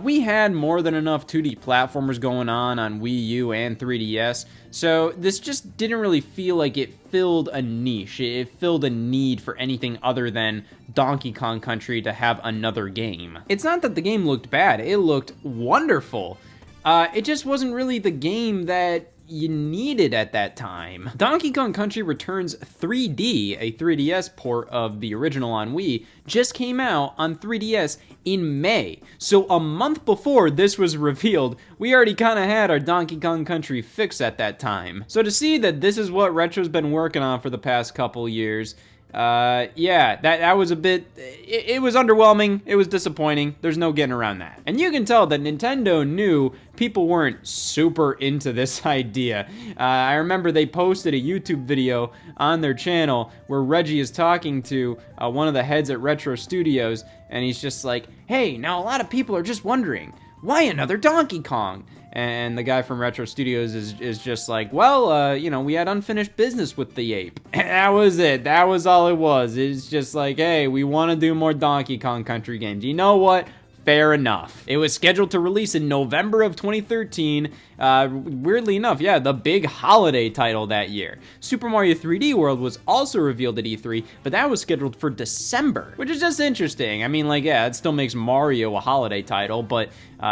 we had more than enough 2D platformers going on Wii U and 3DS, so this just didn't really feel like it filled a niche. It filled a need for anything other than Donkey Kong Country to have another game. It's not that the game looked bad, it looked wonderful. It just wasn't really the game that you needed at that time. Donkey Kong Country Returns 3D, a 3DS port of the original on Wii, just came out on 3DS in May. So a month before this was revealed, we already kind of had our Donkey Kong Country fix at that time. So to see that this is what Retro's been working on for the past couple years, yeah, that was a bit, it was underwhelming, it was disappointing, there's no getting around that. And you can tell that Nintendo knew people weren't super into this idea. I remember they posted a YouTube video on their channel where Reggie is talking to one of the heads at Retro Studios, and he's just like, hey, now a lot of people are just wondering, why another Donkey Kong? And the guy from Retro Studios is just like, well, you know, we had unfinished business with the ape. And that was it. That was all it was. It's just like, hey, we want to do more Donkey Kong Country games. You know what? Fair enough. It was scheduled to release in November of 2013. Weirdly enough, yeah, the big holiday title that year. Super Mario 3D World was also revealed at E3, but that was scheduled for December, which is just interesting. I mean, like, yeah, it still makes Mario a holiday title, but,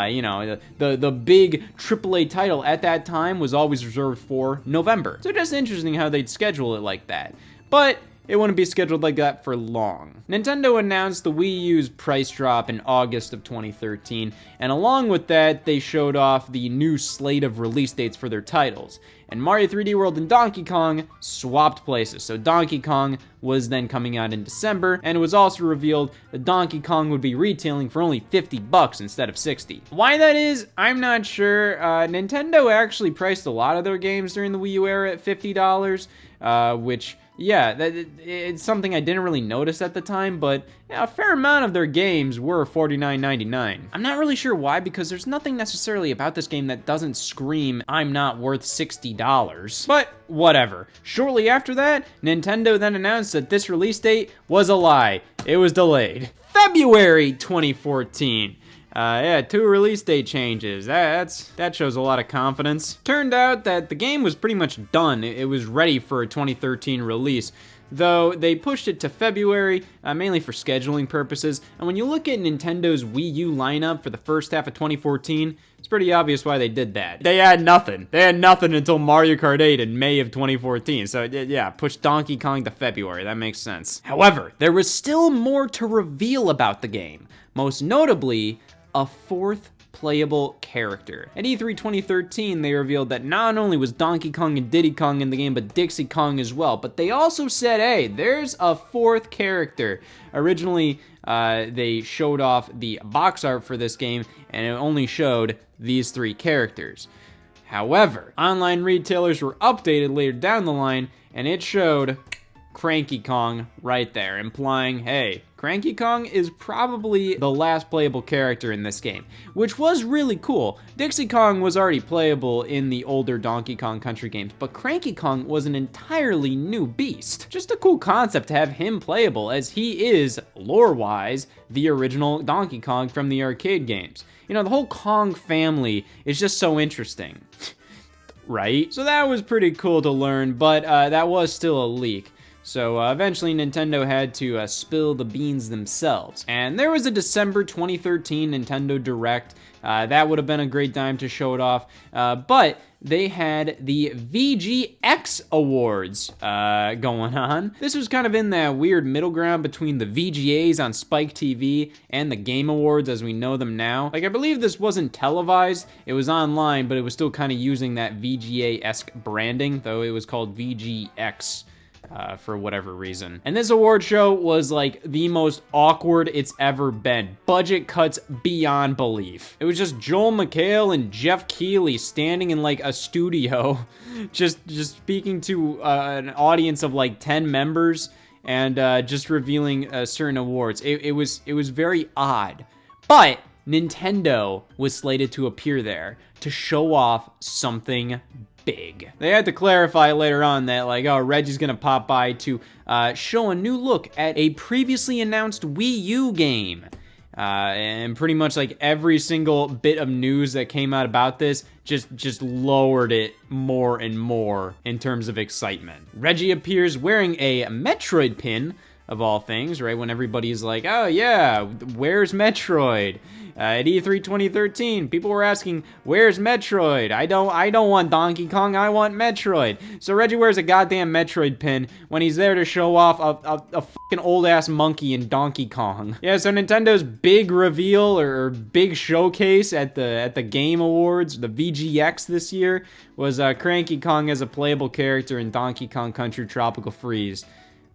you know, the big AAA title at that time was always reserved for November. So just interesting how they'd schedule it like that. But it wouldn't be scheduled like that for long. Nintendo announced the Wii U's price drop in August of 2013, and along with that, they showed off the new slate of release dates for their titles. And Mario 3D World and Donkey Kong swapped places. So Donkey Kong was then coming out in December, and it was also revealed that Donkey Kong would be retailing for only $50 instead of $60. Why that is, I'm not sure. Nintendo actually priced a lot of their games during the Wii U era at $50, which, yeah, it's something I didn't really notice at the time, but yeah, a fair amount of their games were $49.99. I'm not really sure why, because there's nothing necessarily about this game that doesn't scream, I'm not worth $60. But whatever. Shortly after that, Nintendo then announced that this release date was a lie. It was delayed. February 2014. Yeah, 2 release date changes. That shows a lot of confidence. Turned out that the game was pretty much done. It was ready for a 2013 release, though they pushed it to February, mainly for scheduling purposes. And when you look at Nintendo's Wii U lineup for the first half of 2014, it's pretty obvious why they did that. They had nothing. They had nothing until Mario Kart 8 in May of 2014. So yeah, push Donkey Kong to February. That makes sense. However, there was still more to reveal about the game. Most notably, a 4th playable character. At E3 2013, they revealed that not only was Donkey Kong and Diddy Kong in the game, but Dixie Kong as well. But they also said, hey, there's a 4th character. Originally, they showed off the box art for this game, and it only showed these 3 characters. However, online retailers were updated later down the line, and it showed Cranky Kong right there, implying, hey, Cranky Kong is probably the last playable character in this game, which was really cool. Dixie Kong was already playable in the older Donkey Kong Country games, but Cranky Kong was an entirely new beast. Just a cool concept to have him playable, as he is, lore-wise, the original Donkey Kong from the arcade games. You know, the whole Kong family is just so interesting. Right? So that was pretty cool to learn, but that was still a leak. So eventually Nintendo had to spill the beans themselves. And there was a December 2013 Nintendo Direct. That would have been a great time to show it off. But they had the VGX Awards going on. This was kind of in that weird middle ground between the VGAs on Spike TV and the Game Awards as we know them now. Like, I believe this wasn't televised. It was online, but it was still kind of using that VGA-esque branding, though it was called VGX. For whatever reason. And this award show was like the most awkward it's ever been. Budget cuts beyond belief. It was just Joel McHale and Jeff Keighley standing in like a studio, just speaking to an audience of like 10 members and just revealing certain awards. It was very odd. But Nintendo was slated to appear there to show off something big. They had to clarify later on that, like, oh, Reggie's gonna pop by to show a new look at a previously announced Wii U game. And pretty much like every single bit of news that came out about this just lowered it more and more in terms of excitement. Reggie appears wearing a Metroid pin, of all things, right? When everybody's like, oh yeah, where's Metroid? At E3 2013, people were asking, where's Metroid? I don't want Donkey Kong, I want Metroid. So Reggie wears a goddamn Metroid pin when he's there to show off a fucking old-ass monkey in Donkey Kong. Yeah, so Nintendo's big reveal or big showcase at the Game Awards, the VGX this year, was Cranky Kong as a playable character in Donkey Kong Country Tropical Freeze.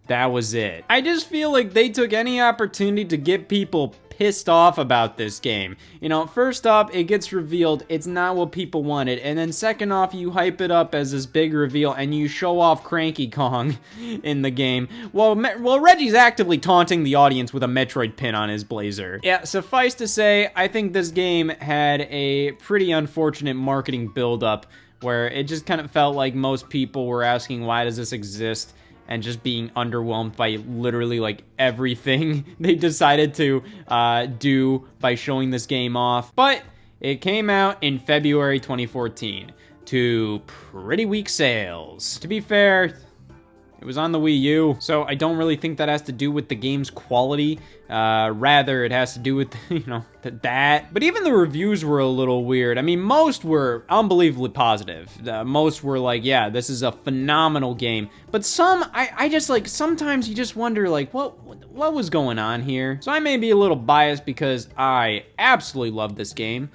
That was it. I just feel like they took any opportunity to get people pissed off about this game. You know, first off, it gets revealed it's not what people wanted, and then second off, you hype it up as this big reveal and you show off Cranky Kong in the game while Reggie's actively taunting the audience with a Metroid pin on his blazer. Yeah, suffice to say, I think this game had a pretty unfortunate marketing build-up where it just kind of felt like most people were asking, why does this exist? And just being underwhelmed by literally like everything they decided to do by showing this game off. But it came out in February 2014 to pretty weak sales. To be fair, It was on the Wii U, so I don't really think that has to do with the game's quality. Rather, it has to do with, that. But even the reviews were a little weird. I mean, most were unbelievably positive. Most were like, yeah, this is a phenomenal game. But some, I just like, sometimes you just wonder, like, what was going on here? So I may be a little biased because I absolutely love this game.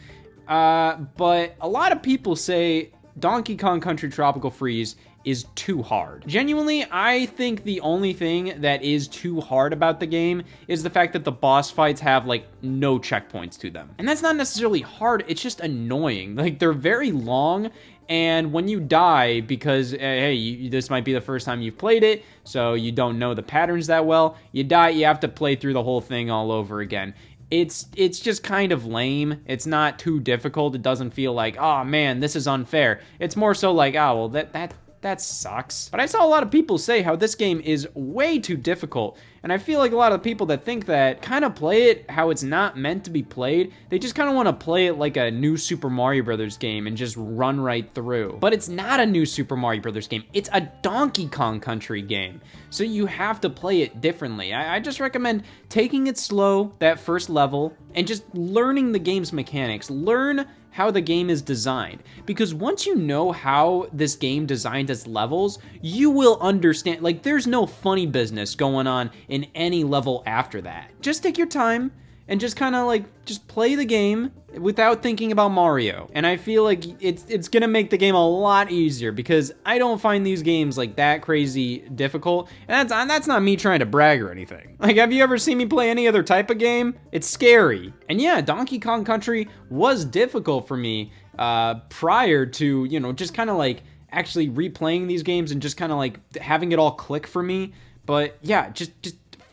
But a lot of people say Donkey Kong Country Tropical Freeze is too hard. Genuinely, I think the only thing that is too hard about the game is the fact that the boss fights have like no checkpoints to them. And that's not necessarily hard, it's just annoying. Like, they're very long, and when you die, because hey, this might be the first time you've played it, so you don't know the patterns that well, you die, you have to play through the whole thing all over again. It's just kind of lame. It's not too difficult. It doesn't feel like, oh man, this is unfair. It's more so like, oh, well, that sucks. But I saw a lot of people say how this game is way too difficult, and I feel like a lot of people that think that kind of play it how it's not meant to be played. They just kind of want to play it like a new Super Mario Brothers game and just run right through. But it's not a new Super Mario Brothers game. It's a Donkey Kong Country game. So you have to play it differently. I just recommend taking it slow, that first level, and just learning the game's mechanics. Learn how the game is designed, because once you know how this game designed its levels, you will understand. Like, there's no funny business going on in any level after that. Just take your time and just kind of like just play the game without thinking about Mario. And I feel like it's gonna make the game a lot easier, because I don't find these games like that crazy difficult. And that's not me trying to brag or anything. Like, have you ever seen me play any other type of game? It's scary. And yeah, Donkey Kong Country was difficult for me prior to, just kind of like actually replaying these games and just kind of like having it all click for me. But yeah, just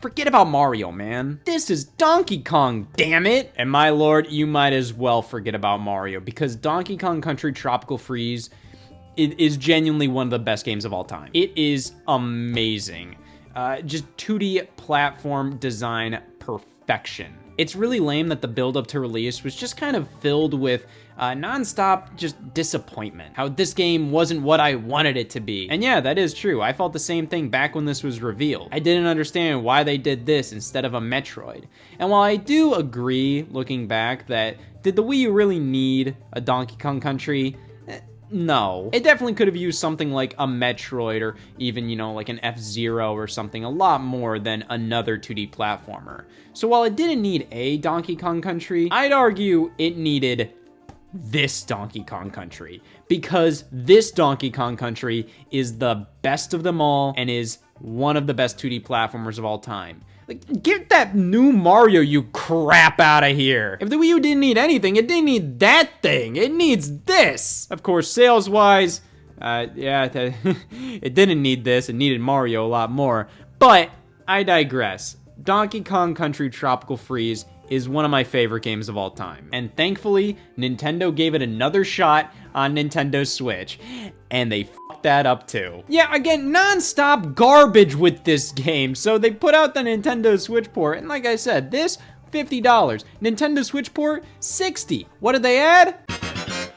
forget about Mario, man. This is Donkey Kong, damn it! And my lord, you might as well forget about Mario, because Donkey Kong Country Tropical Freeze is genuinely one of the best games of all time. It is amazing. Just 2D platform design perfection. It's really lame that the build-up to release was just kind of filled with non-stop just disappointment. How this game wasn't what I wanted it to be. And yeah, that is true. I felt the same thing back when this was revealed. I didn't understand why they did this instead of a Metroid. And while I do agree, looking back, that did the Wii U really need a Donkey Kong Country? No. It definitely could have used something like a Metroid, or even, like an F-Zero or something, a lot more than another 2D platformer. So while it didn't need a Donkey Kong Country, I'd argue it needed this Donkey Kong Country, because this Donkey Kong Country is the best of them all and is one of the best 2D platformers of all time. Like, get that new Mario, you crap, out of here. If the Wii U didn't need anything, it didn't need that thing. It needs this. Of course, sales-wise, it didn't need this. It needed Mario a lot more. But I digress. Donkey Kong Country Tropical Freeze is one of my favorite games of all time. And thankfully, Nintendo gave it another shot on Nintendo Switch, and they fucked that up too. Yeah, again, non-stop garbage with this game. So they put out the Nintendo Switch port, and like I said, this, $50. Nintendo Switch port, $60. What did they add?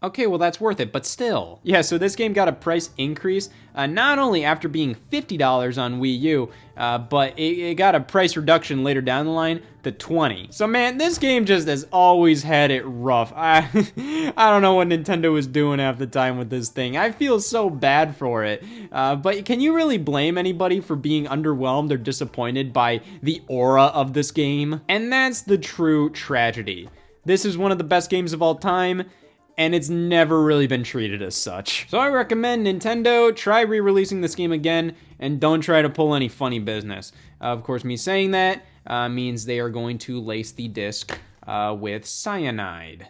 Okay, well, that's worth it, but still. Yeah, so this game got a price increase, not only after being $50 on Wii U, but it got a price reduction later down the line to $20. So man, this game just has always had it rough. I don't know what Nintendo was doing half the time with this thing. I feel so bad for it. But can you really blame anybody for being underwhelmed or disappointed by the aura of this game? And that's the true tragedy. This is one of the best games of all time, and it's never really been treated as such. So I recommend Nintendo try re-releasing this game again, and don't try to pull any funny business. Of course, me saying that means they are going to lace the disc with cyanide.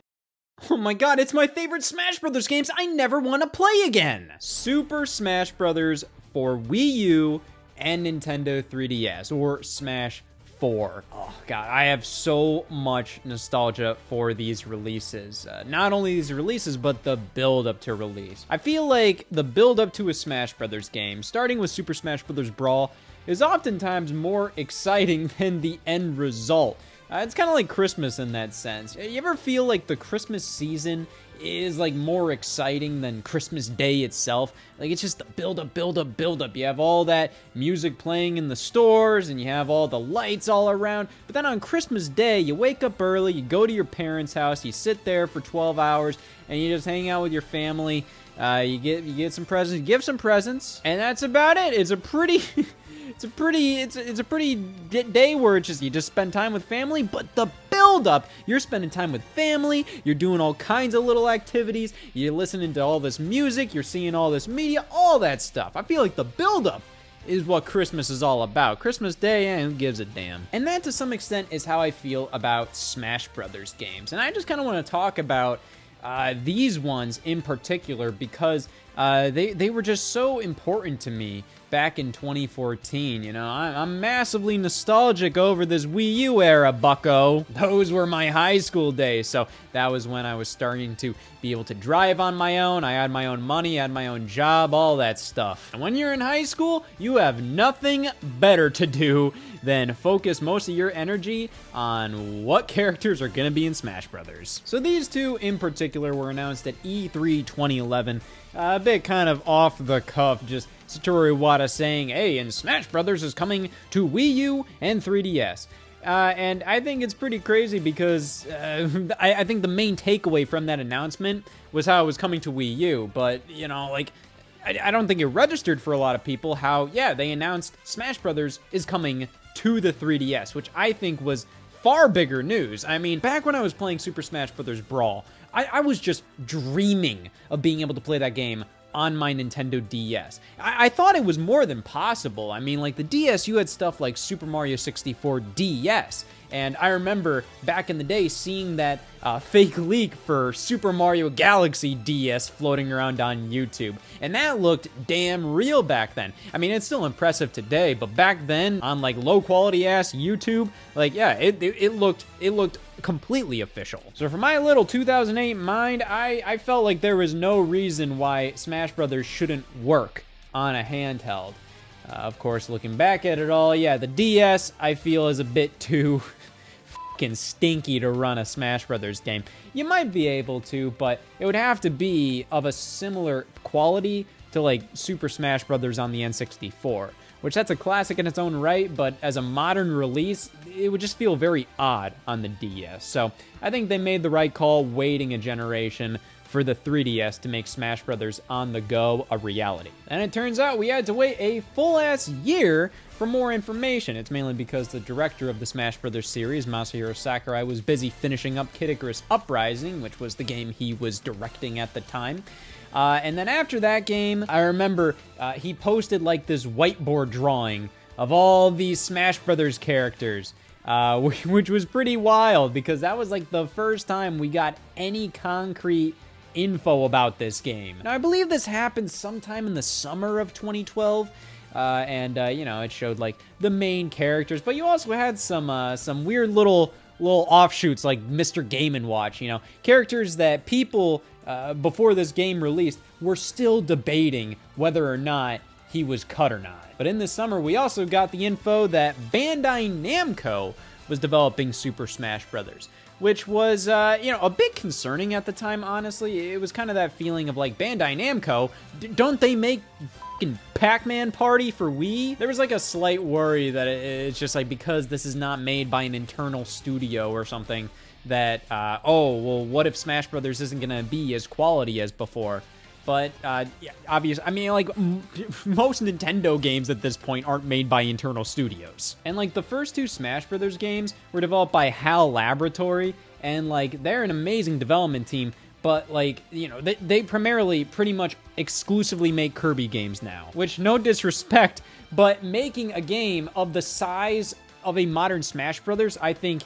Oh my god, it's my favorite Smash Brothers games I never want to play again! Super Smash Brothers for Wii U and Nintendo 3DS, or Smash 4. Oh god, I have so much nostalgia for these releases. Not only these releases, but the build up to release. I feel like the build up to a Smash Brothers game, starting with Super Smash Bros. Brawl, is oftentimes more exciting than the end result. It's kind of like Christmas in that sense. You ever feel like the Christmas season is like more exciting than Christmas Day itself? Like, it's just the build up, build up, build up. You have all that music playing in the stores and you have all the lights all around. But then on Christmas Day, you wake up early, you go to your parents' house, you sit there for 12 hours and you just hang out with your family. You get some presents, you give some presents, and that's about it. It's a pretty it's a pretty day where it's just, you just spend time with family, but the build up, you're spending time with family, you're doing all kinds of little activities, you're listening to all this music, you're seeing all this media, all that stuff. I feel like the build up is what Christmas is all about. Christmas Day, who gives a damn? And that to some extent is how I feel about Smash Brothers games. And I just kind of want to talk about these ones in particular because they were just so important to me back in 2014. You know, I'm massively nostalgic over this Wii U era, bucko. Those were my high school days, so that was when I was starting to be able to drive on my own. I had my own money, I had my own job, all that stuff. And when you're in high school, you have nothing better to do than focus most of your energy on what characters are gonna be in Smash Brothers. So these two in particular were announced at E3 2011. A bit kind of off the cuff, just Satoru Iwata saying, hey, and Smash Brothers is coming to Wii U and 3DS. And I think it's pretty crazy because I think the main takeaway from that announcement was how it was coming to Wii U. But, you know, like, I don't think it registered for a lot of people how, yeah, they announced Smash Brothers is coming to the 3DS, which I think was far bigger news. I mean, back when I was playing Super Smash Bros. Brawl, I was just dreaming of being able to play that game on my Nintendo DS. I thought it was more than possible. I mean, like the DS, you had stuff like Super Mario 64 DS, and I remember back in the day seeing that fake leak for Super Mario Galaxy DS floating around on YouTube, and that looked damn real back then. I mean, it's still impressive today, but back then on like low quality ass YouTube, like yeah, it looked completely official. So for my little 2008 mind, I felt like there was no reason why Smash Brothers shouldn't work on a handheld. Of course, looking back at it all, yeah, the DS I feel is a bit too fucking stinky to run a Smash Brothers game. You might be able to, but it would have to be of a similar quality to like Super Smash Brothers on the N64, which that's a classic in its own right, but as a modern release, it would just feel very odd on the DS. So I think they made the right call waiting a generation for the 3DS to make Smash Brothers on the go a reality. And it turns out we had to wait a full-ass year for more information. It's mainly because the director of the Smash Brothers series, Masahiro Sakurai, was busy finishing up Kid Icarus Uprising, which was the game he was directing at the time. And then after that game, I remember he posted like this whiteboard drawing of all these Smash Brothers characters, which was pretty wild because that was like the first time we got any concrete info about this game. Now, I believe this happened sometime in the summer of 2012. You know, it showed like the main characters, but you also had some weird little offshoots like Mr. Game & Watch, you know, characters that people before this game released were still debating whether or not he was cut or not. But in the summer, we also got the info that Bandai Namco was developing Super Smash Brothers, which was, you know, a bit concerning at the time, honestly. It was kind of that feeling of like, Bandai Namco, don't they make fucking Pac-Man Party for Wii? There was like a slight worry that it's just like, because this is not made by an internal studio or something, that, oh, well, what if Smash Brothers isn't gonna be as quality as before? But, yeah, obviously, I mean, like, most Nintendo games at this point aren't made by internal studios. And, like, the first two Smash Brothers games were developed by HAL Laboratory, and, like, they're an amazing development team, but, like, you know, they primarily pretty much exclusively make Kirby games now. Which, no disrespect, but making a game of the size of a modern Smash Brothers, I think,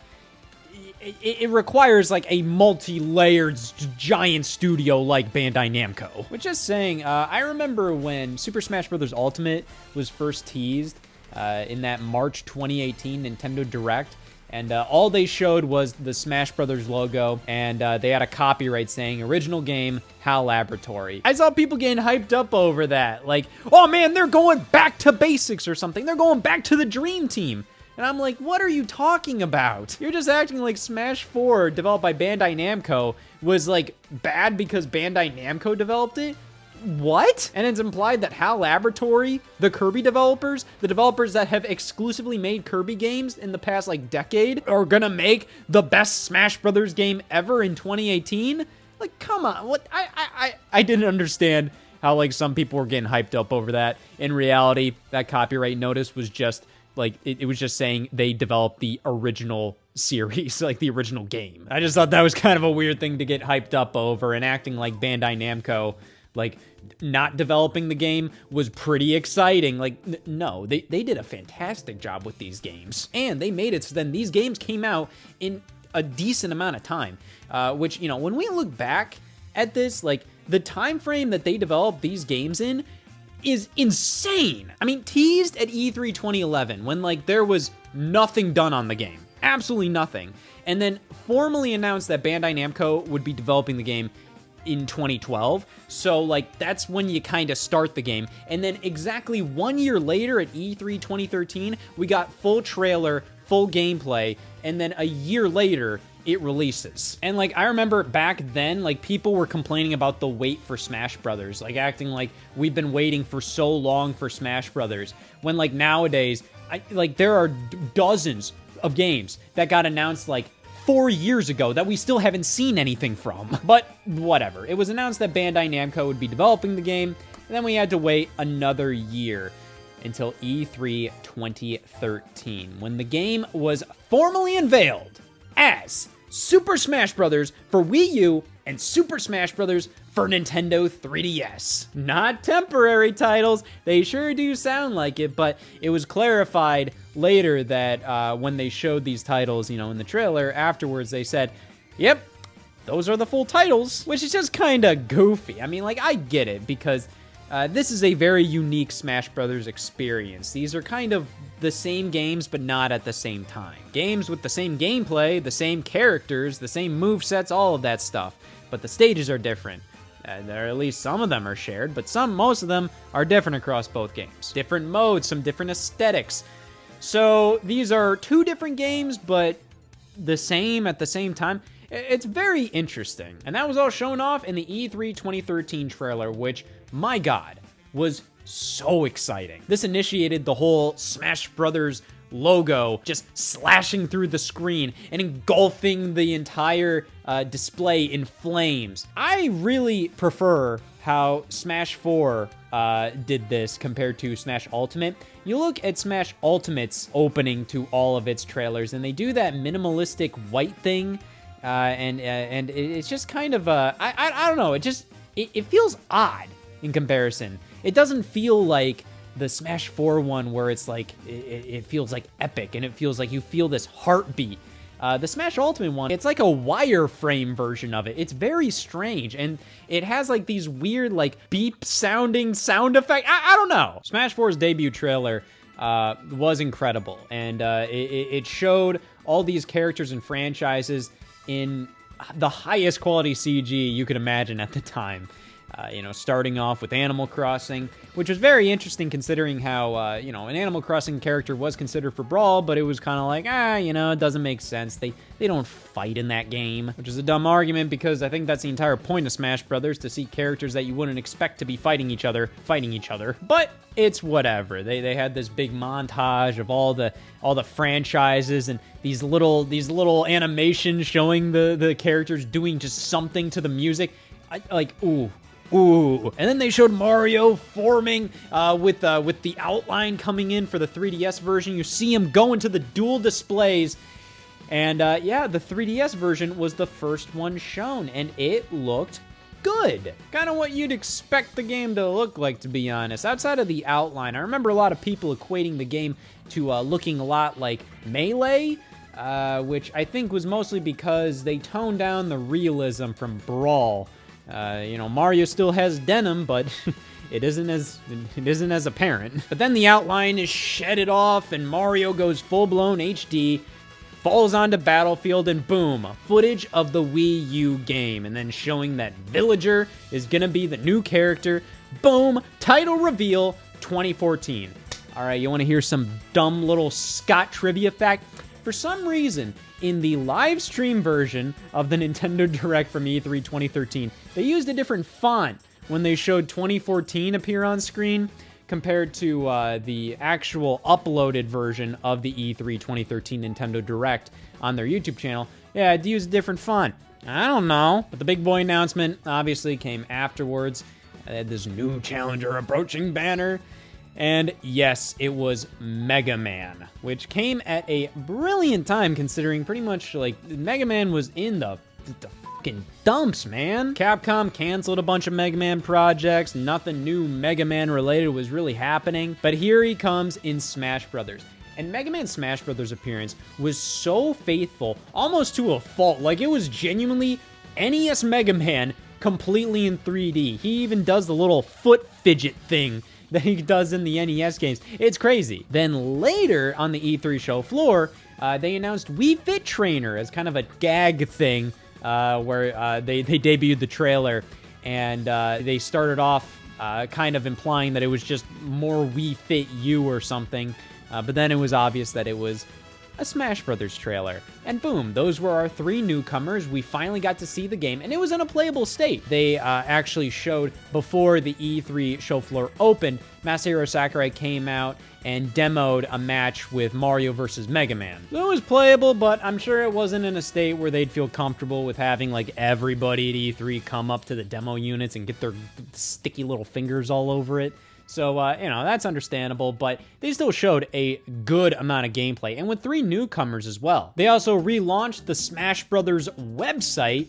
it requires like a multi-layered giant studio like Bandai Namco. Which is saying, I remember when Super Smash Bros. Ultimate was first teased in that March 2018 Nintendo Direct, and all they showed was the Smash Brothers logo, and they had a copyright saying original game, HAL Laboratory. I saw people getting hyped up over that, like, oh man, they're going back to basics or something. They're going back to the Dream Team. And I'm like, what are you talking about? You're just acting like Smash 4, developed by Bandai Namco, was like bad because Bandai Namco developed it? What? And it's implied that HAL Laboratory, the Kirby developers, the developers that have exclusively made Kirby games in the past like decade, are gonna make the best Smash Brothers game ever in 2018? Like, come on, what? I didn't understand how like some people were getting hyped up over that. In reality, that copyright notice was just like, it was just saying they developed the original series, like the original game. I just thought that was kind of a weird thing to get hyped up over, and acting like Bandai Namco, like, not developing the game was pretty exciting. Like, no, they did a fantastic job with these games. And they made it so then these games came out in a decent amount of time. Which, you know, when we look back at this, like, the time frame that they developed these games in is insane. I mean, teased at E3 2011, when, like, there was nothing done on the game. Absolutely nothing. And then formally announced that Bandai Namco would be developing the game in 2012. So like that's when you kind of start the game. And then exactly 1 year later at E3 2013, we got full trailer, full gameplay, and then a year later it releases. And like I remember back then, like people were complaining about the wait for Smash Brothers, like acting like we've been waiting for so long for Smash Brothers, when like nowadays like there are dozens of games that got announced like 4 years ago that we still haven't seen anything from. But whatever. It was announced that Bandai Namco would be developing the game, and then we had to wait another year until E3 2013, when the game was formally unveiled as Super Smash Bros. For Wii U and Super Smash Bros. For Nintendo 3DS. Not temporary titles, they sure do sound like it, but it was clarified later that when they showed these titles, you know, in the trailer afterwards, they said, yep, those are the full titles, which is just kind of goofy. I mean, like, I get it, because this is a very unique Smash Brothers experience. These are kind of the same games, but not at the same time. Games with the same gameplay, the same characters, the same movesets, all of that stuff, but the stages are different. Or at least some of them are shared, but most of them are different across both games. Different modes, some different aesthetics. So these are two different games, but the same at the same time. It's very interesting. And that was all shown off in the E3 2013 trailer, which, my God, was so exciting. This initiated the whole Smash Brothers logo just slashing through the screen and engulfing the entire display in flames. I really prefer how Smash 4 did this compared to Smash Ultimate. You look at Smash Ultimate's opening to all of its trailers, and they do that minimalistic white thing, and it's just kind of I don't know. It feels odd in comparison. It doesn't feel like the Smash 4 one where it's like, it feels like epic, and it feels like you feel this heartbeat. The Smash Ultimate one, it's like a wireframe version of it. It's very strange, and it has like these weird like beep sounding sound effect. I don't know. Smash 4's debut trailer was incredible, and it showed all these characters and franchises in the highest quality CG you could imagine at the time. You know, starting off with Animal Crossing, which was very interesting considering how, you know, an Animal Crossing character was considered for Brawl, but it was kind of like, you know, it doesn't make sense. They don't fight in that game, which is a dumb argument, because I think that's the entire point of Smash Brothers, to see characters that you wouldn't expect to be fighting each other. But it's whatever. They had this big montage of all the franchises and these little animations showing the characters doing just something to the music. Ooh. And then they showed Mario forming with the outline coming in for the 3DS version. You see him go into the dual displays. And yeah, the 3DS version was the first one shown, and it looked good. Kind of what you'd expect the game to look like, to be honest. Outside of the outline, I remember a lot of people equating the game to looking a lot like Melee, which I think was mostly because they toned down the realism from Brawl. You know, Mario still has denim, but it isn't as apparent. But then the outline is shedded off, and Mario goes full-blown HD, falls onto Battlefield, and boom, footage of the Wii U game, and then showing that Villager is gonna be the new character. Boom, title reveal 2014. All right, you want to hear some dumb little Scott trivia fact? For some reason, in the live stream version of the Nintendo Direct from E3 2013, they used a different font when they showed 2014 appear on screen compared to the actual uploaded version of the E3 2013 Nintendo Direct on their YouTube channel. Yeah, it used a different font. I don't know, but the big boy announcement obviously came afterwards. They had this new challenger approaching banner. And yes, it was Mega Man, which came at a brilliant time considering pretty much like Mega Man was in the fucking dumps, man. Capcom canceled a bunch of Mega Man projects. Nothing new Mega Man related was really happening. But here he comes in Smash Brothers. And Mega Man Smash Brothers appearance was so faithful, almost to a fault. Like it was genuinely NES Mega Man completely in 3D. He even does the little foot fidget thing that he does in the NES games. It's crazy. Then later on the E3 show floor, they announced Wii Fit Trainer as kind of a gag thing where they debuted the trailer and they started off kind of implying that it was just more Wii Fit U or something. But then it was obvious that it was a Smash Brothers trailer. And boom, those were our 3 newcomers. We finally got to see the game, and it was in a playable state. They actually showed, before the E3 show floor opened, Masahiro Sakurai came out and demoed a match with Mario vs. Mega Man. So it was playable, but I'm sure it wasn't in a state where they'd feel comfortable with having like everybody at E3 come up to the demo units and get their sticky little fingers all over it. So, you know, that's understandable, but they still showed a good amount of gameplay, and with 3 newcomers as well. They also relaunched the Smash Brothers website,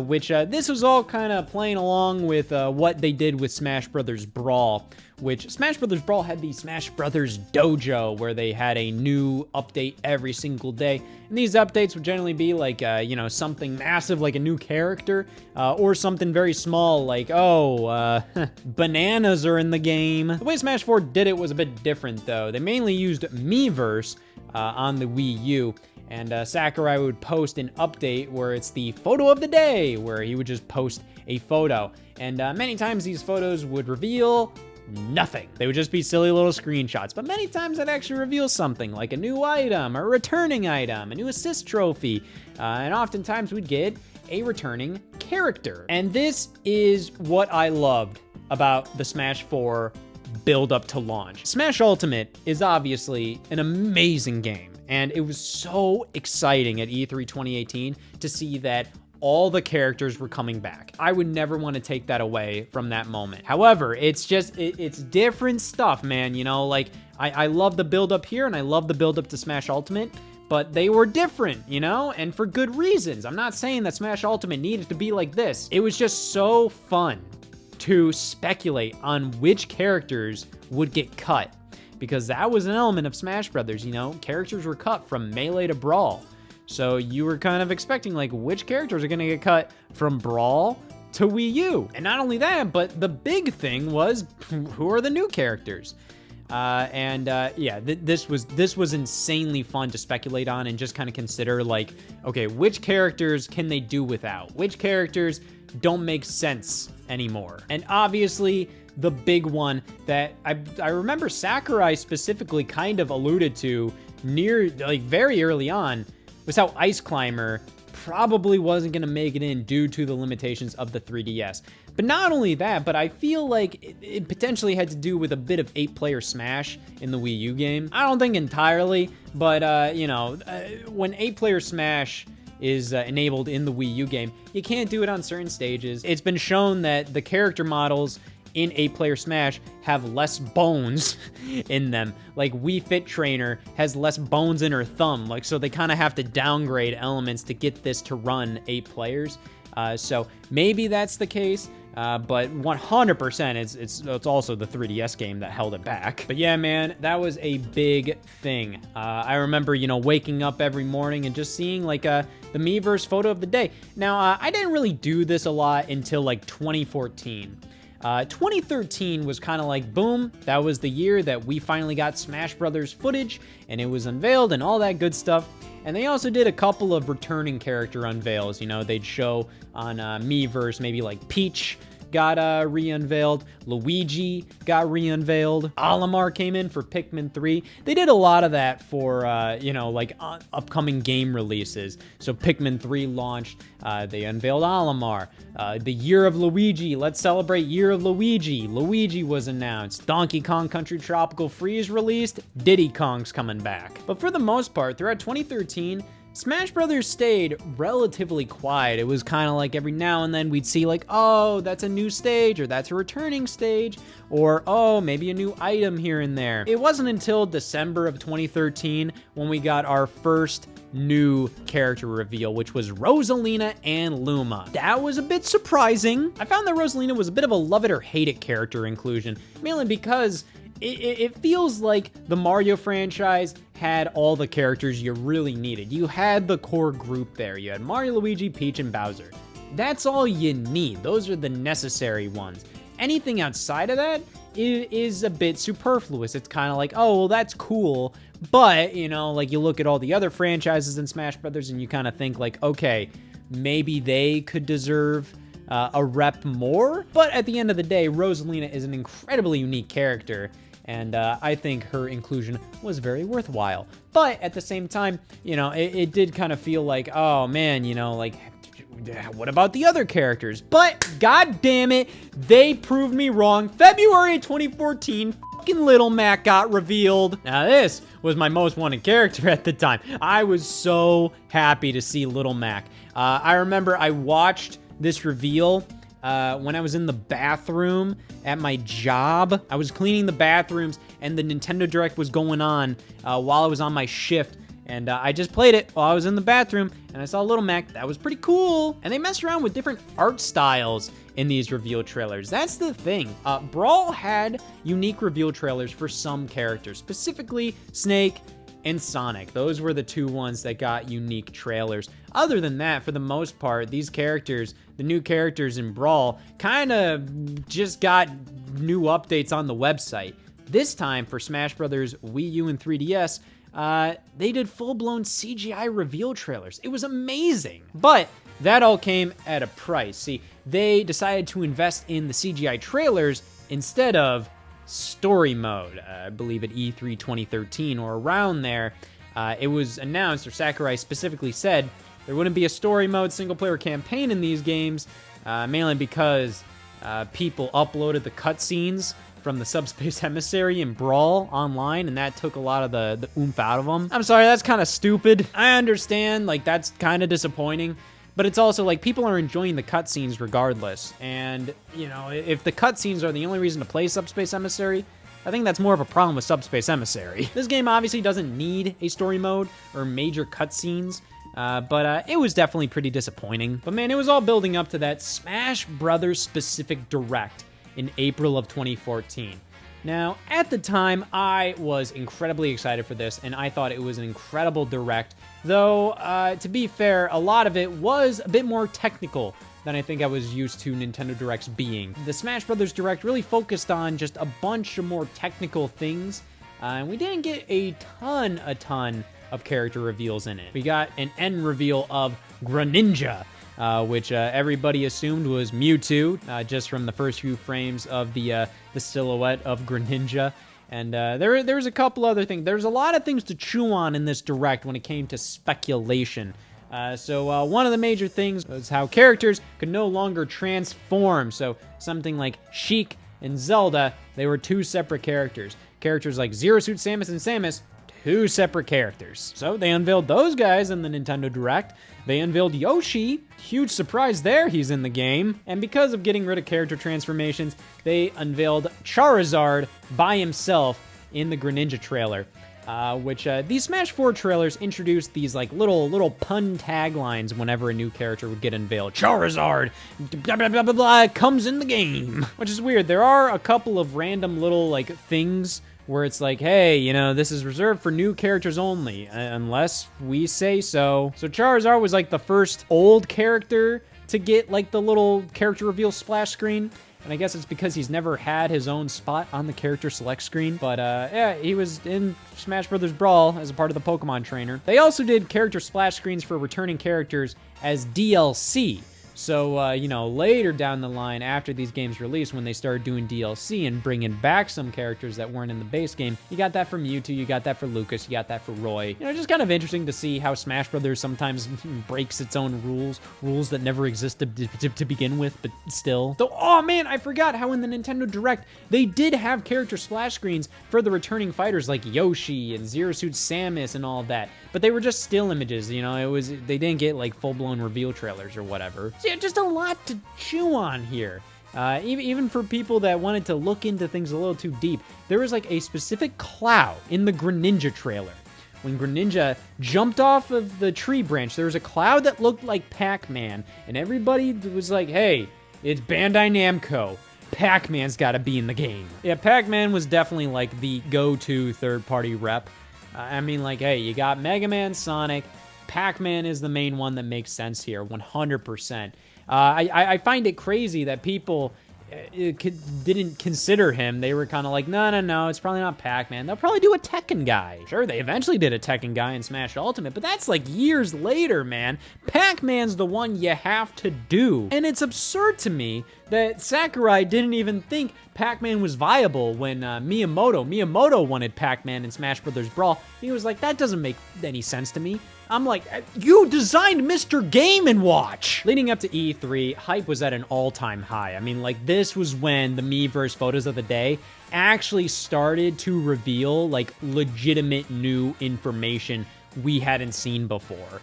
which this was all kind of playing along with what they did with Smash Brothers Brawl, which Smash Brothers Brawl had the Smash Brothers Dojo, where they had a new update every single day. And these updates would generally be like, you know, something massive like a new character, or something very small like, oh, bananas are in the game. The way Smash 4 did it was a bit different, though. They mainly used Miiverse on the Wii U. And Sakurai would post an update where it's the photo of the day, where he would just post a photo. And many times these photos would reveal nothing. They would just be silly little screenshots, but many times I'd actually reveal something like a new item, a returning item, a new assist trophy, and oftentimes we'd get a returning character. And this is what I loved about the Smash 4 build up to launch. Smash Ultimate is obviously an amazing game, and it was so exciting at E3 2018 to see that all the characters were coming back. I would never want to take that away from that moment. However, it's just, it's different stuff, man. You know, like, I love the build up here and I love the build up to Smash Ultimate, but they were different, you know, and for good reasons. I'm not saying that Smash Ultimate needed to be like this. It was just so fun to speculate on which characters would get cut, because that was an element of Smash Brothers, you know, characters were cut from Melee to Brawl. So you were kind of expecting, like, which characters are going to get cut from Brawl to Wii U. And not only that, but the big thing was, who are the new characters? Yeah, this was insanely fun to speculate on and just kind of consider, like, okay, which characters can they do without? Which characters don't make sense anymore? And obviously, the big one that I remember Sakurai specifically kind of alluded to very early on, was how Ice Climber probably wasn't going to make it in due to the limitations of the 3DS. But not only that, but I feel like it potentially had to do with a bit of 8-player Smash in the Wii U game. I don't think entirely, but, you know, when 8-player Smash is enabled in the Wii U game, you can't do it on certain stages. It's been shown that the character models in 8-player Smash have less bones in them. Like, Wii Fit Trainer has less bones in her thumb. Like, so they kind of have to downgrade elements to get this to run 8 players. So maybe that's the case. But 100% it's also the 3DS game that held it back. But yeah, man, that was a big thing. I remember, you know, waking up every morning and just seeing like the Miiverse photo of the day. Now, I didn't really do this a lot until like 2014. 2013 was kind of like, boom, that was the year that we finally got Smash Brothers footage, and it was unveiled and all that good stuff. And they also did a couple of returning character unveils. You know, they'd show on Miiverse maybe like Peach got re-unveiled. Luigi got re-unveiled. Olimar came in for Pikmin 3. They did a lot of that for, upcoming game releases. So Pikmin 3 launched. They unveiled Olimar. The Year of Luigi. Let's celebrate Year of Luigi. Luigi was announced. Donkey Kong Country Tropical Freeze released. Diddy Kong's coming back. But for the most part, throughout 2013, Smash Brothers stayed relatively quiet. It was kind of like every now and then we'd see like, oh, that's a new stage, or that's a returning stage, or oh, maybe a new item here and there. It wasn't until December of 2013 when we got our first new character reveal, which was Rosalina and Luma. That was a bit surprising. I found that Rosalina was a bit of a love it or hate it character inclusion, mainly because it feels like the Mario franchise had all the characters you really needed. You had the core group there. You had Mario, Luigi, Peach, and Bowser. That's all you need. Those are the necessary ones. Anything outside of that is a bit superfluous. It's kind of like, oh, well, that's cool. But, you know, like you look at all the other franchises in Smash Brothers and you kind of think like, okay, maybe they could deserve a rep more. But at the end of the day, Rosalina is an incredibly unique character. And I think her inclusion was very worthwhile. But at the same time, you know, it did kind of feel like, oh man, you know, like, what about the other characters? But god damn it, they proved me wrong. February 2014, fucking Little Mac got revealed. Now this was my most wanted character at the time. I was so happy to see Little Mac. I remember I watched this reveal when I was in the bathroom at my job. I was cleaning the bathrooms and the Nintendo Direct was going on while I was on my shift. And I just played it while I was in the bathroom and I saw Little Mac. That was pretty cool. And they messed around with different art styles in these reveal trailers. That's the thing. Brawl had unique reveal trailers for some characters, specifically Snake and Sonic. Those were the two ones that got unique trailers. Other than that, for the most part, these characters, the new characters in Brawl, kind of just got new updates on the website. This time for Smash Brothers Wii U and 3DS, they did full-blown CGI reveal trailers. It was amazing. But that all came at a price. See, they decided to invest in the CGI trailers instead of story mode. I believe at E3 2013 or around there, it was announced, or Sakurai specifically said, there wouldn't be a story mode single-player campaign in these games, mainly because people uploaded the cutscenes from the Subspace Emissary in Brawl online, and that took a lot of the oomph out of them. I'm sorry, that's kind of stupid. I understand, like, that's kind of disappointing, but it's also like people are enjoying the cutscenes regardless. And, you know, if the cutscenes are the only reason to play Subspace Emissary, I think that's more of a problem with Subspace Emissary. This game obviously doesn't need a story mode or major cutscenes, but it was definitely pretty disappointing. But man, it was all building up to that Smash Brothers specific Direct in April of 2014. Now, at the time, I was incredibly excited for this, and I thought it was an incredible Direct, though, to be fair, a lot of it was a bit more technical than I think I was used to Nintendo Directs being. The Smash Brothers Direct really focused on just a bunch of more technical things, and we didn't get a ton of character reveals in it. We got an end reveal of Greninja, which everybody assumed was Mewtwo, just from the first few frames of the silhouette of Greninja. And there was a couple other things. There's a lot of things to chew on in this Direct when it came to speculation. So one of the major things was how characters could no longer transform. So something like Sheik and Zelda, they were two separate characters. Characters like Zero Suit Samus and Samus, two separate characters. So they unveiled those guys in the Nintendo Direct. They unveiled Yoshi. Huge surprise there, he's in the game. And because of getting rid of character transformations, they unveiled Charizard by himself in the Greninja trailer. Which these Smash 4 trailers introduced these like little pun taglines whenever a new character would get unveiled. Charizard, blah, blah, blah, blah, blah, comes in the game. Which is weird. There are a couple of random little like things where it's like, hey, you know, this is reserved for new characters only, unless we say so. So Charizard was like the first old character to get like the little character reveal splash screen. And I guess it's because he's never had his own spot on the character select screen. But yeah, he was in Smash Brothers Brawl as a part of the Pokemon trainer. They also did character splash screens for returning characters as DLC. So, you know, later down the line, after these games released, when they started doing DLC and bringing back some characters that weren't in the base game, you got that for Mewtwo, you got that for Lucas, you got that for Roy. You know, just kind of interesting to see how Smash Brothers sometimes breaks its own rules that never existed to begin with, but still. Though, oh man, I forgot how in the Nintendo Direct, they did have character splash screens for the returning fighters like Yoshi and Zero Suit Samus and all of that, but they were just still images, you know, they didn't get like full-blown reveal trailers or whatever. So yeah, just a lot to chew on here. Even for people that wanted to look into things a little too deep, there was like a specific cloud in the Greninja trailer. When Greninja jumped off of the tree branch, there was a cloud that looked like Pac-Man, and everybody was like, hey, it's Bandai Namco. Pac-Man's gotta be in the game. Yeah, Pac-Man was definitely like the go-to third-party rep. I mean, like, hey, you got Mega Man, Sonic, Pac-Man is the main one that makes sense here, 100%. I find it crazy that people didn't consider him. They were kind of like, no, it's probably not Pac-Man. They'll probably do a Tekken guy. Sure, they eventually did a Tekken guy in Smash Ultimate, but that's like years later, man. Pac-Man's the one you have to do. And it's absurd to me that Sakurai didn't even think Pac-Man was viable when Miyamoto wanted Pac-Man in Smash Bros. Brawl. He was like, that doesn't make any sense to me. I'm like, you designed Mr. Game & Watch! Leading up to E3, hype was at an all-time high. I mean, like, this was when the Miiverse photos of the day actually started to reveal, like, legitimate new information we hadn't seen before.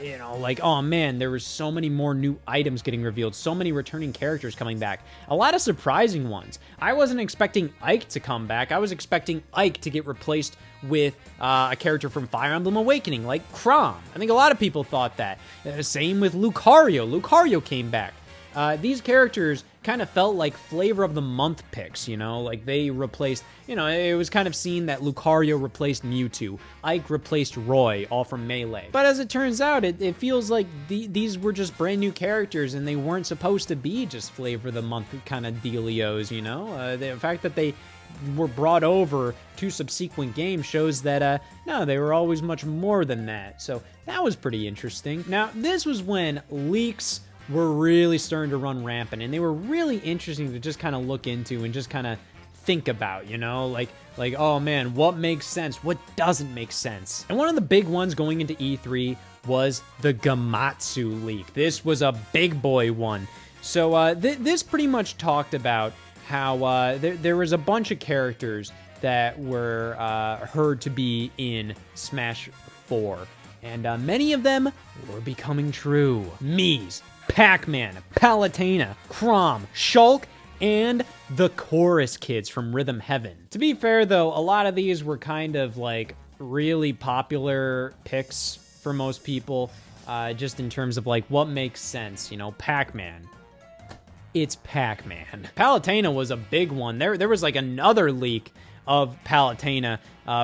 You know, like, oh man, there was so many more new items getting revealed, so many returning characters coming back, a lot of surprising ones. I wasn't expecting Ike to come back. I was expecting Ike to get replaced with a character from Fire Emblem Awakening, like Chrom. I think a lot of people thought that. Same with Lucario. Lucario came back. These characters kind of felt like flavor of the month picks, you know, like they replaced, you know, it was kind of seen that Lucario replaced Mewtwo, Ike replaced Roy, all from Melee. But as it turns out, it feels like these were just brand new characters and they weren't supposed to be just flavor of the month kind of dealios, you know? The fact that they were brought over to subsequent games shows that, no, they were always much more than that. So that was pretty interesting. Now, this was when leaks were really starting to run rampant, and they were really interesting to just kind of look into and just kind of think about, you know, like, oh man, what makes sense? What doesn't make sense? And one of the big ones going into E3 was the Gamatsu leak. This was a big boy one. So this pretty much talked about how there was a bunch of characters that were heard to be in Smash 4, and many of them were becoming true. Mii's, Pac-Man, Palutena, Chrom, Shulk, and the Chorus Kids from Rhythm Heaven. To be fair, though, a lot of these were kind of like really popular picks for most people, just in terms of like what makes sense, you know, Pac-Man. It's Pac-Man. Palutena was a big one. There was like another leak of Palutena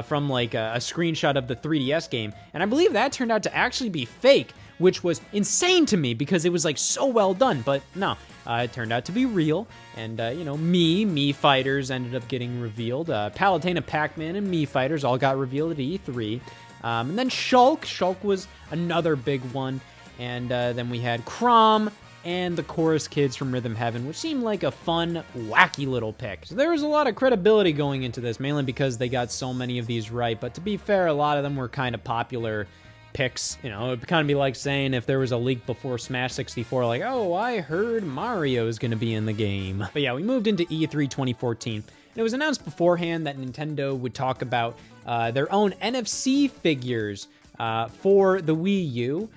from like a screenshot of the 3DS game, and I believe that turned out to actually be fake, which was insane to me because it was like so well done, but no, it turned out to be real, and you know, Mii Fighters ended up getting revealed. Palutena, Pac-Man, and Mii Fighters all got revealed at E3, and then Shulk was another big one, and then we had Chrom and the Chorus Kids from Rhythm Heaven, which seemed like a fun, wacky little pick. So there was a lot of credibility going into this, mainly because they got so many of these right, but to be fair, a lot of them were kind of popular picks. You know, it'd kind of be like saying if there was a leak before Smash 64, like, oh, I heard Mario is going to be in the game. But yeah, we moved into E3 2014, and it was announced beforehand that Nintendo would talk about their own NFC figures for the Wii U,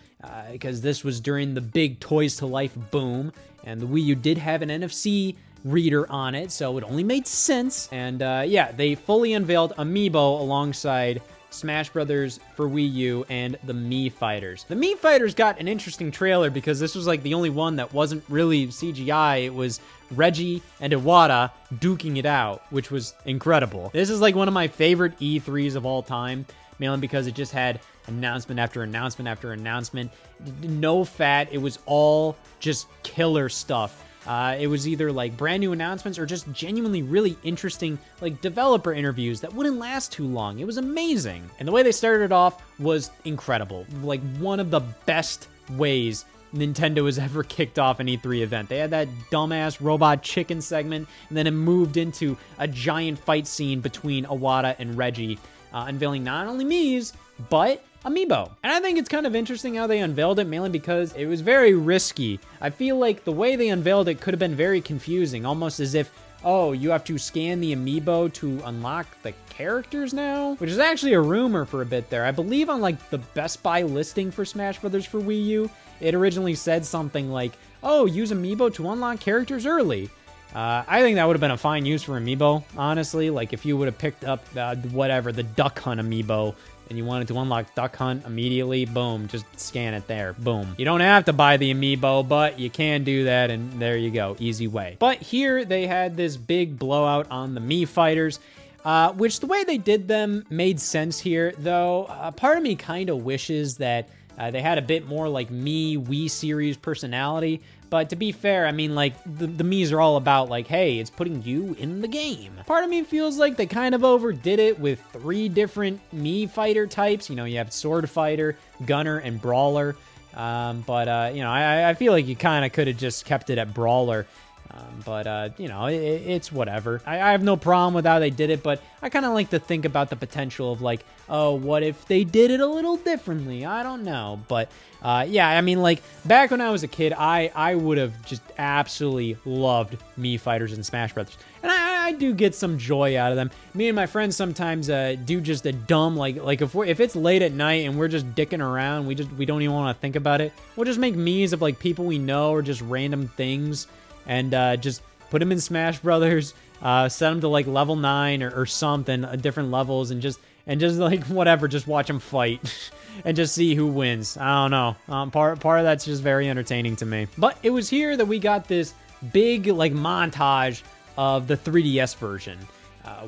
because this was during the big Toys to Life boom, and the Wii U did have an NFC reader on it, so it only made sense. And yeah, they fully unveiled Amiibo alongside Smash Brothers for Wii U and the Mii Fighters. The Mii Fighters got an interesting trailer because this was like the only one that wasn't really CGI. It was Reggie and Iwata duking it out, which was incredible. This is like one of my favorite E3s of all time, mainly because it just had announcement after announcement after announcement. No fat. It was all just killer stuff. It was either like brand new announcements or just genuinely really interesting like developer interviews that wouldn't last too long. It was amazing. And the way they started off was incredible. Like one of the best ways Nintendo has ever kicked off an E3 event. They had that dumbass robot chicken segment, and then it moved into a giant fight scene between Iwata and Reggie, unveiling not only Mii's, but Amiibo. And I think it's kind of interesting how they unveiled it, mainly because it was very risky. I feel like the way they unveiled it could have been very confusing, almost as if, oh, you have to scan the Amiibo to unlock the characters now? Which is actually a rumor for a bit there. I believe on like the Best Buy listing for Smash Brothers for Wii U, it originally said something like, oh, use Amiibo to unlock characters early. I think that would have been a fine use for Amiibo, honestly. Like if you would have picked up the Duck Hunt Amiibo, and you wanted to unlock Duck Hunt immediately, boom, just scan it there, boom. You don't have to buy the Amiibo, but you can do that, and there you go, easy way. But here they had this big blowout on the Mii fighters, which the way they did them made sense here, though part of me kind of wishes that they had a bit more like Mii Wii series personality. But to be fair, I mean, like, the Mii's are all about, like, hey, it's putting you in the game. Part of me feels like they kind of overdid it with 3 different Mii fighter types. You know, you have Sword Fighter, Gunner, and Brawler. You know, I feel like you kind of could have just kept it at Brawler. You know, it's whatever. I have no problem with how they did it, but I kind of like to think about the potential of like, oh, what if they did it a little differently? I don't know. But yeah, I mean, like back when I was a kid, I would have just absolutely loved Mii fighters in Smash Brothers. And I do get some joy out of them. Me and my friends sometimes do just a dumb, like if it's late at night and we're just dicking around, we don't even want to think about it. We'll just make Mii's of like people we know or just random things. And just put them in Smash Brothers, set them to like level 9 or something, different levels, and just like whatever, just watch them fight and just see who wins. I don't know. Part of that's just very entertaining to me. But it was here that we got this big like montage of the 3DS version,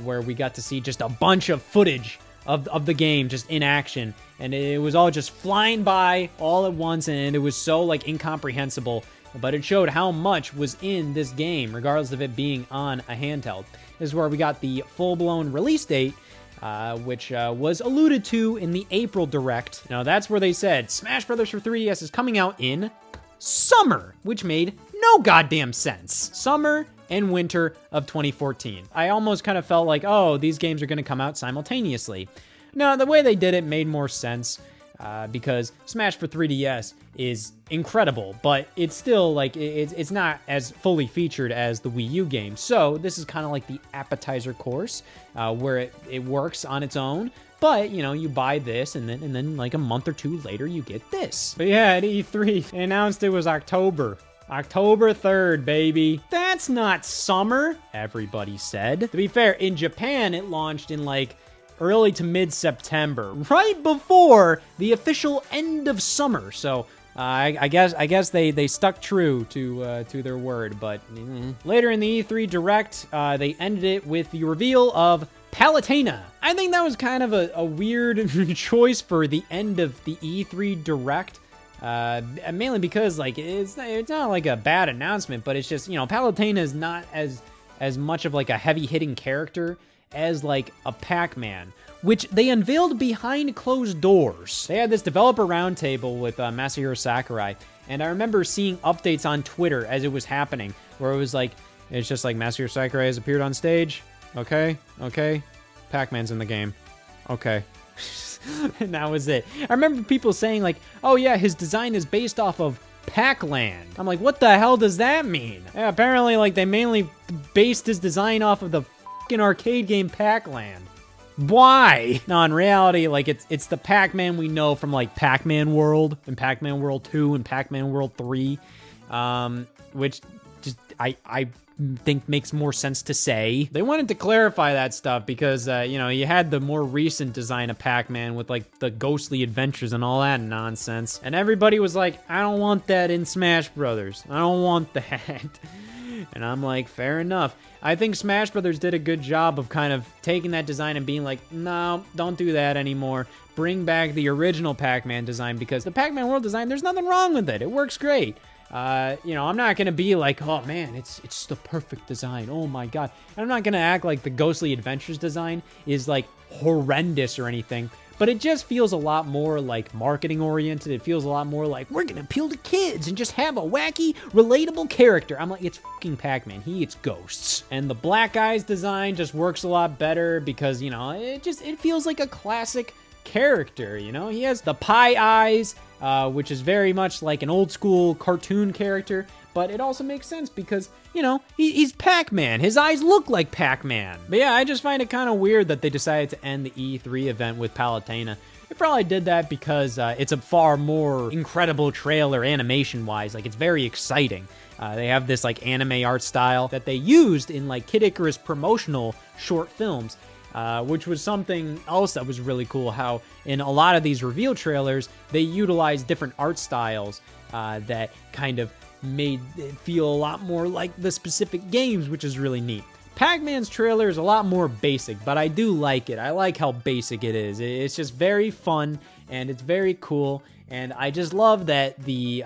where we got to see just a bunch of footage of the game just in action, and it was all just flying by all at once, and it was so like incomprehensible. But it showed how much was in this game, regardless of it being on a handheld. This is where we got the full-blown release date, which was alluded to in the April Direct. Now, that's where they said Smash Brothers for 3DS is coming out in summer, which made no goddamn sense. Summer and winter of 2014. I almost kind of felt like, oh, these games are going to come out simultaneously. No, the way they did it made more sense. Because Smash for 3DS is incredible, but it's still like it's not as fully featured as the Wii U game. So this is kind of like the appetizer course, where it works on its own. But you know, you buy this, and then like a month or 2 later, you get this. But yeah, at E3, they announced it was October 3rd, baby. That's not summer, everybody said. To be fair, in Japan, it launched in like early to mid-September, right before the official end of summer. So I guess they stuck true to their word. But later in the E3 Direct, they ended it with the reveal of Palutena. I think that was kind of a weird choice for the end of the E3 Direct. Mainly because like it's not like a bad announcement, but it's just, you know, Palutena is not as much of like a heavy-hitting character as like a Pac-Man, which they unveiled behind closed doors. They had this developer roundtable with Masahiro Sakurai, and I remember seeing updates on Twitter as it was happening, where it was like, it's just like Masahiro Sakurai has appeared on stage. Okay, Pac-Man's in the game. Okay. And that was it. I remember people saying like, oh yeah, his design is based off of Pac-Land. I'm like, what the hell does that mean? Yeah, apparently like they mainly based his design off of the arcade game Pac-Land. Why? No, in reality, like it's the Pac-Man we know from like Pac-Man World and Pac-Man World 2 and Pac-Man World 3, which just I think makes more sense to say. They wanted to clarify that stuff because you know, you had the more recent design of Pac-Man with like the ghostly adventures and all that nonsense, and everybody was like, I don't want that in Smash Brothers. I don't want that. And I'm like, fair enough. I think Smash Brothers did a good job of kind of taking that design and being like, no, don't do that anymore. Bring back the original Pac-Man design, because the Pac-Man World design, there's nothing wrong with it. It works great. You know, I'm not going to be like, oh man, it's the perfect design. Oh my God. And I'm not going to act like the Ghostly Adventures design is like horrendous or anything. but it just feels a lot more like marketing oriented. It feels a lot more like we're gonna appeal to kids and just have a wacky, relatable character. I'm like, it's fucking Pac-Man. He eats ghosts. And the Black Eyes design just works a lot better because, you know, it feels like a classic character, you know? He has the pie eyes, which is very much like an old school cartoon character, but it also makes sense because, you know, he's Pac-Man. His eyes look like Pac-Man. But yeah, I just find it kind of weird that they decided to end the E3 event with Palutena. They probably did that because it's a far more incredible trailer animation-wise. Like, it's very exciting. They have this, like, anime art style that they used in, like, Kid Icarus promotional short films, which was something else that was really cool, how in a lot of these reveal trailers, they utilized different art styles that kind of made it feel a lot more like the specific games, which is really neat. Pac-Man's trailer is a lot more basic, but I do like it. I like how basic it is. It's just very fun, and it's very cool, and I just love that the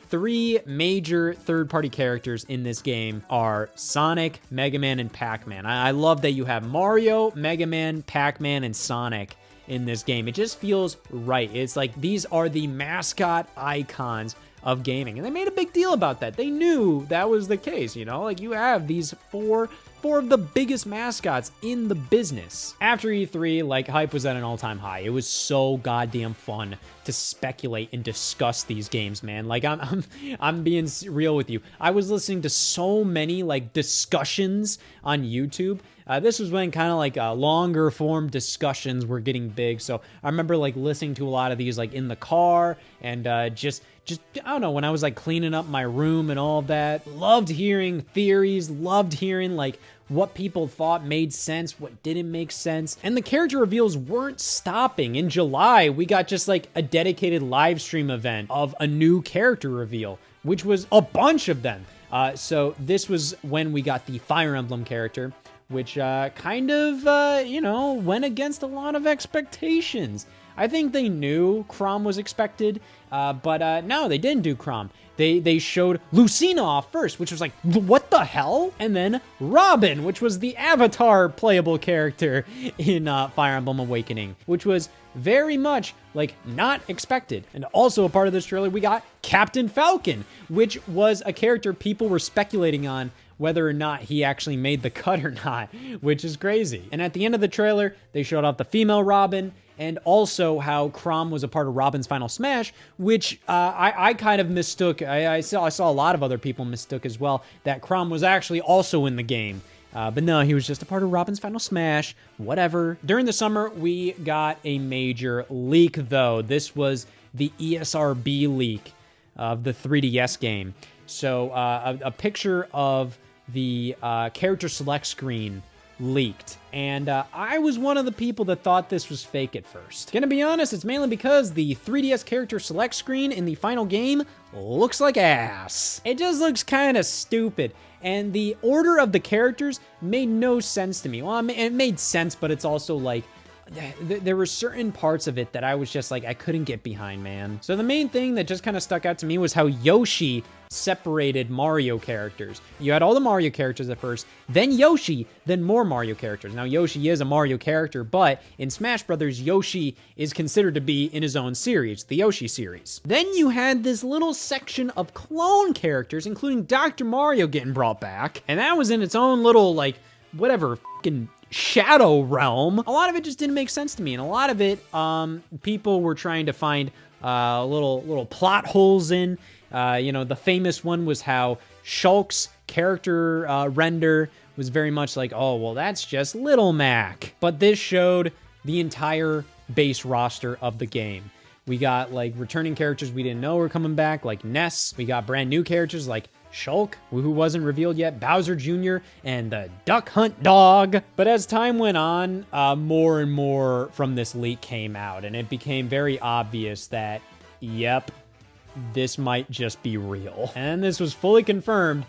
3 major third-party characters in this game are Sonic, Mega Man, and Pac-Man. I love that you have Mario, Mega Man, Pac-Man, and Sonic in this game. It just feels right. It's like these are the mascot icons of gaming, and they made a big deal about that. They knew that was the case, you know? Like, you have these four of the biggest mascots in the business. After E3, like, hype was at an all-time high. It was so goddamn fun to speculate and discuss these games, man. Like, I'm being real with you. I was listening to so many, like, discussions on YouTube. This was when kind of like longer form discussions were getting big. So I remember like listening to a lot of these like in the car and just I don't know, when I was like cleaning up my room and all of that. Loved hearing theories, loved hearing like what people thought made sense, what didn't make sense. And the character reveals weren't stopping. In July, we got just like a dedicated live stream event of a new character reveal, which was a bunch of them. So this was when we got the Fire Emblem character, which kind of, you know, went against a lot of expectations. I think they knew Chrom was expected, but no, they didn't do Chrom. They showed Lucina off first, which was like, what the hell? And then Robin, which was the Avatar playable character in Fire Emblem Awakening, which was very much like not expected. And also a part of this trailer, we got Captain Falcon, which was a character people were speculating on whether or not he actually made the cut or not, which is crazy. And at the end of the trailer, they showed off the female Robin, and also how Chrom was a part of Robin's Final Smash, which I kind of mistook. I saw a lot of other people mistook as well, that Chrom was actually also in the game. But no, he was just a part of Robin's Final Smash, whatever. During the summer, we got a major leak, though. This was the ESRB leak of the 3DS game. So a picture of the character select screen leaked, and I was one of the people that thought this was fake at first. Gonna be honest, it's mainly because the 3DS character select screen in the final game looks like ass. It just looks kind of stupid, and the order of the characters made no sense to me. Well, it made sense, but it's also like, there were certain parts of it that I was just like, I couldn't get behind, man. So the main thing that just kind of stuck out to me was how Yoshi separated Mario characters. You had all the Mario characters at first, then Yoshi, then more Mario characters. Now, Yoshi is a Mario character, but in Smash Brothers, Yoshi is considered to be in his own series, the Yoshi series. Then you had this little section of clone characters, including Dr. Mario getting brought back, and that was in its own little, like, whatever, fucking Shadow Realm. A lot of it just didn't make sense to me, and a lot of it, people were trying to find little plot holes in. You know, the famous one was how Shulk's character render was very much like, oh, well, that's just Little Mac. But this showed the entire base roster of the game. We got, like, returning characters we didn't know were coming back, like Ness. We got brand new characters like Shulk, who wasn't revealed yet, Bowser Jr., and the Duck Hunt dog. But as time went on, more and more from this leak came out, and it became very obvious that, yep, this might just be real. And this was fully confirmed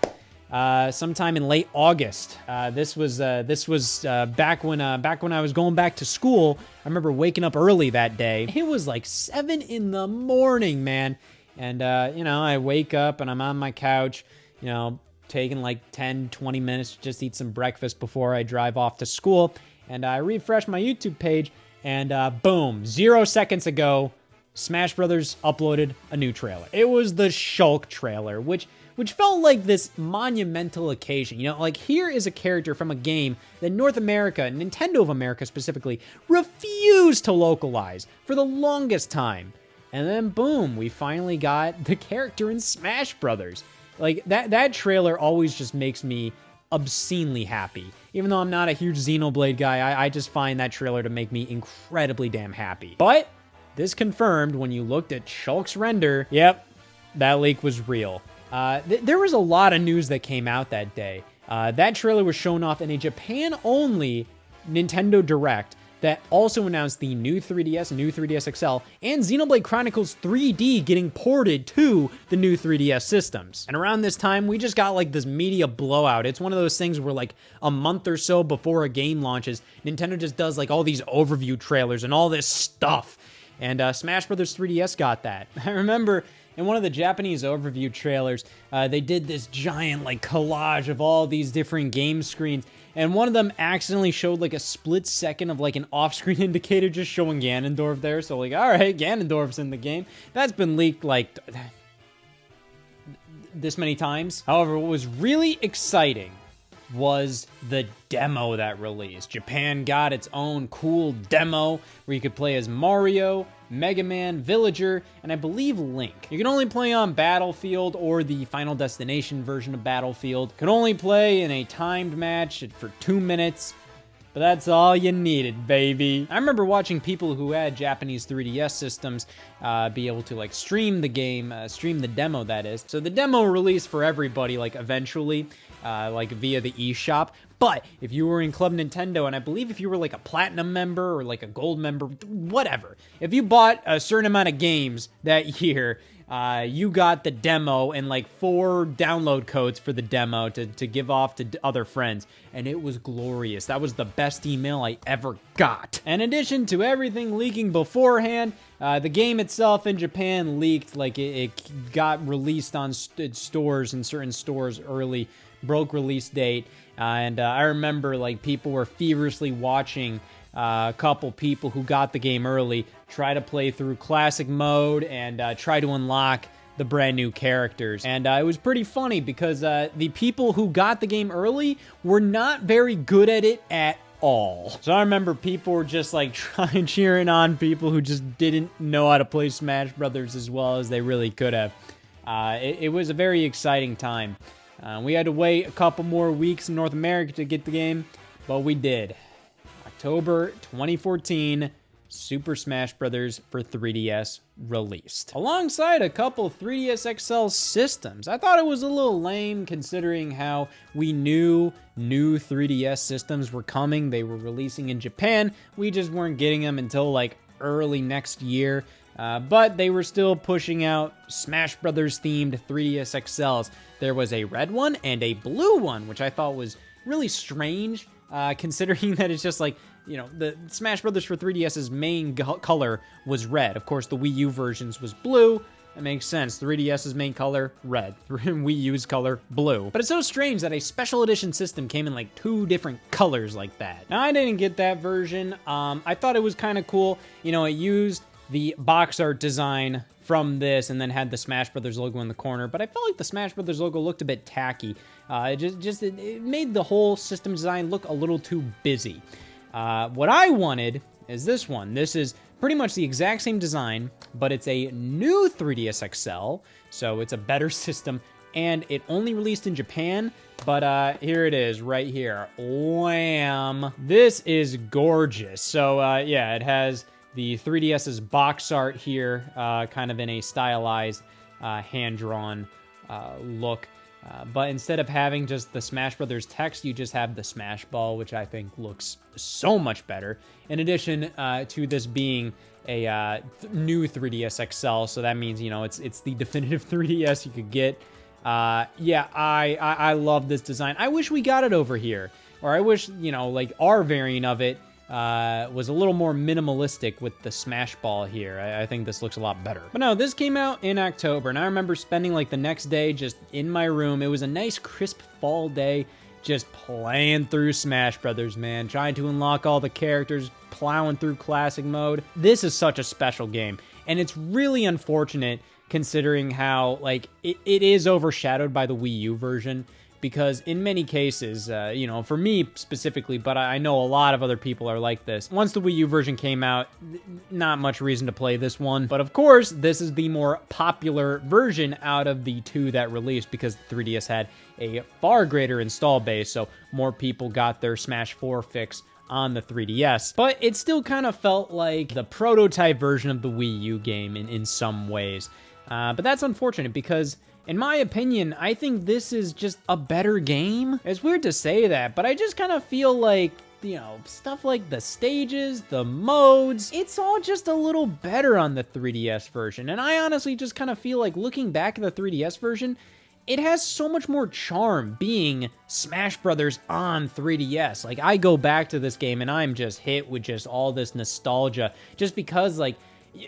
sometime in late August. This was back when I was going back to school. I remember waking up early that day. It was like 7 in the morning, man. And, you know, I wake up and I'm on my couch, you know, taking like 10, 20 minutes to just eat some breakfast before I drive off to school. And I refresh my YouTube page, And boom, 0 seconds ago, Smash Brothers uploaded a new trailer. It was the Shulk trailer, which felt like this monumental occasion. You know, like here is a character from a game that North America, Nintendo of America specifically, refused to localize for the longest time. And then boom, we finally got the character in Smash Brothers. Like that trailer always just makes me obscenely happy. Even though I'm not a huge Xenoblade guy, I just find that trailer to make me incredibly damn happy. But this confirmed when you looked at Shulk's render, yep, that leak was real. There was a lot of news that came out that day. That trailer was shown off in a Japan-only Nintendo Direct that also announced the new 3DS, new 3DS XL, and Xenoblade Chronicles 3D getting ported to the new 3DS systems. And around this time, we just got like this media blowout. It's one of those things where like a month or so before a game launches, Nintendo just does like all these overview trailers and all this stuff. And Smash Bros. 3DS got that. I remember in one of the Japanese overview trailers, they did this giant like collage of all these different game screens, and one of them accidentally showed like a split second of like an off-screen indicator just showing Ganondorf there. So like, all right, Ganondorf's in the game. That's been leaked like this many times. However, what was really exciting was the demo that released. Japan got its own cool demo where you could play as Mario, Mega Man, Villager, and I believe Link. You can only play on Battlefield or the Final Destination version of Battlefield. You can only play in a timed match for 2 minutes, but that's all you needed, baby. I remember watching people who had Japanese 3DS systems be able to like stream the game, stream the demo that is. So the demo released for everybody like eventually, like via the eShop. But if you were in Club Nintendo, and I believe if you were like a Platinum member or like a Gold member, whatever, if you bought a certain amount of games that year, you got the demo and like 4 download codes for the demo to give off to other friends. And it was glorious. That was the best email I ever got. In addition to everything leaking beforehand, the game itself in Japan leaked, like it got released on stores, in certain stores early, broke release date. And I remember like people were feverishly watching a couple people who got the game early try to play through classic mode and try to unlock the brand new characters. And it was pretty funny because the people who got the game early were not very good at it at all. So I remember people were just like cheering on people who just didn't know how to play Smash Brothers as well as they really could have. It was a very exciting time. We had to wait a couple more weeks in North America to get the game, but we did. October 2014, Super Smash Bros. For 3DS released. Alongside a couple 3DS XL systems. I thought it was a little lame considering how we knew new 3DS systems were coming. They were releasing in Japan. We just weren't getting them until like early next year. But they were still pushing out Smash Brothers themed 3DS XLs. There was a red one and a blue one, which I thought was really strange, considering that it's just like, you know, the Smash Brothers for 3DS's main color was red. Of course, the Wii U versions was blue. That makes sense. 3DS's main color, red. Wii U's color, blue. But it's so strange that a special edition system came in like 2 different colors like that. Now, I didn't get that version. I thought it was kind of cool. You know, it used the box art design from this and then had the Smash Brothers logo in the corner, but I felt like the Smash Brothers logo looked a bit tacky. It made the whole system design look a little too busy. What I wanted is this one. This is pretty much the exact same design, but it's a new 3DS XL, so it's a better system, and it only released in Japan, but here it is right here. Wham! This is gorgeous. So yeah, it has the 3DS's box art here, kind of in a stylized, hand-drawn look. But instead of having just the Smash Brothers text, you just have the Smash Ball, which I think looks so much better. In addition to this being a new 3DS XL, so that means, you know, it's the definitive 3DS you could get. Yeah, I love this design. I wish we got it over here. Or I wish, you know, like our variant of it was a little more minimalistic with the Smash Ball here. I think this looks a lot better. But no, this came out in October, and I remember spending like the next day just in my room. It was a nice crisp fall day, just playing through Smash Brothers, man. Trying to unlock all the characters, plowing through classic mode. This is such a special game, and it's really unfortunate considering how, like, it is overshadowed by the Wii U version, because in many cases, you know, for me specifically, but I know a lot of other people are like this. Once the Wii U version came out, not much reason to play this one. But of course, this is the more popular version out of the two that released, because the 3DS had a far greater install base, so more people got their Smash 4 fix on the 3DS. But it still kind of felt like the prototype version of the Wii U game in some ways. But that's unfortunate because, in my opinion, I think this is just a better game. It's weird to say that, but I just kind of feel like, you know, stuff like the stages, the modes, it's all just a little better on the 3DS version. And I honestly just kind of feel like, looking back at the 3DS version, it has so much more charm being Smash Brothers on 3DS. Like, I go back to this game and I'm just hit with just all this nostalgia, just because, like,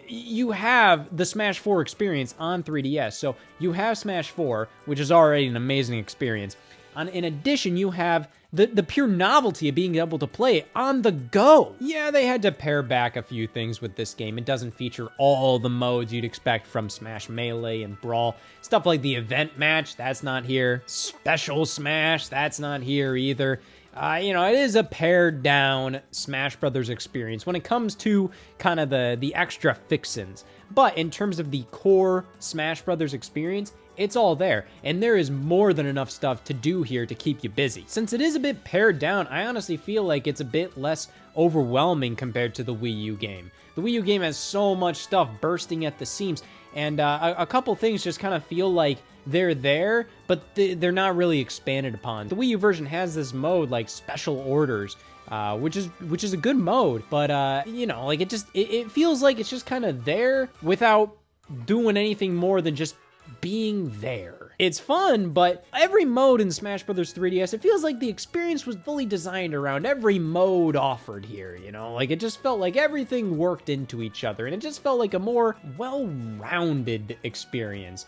you have the Smash 4 experience on 3DS. So you have Smash 4, which is already an amazing experience. In addition, you have the pure novelty of being able to play it on the go. Yeah, they had to pare back a few things with this game. It doesn't feature all the modes you'd expect from Smash Melee and Brawl. Stuff like the event match, that's not here. Special Smash, that's not here either. You know, it is a pared down Smash Brothers experience when it comes to kind of the extra fixins. But in terms of the core Smash Brothers experience, it's all there, and there is more than enough stuff to do here to keep you busy. Since it is a bit pared down, I honestly feel like it's a bit less overwhelming compared to the Wii U game. The Wii U game has so much stuff bursting at the seams, and a couple things just kind of feel like they're there, but they're not really expanded upon. The Wii U version has this mode like Special Orders, which is a good mode, but you know, like it feels like it's just kind of there without doing anything more than just being there. It's fun, but every mode in Smash Bros. 3DS, it feels like the experience was fully designed around every mode offered here, you know? Like, it just felt like everything worked into each other, and it just felt like a more well-rounded experience,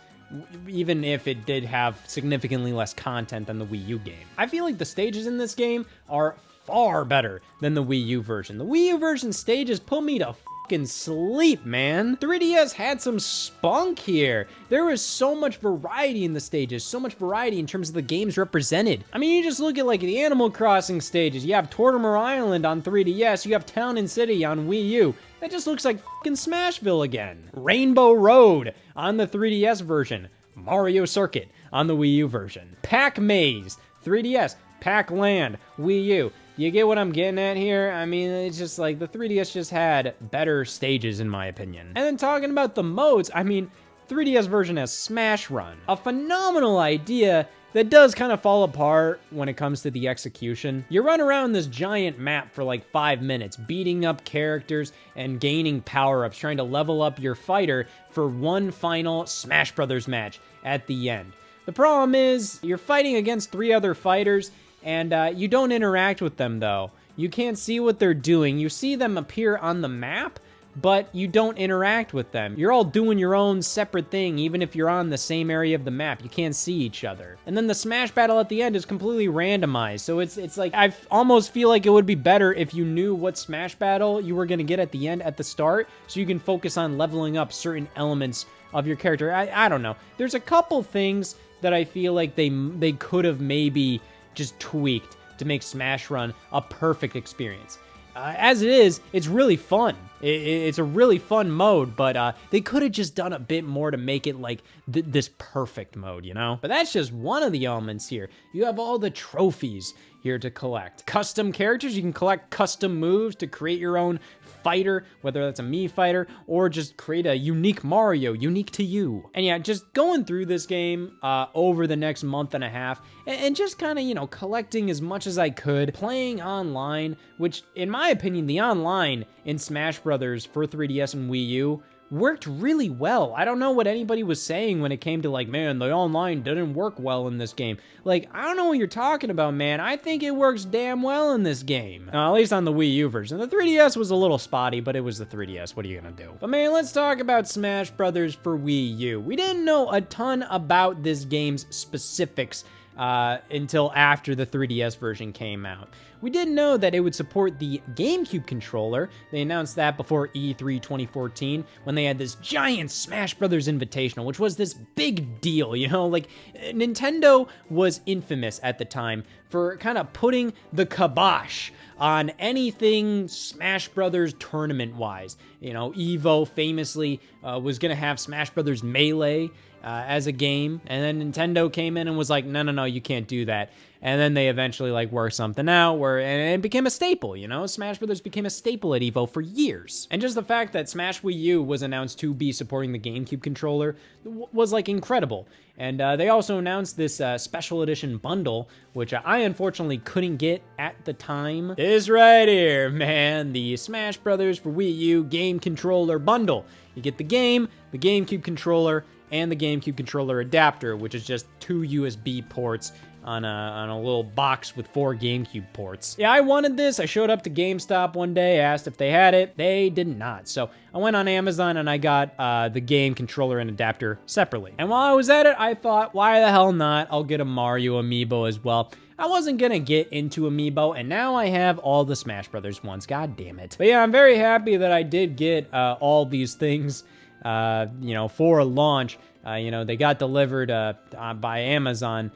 even if it did have significantly less content than the Wii U game. I feel like the stages in this game are far better than the Wii U version. The Wii U version stages put me to fucking sleep, man. 3DS had some spunk here. There was so much variety in the stages, so much variety in terms of the games represented. I mean, you just look at like the Animal Crossing stages. You have Tortimer Island on 3DS, you have Town and City on Wii U. That just looks like fucking Smashville again. Rainbow Road on the 3DS version. Mario Circuit on the Wii U version. Pac Maze, 3DS. Pac Land, Wii U. You get what I'm getting at here? I mean, it's just like the 3DS just had better stages in my opinion. And then talking about the modes, I mean, 3DS version has Smash Run. A phenomenal idea that does kind of fall apart when it comes to the execution. You run around this giant map for like 5 minutes, beating up characters and gaining power-ups, trying to level up your fighter for one final Smash Brothers match at the end. The problem is, you're fighting against 3 other fighters, and you don't interact with them, though. You can't see what they're doing. You see them appear on the map, but you don't interact with them. You're all doing your own separate thing, even if you're on the same area of the map. You can't see each other. And then the Smash battle at the end is completely randomized, so it's like, I almost feel like it would be better if you knew what Smash battle you were gonna get at the end, at the start, so you can focus on leveling up certain elements of your character. I don't know. There's a couple things that I feel like they could have maybe just tweaked to make Smash Run a perfect experience. As it is, it's really fun. It's a really fun mode, but they could have just done a bit more to make it like this perfect mode, you know? But that's just one of the elements here. You have all the trophies here to collect. Custom characters, you can collect custom moves to create your own fighter, whether that's a Mii fighter, or just create a unique Mario, unique to you. And yeah, just going through this game over the next month and a half, and just kind of, you know, collecting as much as I could, playing online, which, in my opinion, the online in Smash Brothers for 3DS and Wii U worked really well. I don't know what anybody was saying when it came to like, man, the online didn't work well in this game. Like, I don't know what you're talking about, man. I think it works damn well in this game. At least on the Wii U version. The 3DS was a little spotty, but it was the 3DS. What are you gonna do? But man, let's talk about Smash Brothers for Wii U. We didn't know a ton about this game's specifics until after the 3DS version came out. We didn't know that it would support the GameCube controller. They announced that before E3 2014 when they had this giant Smash Brothers Invitational, which was this big deal, you know? Like, Nintendo was infamous at the time for kind of putting the kibosh on anything Smash Brothers tournament-wise. You know, Evo famously was going to have Smash Brothers Melee as a game, and then Nintendo came in and was like, no, you can't do that. And then they eventually like worked something out and it became a staple, you know? Smash Brothers became a staple at Evo for years. And just the fact that Smash Wii U was announced to be supporting the GameCube controller was like incredible. And they also announced this special edition bundle, which I unfortunately couldn't get at the time. This right here, man, the Smash Brothers for Wii U game controller bundle. You get the game, the GameCube controller, and the GameCube controller adapter, which is just 2 USB ports on a little box with 4 GameCube ports. Yeah, I wanted this. I showed up to GameStop one day, asked if they had it. They did not. So I went on Amazon and I got the game controller and adapter separately. And while I was at it, I thought, why the hell not? I'll get a Mario amiibo as well. I wasn't gonna get into amiibo, and now I have all the Smash Brothers ones. God damn it. But yeah, I'm very happy that I did get all these things, you know, for launch. You know, they got delivered by Amazon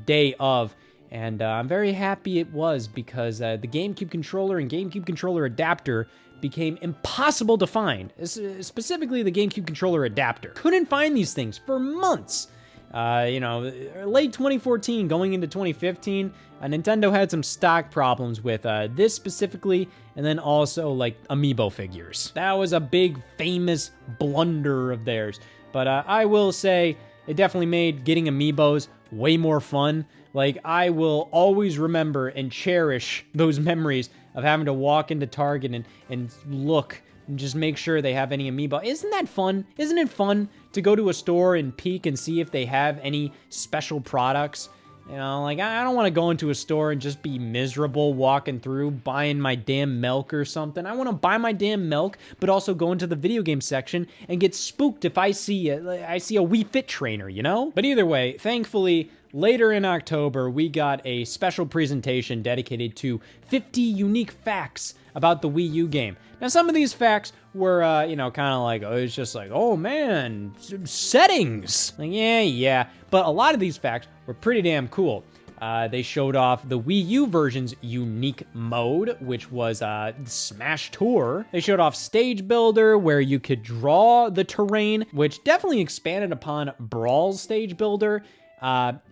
day of, and I'm very happy it was because the GameCube controller and GameCube controller adapter became impossible to find, specifically the GameCube controller adapter. Couldn't find these things for months. You know, late 2014 going into 2015, Nintendo had some stock problems with this specifically, and then also like amiibo figures. That was a big famous blunder of theirs. But I will say it definitely made getting amiibos way more fun. Like, I will always remember and cherish those memories of having to walk into Target and look and just make sure they have any amiibo. Isn't that fun? Isn't it fun to go to a store and peek and see if they have any special products? You know, like, I don't want to go into a store and just be miserable walking through buying my damn milk or something. I want to buy my damn milk, but also go into the video game section and get spooked if I see a Wii Fit trainer, you know? But either way, thankfully, later in October, we got a special presentation dedicated to 50 unique facts about the Wii U game. Now, some of these facts were, you know, kind of like, it's just like, oh man, settings. Like, yeah. But a lot of these facts were pretty damn cool. They showed off the Wii U version's unique mode, which was Smash Tour. They showed off Stage Builder, where you could draw the terrain, which definitely expanded upon Brawl's Stage Builder.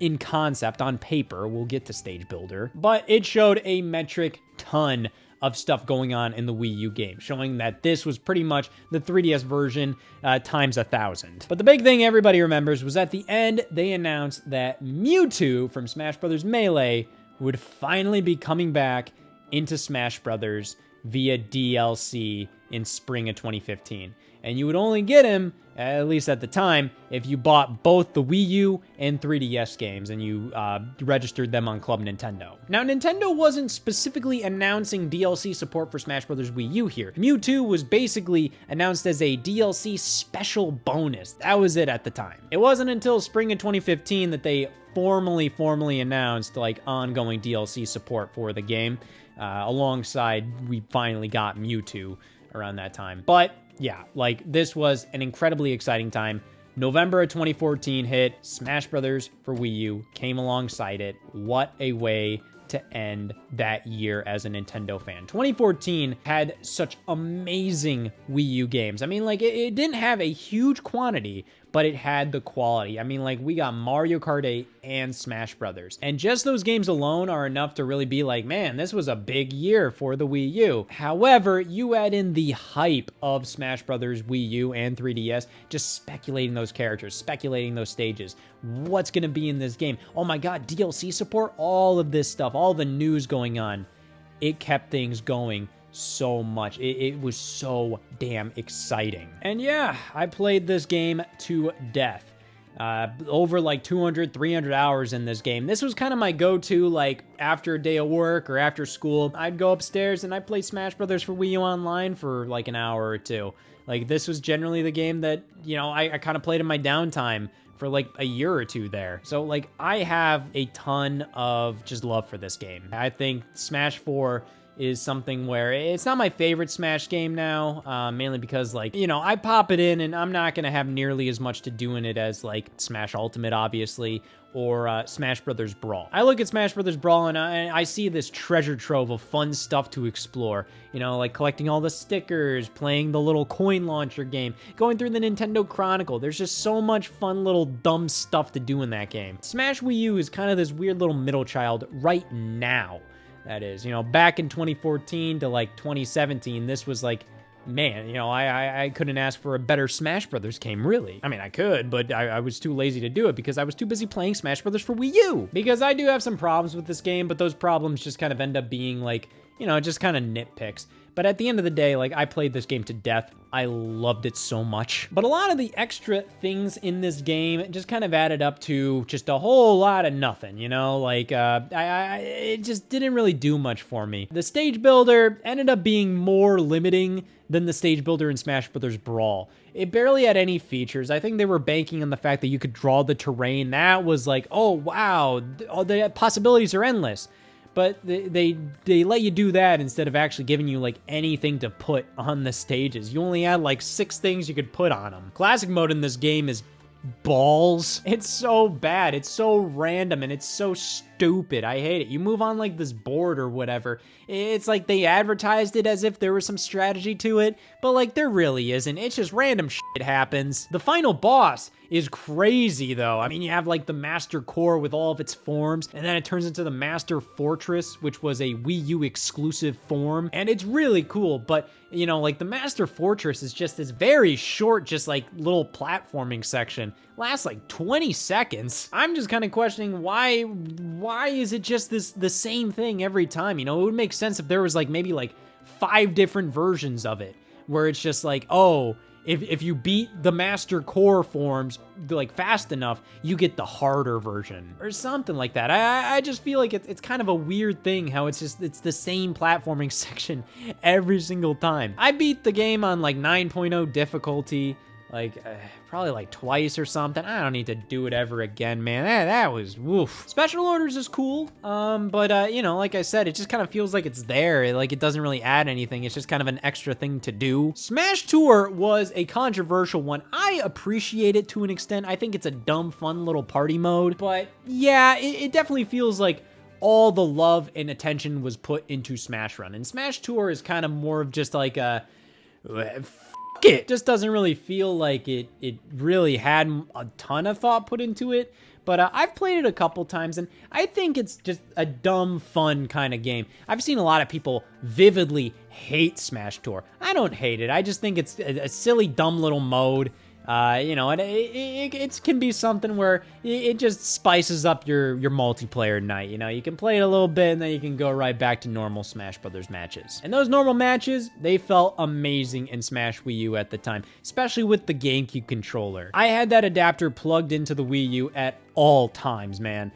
In concept, on paper, we'll get to Stage Builder, but it showed a metric ton of stuff going on in the Wii U game, showing that this was pretty much the 3DS version times 1,000. But the big thing everybody remembers was at the end, they announced that Mewtwo from Smash Bros. Melee would finally be coming back into Smash Bros. Via DLC in spring of 2015. And you would only get him, at least at the time, if you bought both the Wii U and 3DS games and you registered them on Club Nintendo. Now, Nintendo wasn't specifically announcing DLC support for Smash Bros. Wii U here. Mewtwo was basically announced as a DLC special bonus. That was it at the time. It wasn't until spring of 2015 that they formally announced like ongoing DLC support for the game. Alongside, we finally got Mewtwo around that time. But yeah, like, this was an incredibly exciting time. November of 2014 hit, Smash Brothers for Wii U came alongside it. What a way to end that year as a Nintendo fan. 2014 had such amazing Wii U games. I mean, like, it didn't have a huge quantity, but it had the quality. I mean, like, we got Mario Kart 8 and Smash Brothers. And just those games alone are enough to really be like, man, this was a big year for the Wii U. However, you add in the hype of Smash Brothers, Wii U, and 3DS, just speculating those characters, speculating those stages. What's gonna be in this game? Oh my god, DLC support? All of this stuff, all the news going on. It kept things going so much. It was so damn exciting. And yeah, I played this game to death. Over like 200, 300 hours in this game. This was kind of my go-to, like, after a day of work or after school. I'd go upstairs and I'd play Smash Brothers for Wii U Online for like an hour or two. Like, this was generally the game that, you know, I kind of played in my downtime for like a year or two there. So like I have a ton of just love for this game. I think Smash 4 is something where it's not my favorite Smash game now, mainly because, like, you know, I pop it in and I'm not going to have nearly as much to do in it as, like, Smash Ultimate, obviously, or Smash Brothers Brawl. I look at Smash Brothers Brawl and I see this treasure trove of fun stuff to explore. You know, like collecting all the stickers, playing the little coin launcher game, going through the Nintendo Chronicle. There's just so much fun little dumb stuff to do in that game. Smash Wii U is kind of this weird little middle child right now. That is, you know, back in 2014 to like 2017, this was like, man, you know, I couldn't ask for a better Smash Brothers game, really. I mean, I could, but I was too lazy to do it because I was too busy playing Smash Brothers for Wii U. Because I do have some problems with this game, but those problems just kind of end up being like, you know, just kind of nitpicks. But at the end of the day, like, I played this game to death. I loved it so much. But a lot of the extra things in this game just kind of added up to just a whole lot of nothing, you know? Like, it just didn't really do much for me. The stage builder ended up being more limiting than the stage builder in Smash Brothers Brawl. It barely had any features. I think they were banking on the fact that you could draw the terrain. That was like, oh, wow, the possibilities are endless. But they let you do that instead of actually giving you, like, anything to put on the stages. You only had, like, 6 things you could put on them. Classic mode in this game is balls. It's so bad. It's so random, and it's so stupid. I hate it. You move on, like, this board or whatever. It's like they advertised it as if there was some strategy to it, but, like, there really isn't. It's just random shit happens. The final boss is crazy, though. I mean, you have, like, the Master Core with all of its forms, and then it turns into the Master Fortress, which was a Wii U exclusive form, and it's really cool, but, you know, like, the Master Fortress is just this very short, just, like, little platforming section. Lasts, like, 20 seconds. I'm just kind of questioning why is it just the same thing every time? You know, it would make sense if there was, like, maybe, like, 5 different versions of it, where it's just like, oh, if you beat the Master Core forms, like, fast enough, you get the harder version or something like that. I just feel like it's kind of a weird thing how it's the same platforming section every single time. I beat the game on, like, 9.0 difficulty, like, probably like twice or something. I don't need to do it ever again, man. That was woof. Special orders is cool, but you know, like I said, it just kind of feels like it's there. Like, it doesn't really add anything. It's just kind of an extra thing to do. Smash Tour was a controversial one. I appreciate it to an extent. I think it's a dumb, fun little party mode, but yeah, it definitely feels like all the love and attention was put into Smash Run, and Smash Tour is kind of more of just like a it just doesn't really feel like it really had a ton of thought put into it. But I've played it a couple times, and I think it's just a dumb, fun kind of game. I've seen a lot of people vividly hate Smash Tour. I don't hate it. I just think it's a silly, dumb little mode. You know, and it can be something where it just spices up your multiplayer night. You know, you can play it a little bit and then you can go right back to normal Smash Brothers matches. And those normal matches, they felt amazing in Smash Wii U at the time, especially with the GameCube controller. I had that adapter plugged into the Wii U at all times, man.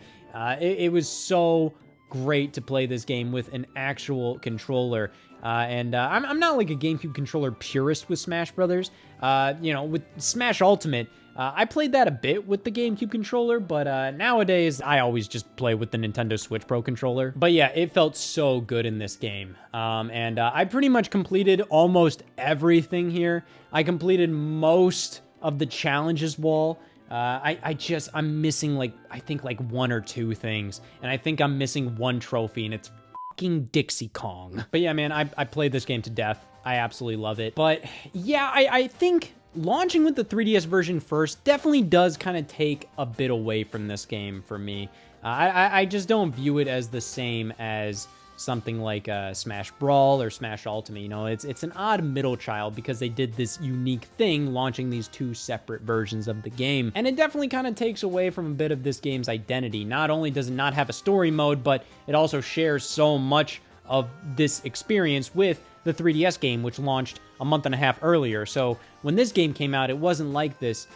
It was so great to play this game with an actual controller. And I'm not like a GameCube controller purist with Smash Brothers. You know, with Smash Ultimate, I played that a bit with the GameCube controller, but nowadays I always just play with the Nintendo Switch Pro controller. But yeah, it felt so good in this game. And I pretty much completed almost everything here. I completed most of the challenges wall. I'm missing, like, I think like 1 or 2 things, and I think I'm missing 1 trophy, and it's fucking Dixie Kong. But yeah, man, I played this game to death. I absolutely love it. But yeah, I think launching with the 3DS version first definitely does kind of take a bit away from this game for me. I just don't view it as the same as something like Smash Brawl or Smash Ultimate. You know, it's an odd middle child because they did this unique thing launching these 2 separate versions of the game, and it definitely kind of takes away from a bit of this game's identity. Not only does it not have a story mode, but it also shares so much of this experience with the 3DS game, which launched a month and a half earlier. So when this game came out, it wasn't like this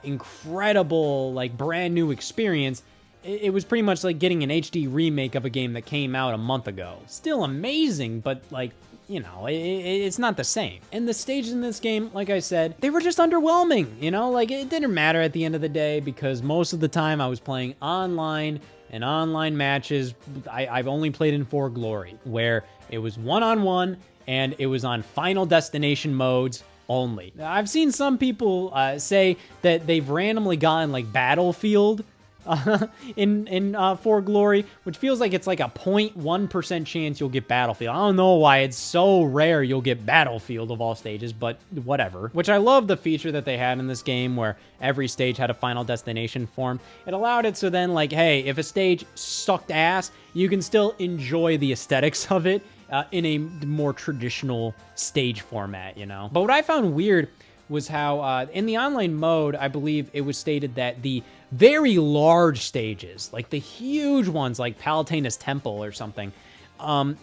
incredible, like, brand new experience. It was pretty much like getting an HD remake of a game that came out a month ago. Still amazing, but, like, you know, it's not the same. And the stages in this game, like I said, they were just underwhelming, you know? Like, it didn't matter at the end of the day because most of the time I was playing online, and online matches, I've only played in For Glory, where it was one-on-one, and it was on Final Destination modes only. I've seen some people say that they've randomly gotten, like, Battlefield in For Glory, which feels like it's like a 0.1% chance you'll get Battlefield. I don't know why it's so rare you'll get Battlefield of all stages, but whatever. Which I love the feature that they had in this game where every stage had a Final Destination form. It allowed it so then, like, hey, if a stage sucked ass, you can still enjoy the aesthetics of it in a more traditional stage format, you know? But what I found weird was how in the online mode, I believe it was stated that the very large stages, like the huge ones like Palutena's Temple or something,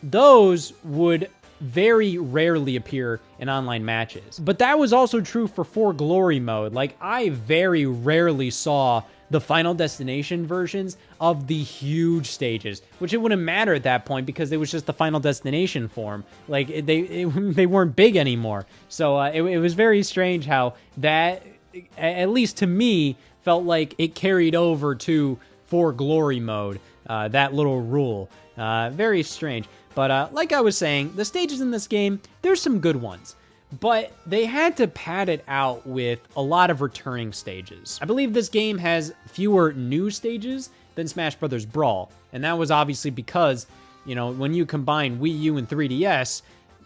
those would very rarely appear in online matches. But that was also true for Glory mode. Like, I very rarely saw the Final Destination versions of the huge stages, which it wouldn't matter at that point because it was just the Final Destination form. Like, they weren't big anymore. So it was very strange how that, at least to me, felt like it carried over to For Glory mode, that little rule. Very strange. But like I was saying, the stages in this game, there's some good ones. But they had to pad it out with a lot of returning stages. I believe this game has fewer new stages than Smash Bros. Brawl. And that was obviously because, you know, when you combine Wii U and 3DS,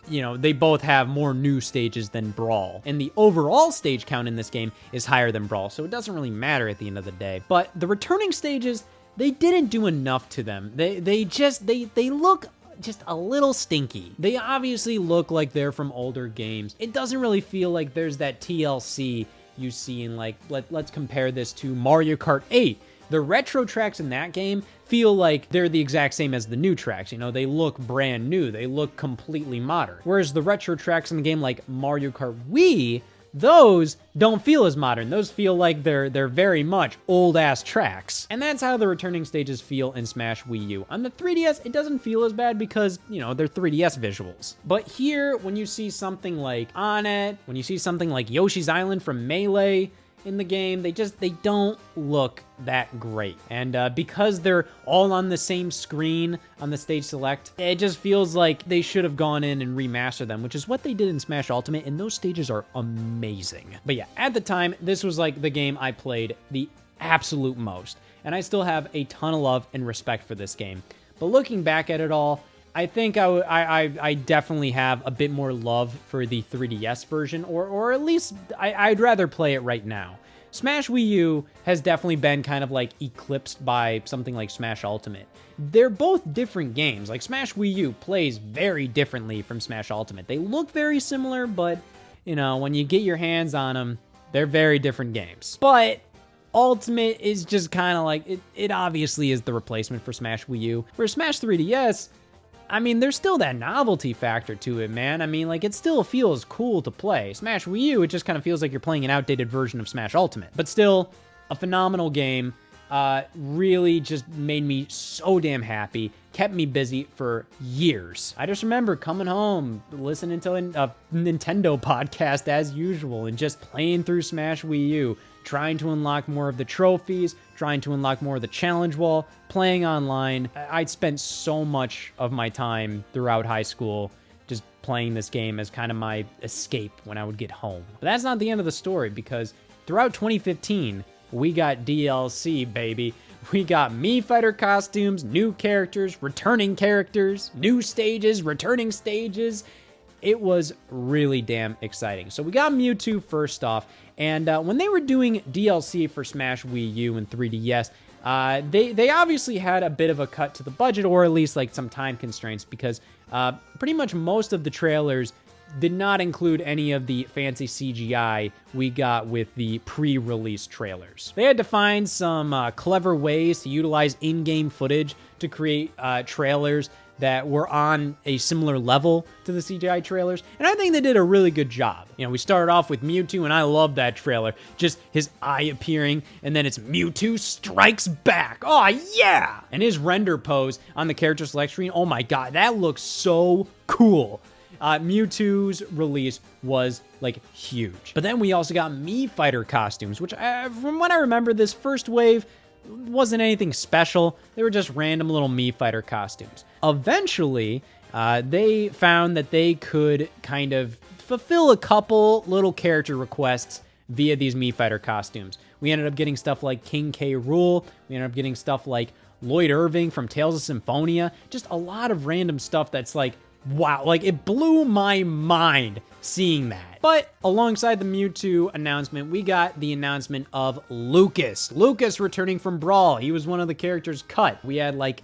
you know, they both have more new stages than Brawl. And the overall stage count in this game is higher than Brawl, so it doesn't really matter at the end of the day. But the returning stages, they didn't do enough to them. They look just a little stinky. They obviously look like they're from older games. It doesn't really feel like there's that TLC you see in, like, let's compare this to Mario Kart 8. The retro tracks in that game feel like they're the exact same as the new tracks. You know, they look brand new. They look completely modern. Whereas the retro tracks in the game like Mario Kart Wii, those don't feel as modern. Those feel like they're very much old-ass tracks. And that's how the returning stages feel in Smash Wii U. On the 3DS, it doesn't feel as bad because, you know, they're 3DS visuals. But here, when you see something like Onett, when you see something like Yoshi's Island from Melee in the game, they don't look that great. And because they're all on the same screen on the stage select, it just feels like they should have gone in and remastered them, which is what they did in Smash Ultimate, and those stages are amazing. But yeah, at the time, this was like the game I played the absolute most, and I still have a ton of love and respect for this game. But looking back at it all, I think I definitely have a bit more love for the 3DS version, or at least I'd rather play it right now. Smash Wii U has definitely been kind of like eclipsed by something like Smash Ultimate. They're both different games. Like, Smash Wii U plays very differently from Smash Ultimate. They look very similar, but, you know, when you get your hands on them, they're very different games. But Ultimate is just kind of like, it obviously is the replacement for Smash Wii U. Whereas Smash 3DS, I mean, there's still that novelty factor to it, man. I mean, like, it still feels cool to play. Smash Wii U, it just kind of feels like you're playing an outdated version of Smash Ultimate. But still, a phenomenal game. Really just made me so damn happy. Kept me busy for years. I just remember coming home, listening to a Nintendo podcast as usual, and just playing through Smash Wii U, trying to unlock more of the trophies, trying to unlock more of the challenge wall, playing online. I'd spent so much of my time throughout high school just playing this game as kind of my escape when I would get home. But that's not the end of the story, because throughout 2015, we got DLC, baby. We got Mii Fighter costumes, new characters, returning characters, new stages, returning stages. It was really damn exciting. So we got Mewtwo first off, and when they were doing DLC for Smash Wii U and 3DS, they obviously had a bit of a cut to the budget, or at least like some time constraints, because pretty much most of the trailers did not include any of the fancy CGI we got with the pre-release trailers. They had to find some clever ways to utilize in-game footage to create trailers that were on a similar level to the CGI trailers, and I think they did a really good job. You know, we started off with Mewtwo, and I love that trailer. Just his eye appearing, and then it's Mewtwo Strikes Back. Oh, yeah! And his render pose on the character select screen, oh my god, that looks so cool. Mewtwo's release was like huge. But then we also got Mii Fighter costumes, which from what I remember, this first wave wasn't anything special. They were just random little Mii Fighter costumes. Eventually, they found that they could kind of fulfill a couple little character requests via these Mii Fighter costumes. We ended up getting stuff like King K. Rool. We ended up getting stuff like Lloyd Irving from Tales of Symphonia. Just a lot of random stuff that's like, wow, like it blew my mind seeing that. But alongside the Mewtwo announcement, we got the announcement of Lucas. Lucas returning from Brawl. He was one of the characters cut. We had like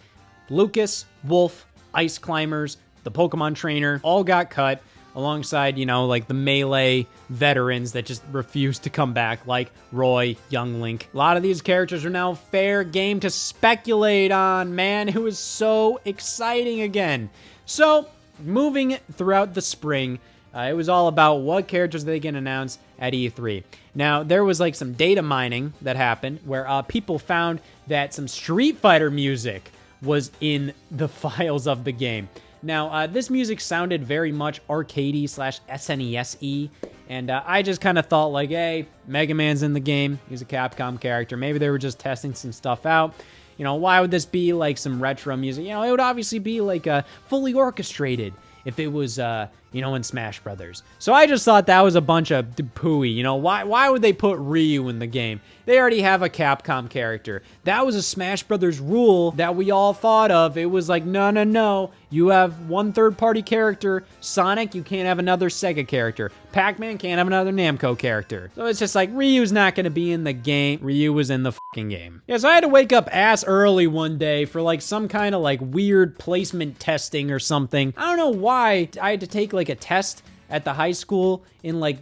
Lucas, Wolf, Ice Climbers, the Pokemon Trainer, all got cut alongside, you know, like the Melee veterans that just refused to come back, like Roy, Young Link. A lot of these characters are now fair game to speculate on, man. It was so exciting again. So, moving throughout the spring, it was all about what characters they can announce at E3. Now, there was like some data mining that happened where people found that some Street Fighter music was in the files of the game. Now, this music sounded very much arcadey / SNES-y, and I just kind of thought like, hey, Mega Man's in the game. He's a Capcom character. Maybe they were just testing some stuff out. You know, why would this be like some retro music? You know, it would obviously be like fully orchestrated if it was, you know, in Smash Brothers. So I just thought that was a bunch of pooey. You know, why would they put Ryu in the game? They already have a Capcom character. That was a Smash Brothers rule that we all thought of. It was like, no, no, no. You have one third-party character. Sonic, you can't have another Sega character. Pac-Man can't have another Namco character. So it's just like, Ryu's not going to be in the game. Ryu was in the fucking game. Yeah, so I had to wake up ass early one day for like some kind of like weird placement testing or something. I don't know why I had to take like a test at the high school in like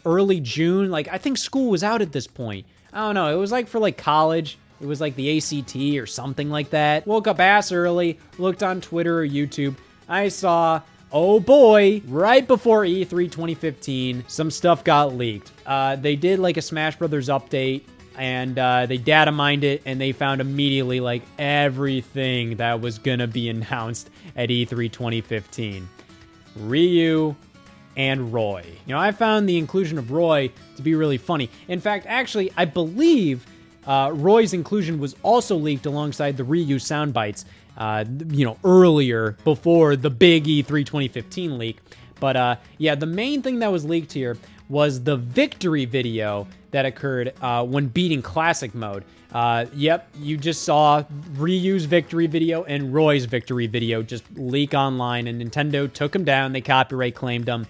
early June. Like, I think school was out at this point. I don't know. It was like for like college. It was like the ACT or something like that. Woke up ass early, looked on Twitter or YouTube. I saw, oh boy, right before E3 2015, some stuff got leaked. They did like a Smash Brothers update, and they data mined it, and they found immediately like everything that was gonna be announced at E3 2015. Ryu and Roy. You know, I found the inclusion of Roy to be really funny. In fact, actually, I believe Roy's inclusion was also leaked alongside the Ryu soundbites, you know, earlier before the big E3 2015 leak. But yeah, the main thing that was leaked here was the victory video that occurred when beating Classic Mode. Yep, you just saw Ryu's victory video and Roy's victory video just leak online, and Nintendo took them down. They copyright claimed them.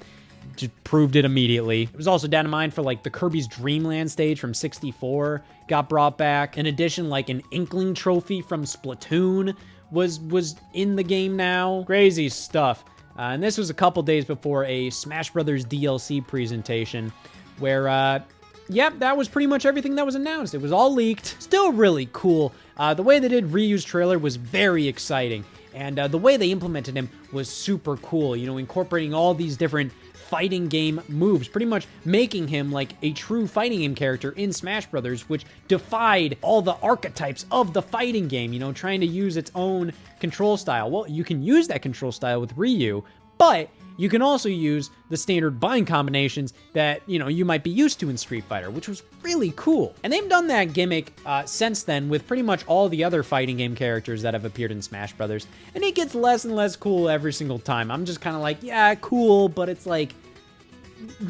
Just proved it immediately. It was also data mined for like the Kirby's Dream Land stage from 64 got brought back. In addition, like an Inkling trophy from Splatoon was in the game now. Crazy stuff. And this was a couple days before a Smash Brothers DLC presentation where, yep, that was pretty much everything that was announced. It was all leaked. Still really cool. The way they did Ryu's trailer was very exciting. And the way they implemented him was super cool. You know, incorporating all these different fighting game moves, pretty much making him like a true fighting game character in Smash Brothers, which defied all the archetypes of the fighting game, you know, trying to use its own control style. Well, you can use that control style with Ryu, but you can also use the standard bind combinations that, you know, you might be used to in Street Fighter, which was really cool. And they've done that gimmick since then with pretty much all the other fighting game characters that have appeared in Smash Brothers, and it gets less and less cool every single time. I'm just kind of like, yeah, cool, but it's like,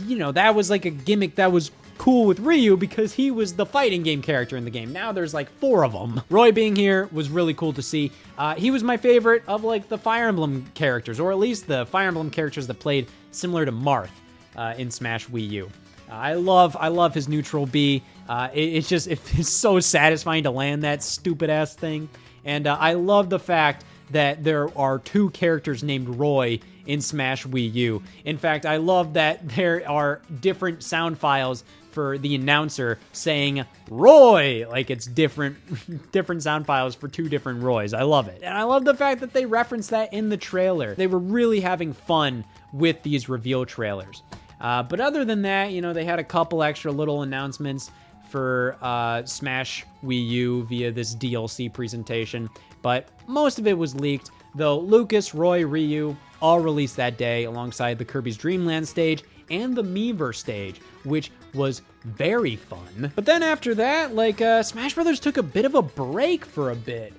you know, that was like a gimmick that was cool with Ryu because he was the fighting game character in the game. Now there's like 4 of them. Roy being here was really cool to see. He was my favorite of like the Fire Emblem characters, or at least the Fire Emblem characters that played similar to Marth in Smash Wii U. I love his neutral B. It's so satisfying to land that stupid ass thing. And I love the fact that there are 2 characters named Roy in Smash Wii U. In fact, I love that there are different sound files for the announcer saying Roy, like it's different sound files for 2 different Roys. I love it. And I love the fact that they referenced that in the trailer. They were really having fun with these reveal trailers. But other than that, you know, they had a couple extra little announcements for Smash Wii U via this DLC presentation, but most of it was leaked. though Lucas, Roy, Ryu all released that day alongside the Kirby's Dream Land stage and the Miiverse stage, which was very fun. But then after that, like, Smash Brothers took a bit of a break for a bit.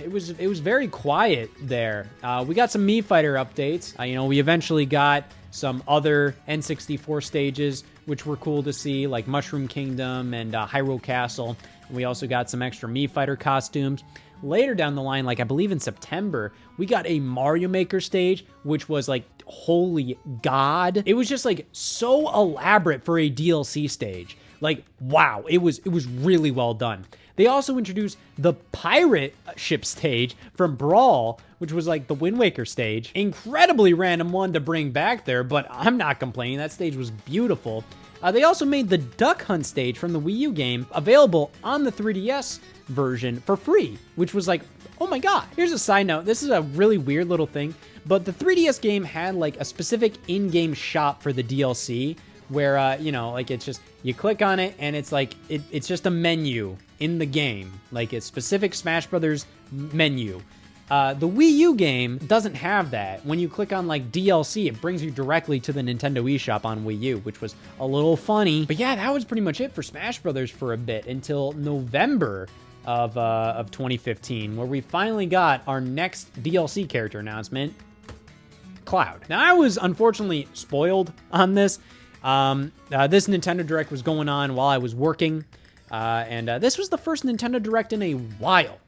It was very quiet there. We got some Mii Fighter updates. You know, we eventually got some other N64 stages, which were cool to see, like Mushroom Kingdom and Hyrule Castle. We also got some extra Mii Fighter costumes. Later down the line, like I believe in September, we got a Mario Maker stage, which was like, holy God. It was just like so elaborate for a DLC stage. Like, wow, it was really well done. They also introduced the pirate ship stage from Brawl, which was like the Wind Waker stage. Incredibly random one to bring back there, but I'm not complaining. That stage was beautiful. They also made the Duck Hunt stage from the Wii U game available on the 3DS version for free, which was like, oh my God. Here's a side note. This is a really weird little thing, but the 3DS game had like a specific in-game shop for the DLC where, you know, like it's just, you click on it and it's like, it's just a menu in the game, like a specific Smash Brothers menu. The Wii U game doesn't have that. When you click on like DLC, it brings you directly to the Nintendo eShop on Wii U, which was a little funny. But yeah, that was pretty much it for Smash Brothers for a bit until November of 2015, where we finally got our next DLC character announcement, Cloud. Now, I was unfortunately spoiled on this. This Nintendo Direct was going on while I was working, and this was the first Nintendo Direct in a while.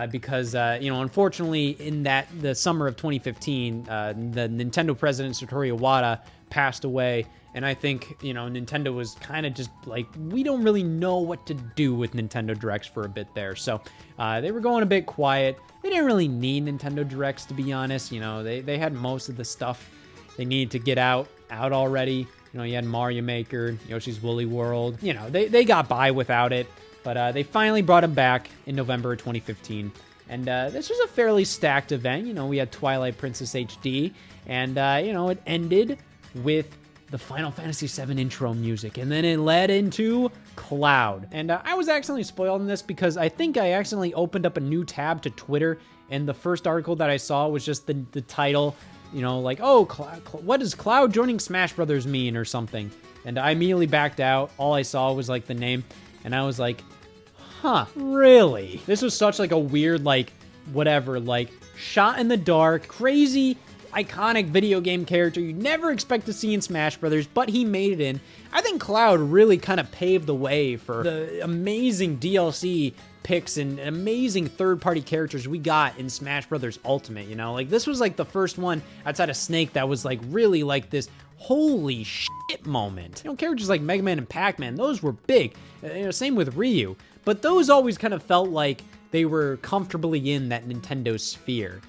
Because, you know, unfortunately, in the summer of 2015, the Nintendo president, Satoru Iwata, passed away. And I think, you know, Nintendo was kind of just like, we don't really know what to do with Nintendo Directs for a bit there. So they were going a bit quiet. They didn't really need Nintendo Directs, to be honest. You know, they had most of the stuff they needed to get out already. You know, you had Mario Maker, Yoshi's Woolly World. You know, they got by without it. But they finally brought him back in November of 2015. And this was a fairly stacked event. You know, we had Twilight Princess HD. And, you know, it ended with the Final Fantasy VII intro music. And then it led into Cloud. And I was accidentally spoiled in this because I think I accidentally opened up a new tab to Twitter. And the first article that I saw was just the title, you know, like, oh, what does Cloud joining Smash Brothers mean or something? And I immediately backed out. All I saw was like the name. And I was like, huh, really? This was such like a weird, like, whatever, like, shot in the dark, crazy, iconic video game character you'd never expect to see in Smash Brothers, but he made it in. I think Cloud really kind of paved the way for the amazing DLC picks and amazing third-party characters we got in Smash Brothers Ultimate, you know? Like, this was like the first one outside of Snake that was like really like this holy shit moment. You know, characters like Mega Man and Pac-Man, those were big. You know, same with Ryu. But those always kind of felt like they were comfortably in that Nintendo sphere.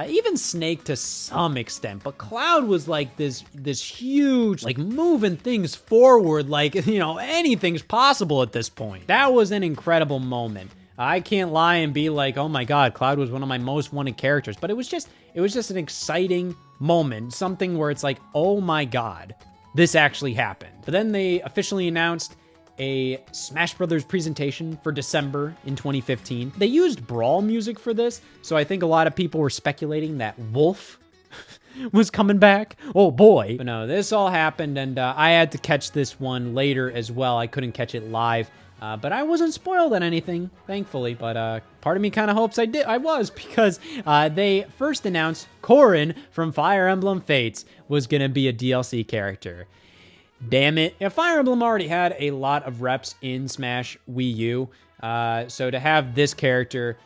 Even Snake to some extent, but Cloud was like this huge, like moving things forward, like, you know, anything's possible at this point. That was an incredible moment. I can't lie and be like, oh my God, Cloud was one of my most wanted characters, but it was just an exciting moment, something where it's like, oh my God, this actually happened. But then they officially announced a Smash Brothers presentation for December in 2015. They used Brawl music for this, so I think a lot of people were speculating that Wolf was coming back. Oh boy. But no, this all happened, and I had to catch this one later as well. I couldn't catch it live, but I wasn't spoiled on anything, thankfully. But part of me kind of hopes I was, because they first announced Corrin from Fire Emblem Fates was going to be a DLC character. Damn it. Yeah, Fire Emblem already had a lot of reps in Smash Wii U, so to have this character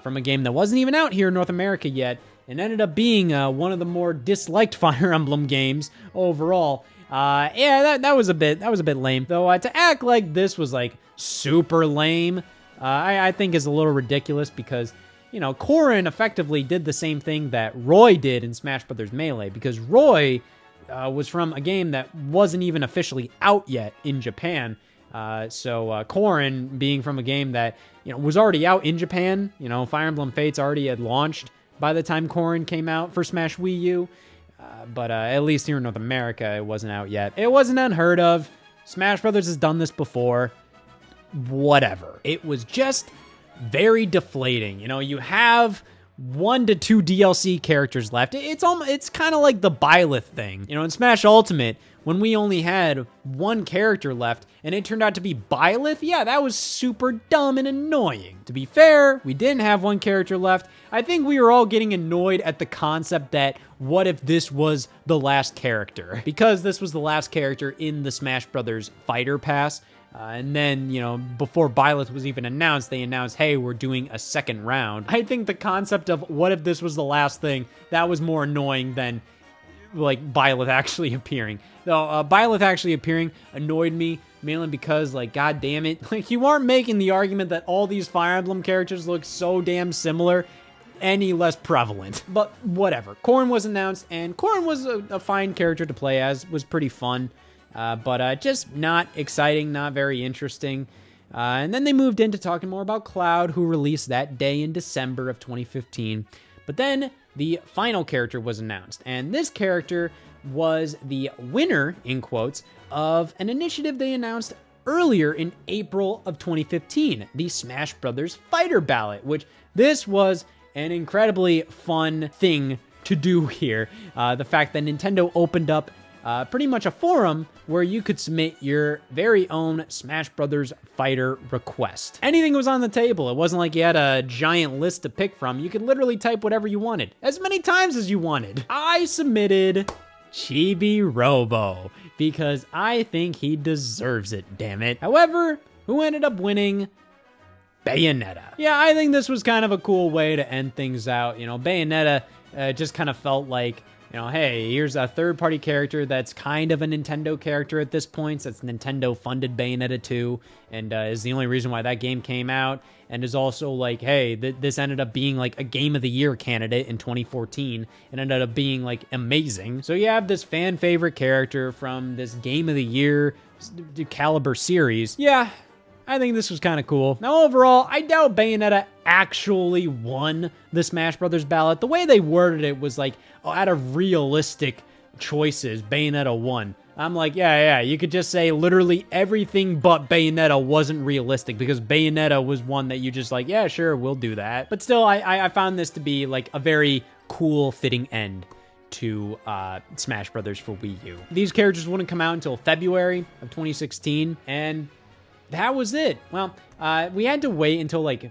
from a game that wasn't even out here in North America yet, and ended up being one of the more disliked Fire Emblem games overall, yeah, that was a bit lame. Though to act like this was like super lame, I think is a little ridiculous, because, you know, Corrin effectively did the same thing that Roy did in Smash Brothers Melee, because Roy was from a game that wasn't even officially out yet in Japan. So Corrin being from a game that, you know, was already out in Japan. You know, Fire Emblem Fates already had launched by the time Corrin came out for Smash Wii U. But at least here in North America, it wasn't out yet. It wasn't unheard of. Smash Brothers has done this before. Whatever. It was just very deflating. You know, you have 1 to 2 DLC characters left. It's kind of like the Byleth thing. You know, in Smash Ultimate, when we only had 1 character left and it turned out to be Byleth, yeah, that was super dumb and annoying. To be fair, we didn't have 1 character left. I think we were all getting annoyed at the concept that what if this was the last character? Because this was the last character in the Smash Brothers Fighter Pass. And then, you know, before Byleth was even announced, they announced, hey, we're doing a second round. I think the concept of what if this was the last thing, that was more annoying than, like, Byleth actually appearing. Though, Byleth actually appearing annoyed me, mainly because, like, god damn it, like, you aren't making the argument that all these Fire Emblem characters look so damn similar any less prevalent. But whatever. Corrin was announced, and Corrin was a fine character to play as, was pretty fun. But just not exciting, not very interesting. And then they moved into talking more about Cloud, who released that day in December of 2015. But then the final character was announced, and this character was the winner, in quotes, of an initiative they announced earlier in April of 2015, the Smash Brothers Fighter Ballot, which this was an incredibly fun thing to do here. The fact that Nintendo opened up pretty much a forum where you could submit your very own Smash Brothers Fighter request. Anything was on the table. It wasn't like you had a giant list to pick from. You could literally type whatever you wanted, as many times as you wanted. I submitted Chibi Robo because I think he deserves it, damn it. However, who ended up winning? Bayonetta. Yeah, I think this was kind of a cool way to end things out. You know, Bayonetta just kind of felt like, you know, hey, here's a third-party character that's kind of a Nintendo character at this point, since Nintendo funded Bayonetta 2, and is the only reason why that game came out, and is also like, hey, this ended up being like a Game of the Year candidate in 2014, and ended up being like amazing. So you have this fan-favorite character from this Game of the Year caliber series. Yeah, I think this was kind of cool. Now, overall, I doubt Bayonetta actually won the Smash Brothers ballot. The way they worded it was like, oh, out of realistic choices, Bayonetta won. I'm like, yeah, you could just say literally everything but Bayonetta wasn't realistic, because Bayonetta was one that you just like, yeah, sure, we'll do that. But still, I found this to be like a very cool, fitting end to Smash Brothers for Wii U. These characters wouldn't come out until February of 2016, and that was it. Well, we had to wait until like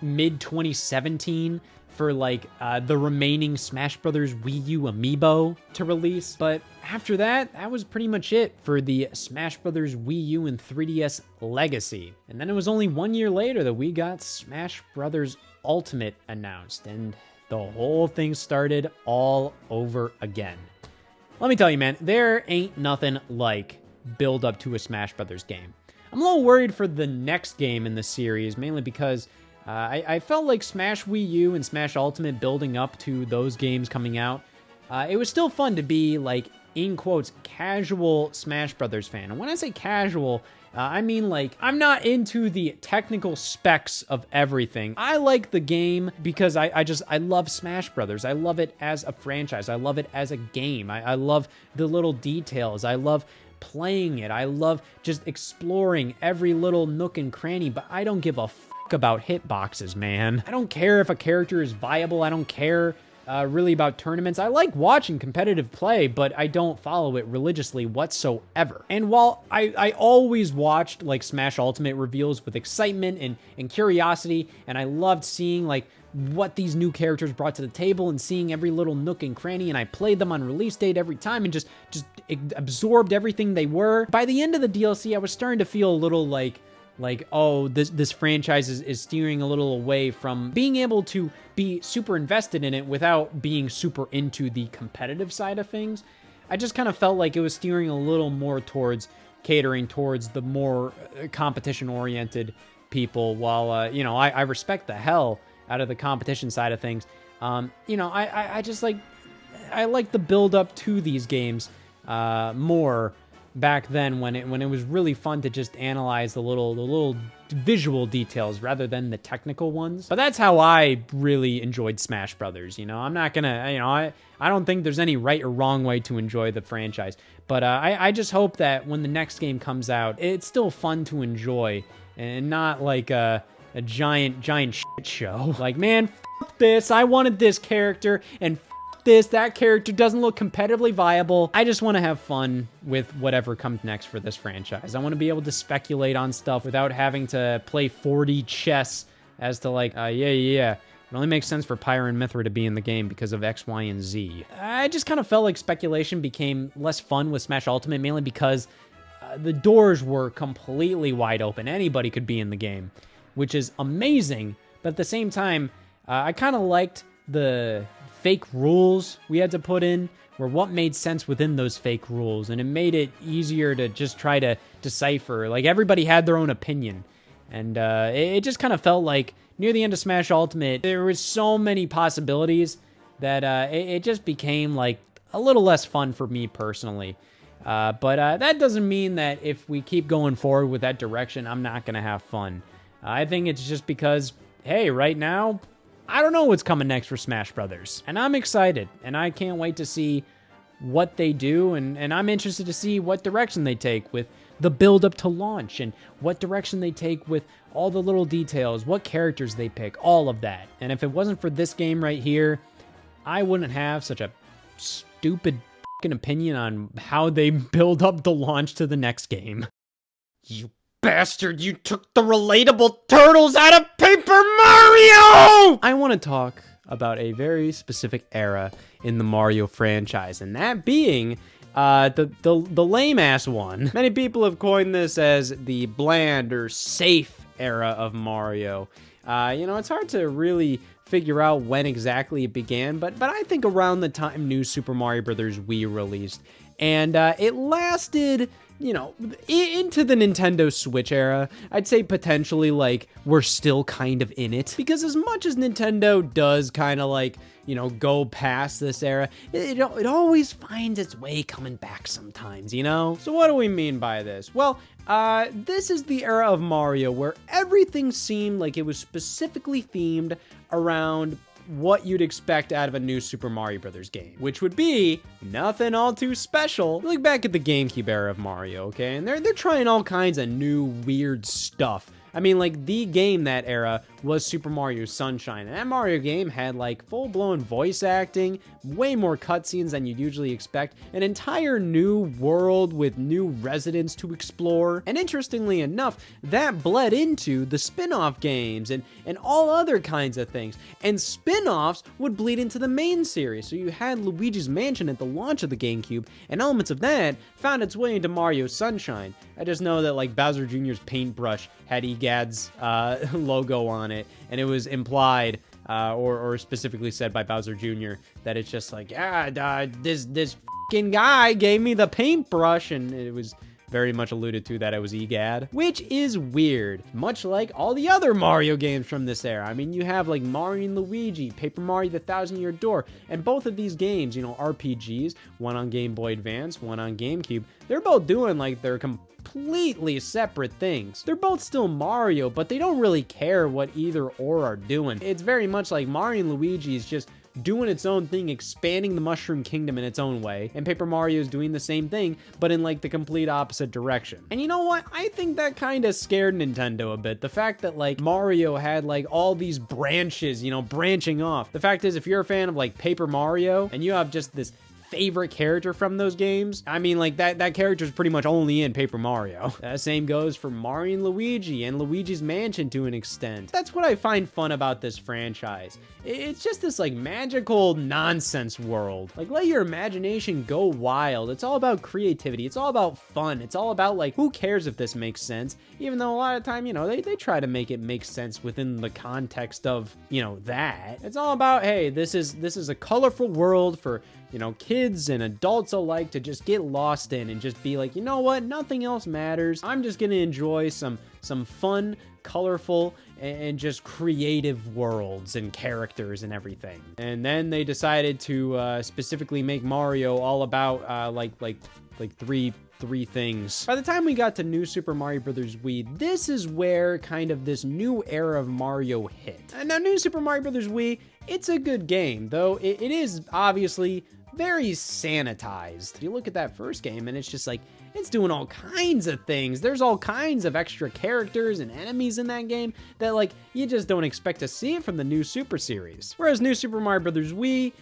mid 2017 for like the remaining Smash Brothers Wii U amiibo to release. But after that, that was pretty much it for the Smash Brothers Wii U and 3DS Legacy. And then it was only 1 year later that we got Smash Brothers Ultimate announced, and the whole thing started all over again. Let me tell you, man, there ain't nothing like build up to a Smash Brothers game. I'm a little worried for the next game in the series, mainly because I felt like Smash Wii U and Smash Ultimate building up to those games coming out, it was still fun to be, like, in quotes, casual Smash Brothers fan. And when I say casual, I mean, like, I'm not into the technical specs of everything. I like the game because I love Smash Brothers. I love it as a franchise. I love it as a game. I love the little details. I love playing it. I love just exploring every little nook and cranny, but I don't give a fuck about hitboxes, man. I don't care if a character is viable. I don't care really about tournaments. I like watching competitive play, but I don't follow it religiously whatsoever. And while I always watched like Smash Ultimate reveals with excitement and curiosity, and I loved seeing like what these new characters brought to the table and seeing every little nook and cranny, and I played them on release date every time and just absorbed everything they were. By the end of the DLC, I was starting to feel a little like, oh, this franchise is steering a little away from being able to be super invested in it without being super into the competitive side of things. I just kind of felt like it was steering a little more towards catering towards the more competition-oriented people, while, you know, I respect the hell out of the competition side of things. You know, I just like, I like the build up to these games more back then, when it was really fun to just analyze the little visual details rather than the technical ones. But that's how I really enjoyed Smash Brothers. You know, I'm not gonna, you know, I don't think there's any right or wrong way to enjoy the franchise, but I just hope that when the next game comes out, it's still fun to enjoy and not like a giant shit show. Like, man, f this. I wanted this character, and that character doesn't look competitively viable. I just want to have fun with whatever comes next for this franchise. I want to be able to speculate on stuff without having to play 4D chess as to like, yeah. It only makes sense for Pyre and Mithra to be in the game because of X, Y, and Z. I just kind of felt like speculation became less fun with Smash Ultimate, mainly because the doors were completely wide open. Anybody could be in the game, which is amazing. But at the same time, I kind of liked the fake rules we had to put in, or what made sense within those fake rules, and it made it easier to just try to decipher. Like, everybody had their own opinion, and it just kind of felt like near the end of Smash Ultimate, there was so many possibilities that it just became like a little less fun for me personally. But that doesn't mean that if we keep going forward with that direction, I'm not gonna have fun. I think it's just because, hey, right now, I don't know what's coming next for Smash Brothers, and I'm excited, and I can't wait to see what they do, and I'm interested to see what direction they take with the build up to launch, and what direction they take with all the little details, what characters they pick, all of that. And if it wasn't for this game right here, I wouldn't have such a stupid fucking opinion on how they build up the launch to the next game. You bastard, you took the relatable turtles out of Paper Mario! I want to talk about a very specific era in the Mario franchise, and that being the lame-ass one. Many people have coined this as the bland or safe era of Mario. You know, it's hard to really figure out when exactly it began, but I think around the time New Super Mario Bros. Wii released. And it lasted, you know, into the Nintendo Switch era. I'd say potentially, like, we're still kind of in it. Because as much as Nintendo does kind of, like, you know, go past this era, it always finds its way coming back sometimes, you know? So what do we mean by this? Well, this is the era of Mario where everything seemed like it was specifically themed around what you'd expect out of a new Super Mario Bros. Game, which would be nothing all too special. Look back at the GameCube era of Mario, okay? And they're trying all kinds of new weird stuff. I mean, like, the game that era was Super Mario Sunshine, and that Mario game had, like, full-blown voice acting, way more cutscenes than you'd usually expect, an entire new world with new residents to explore, and interestingly enough, that bled into the spin-off games and all other kinds of things, and spin-offs would bleed into the main series, so you had Luigi's Mansion at the launch of the GameCube, and elements of that found its way into Mario Sunshine. I just know that, like, Bowser Jr.'s paintbrush had EGAD's logo on it, and it was implied, or specifically said by Bowser Jr., that it's just like, yeah, this fucking guy gave me the paintbrush, and it was very much alluded to that it was EGAD, which is weird, much like all the other Mario games from this era. I mean, you have like Mario and Luigi, Paper Mario the Thousand Year Door, and both of these games, you know, RPGs, one on Game Boy Advance, one on GameCube, they're both doing like their completely separate things. They're both still Mario, but they don't really care what either or are doing. It's very much like Mario and Luigi is just doing its own thing, expanding the Mushroom Kingdom in its own way, and Paper Mario is doing the same thing, but in like the complete opposite direction. And you know what? I think that kind of scared Nintendo a bit. The fact that like Mario had like all these branches, you know, branching off. The fact is, if you're a fan of like Paper Mario and you have just this favorite character from those games, I mean, like that character is pretty much only in Paper Mario. Same goes for Mario and Luigi and Luigi's Mansion to an extent. That's what I find fun about this franchise. It's just this like magical nonsense world. Like, let your imagination go wild. It's all about creativity. It's all about fun. It's all about like, who cares if this makes sense? Even though a lot of time, you know, they try to make it make sense within the context of, you know, that. It's all about, hey, this is a colorful world for, you know, kids and adults alike to just get lost in and just be like, you know what, nothing else matters. I'm just gonna enjoy some fun, colorful, and just creative worlds and characters and everything. And then they decided to specifically make Mario all about like three things. By the time we got to New Super Mario Bros. Wii, this is where kind of this new era of Mario hit. And now New Super Mario Bros. Wii, it's a good game, though it is obviously very sanitized. You look at that first game and it's just like, it's doing all kinds of things. There's all kinds of extra characters and enemies in that game that like you just don't expect to see from the new Super series. Whereas New Super Mario Bros. Wii,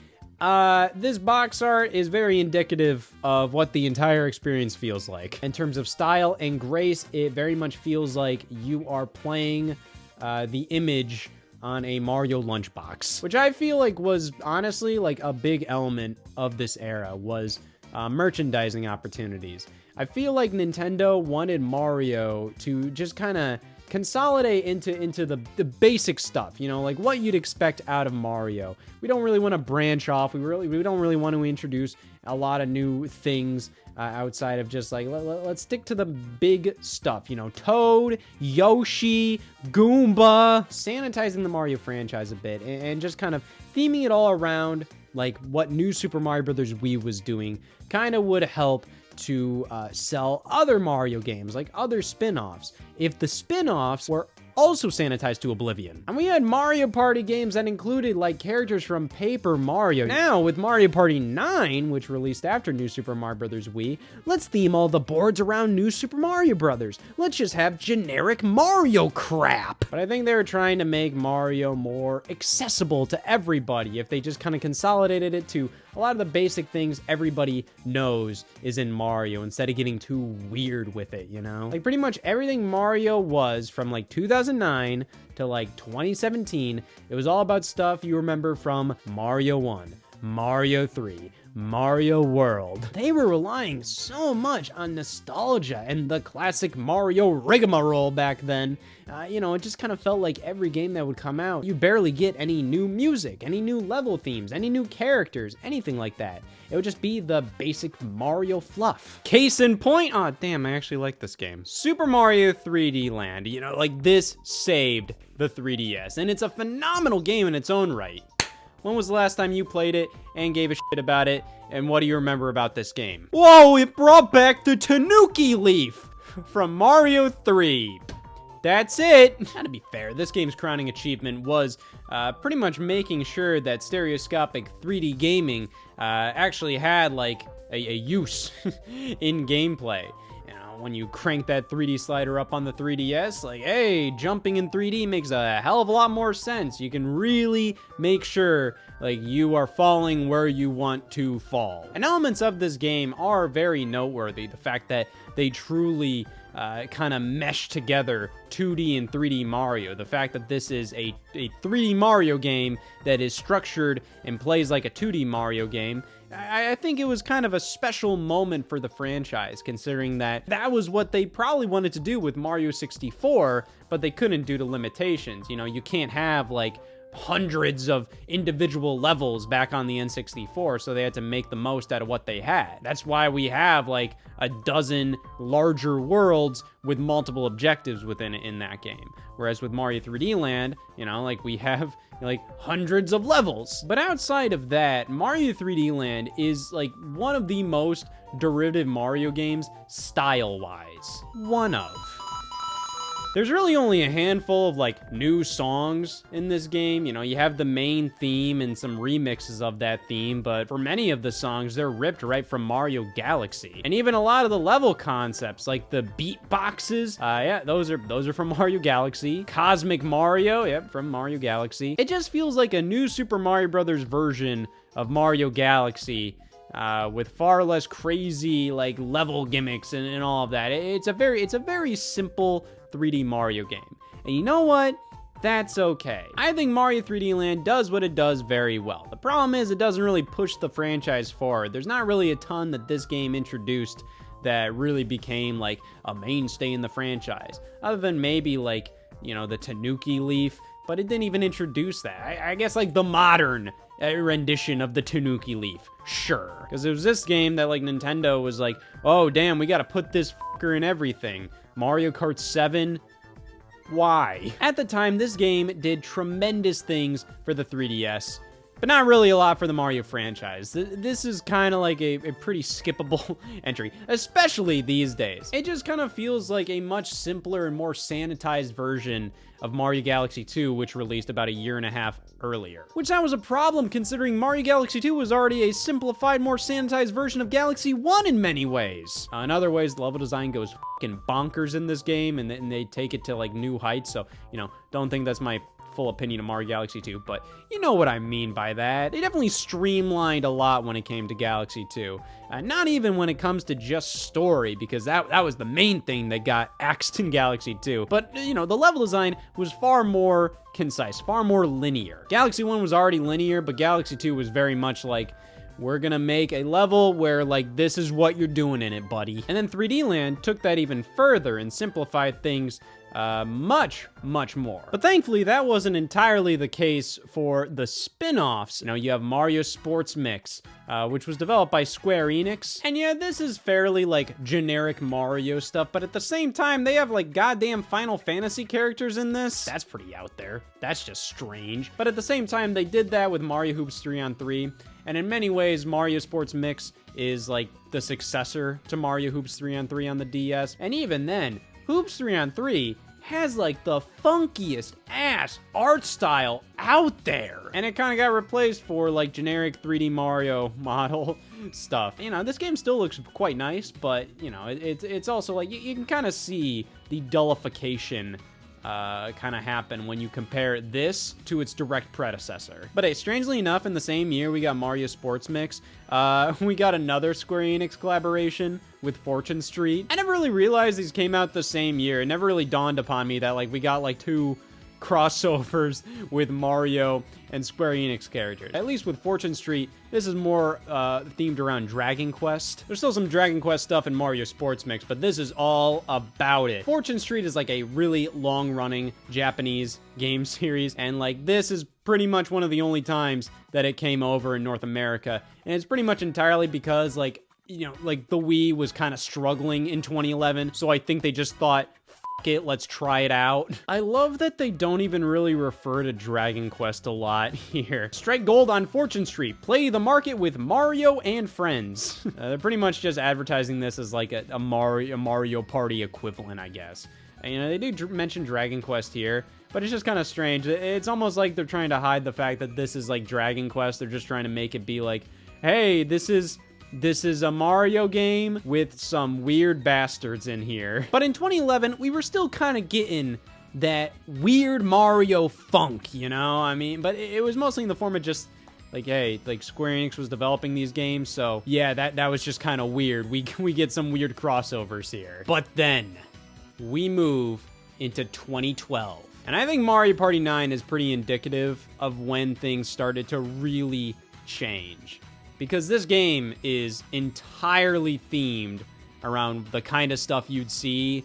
this box art is very indicative of what the entire experience feels like. In terms of style and grace, it very much feels like you are playing the image on a Mario lunchbox, which I feel like was honestly like a big element of this era was merchandising opportunities. I feel like Nintendo wanted Mario to just kind of consolidate into the basic stuff, you know, like what you'd expect out of Mario. We don't really want to branch off. We don't really want to introduce a lot of new things outside of just like, let's stick to the big stuff, you know, Toad, Yoshi, Goomba, sanitizing the Mario franchise a bit and just kind of theming it all around like what New Super Mario Bros. Wii was doing kind of would help to sell other Mario games, like other spin-offs, if the spin-offs were also sanitized to oblivion. And we had Mario Party games that included like characters from Paper Mario. Now with Mario Party 9, which released after New Super Mario Bros. Wii, let's theme all the boards around New Super Mario Bros. Let's just have generic Mario crap. But I think they were trying to make Mario more accessible to everybody if they just kind of consolidated it to a lot of the basic things everybody knows is in Mario instead of getting too weird with it, you know? Like pretty much everything Mario was from like 2009 to like 2017, it was all about stuff you remember from Mario 1, Mario 3, Mario World. They were relying so much on nostalgia and the classic Mario rigmarole back then. You know, it just kind of felt like every game that would come out, you barely get any new music, any new level themes, any new characters, anything like that. It would just be the basic Mario fluff. Case in point, oh damn, I actually like this game. Super Mario 3D Land, you know, like this saved the 3DS, and it's a phenomenal game in its own right. When was the last time you played it and gave a shit about it? And what do you remember about this game? Whoa, it brought back the Tanuki Leaf from Mario 3. That's it. Now, to be fair, this game's crowning achievement was pretty much making sure that stereoscopic 3D gaming actually had like a use in gameplay. When you crank that 3D slider up on the 3DS, like, hey, jumping in 3D makes a hell of a lot more sense. You can really make sure, like, you are falling where you want to fall. And elements of this game are very noteworthy. The fact that they truly kind of mesh together 2D and 3D Mario. The fact that this is a 3D Mario game that is structured and plays like a 2D Mario game. I think it was kind of a special moment for the franchise, considering that that was what they probably wanted to do with Mario 64, but they couldn't due to limitations. You know, you can't have like hundreds of individual levels back on the N64, so they had to make the most out of what they had. That's why we have like a dozen larger worlds with multiple objectives within it in that game. Whereas with Mario 3D Land, you know, like we have like hundreds of levels. But outside of that, Mario 3D Land is like one of the most derivative Mario games style-wise. One of. There's really only a handful of like new songs in this game. You know, you have the main theme and some remixes of that theme, but for many of the songs, they're ripped right from Mario Galaxy. And even a lot of the level concepts, like the beatboxes, yeah, those are from Mario Galaxy. Cosmic Mario, yep, from Mario Galaxy. It just feels like a new Super Mario Brothers version of Mario Galaxy. With far less crazy like level gimmicks and all of that. It's a very simple 3D Mario game. And you know what? That's okay. I think Mario 3D Land does what it does very well. The problem is it doesn't really push the franchise forward. There's not really a ton that this game introduced that really became like a mainstay in the franchise. Other than maybe like, you know, the Tanuki Leaf, but it didn't even introduce that. I guess like the modern rendition of the Tanuki Leaf. Sure. Because it was this game that like Nintendo was like, oh damn, we gotta put this fucker in everything. Mario Kart 7? Why? At the time, this game did tremendous things for the 3DS. but not really a lot for the Mario franchise. This is kind of like a pretty skippable entry, especially these days. It just kind of feels like a much simpler and more sanitized version of Mario Galaxy 2, which released about a year and a half earlier. Which that was a problem considering Mario Galaxy 2 was already a simplified, more sanitized version of Galaxy 1 in many ways. In other ways, the level design goes fucking bonkers in this game, and they take it to like new heights, so, you know, don't think that's my full opinion of Mario Galaxy 2, but you know what I mean by that. They definitely streamlined a lot when it came to Galaxy 2. Not even when it comes to just story, because that was the main thing that got axed in Galaxy 2. But, you know, the level design was far more concise, far more linear. Galaxy 1 was already linear, but Galaxy 2 was very much like, we're gonna make a level where, like, this is what you're doing in it, buddy. And then 3D Land took that even further and simplified things much more. But thankfully, that wasn't entirely the case for the spin-offs. You know, you have Mario Sports Mix, which was developed by Square Enix. And yeah, this is fairly, like, generic Mario stuff, but at the same time, they have, like, goddamn Final Fantasy characters in this. That's pretty out there. That's just strange. But at the same time, they did that with Mario Hoops 3-on-3, and in many ways, Mario Sports Mix is, like, the successor to Mario Hoops 3-on-3 on the DS. And even then, Hoops 3-on-3 has like the funkiest ass art style out there. And it kind of got replaced for like generic 3D Mario model stuff. You know, this game still looks quite nice, but you know, it's also like, you can kind of see the dullification kind of happen when you compare this to its direct predecessor. But hey, strangely enough, in the same year, we got Mario Sports Mix. We got another Square Enix collaboration with Fortune Street. I never really realized these came out the same year. It never really dawned upon me that like we got like two crossovers with Mario and Square Enix characters. At least with Fortune Street, this is more themed around Dragon Quest. There's still some Dragon Quest stuff in Mario Sports Mix, but this is all about it. Fortune Street is like a really long-running Japanese game series, and like this is pretty much one of the only times that it came over in North America, and it's pretty much entirely because like, you know, like the Wii was kind of struggling in 2011, so I think they just thought, it, let's try it out. I love that they don't even really refer to Dragon Quest a lot here. Strike gold on Fortune Street. Play the market with Mario and friends. They're pretty much just advertising this as like a Mario Party equivalent, I guess. And, you know, they do mention Dragon Quest here, but it's just kind of strange. It's almost like they're trying to hide the fact that this is like Dragon Quest. They're just trying to make it be like, hey, this is a Mario game with some weird bastards in here. But in 2011, we were still kind of getting that weird Mario funk, you know? I mean, but it was mostly in the form of just like, hey, like Square Enix was developing these games, so yeah, that was just kind of weird. We get some weird crossovers here. But then we move into 2012. And I think Mario Party 9 is pretty indicative of when things started to really change. Because this game is entirely themed around the kind of stuff you'd see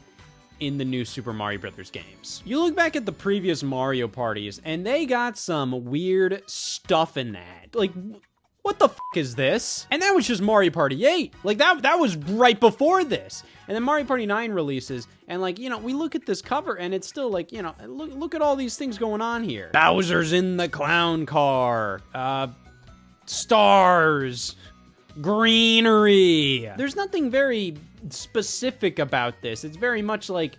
in the new Super Mario Bros. Games. You look back at the previous Mario parties, and they got some weird stuff in that. Like, what the fuck is this? And that was just Mario Party 8. Like, that was right before this. And then Mario Party 9 releases, and like, you know, we look at this cover, and it's still like, you know, look at all these things going on here. Bowser's in the clown car. Stars, greenery. There's nothing very specific about this. It's very much like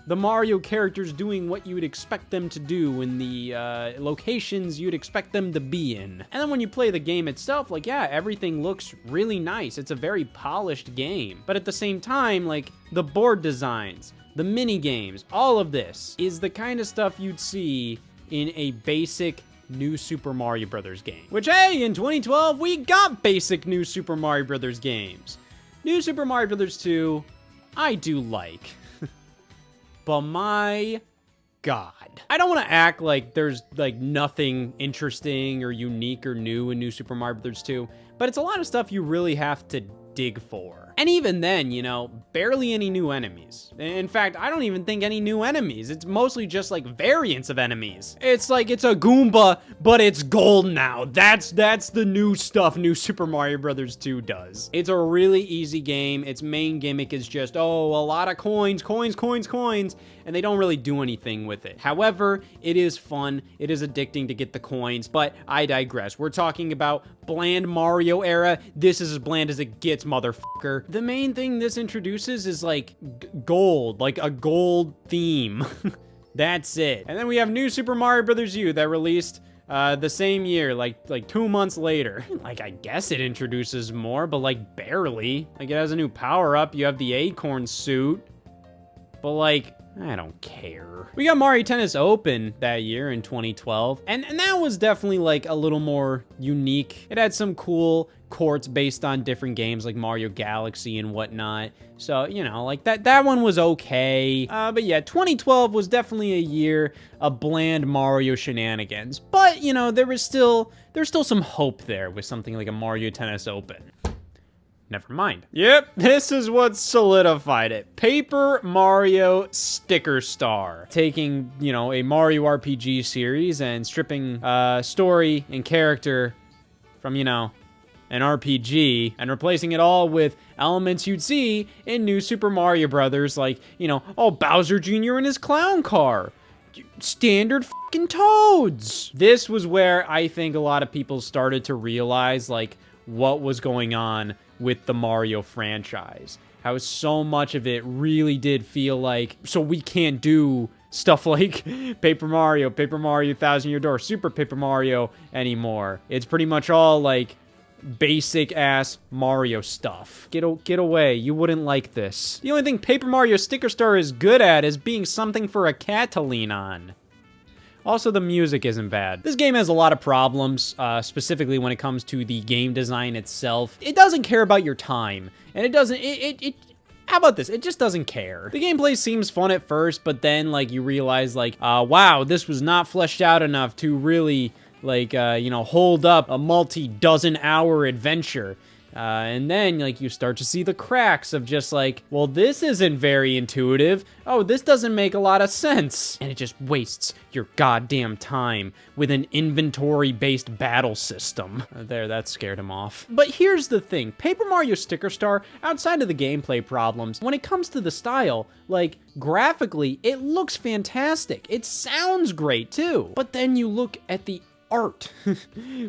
the Mario characters doing what you would expect them to do in the locations you'd expect them to be in. And then when you play the game itself, like, yeah, everything looks really nice. It's a very polished game. But at the same time, like, the board designs, the mini games, all of this is the kind of stuff you'd see in a basic new Super Mario Bros. Game. Which, hey, in 2012, we got basic new Super Mario Bros. Games. New Super Mario Bros. 2, I do like. But my God. I don't want to act like there's, like, nothing interesting or unique or new in new Super Mario Bros. 2, but it's a lot of stuff you really have to dig for. And even then, you know, barely any new enemies. In fact, I don't even think any new enemies. It's mostly just like variants of enemies. It's like it's a Goomba, but it's gold now. That's the new stuff New Super Mario Bros. 2 does. It's a really easy game. Its main gimmick is just, oh, a lot of coins, and they don't really do anything with it. However, it is fun. It is addicting to get the coins, but I digress. We're talking about bland Mario era. This is as bland as it gets, motherfucker. The main thing this introduces is like gold, like a gold theme. That's it. And then we have New Super Mario Bros. U that released the same year, like 2 months later. Like, I guess it introduces more, but like barely. Like, it has a new power-up. You have the acorn suit, but like, I don't care. We got Mario Tennis Open that year in 2012, and that was definitely like a little more unique. It had some cool courts based on different games like Mario Galaxy and whatnot. So, you know, like that one was okay. But yeah, 2012 was definitely a year of bland Mario shenanigans. But, you know, there's still some hope there with something like a Mario Tennis Open. Never mind. Yep, this is what solidified it. Paper Mario Sticker Star. Taking, you know, a Mario RPG series and stripping story and character from, you know, an RPG and replacing it all with elements you'd see in New Super Mario Brothers, like, you know, oh, Bowser Jr. in his clown car. Standard fucking Toads. This was where I think a lot of people started to realize, like, what was going on with the Mario franchise. How so much of it really did feel like, so we can't do stuff like Paper Mario 1000 Year Door, Super Paper Mario anymore. It's pretty much all like basic ass Mario stuff. Get away, you wouldn't like this. The only thing Paper Mario Sticker Star is good at is being something for a cat to lean on. Also, the music isn't bad. This game has a lot of problems, specifically when it comes to the game design itself. It doesn't care about your time, and it doesn't, how about this? It just doesn't care. The gameplay seems fun at first, but then, like, you realize, like, wow, this was not fleshed out enough to really, like, you know, hold up a multi-dozen-hour adventure. And then, like, you start to see the cracks of just like, well, this isn't very intuitive. Oh, this doesn't make a lot of sense. And it just wastes your goddamn time with an inventory-based battle system. There, that scared him off. But here's the thing. Paper Mario Sticker Star, outside of the gameplay problems, when it comes to the style, like, graphically, it looks fantastic. It sounds great, too. But then you look at the art,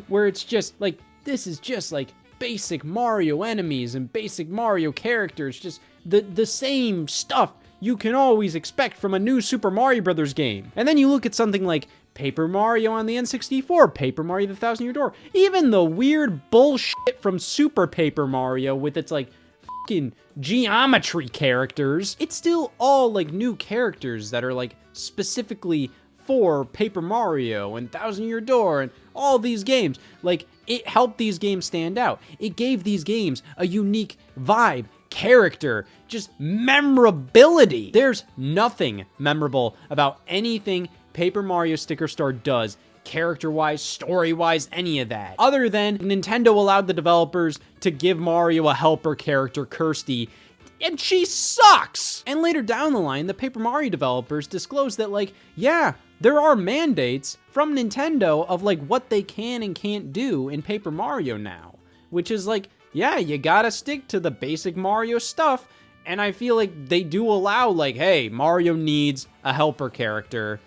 where it's just, like, this is just, like, basic Mario enemies and basic Mario characters, just the same stuff you can always expect from a new Super Mario Bros. Game. And then you look at something like Paper Mario on the N64, Paper Mario the 1000 Year Door, even the weird bullshit from Super Paper Mario with its like fucking geometry characters. It's still all like new characters that are like specifically for Paper Mario and 1000 Year Door and all these games. Like, it helped these games stand out. It gave these games a unique vibe, character, just memorability. There's nothing memorable about anything Paper Mario Sticker Star does, character-wise, story-wise, any of that. Other than Nintendo allowed the developers to give Mario a helper character, Kirsty, and she sucks! And later down the line, the Paper Mario developers disclosed that, like, yeah, there are mandates from Nintendo of, like, what they can and can't do in Paper Mario now. Which is, like, yeah, you gotta stick to the basic Mario stuff, and I feel like they do allow, like, hey, Mario needs a helper character,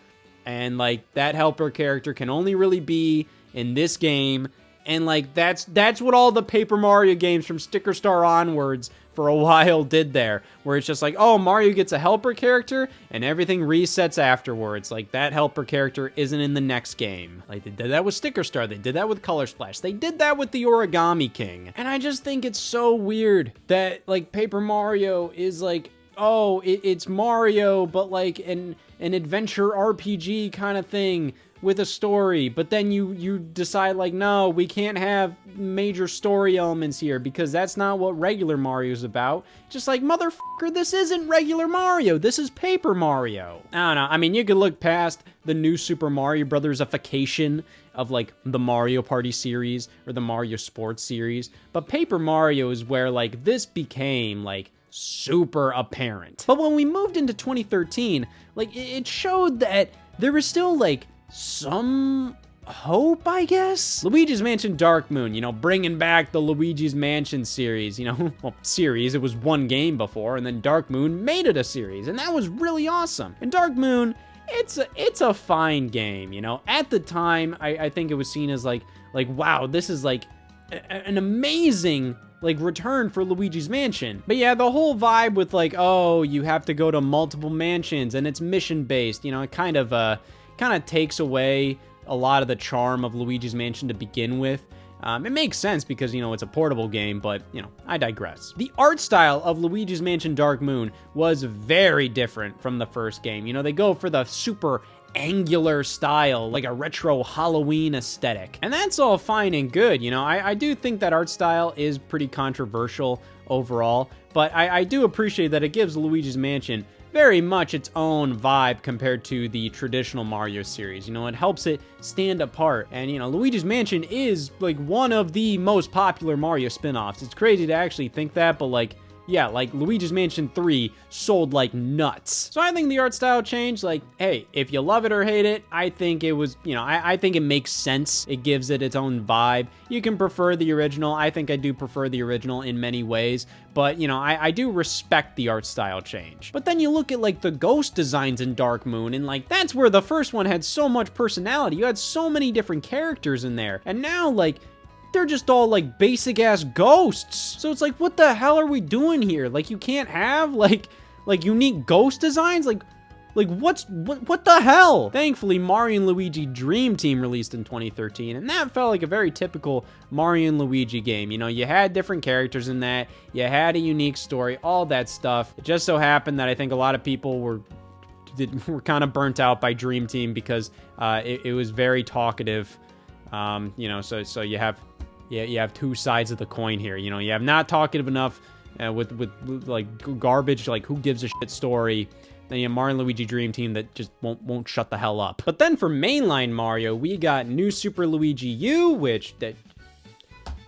and, like, that helper character can only really be in this game, and, like, that's what all the Paper Mario games from Sticker Star onwards for a while did there, where it's just like, oh, Mario gets a helper character, and everything resets afterwards. Like, that helper character isn't in the next game. Like, they did that with Sticker Star, they did that with Color Splash, they did that with the Origami King. And I just think it's so weird that, like, Paper Mario is like, oh, it's Mario, but like, and an adventure RPG kind of thing with a story, but then you decide like, no, we can't have major story elements here because that's not what regular Mario's about. Just like, motherfucker, this isn't regular Mario, this is Paper Mario. I don't know, I mean, you could look past the new Super Mario Brothers-ification of like the Mario Party series or the Mario Sports series, but Paper Mario is where like this became like super apparent. But when we moved into 2013, like it showed that there was still like some hope, I guess? Luigi's Mansion Dark Moon, you know, bringing back the Luigi's Mansion series, you know, well, series, it was one game before, and then Dark Moon made it a series, and that was really awesome. And Dark Moon, it's a fine game, you know? At the time, I think it was seen as like, wow, this is like an amazing like return for Luigi's Mansion. But yeah, the whole vibe with like, oh, you have to go to multiple mansions and it's mission based, you know, it kind of takes away a lot of the charm of Luigi's Mansion to begin with. It makes sense because, you know, it's a portable game, but, you know, I digress. The art style of Luigi's Mansion Dark Moon was very different from the first game. You know, they go for the super angular style, like a retro Halloween aesthetic. And that's all fine and good, you know. I do think that art style is pretty controversial overall, but I do appreciate that it gives Luigi's Mansion very much its own vibe compared to the traditional Mario series. You know, it helps it stand apart. And, you know, Luigi's Mansion is, like, one of the most popular Mario spin-offs. It's crazy to actually think that, but, like, yeah, like, Luigi's Mansion 3 sold like nuts. So I think the art style changed. Like, hey, if you love it or hate it, I think it was, you know, I think it makes sense. It gives it its own vibe. You can prefer the original. I think I do prefer the original in many ways. But, you know, I do respect the art style change. But then you look at, like, the ghost designs in Dark Moon, and, like, that's where the first one had so much personality. You had so many different characters in there. And now, like, they're just all like basic ass ghosts. So it's like, what the hell are we doing here? Like, you can't have like unique ghost designs? Like what the hell? Thankfully, Mario and Luigi Dream Team released in 2013, and that felt like a very typical Mario and Luigi game. You know, you had different characters in that, you had a unique story, all that stuff. It just so happened that I think a lot of people were kind of burnt out by Dream Team because it was very talkative. You know, so you have two sides of the coin here. You know, you have not talkative enough with like garbage, like who gives a shit story. Then you have Mario and Luigi Dream Team that just won't shut the hell up. But then for mainline Mario, we got New Super Luigi U, which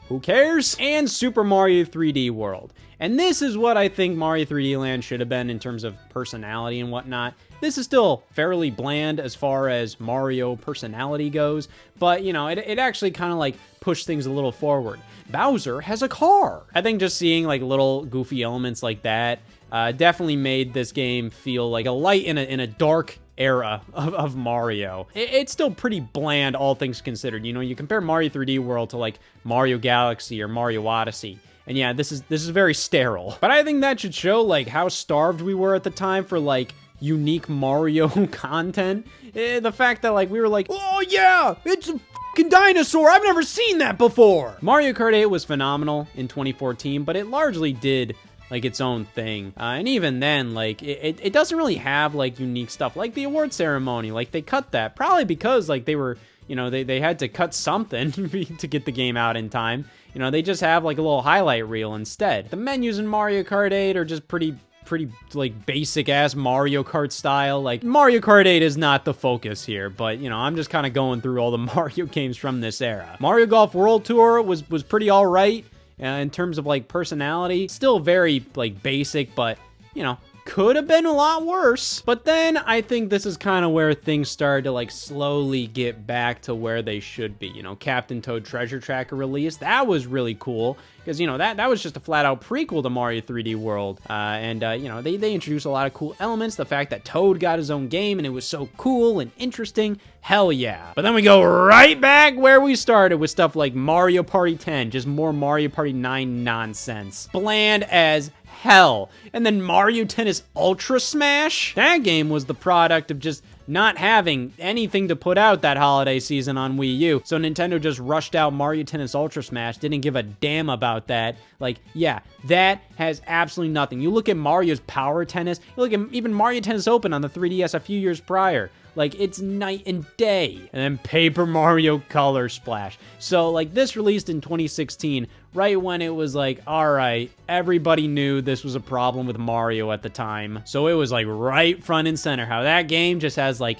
who cares? And Super Mario 3D World. And this is what I think Mario 3D Land should have been in terms of personality and whatnot. This is still fairly bland as far as Mario personality goes, but, you know, it actually kind of, like, pushed things a little forward. Bowser has a car. I think just seeing, like, little goofy elements like that definitely made this game feel like a light in a dark era of Mario. It's still pretty bland, all things considered. You know, you compare Mario 3D World to, like, Mario Galaxy or Mario Odyssey, and yeah, this is very sterile. But I think that should show, like, how starved we were at the time for, like, unique Mario content. The fact that, like, we were like, oh yeah, it's a fucking dinosaur, I've never seen that before. Mario Kart 8 was phenomenal in 2014, but it largely did, like, its own thing. And even then, like, it doesn't really have, like, unique stuff. Like the award ceremony, like, they cut that. Probably because, like, they were, you know, they had to cut something to get the game out in time. You know, they just have, like, a little highlight reel instead. The menus in Mario Kart 8 are just pretty like basic ass Mario Kart style. Like, Mario Kart 8 is not the focus here, but, you know, I'm just kind of going through all the Mario games from this era. Mario Golf World Tour was pretty all right in terms of, like, personality. Still very, like, basic, but, you know, could have been a lot worse. But then I think this is kind of where things started to, like, slowly get back to where they should be. You know, Captain Toad Treasure Tracker release, that was really cool because, you know, that was just a flat out prequel to Mario 3D World. You know, they introduced a lot of cool elements. The fact that Toad got his own game and it was so cool and interesting, hell yeah. But then we go right back where we started with stuff like Mario Party 10, just more Mario Party 9 nonsense. Bland as hell. And then Mario Tennis Ultra Smash? That game was the product of just not having anything to put out that holiday season on Wii U. So Nintendo just rushed out Mario Tennis Ultra Smash, didn't give a damn about that. Like, yeah, that has absolutely nothing. You look at Mario's Power Tennis, you look at even Mario Tennis Open on the 3DS a few years prior. Like, it's night and day. And then Paper Mario Color Splash. So, like, this released in 2016, right when it was like, all right, everybody knew this was a problem with Mario at the time. So it was, like, right front and center. How that game just has, like,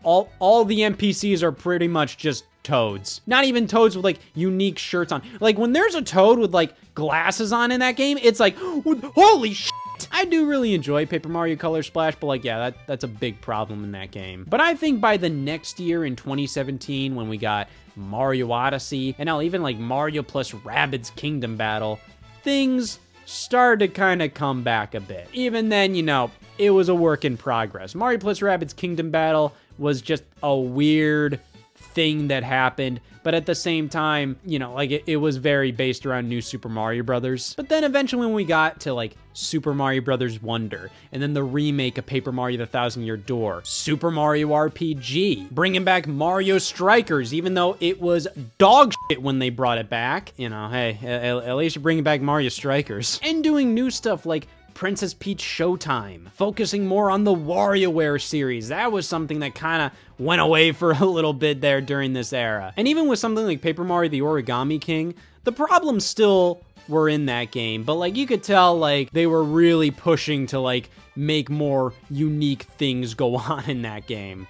all the NPCs are pretty much just Toads. Not even Toads with, like, unique shirts on. Like, when there's a Toad with, like, glasses on in that game, it's like, holy shit. I do really enjoy Paper Mario Color Splash, but like, yeah, that's a big problem in that game. But I think by the next year in 2017, when we got Mario Odyssey, and now even like Mario plus Rabbids Kingdom Battle, things started to kind of come back a bit. Even then, you know, it was a work in progress. Mario plus Rabbids Kingdom Battle was just a weird thing that happened, but at the same time, you know, like it was very based around New Super Mario Brothers. But then eventually when we got to like Super Mario Brothers Wonder, and then the remake of Paper Mario The Thousand Year Door, Super Mario RPG, bringing back Mario Strikers, even though it was dog shit when they brought it back, you know, hey, at least you're bringing back Mario Strikers, and doing new stuff like Princess Peach Showtime, focusing more on the WarioWare series. That was something that kind of went away for a little bit there during this era. And even with something like Paper Mario The Origami King, the problems still were in that game, but like you could tell like they were really pushing to like make more unique things go on in that game.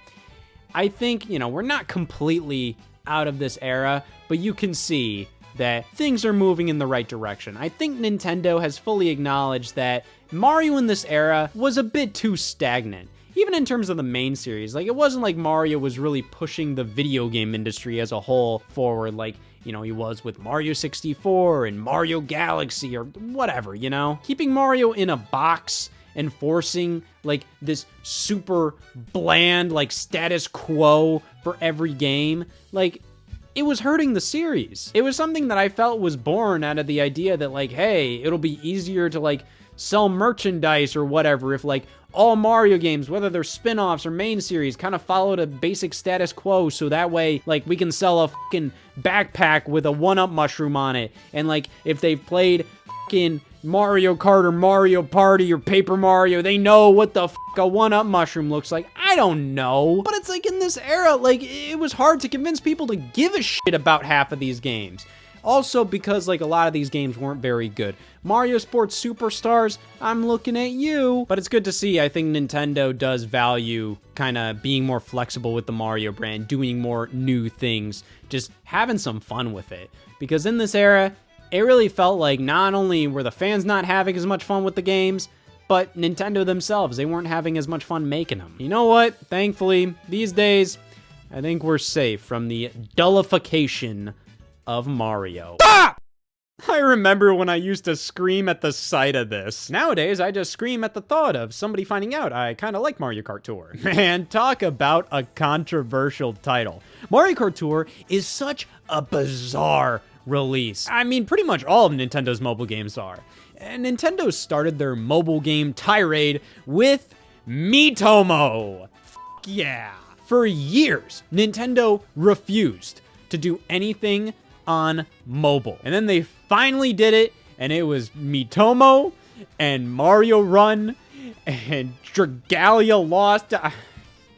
I think, you know, we're not completely out of this era, but you can see that things are moving in the right direction. I think Nintendo has fully acknowledged that Mario in this era was a bit too stagnant. Even in terms of the main series, like it wasn't like Mario was really pushing the video game industry as a whole forward like, you know, he was with Mario 64 and Mario Galaxy or whatever, you know? Keeping Mario in a box and forcing like this super bland like status quo for every game, like it was hurting the series. It was something that I felt was born out of the idea that like, hey, it'll be easier to like sell merchandise or whatever if like all Mario games, whether they're spin-offs or main series, kind of followed a basic status quo, so that way like we can sell a fucking backpack with a 1-up mushroom on it. And like if they've played fucking Mario Kart or Mario Party or Paper Mario, they know what the fuck a 1-up mushroom looks like. I don't know. But it's like in this era, like it was hard to convince people to give a shit about half of these games. Also because like a lot of these games weren't very good. Mario Sports Superstars, I'm looking at you. But it's good to see, I think Nintendo does value kind of being more flexible with the Mario brand, doing more new things, just having some fun with it. Because in this era, it really felt like not only were the fans not having as much fun with the games, but Nintendo themselves, they weren't having as much fun making them. You know what? Thankfully, these days, I think we're safe from the dullification of Mario. Ah! I remember when I used to scream at the sight of this. Nowadays, I just scream at the thought of somebody finding out I kind of like Mario Kart Tour. Man, talk about a controversial title. Mario Kart Tour is such a bizarre release. I mean, pretty much all of Nintendo's mobile games are. And Nintendo started their mobile game tirade with Miitomo. Fuck yeah. For years, Nintendo refused to do anything on mobile. And then they finally did it, and it was Miitomo and Mario Run and Dragalia Lost.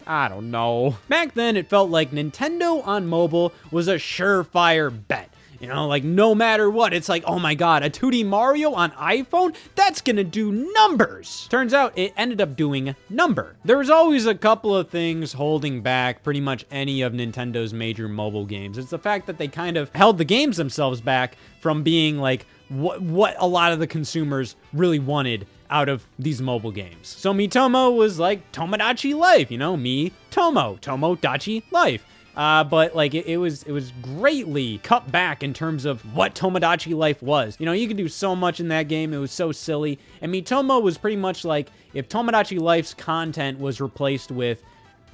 I don't know. Back then, it felt like Nintendo on mobile was a surefire bet. You know, like no matter what, it's like, oh my god, a 2D Mario on iPhone? That's gonna do numbers! Turns out it ended up doing number. There was always a couple of things holding back pretty much any of Nintendo's major mobile games. It's the fact that they kind of held the games themselves back from being like what a lot of the consumers really wanted out of these mobile games. So Miitomo was like Tomodachi Life, you know, Tomodachi Life. But like it was greatly cut back in terms of what Tomodachi Life was. You know, you could do so much in that game. It was so silly. And Miitomo was pretty much like if Tomodachi Life's content was replaced with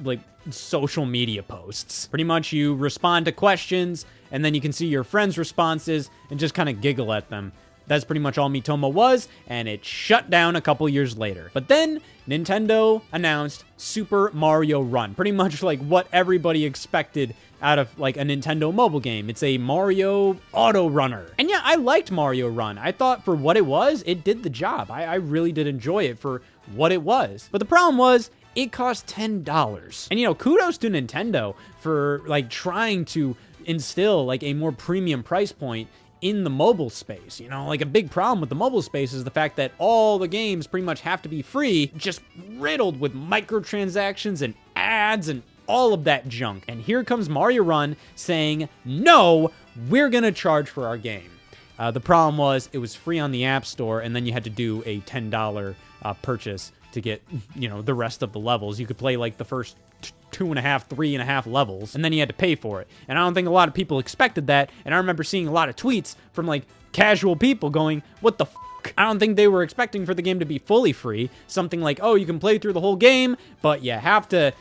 like social media posts. Pretty much you respond to questions and then you can see your friends' responses and just kind of giggle at them. That's pretty much all Miitomo was, and it shut down a couple years later. But then Nintendo announced Super Mario Run, pretty much like what everybody expected out of like a Nintendo mobile game. It's a Mario auto runner. And yeah, I liked Mario Run. I thought for what it was, it did the job. I really did enjoy it for what it was. But the problem was, it cost $10. And you know, kudos to Nintendo for like trying to instill like a more premium price point in the mobile space. You know, like a big problem with the mobile space is the fact that all the games pretty much have to be free, just riddled with microtransactions and ads and all of that junk. And here comes Mario Run saying, no, we're gonna charge for our game. The problem was it was free on the App Store, and then you had to do a $10 purchase to get, you know, the rest of the levels. You could play like the first 2.5, 3.5 levels, and then you had to pay for it. And I don't think a lot of people expected that. And I remember seeing a lot of tweets from like casual people going, what the f***? I don't think they were expecting for the game to be fully free. Something like, oh, you can play through the whole game, but you have to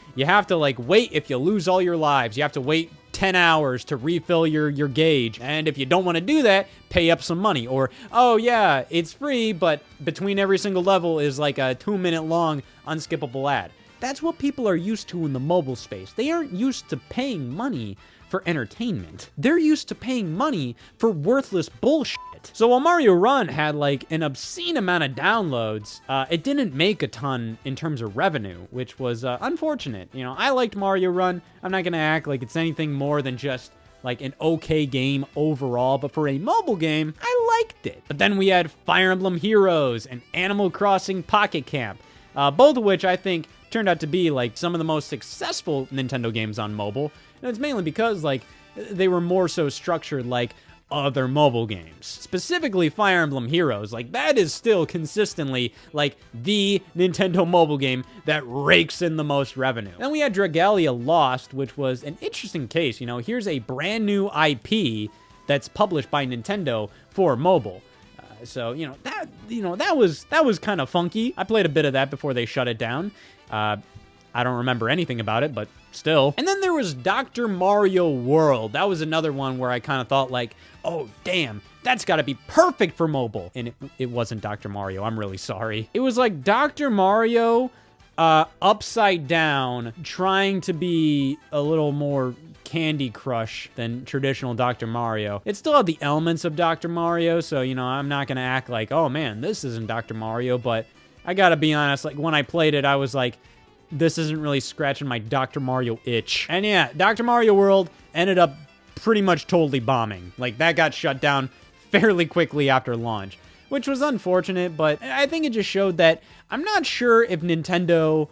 like wait if you lose all your lives. You have to wait 10 hours to refill your gauge. And if you don't want to do that, pay up some money. Or, oh yeah, it's free, but between every single level is like a 2-minute long unskippable ad. That's what people are used to in the mobile space. They aren't used to paying money for entertainment. They're used to paying money for worthless bullshit. So while Mario Run had like an obscene amount of downloads, it didn't make a ton in terms of revenue, which was unfortunate. You know, I liked Mario Run. I'm not gonna act like it's anything more than just like an okay game overall, but for a mobile game, I liked it. But then we had Fire Emblem Heroes and Animal Crossing Pocket Camp, both of which I think turned out to be like some of the most successful Nintendo games on mobile. And it's mainly because like they were more so structured like other mobile games. Specifically Fire Emblem Heroes, like that is still consistently like the Nintendo mobile game that rakes in the most revenue. Then we had Dragalia Lost, which was an interesting case. You know, here's a brand new IP that's published by Nintendo for mobile. So, you know, that was kind of funky. I played a bit of that before they shut it down. I don't remember anything about it, but still. And then there was Dr. Mario World. That was another one where I kind of thought like, oh, damn, that's got to be perfect for mobile. And it wasn't Dr. Mario. I'm really sorry. It was like Dr. Mario upside down, trying to be a little more Candy Crush than traditional Dr. Mario. It still had the elements of Dr. Mario, so, you know, I'm not going to act like, oh, man, this isn't Dr. Mario, but I got to be honest, like, when I played it, I was like, this isn't really scratching my Dr. Mario itch. And yeah, Dr. Mario World ended up pretty much totally bombing. Like, that got shut down fairly quickly after launch, which was unfortunate, but I think it just showed that I'm not sure if Nintendo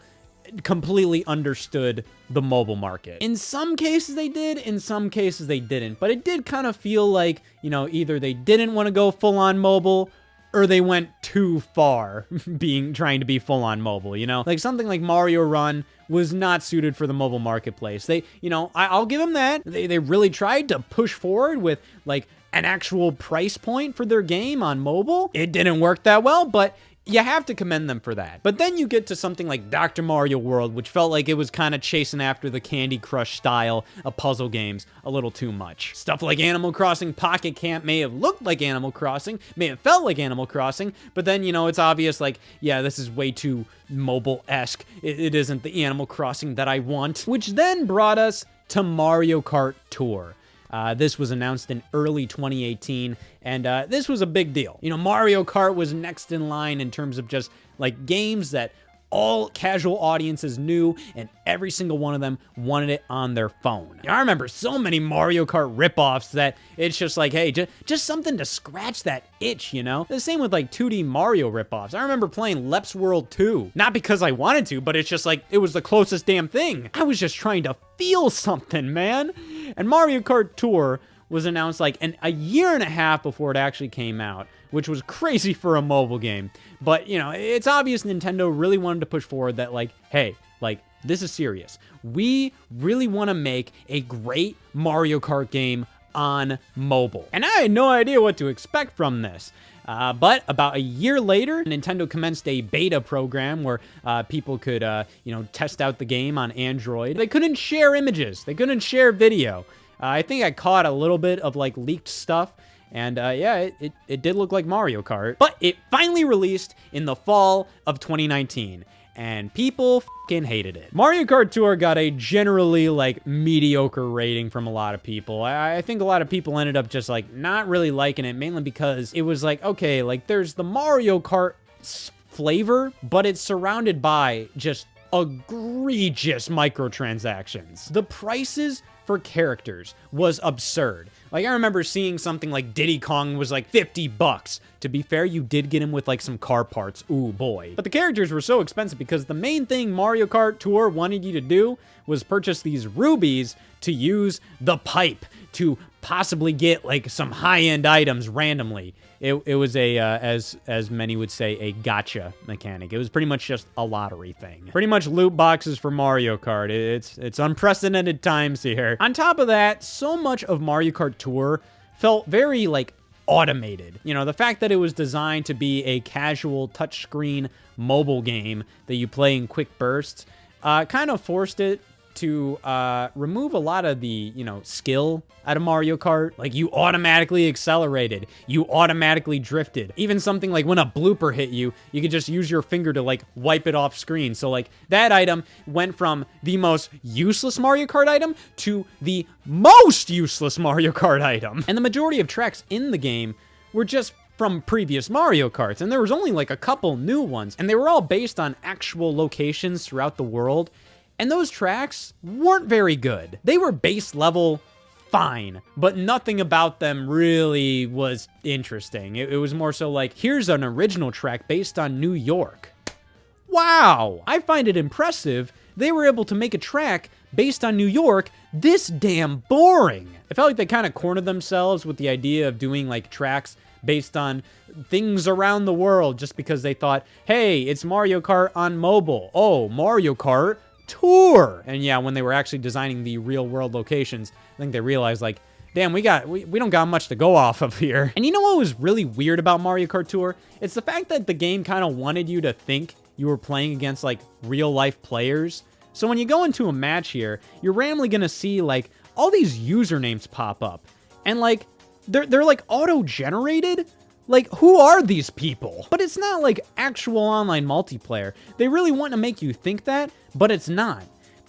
completely understood the mobile market. In some cases they did, in some cases they didn't, but it did kind of feel like, you know, either they didn't want to go full on mobile or they went too far trying to be full on mobile, you know? Like something like Mario Run was not suited for the mobile marketplace. They, you know, I'll give them that. They really tried to push forward with like an actual price point for their game on mobile. It didn't work that well, but you have to commend them for that. But then you get to something like Dr. Mario World, which felt like it was kind of chasing after the Candy Crush style of puzzle games a little too much. Stuff like Animal Crossing Pocket Camp may have looked like Animal Crossing, may have felt like Animal Crossing, but then, you know, it's obvious like, yeah, this is way too mobile-esque. It isn't the Animal Crossing that I want. Which then brought us to Mario Kart Tour. This was announced in early 2018, and this was a big deal. You know, Mario Kart was next in line in terms of just like games that all casual audiences knew, and every single one of them wanted it on their phone. I remember so many Mario Kart ripoffs that it's just like, hey, just something to scratch that itch, you know? The same with like 2D Mario ripoffs. I remember playing Leps World 2, not because I wanted to, but it's just like, it was the closest damn thing. I was just trying to feel something, man. And Mario Kart Tour was announced like a year and a half before it actually came out, which was crazy for a mobile game. But, you know, it's obvious Nintendo really wanted to push forward that like, hey, like, this is serious. We really want to make a great Mario Kart game on mobile. And I had no idea what to expect from this. But about a year later, Nintendo commenced a beta program where people could, you know, test out the game on Android. They couldn't share images. They couldn't share video. I think I caught a little bit of like leaked stuff, And yeah, it did look like Mario Kart. But it finally released in the fall of 2019. And people fucking hated it. Mario Kart Tour got a generally, like, mediocre rating from a lot of people. I think a lot of people ended up just, like, not really liking it, mainly because it was like, okay, like, there's the Mario Kart flavor, but it's surrounded by just egregious microtransactions. The prices for characters was absurd. Like, I remember seeing something like Diddy Kong was like $50. To be fair, you did get him with like some car parts. Ooh, boy. But the characters were so expensive because the main thing Mario Kart Tour wanted you to do was purchase these rubies to use the pipe to possibly get like some high-end items randomly. It was a, as many would say, a gotcha mechanic. It was pretty much just a lottery thing. Pretty much loot boxes for Mario Kart. It's unprecedented times here. On top of that, so much of Mario Kart Tour felt very, like, automated. You know, the fact that it was designed to be a casual touchscreen mobile game that you play in quick bursts, kind of forced it to remove a lot of the, you know, skill out of Mario Kart. Like, you automatically accelerated, you automatically drifted. Even something like when a blooper hit you, you could just use your finger to, like, wipe it off screen. So, like, that item went from the most useless Mario Kart item to the most useless Mario Kart item. And the majority of tracks in the game were just from previous Mario Karts, and there was only, like, a couple new ones, and they were all based on actual locations throughout the world. And those tracks weren't very good. They were base level fine, but nothing about them really was interesting. It was more so like, here's an original track based on New York. Wow, I find it impressive they were able to make a track based on New York this damn boring. I felt like they kind of cornered themselves with the idea of doing like tracks based on things around the world just because they thought, hey, it's Mario Kart on mobile. Oh, Mario Kart Tour. And yeah, when they were actually designing the real world locations, I think they realized like, damn, we don't got much to go off of here. And you know what was really weird about Mario Kart Tour? It's the fact that the game kind of wanted you to think you were playing against like real life players. So when you go into a match here, you're randomly gonna see like all these usernames pop up. And like, they're like auto-generated. Like, who are these people? But it's not like actual online multiplayer. They really want to make you think that, but it's not.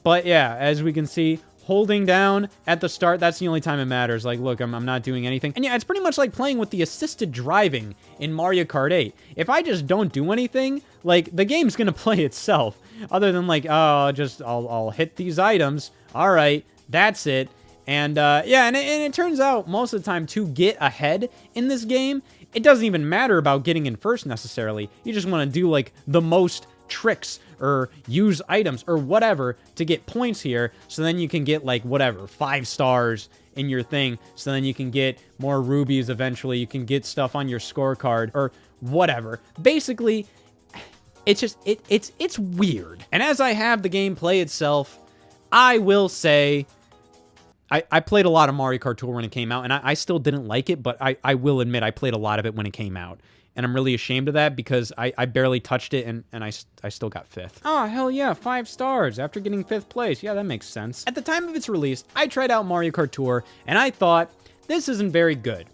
But yeah, as we can see, holding down at the start, that's the only time it matters. Like, look, I'm not doing anything. And yeah, it's pretty much like playing with the assisted driving in Mario Kart 8. If I just don't do anything, like, the game's gonna play itself. Other than like, oh, I'll hit these items. All right, that's it. And yeah, and it turns out most of the time to get ahead in this game, it doesn't even matter about getting in first necessarily. You just want to do like the most tricks or use items or whatever to get points here. So then you can get like whatever, 5 stars in your thing. So then you can get more rubies eventually. You can get stuff on your scorecard or whatever. Basically, it's just, it's weird. And as I have the game play itself, I will say, I played a lot of Mario Kart Tour when it came out, and I still didn't like it, but I will admit I played a lot of it when it came out. And I'm really ashamed of that because I barely touched it, and I still got 5th. Oh, hell yeah, 5 stars after getting 5th place. Yeah, that makes sense. At the time of its release, I tried out Mario Kart Tour, and I thought, this isn't very good.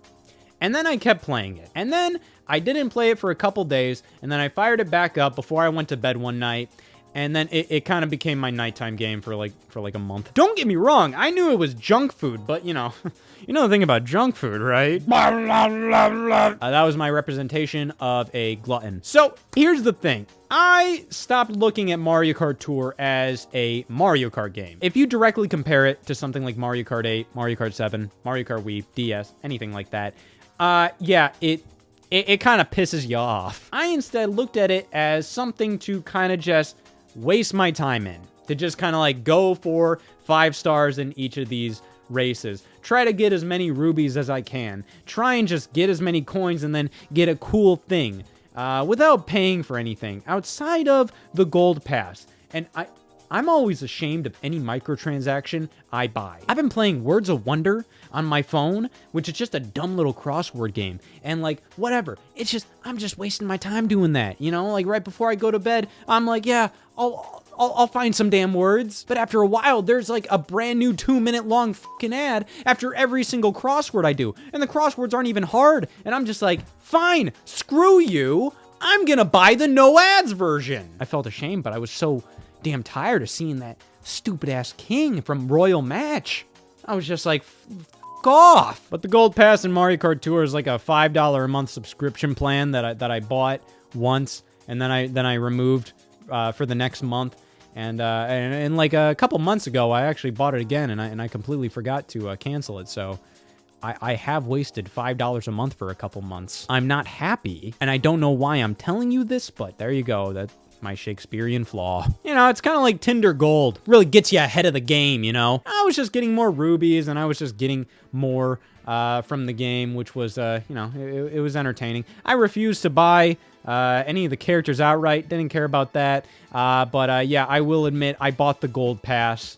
And then I kept playing it. And then I didn't play it for a couple days, and then I fired it back up before I went to bed one night. And then it kind of became my nighttime game for like a month. Don't get me wrong, I knew it was junk food, but you know the thing about junk food, right? That was my representation of a glutton. So here's the thing. I stopped looking at Mario Kart Tour as a Mario Kart game. If you directly compare it to something like Mario Kart 8, Mario Kart 7, Mario Kart Wii, DS, anything like that, yeah, it kind of pisses you off. I instead looked at it as something to kind of just waste my time in, to just kind of like go for 5 stars in each of these races, try to get as many rubies as I can, try and just get as many coins and then get a cool thing without paying for anything outside of the gold pass. And I'm always ashamed of any microtransaction I buy. I've been playing Words of Wonder on my phone, which is just a dumb little crossword game. And like, whatever. It's just, I'm just wasting my time doing that. You know, like right before I go to bed, I'm like, yeah, I'll find some damn words. But after a while, there's like a brand new 2-minute long fucking ad after every single crossword I do. And the crosswords aren't even hard. And I'm just like, fine, screw you. I'm gonna buy the no ads version. I felt ashamed, but I was so damn tired of seeing that stupid ass king from Royal Match. I was just like, fuck off. But the Gold Pass in Mario Kart Tour is like a $5 a month subscription plan that I bought once, and then I removed for the next month. And like a couple months ago, I actually bought it again, and I completely forgot to cancel it. So I have wasted $5 a month for a couple months. I'm not happy, and I don't know why I'm telling you this, but there you go. That's my Shakespearean flaw. You know, it's kind of like Tinder Gold. Really gets you ahead of the game, you know? I was just getting more rubies, and I was just getting more from the game, which was, you know, it was entertaining. I refused to buy any of the characters outright. Didn't care about that. But yeah, I will admit, I bought the Gold Pass.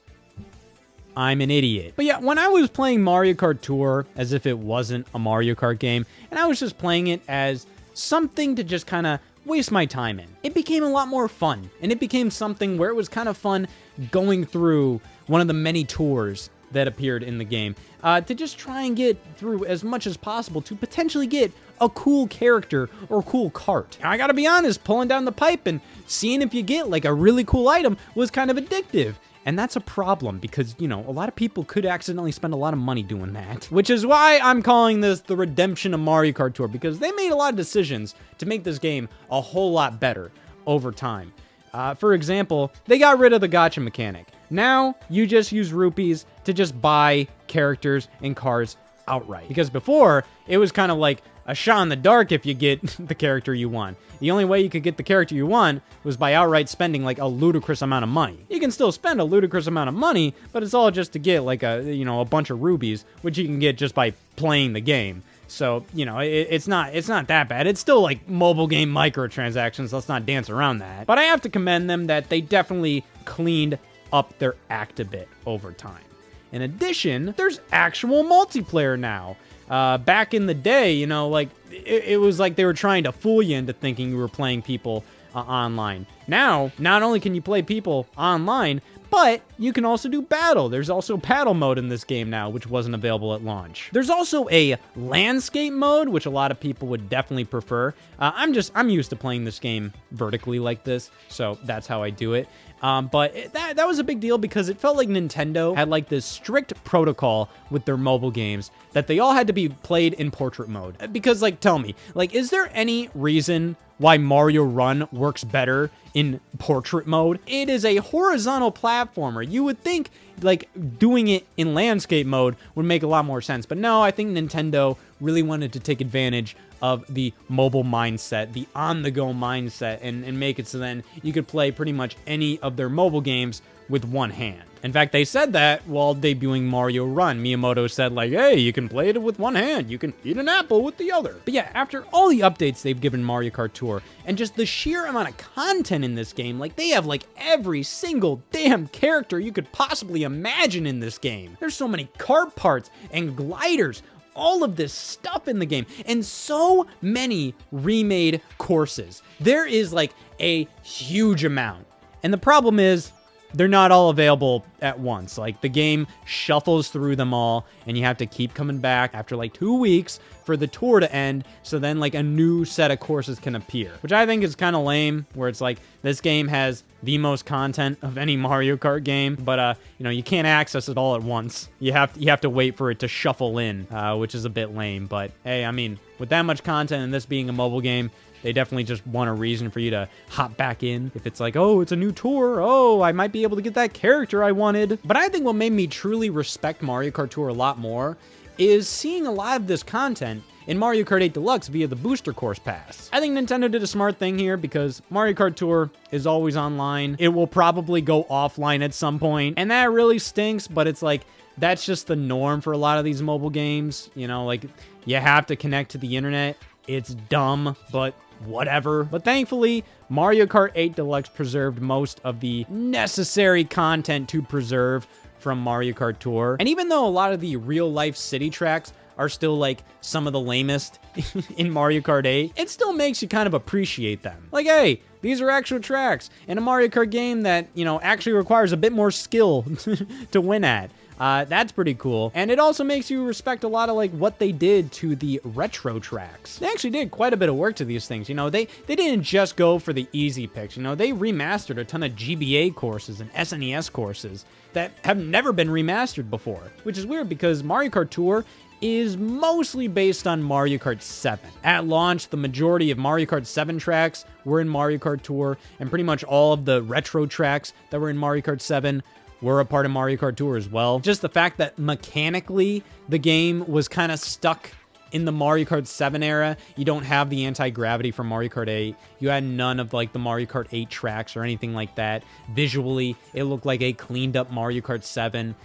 I'm an idiot. But yeah, when I was playing Mario Kart Tour as if it wasn't a Mario Kart game, and I was just playing it as something to just kind of waste my time in, it became a lot more fun. And it became something where it was kind of fun going through one of the many tours that appeared in the game to just try and get through as much as possible to potentially get a cool character or cool cart. Now, I gotta be honest, pulling down the pipe and seeing if you get like a really cool item was kind of addictive. And that's a problem because, you know, a lot of people could accidentally spend a lot of money doing that. Which is why I'm calling this the redemption of Mario Kart Tour, because they made a lot of decisions to make this game a whole lot better over time. For example, they got rid of the gacha mechanic. Now, you just use rupees to just buy characters and cars outright. Because before, it was kind of like a shot in the dark if you get the character you want. The only way you could get the character you want was by outright spending like a ludicrous amount of money. You can still spend a ludicrous amount of money, but it's all just to get like a, you know, a bunch of rubies, which you can get just by playing the game. So, you know, it's not that bad. It's still like mobile game microtransactions. Let's not dance around that. But I have to commend them that they definitely cleaned up their act a bit over time. In addition, there's actual multiplayer now. Back in the day, you know, like, it was like they were trying to fool you into thinking you were playing people online. Now, not only can you play people online, but you can also do battle. There's also battle mode in this game now, which wasn't available at launch. There's also a landscape mode, which a lot of people would definitely prefer. I'm used to playing this game vertically like this, so that's how I do it. But that was a big deal because it felt like Nintendo had like this strict protocol with their mobile games that they all had to be played in portrait mode. Because, like, tell me, like, is there any reason why Mario Run works better in portrait mode? It is a horizontal platformer. You would think, like, doing it in landscape mode would make a lot more sense. But no, I think Nintendo really wanted to take advantage of the mobile mindset, the on-the-go mindset, and make it so then you could play pretty much any of their mobile games with one hand. In fact, they said that while debuting Mario Run. Miyamoto said, like, hey, you can play it with one hand. You can eat an apple with the other. But yeah, after all the updates they've given Mario Kart Tour, and just the sheer amount of content in this game, like, they have, like, every single damn character you could possibly imagine in this game. There's so many kart parts and gliders, all of this stuff in the game, and so many remade courses. There is, like, a huge amount. And the problem is, they're not all available at once. Like, the game shuffles through them all, and you have to keep coming back after like 2 weeks for the tour to end, so then like a new set of courses can appear, which I think is kind of lame, where it's like this game has the most content of any Mario Kart game, but you know, you can't access it all at once. You have to wait for it to shuffle in, which is a bit lame. But hey, I mean, with that much content and this being a mobile game, they definitely just want a reason for you to hop back in. If it's like, oh, it's a new tour. Oh, I might be able to get that character I wanted. But I think what made me truly respect Mario Kart Tour a lot more is seeing a lot of this content in Mario Kart 8 Deluxe via the Booster Course Pass. I think Nintendo did a smart thing here because Mario Kart Tour is always online. It will probably go offline at some point, and that really stinks, but it's like, that's just the norm for a lot of these mobile games. You know, like, you have to connect to the internet. It's dumb, but whatever. But thankfully, Mario Kart 8 Deluxe preserved most of the necessary content to preserve from Mario Kart Tour. And even though a lot of the real-life city tracks are still like some of the lamest in Mario Kart 8, it still makes you kind of appreciate them. Like, hey, these are actual tracks in a Mario Kart game that, you know, actually requires a bit more skill to win at. That's pretty cool. And it also makes you respect a lot of like what they did to the retro tracks. They actually did quite a bit of work to these things. You know, they didn't just go for the easy picks. You know, they remastered a ton of GBA courses and SNES courses that have never been remastered before, which is weird because Mario Kart Tour is mostly based on Mario Kart 7. At launch, the majority of Mario Kart 7 tracks were in Mario Kart Tour, and pretty much all of the retro tracks that were in Mario Kart 7 were a part of Mario Kart Tour as well. Just the fact that mechanically the game was kind of stuck in the Mario Kart 7 era. You don't have the anti-gravity from Mario Kart 8. You had none of like the Mario Kart 8 tracks or anything like that. Visually, it looked like a cleaned up Mario Kart 7.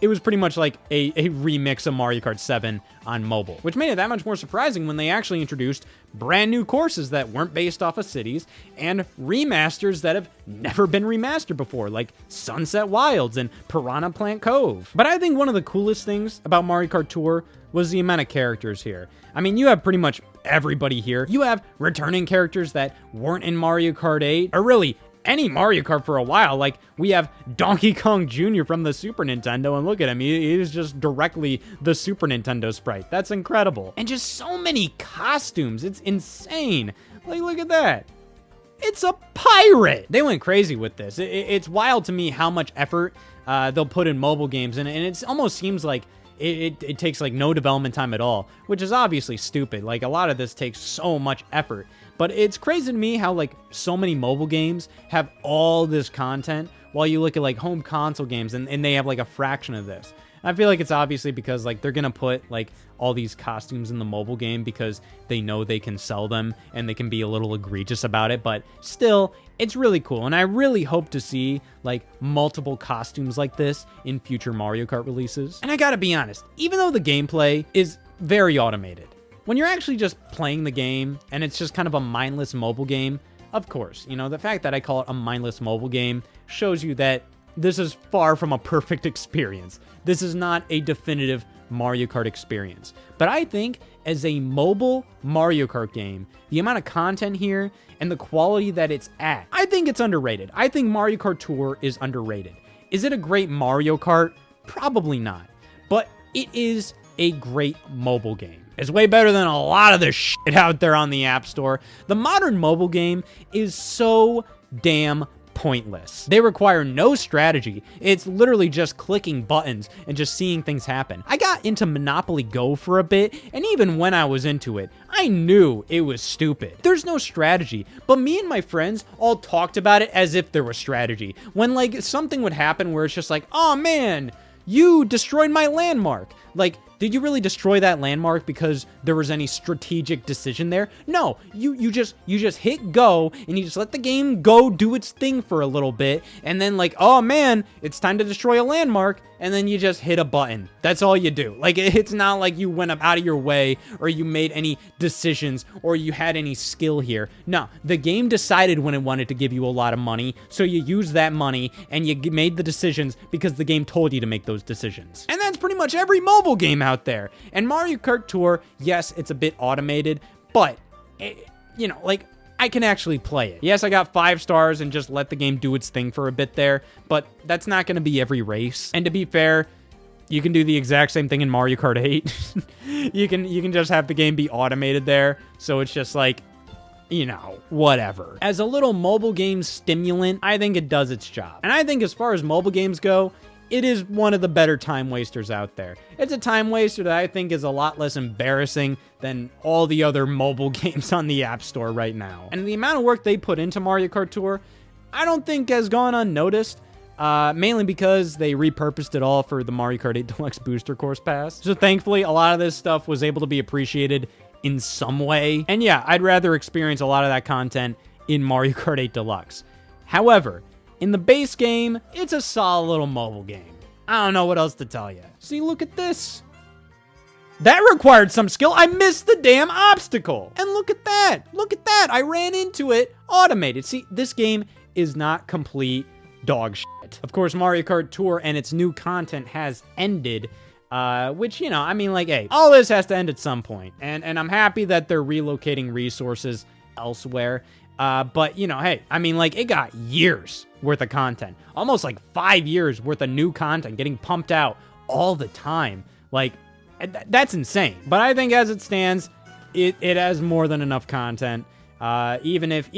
It was pretty much like a remix of Mario Kart 7 on mobile, which made it that much more surprising when they actually introduced brand new courses that weren't based off of cities and remasters that have never been remastered before, like Sunset Wilds and Piranha Plant Cove. But I think one of the coolest things about Mario Kart Tour was the amount of characters here. I mean, you have pretty much everybody here. You have returning characters that weren't in Mario Kart 8, or really any Mario Kart for a while. Like, we have Donkey Kong Jr. from the Super Nintendo, and look at him. He is just directly the Super Nintendo sprite. That's incredible. And just so many costumes. It's insane. Like, look at that. It's a pirate. They went crazy with this. It's wild to me how much effort they'll put in mobile games, and it almost seems like it takes like no development time at all, which is obviously stupid. Like, a lot of this takes so much effort. But it's crazy to me how, like, so many mobile games have all this content, while you look at, like, home console games, and they have, like, a fraction of this. I feel like it's obviously because, like, they're gonna put, like, all these costumes in the mobile game because they know they can sell them, and they can be a little egregious about it, but still, it's really cool, and I really hope to see, like, multiple costumes like this in future Mario Kart releases. And I gotta be honest, even though the gameplay is very automated, when you're actually just playing the game and it's just kind of a mindless mobile game, of course, you know, the fact that I call it a mindless mobile game shows you that this is far from a perfect experience. This is not a definitive Mario Kart experience. But I think as a mobile Mario Kart game, the amount of content here and the quality that it's at, I think it's underrated. I think Mario Kart Tour is underrated. Is it a great Mario Kart? Probably not. But it is a great mobile game. It's way better than a lot of the shit out there on the App Store. The modern mobile game is so damn pointless. They require no strategy. It's literally just clicking buttons and just seeing things happen. I got into Monopoly Go for a bit, and even when I was into it, I knew it was stupid. There's no strategy, but me and my friends all talked about it as if there was strategy. When, like, something would happen where it's just like, oh man, you destroyed my landmark. Like, did you really destroy that landmark because there was any strategic decision there? No, you just hit go, and you just let the game go do its thing for a little bit, and then, like, oh man, it's time to destroy a landmark, and then you just hit a button. That's all you do. Like, it's not like you went out of your way, or you made any decisions, or you had any skill here. No, the game decided when it wanted to give you a lot of money, so you used that money, and you made the decisions because the game told you to make those decisions. And that's pretty much every mobile game out there. And Mario Kart Tour, yes, it's a bit automated, but, you know, like, I can actually play it. Yes, I got 5 stars and just let the game do its thing for a bit there, but that's not going to be every race. And to be fair, you can do the exact same thing in Mario Kart 8. you can just have the game be automated there, so it's just like, you know, whatever. As a little mobile game stimulant, I think it does its job. And I think as far as mobile games go, it is one of the better time wasters out there. It's a time waster that I think is a lot less embarrassing than all the other mobile games on the App Store right now. And the amount of work they put into Mario Kart Tour, I don't think has gone unnoticed. Mainly because they repurposed it all for the Mario Kart 8 Deluxe Booster Course Pass. So thankfully, a lot of this stuff was able to be appreciated in some way. And yeah, I'd rather experience a lot of that content in Mario Kart 8 Deluxe. However, in the base game, it's a solid little mobile game. I don't know what else to tell you. See, look at this. That required some skill. I missed the damn obstacle. And look at that. Look at that. I ran into it. Automated. See, this game is not complete dog shit. Of course, Mario Kart Tour and its new content has ended. Which, you know, I mean, like, hey, all this has to end at some point. And I'm happy that they're relocating resources elsewhere. But, you know, hey, I mean, like, it got years worth of content. Almost like 5 years worth of new content getting pumped out all the time. Like, that's insane. But I think as it stands, it has more than enough content. Even if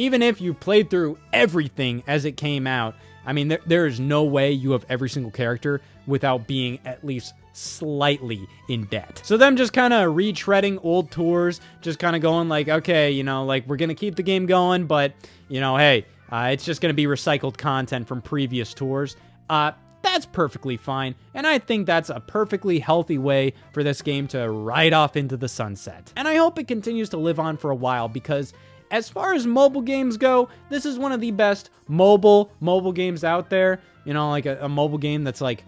you played through everything as it came out, I mean, there is no way you have every single character without being at least slightly in debt. So them just kind of retreading old tours, just kind of going like, okay, you know, like, we're going to keep the game going, but, you know, hey, it's just going to be recycled content from previous tours. That's perfectly fine, and I think that's a perfectly healthy way for this game to ride off into the sunset. And I hope it continues to live on for a while, because as far as mobile games go, this is one of the best mobile games out there. You know, like a mobile game that's like,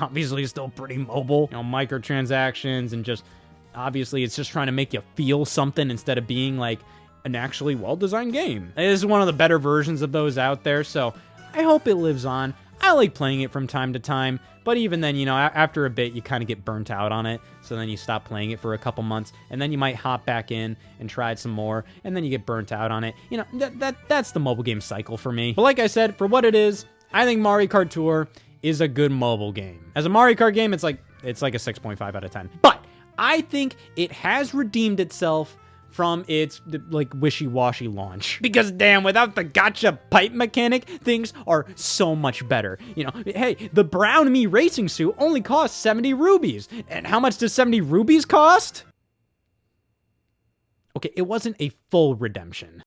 obviously still pretty mobile. You know, microtransactions, and just, obviously it's just trying to make you feel something instead of being like an actually well-designed game. It is one of the better versions of those out there, so I hope it lives on. I like playing it from time to time, but even then, you know, after a bit, you kind of get burnt out on it, so then you stop playing it for a couple months, and then you might hop back in and try it some more, and then you get burnt out on it. You know, that's the mobile game cycle for me. But like I said, for what it is, I think Mario Kart Tour is a good mobile game. As a Mario Kart game, it's like a 6.5 out of 10. But I think it has redeemed itself from its, like, wishy-washy launch. Because damn, without the gotcha pipe mechanic, things are so much better. You know, hey, the Brown Me racing suit only costs 70 rubies. And how much does 70 rubies cost? Okay, it wasn't a full redemption.